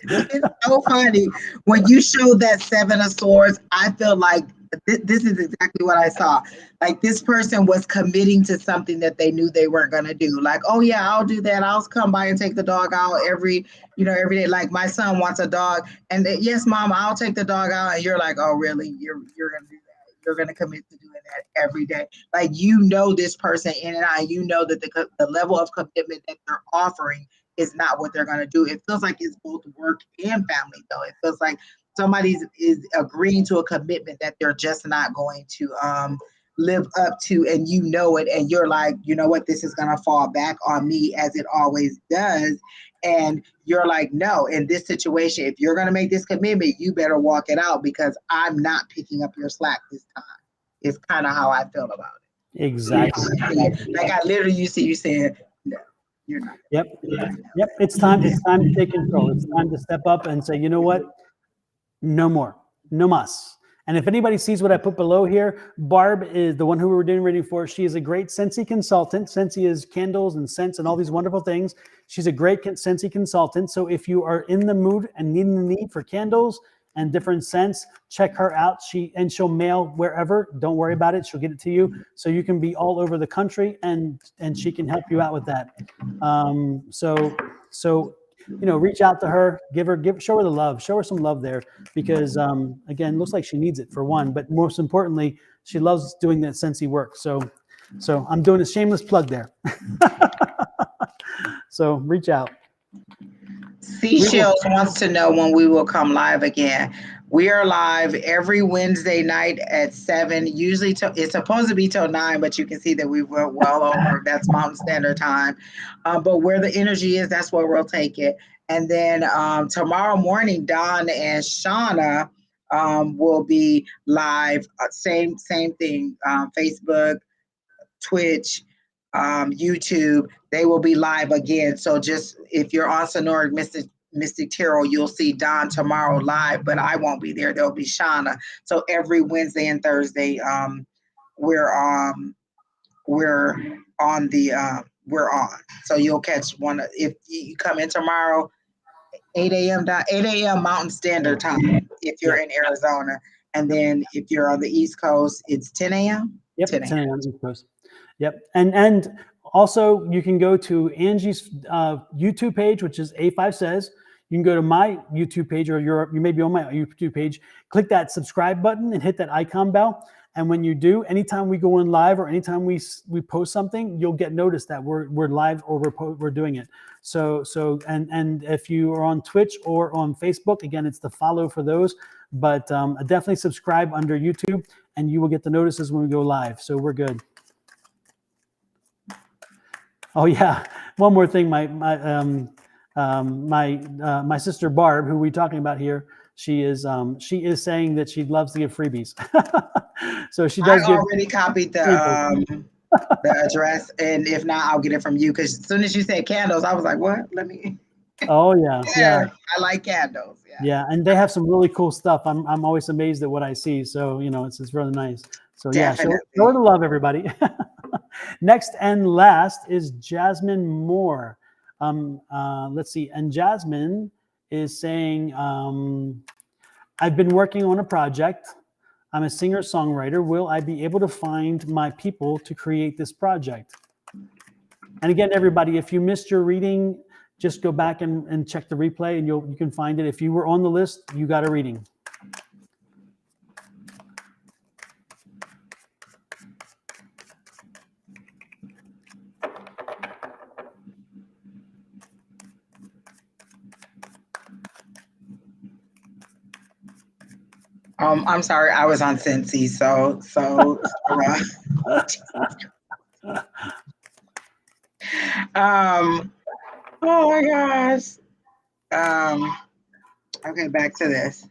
Speaker 2: It's so funny. When you showed that Seven of Swords, I feel like this is exactly what I saw. Like, this person was committing to something that they knew they weren't going to do. Like, oh yeah, I'll do that. I'll come by and take the dog out every day. Like, my son wants a dog, and yes, mom, I'll take the dog out. And you're like, oh really? You're going to do that? You're going to commit to doing that every day? Like, this person in and out. You know that the level of commitment that they're offering is not what they're going to do. It feels like it's both work and family, though. It feels like somebody is agreeing to a commitment that they're just not going to live up to, and you know it, and you're like, you know what, this is going to fall back on me as it always does. And you're like, no, in this situation, if you're going to make this commitment, you better walk it out, because I'm not picking up your slack this time. Is kind of how I feel about it.
Speaker 1: Exactly.
Speaker 2: Like I literally, you see, you saying, no, you're not.
Speaker 1: Yep. Yep. It's time. It's time to take control. It's time to step up and say, you know what? No more. No mas. And if anybody sees what I put below here, Barb is the one who we were doing reading for. She is a great Scentsy consultant. Scentsy is candles and scents and all these wonderful things. She's a great Scentsy consultant. So if you are in the mood and needing the need for candles and different scents, check her out. She'll mail wherever. Don't worry about it. She'll get it to you. So you can be all over the country and she can help you out with that. So you know, reach out to her, show her the love, show her some love there, because again, looks like she needs it for one, but most importantly, she loves doing that Scentsy work. So I'm doing a shameless plug there. So reach out.
Speaker 2: Seashells wants to know when we will come live again. We are live every Wednesday night at 7. Usually it's supposed to be till 9, but you can see that we went well over. That's Mountain Standard Time. But where the energy is, that's where we'll take it. And then tomorrow morning, Don and Shauna will be live. Same thing. Facebook, Twitch, YouTube. They will be live again. So just if you're on Sonoran Mystic Tarot, you'll see Don tomorrow live, but I won't be there. There'll be Shauna. So every Wednesday and Thursday, we're on. So you'll catch one if you come in tomorrow, 8 a.m. Mountain Standard Time if you're in Arizona, and then if you're on the East Coast, it's 10 a.m.
Speaker 1: Yep, 10 a.m. East Coast. Yep, and also you can go to Angie's YouTube page, which is A5Says. You can go to my YouTube page, or you may be on my YouTube page. Click that subscribe button and hit that icon bell. And when you do, anytime we go in live or anytime we post something, you'll get noticed that we're live or we're doing it. So and if you are on Twitch or on Facebook, again, it's the follow for those. But definitely subscribe under YouTube, and you will get the notices when we go live. So we're good. Oh yeah, one more thing. My sister Barb, who we're talking about here, she is saying that she loves to give freebies. So she does.
Speaker 2: I already copied the address, and if not, I'll get it from you. Because as soon as you said candles, I was like, "What? Let me."
Speaker 1: Oh yeah. I
Speaker 2: like candles.
Speaker 1: Yeah, and they have some really cool stuff. I'm always amazed at what I see. So you know, it's really nice. So
Speaker 2: definitely.
Speaker 1: Yeah, show the love, everybody. Next and last is Jasmine Moore. Let's see. And Jasmine is saying, I've been working on a project. I'm a singer-songwriter. Will I be able to find my people to create this project? And again, everybody, if you missed your reading, just go back and check the replay, and you can find it. If you were on the list, you got a reading.
Speaker 2: I'm sorry, I was on Scentsy, so oh my gosh. Okay, back to this.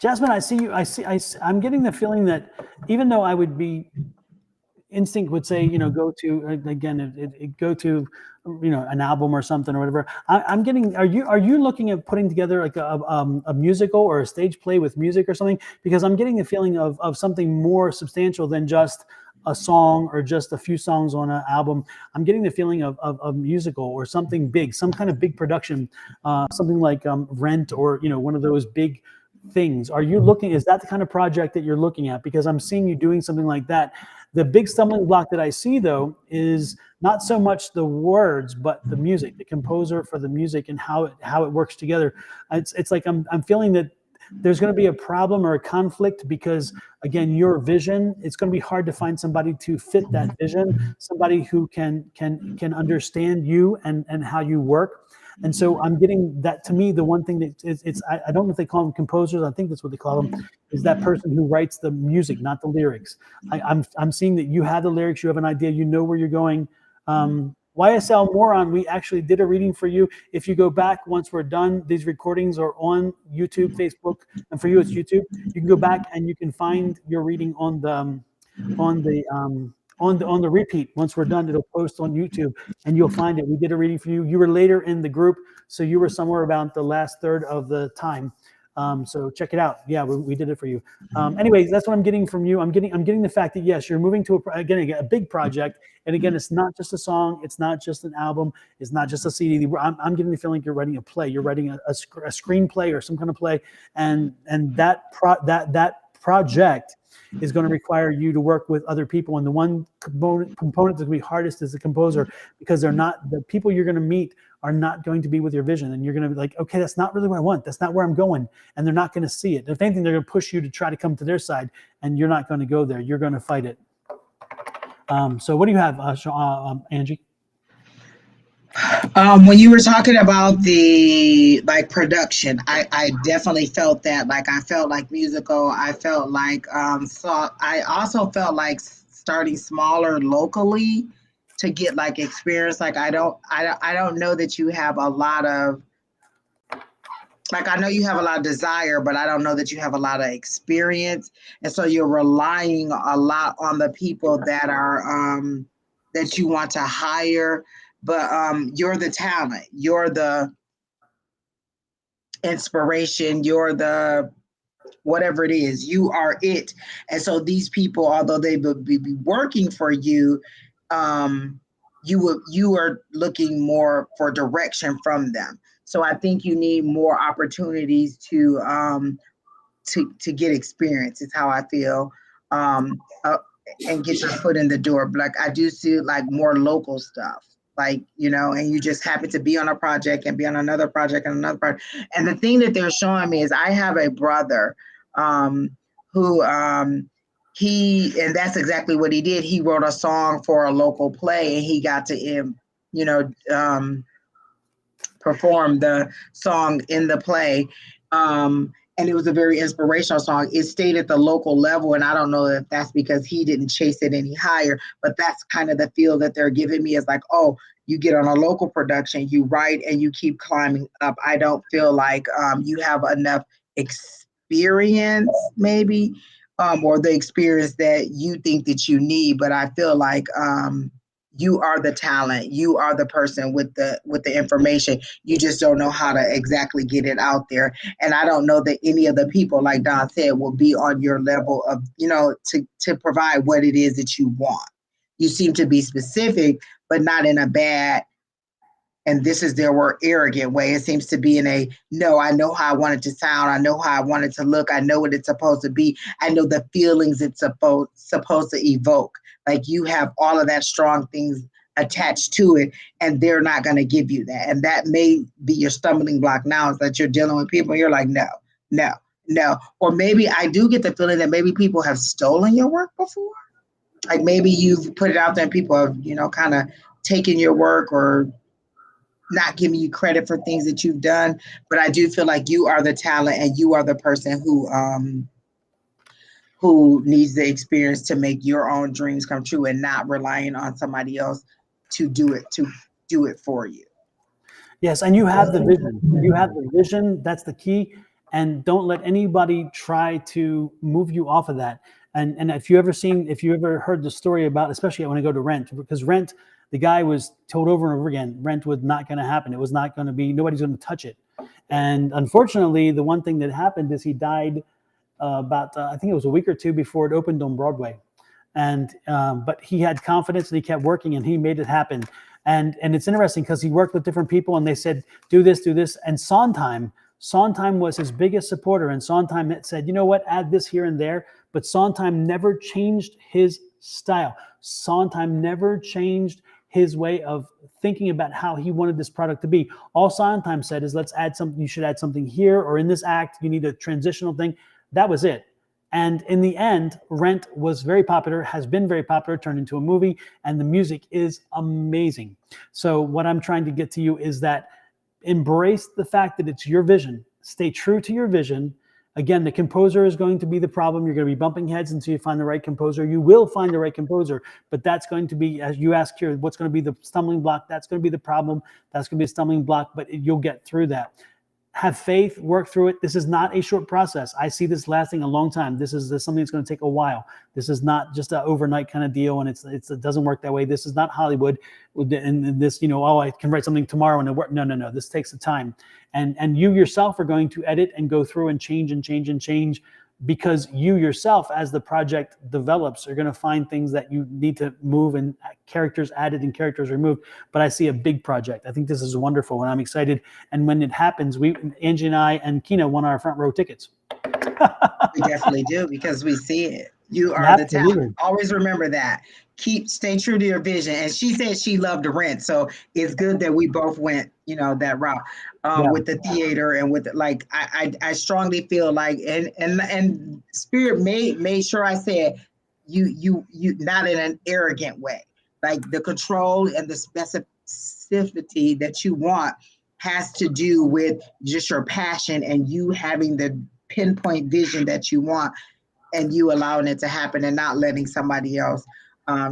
Speaker 1: Jasmine, I see you. I'm getting the feeling that even though I would be, instinct would say, you know, go to, again, go to, you know, an album or something or whatever. I'm getting, are you looking at putting together like a musical or a stage play with music or something? Because I'm getting the feeling of something more substantial than just a song or just a few songs on an album. I'm getting the feeling of a musical or something big, some kind of big production, something like Rent, or, you know, one of those big things. Are you looking, is that the kind of project that you're looking at? Because I'm seeing you doing something like that. The big stumbling block that I see, though, is not so much the words, but the music, the composer for the music and how it works together. It's like I'm feeling that there's going to be a problem or a conflict because, again, your vision, it's going to be hard to find somebody to fit that vision, somebody who can understand you and how you work. And so I'm getting that. To me, the one thing that I don't know if they call them composers. I think that's what they call them, is that person who writes the music, not the lyrics. I'm seeing that you have the lyrics, you have an idea, you know where you're going. YSL Moron, we actually did a reading for you. If you go back once we're done, these recordings are on YouTube, Facebook, and for you it's YouTube. You can go back and you can find your reading on the repeat. Once we're done, it'll post on YouTube and you'll find it. We did a reading for you. You were later in the group, so you were somewhere about the last third of the time. So check it out. Yeah, we did it for you. Anyways, that's what I'm getting from you. I'm getting the fact that yes, you're moving to a big project. And again, it's not just a song. It's not just an album. It's not just a CD. I'm getting the feeling you're writing a play. You're writing a screenplay or some kind of play. And that project is going to require you to work with other people. And the one component that's going to be hardest is the composer, because the people you're going to meet are not going to be with your vision. And you're going to be like, okay, that's not really what I want. That's not where I'm going. And they're not going to see it. If anything, they're going to push you to try to come to their side, and you're not going to go there. You're going to fight it. So what do you have, Angie?
Speaker 2: When you were talking about the production, I definitely felt that. Like, I felt like musical. I felt like I also felt like starting smaller locally to get like experience. Like, I don't know that you have a lot of, like, I know you have a lot of desire, but I don't know that you have a lot of experience. And so you're relying a lot on the people that are that you want to hire. But you're the talent, you're the inspiration, you're the whatever it is, you are it. And so these people, although they would be working for you, you are looking more for direction from them. So I think you need more opportunities to get experience, is how I feel, and get your foot in the door. Like, I do see like more local stuff. Like, and you just happen to be on a project and be on another project and another project. And the thing that they're showing me is I have a brother who and that's exactly what he did. He wrote a song for a local play, and he got to, perform the song in the play. And it was a very inspirational song. It stayed at the local level, and I don't know if that's because he didn't chase it any higher, but that's kind of the feel that they're giving me, is like, oh, you get on a local production, you write, and you keep climbing up. I don't feel like you have enough experience, maybe, or the experience that you think that you need, but I feel like you are the talent. You are the person with the information. You just don't know how to exactly get it out there. And I don't know that any of the people, like Don said, will be on your level of, to provide what it is that you want. You seem to be specific, but not in a bad, and this is their word, arrogant way. It seems to be in a, no, I know how I want it to sound. I know how I want it to look. I know what it's supposed to be. I know the feelings it's supposed to evoke. Like, you have all of that strong things attached to it, and they're not going to give you that. And that may be your stumbling block now, is that you're dealing with people and you're like, no. Or maybe I do get the feeling that maybe people have stolen your work before. Like, maybe you've put it out there and people have, kind of taken your work or not giving you credit for things that you've done. But I do feel like you are the talent, and you are the person who needs the experience to make your own dreams come true, and not relying on somebody else to do it for you.
Speaker 1: Yes, and you have the vision. You have the vision. That's the key. And don't let anybody try to move you off of that. And if you ever heard the story about, especially when I go to Rent, because Rent, the guy was told over and over again, Rent was not going to happen. It was not going to be, nobody's going to touch it. And unfortunately, the one thing that happened is he died about I think it was a week or two before it opened on Broadway. And but he had confidence, and he kept working, and he made it happen. And it's interesting because he worked with different people, and they said, do this. And Sondheim was his biggest supporter. And Sondheim said, you know what, add this here and there. But Sondheim never changed his style. Sondheim never changed his way of thinking about how he wanted this product to be. All Sondheim said is, let's add something. You should add something here, or in this act, you need a transitional thing. That was it. And in the end, Rent was very popular, has been very popular, turned into a movie, and the music is amazing. So what I'm trying to get to you is that embrace the fact that it's your vision. Stay true to your vision. Again, the composer is going to be the problem. You're going to be bumping heads until you find the right composer. You will find the right composer, but that's going to be, as you ask here, what's going to be the stumbling block? That's going to be the problem. That's going to be a stumbling block, but you'll get through that. Have faith, work through it. This is not a short process. I see this lasting a long time. This is something that's going to take a while. This is not just an overnight kind of deal, and it doesn't work that way. This is not Hollywood, and this, I can write something tomorrow and it work. No. This takes the time, and you yourself are going to edit and go through and change and change and change, because you yourself, as the project develops, are going to find things that you need to move and characters added and characters removed. But I see a big project. I think this is wonderful, and I'm excited. And when it happens, Angie and I and Kina won our front row tickets.
Speaker 2: We definitely do, because we see it. You are the talent. Always remember that. Stay true to your vision. And she said she loved to rent, so it's good that we both went, that route with the theater and with I strongly feel like and Spirit made sure I said you not in an arrogant way. Like the control and the specificity that you want has to do with just your passion and you having the pinpoint vision that you want, and you allowing it to happen and not letting somebody else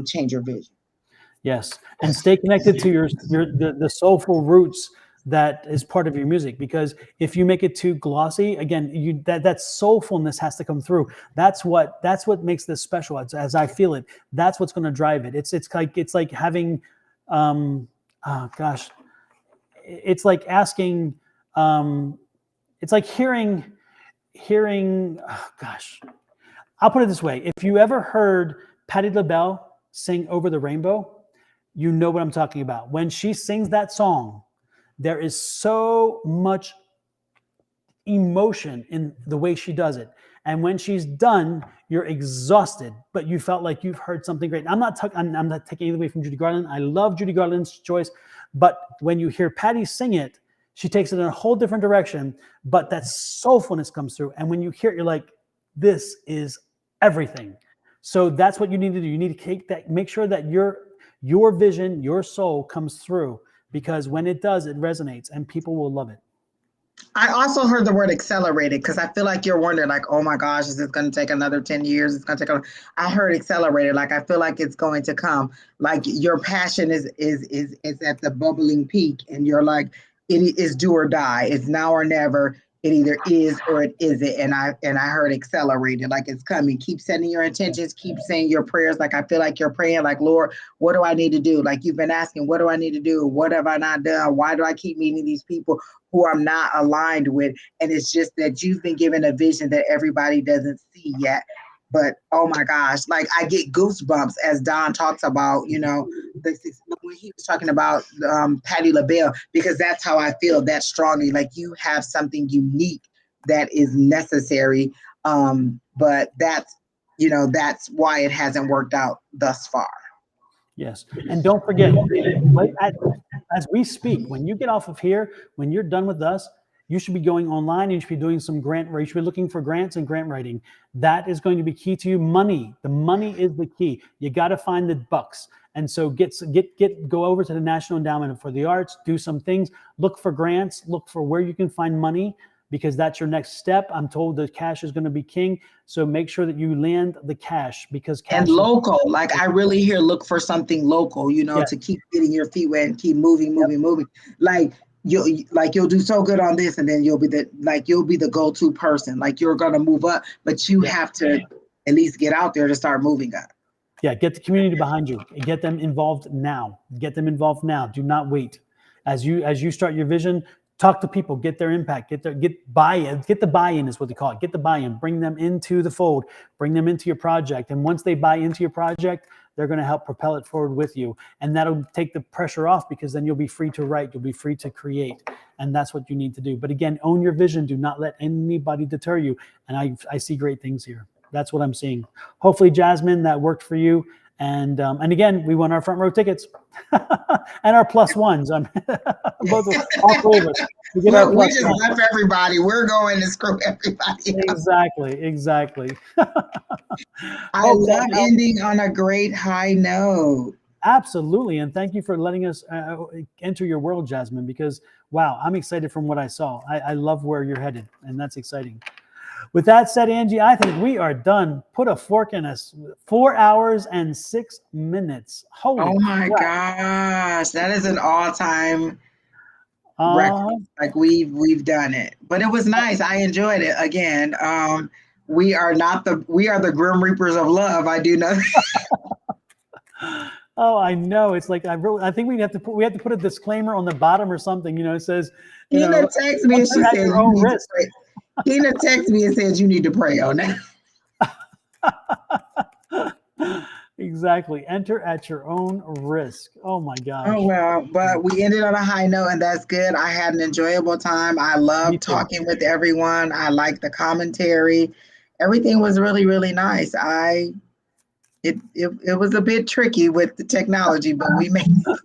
Speaker 2: change your vision. Yes,
Speaker 1: and stay connected to the soulful roots that is part of your music, because if you make it too glossy, again, that soulfulness has to come through. That's what makes this special. As I feel it, that's what's going to drive it. It's like having, it's like asking, it's like hearing. I'll put it this way: if you ever heard Patti LaBelle sing "Over the Rainbow," you know what I'm talking about. When she sings that song, there is so much emotion in the way she does it. And when she's done, you're exhausted, but you felt like you've heard something great. I'm not taking anything away from Judy Garland. I love Judy Garland's choice, but when you hear Patti sing it, she takes it in a whole different direction, but that soulfulness comes through. And when you hear it, you're like, this is everything. So that's what you need to do. You need to make sure that your vision, your soul comes through, because when it does, it resonates and people will love it.
Speaker 2: I also heard the word accelerated, because I feel like you're wondering, like, oh my gosh, is this going to take another 10 years? It's going to take I heard accelerated. Like, I feel like it's going to come. Like your passion is at the bubbling peak, and you're like, it is do or die. It's now or never. It either is or it isn't. And I heard accelerated, like it's coming. Keep setting your intentions, keep saying your prayers. Like I feel like you're praying, like, Lord, what do I need to do? Like you've been asking, what do I need to do? What have I not done? Why do I keep meeting these people who I'm not aligned with? And it's just that you've been given a vision that everybody doesn't see yet. But oh my gosh, like I get goosebumps as Don talks about, when he was talking about Patti LaBelle, because that's how I feel that strongly. Like you have something unique that is necessary. But that's why it hasn't worked out thus far.
Speaker 1: Yes. And don't forget, as we speak, when you get off of here, when you're done with us, you should be going online and you should be doing some you should be looking for grants and grant writing. That is going to be key to you. Money. The money is the key. You got to find the bucks. And so go over to the National Endowment for the Arts, do some things, look for grants, look for where you can find money, because that's your next step. I'm told the cash is going to be king. So make sure that you land the cash, because cash
Speaker 2: and local, like I really hear, look for something local, to keep getting your feet wet and keep moving. Like you'll do so good on this, and then you'll be the go-to person. Like you're going to move up, but you have to at least get out there to start moving up.
Speaker 1: Yeah. Get the community behind you. Get them involved now. Do not wait. As you start your vision, talk to people, get their impact, get buy-in. Get the buy-in is what they call it. Get the buy-in, bring them into the fold, bring them into your project. And once they buy into your project, they're going to help propel it forward with you. And that'll take the pressure off, because then you'll be free to write, you'll be free to create. And that's what you need to do. But again, own your vision. Do not let anybody deter you. And I see great things here. That's what I'm seeing. Hopefully, Jasmine, that worked for you. And again, we won our front row tickets and our plus ones. Both all three of us.
Speaker 2: We just left everybody. We're going to screw everybody up.
Speaker 1: Exactly.
Speaker 2: I love ending on a great high note.
Speaker 1: Absolutely. And thank you for letting us enter your world, Jasmine, because, wow, I'm excited from what I saw. I love where you're headed, and that's exciting. With that said, Angie, I think we are done. Put a fork in us. 4 hours and 6 minutes. Holy
Speaker 2: Oh my
Speaker 1: crap.
Speaker 2: gosh, that is an all-time
Speaker 1: Uh,
Speaker 2: record. Like we've done it, but it was nice. I enjoyed it. Again, we are the Grim Reapers of love. I do know.
Speaker 1: oh, I know. It's like I think we have to put a disclaimer on the bottom or something. It says,
Speaker 2: Tina texted me and she
Speaker 1: at
Speaker 2: said,
Speaker 1: your
Speaker 2: "You
Speaker 1: own
Speaker 2: need to
Speaker 1: risk."
Speaker 2: pray." Tina texted me and said, "You need to pray on that."
Speaker 1: Exactly. Enter at your own risk. Oh my gosh.
Speaker 2: Oh well, but we ended on a high note, and that's good. I had an enjoyable time. I
Speaker 1: Me
Speaker 2: loved
Speaker 1: too.
Speaker 2: talking with everyone. I liked the commentary. Everything was really, really nice. It was a bit tricky with the technology, but we made it.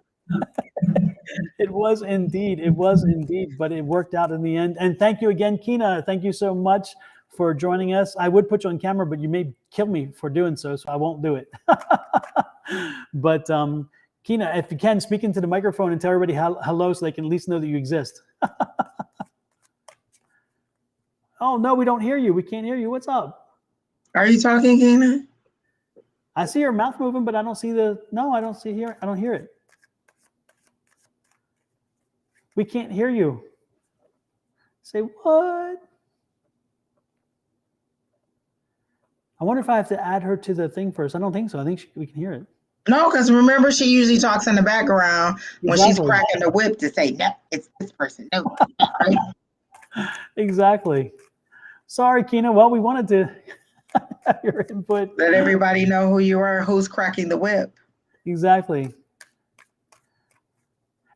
Speaker 1: It was indeed. It was indeed, but it worked out in the end. And thank you again, Kina. Thank you so much for joining us. I would put you on camera, but you may kill me for doing so I won't do it. But Kina, if you can, speak into the microphone and tell everybody hello so they can at least know that you exist. Oh, no, we don't hear you. We can't hear you. What's up?
Speaker 2: Are you talking, Kina?
Speaker 1: I see your mouth moving, but I don't see I don't hear it. We can't hear you. Say what? I wonder if I have to add her to the thing first. I don't think so. I think we can hear it.
Speaker 2: No, because remember, she usually talks in the background when she's
Speaker 1: Exactly.
Speaker 2: cracking the whip to say, "No, it's this person." No, right?
Speaker 1: Exactly. Sorry, Kina. Well, we wanted to have your input.
Speaker 2: Let everybody know who you are, who's cracking the whip.
Speaker 1: Exactly.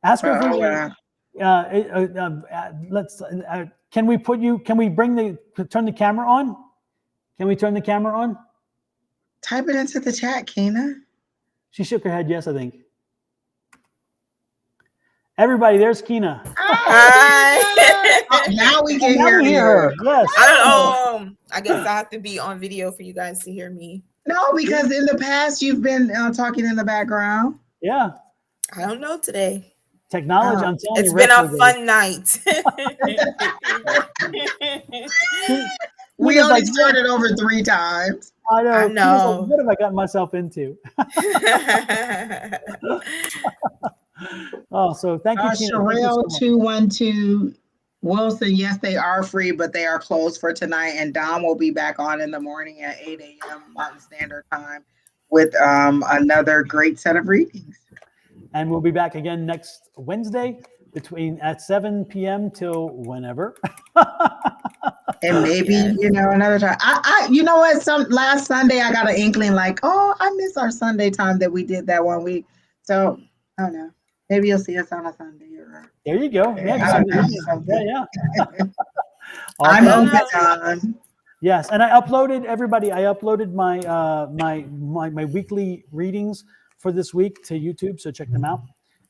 Speaker 1: Ask her if can we turn the camera on? Can we turn the camera on?
Speaker 2: Type it into the chat, Kina.
Speaker 1: She shook her head yes, I think. Everybody, there's Kina.
Speaker 3: Hi.
Speaker 2: Now we can
Speaker 1: Now
Speaker 2: hear
Speaker 1: we
Speaker 2: you.
Speaker 1: her. Yes.
Speaker 3: I guess I have to be on video for you guys to hear me.
Speaker 2: No, because in the past you've been talking in the background.
Speaker 1: Yeah.
Speaker 3: I don't know today.
Speaker 1: Technology, I'm telling
Speaker 3: It's
Speaker 1: you.
Speaker 3: been a fun night.
Speaker 2: We only started over 3 times.
Speaker 1: I know.
Speaker 3: I know.
Speaker 1: Like, what have I gotten myself into? Oh, so thank you, Kina.
Speaker 2: Sherelle 212 Wilson. Yes, they are free, but they are closed for tonight. And Don will be back on in the morning at 8 a.m. Mountain Standard Time with another great set of readings.
Speaker 1: And we'll be back again next Wednesday at 7 p.m. till whenever.
Speaker 2: And maybe, another time. You know what? Last Sunday I got an inkling like, oh, I miss our Sunday time that we did that one week. So I don't know. Maybe you'll see us on a Sunday.
Speaker 1: There you go. Yeah. Yeah.
Speaker 2: I'm open.
Speaker 1: Yes, and I uploaded my my weekly readings for this week to YouTube, so check them out.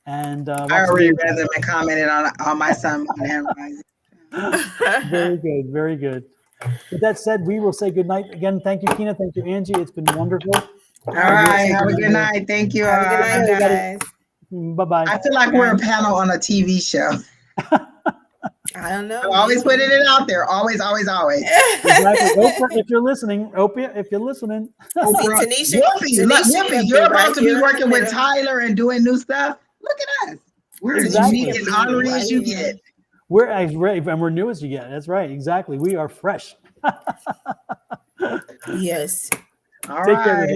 Speaker 1: And
Speaker 2: I already read them and commented on my son.
Speaker 1: Very good, very good. With that said, we will say good night again. Thank you, Kina. Thank you, Angie. It's been wonderful.
Speaker 2: All right, have a good night. Thank you.
Speaker 3: Have a good night, guys.
Speaker 1: Bye-bye.
Speaker 2: I feel like we're a panel on a TV show.
Speaker 3: I don't know.
Speaker 2: I'm always putting it out there. Always, always, always.
Speaker 1: Exactly. Oprah, if you're listening, if you're listening.
Speaker 2: Oprah, Yippee, you're about to be working with Tyler and doing new stuff. Look at us. We're as unique and honorary as you get.
Speaker 1: We're as brave and we're new as you get. That's right. Exactly. We are fresh.
Speaker 3: Yes.
Speaker 2: All right.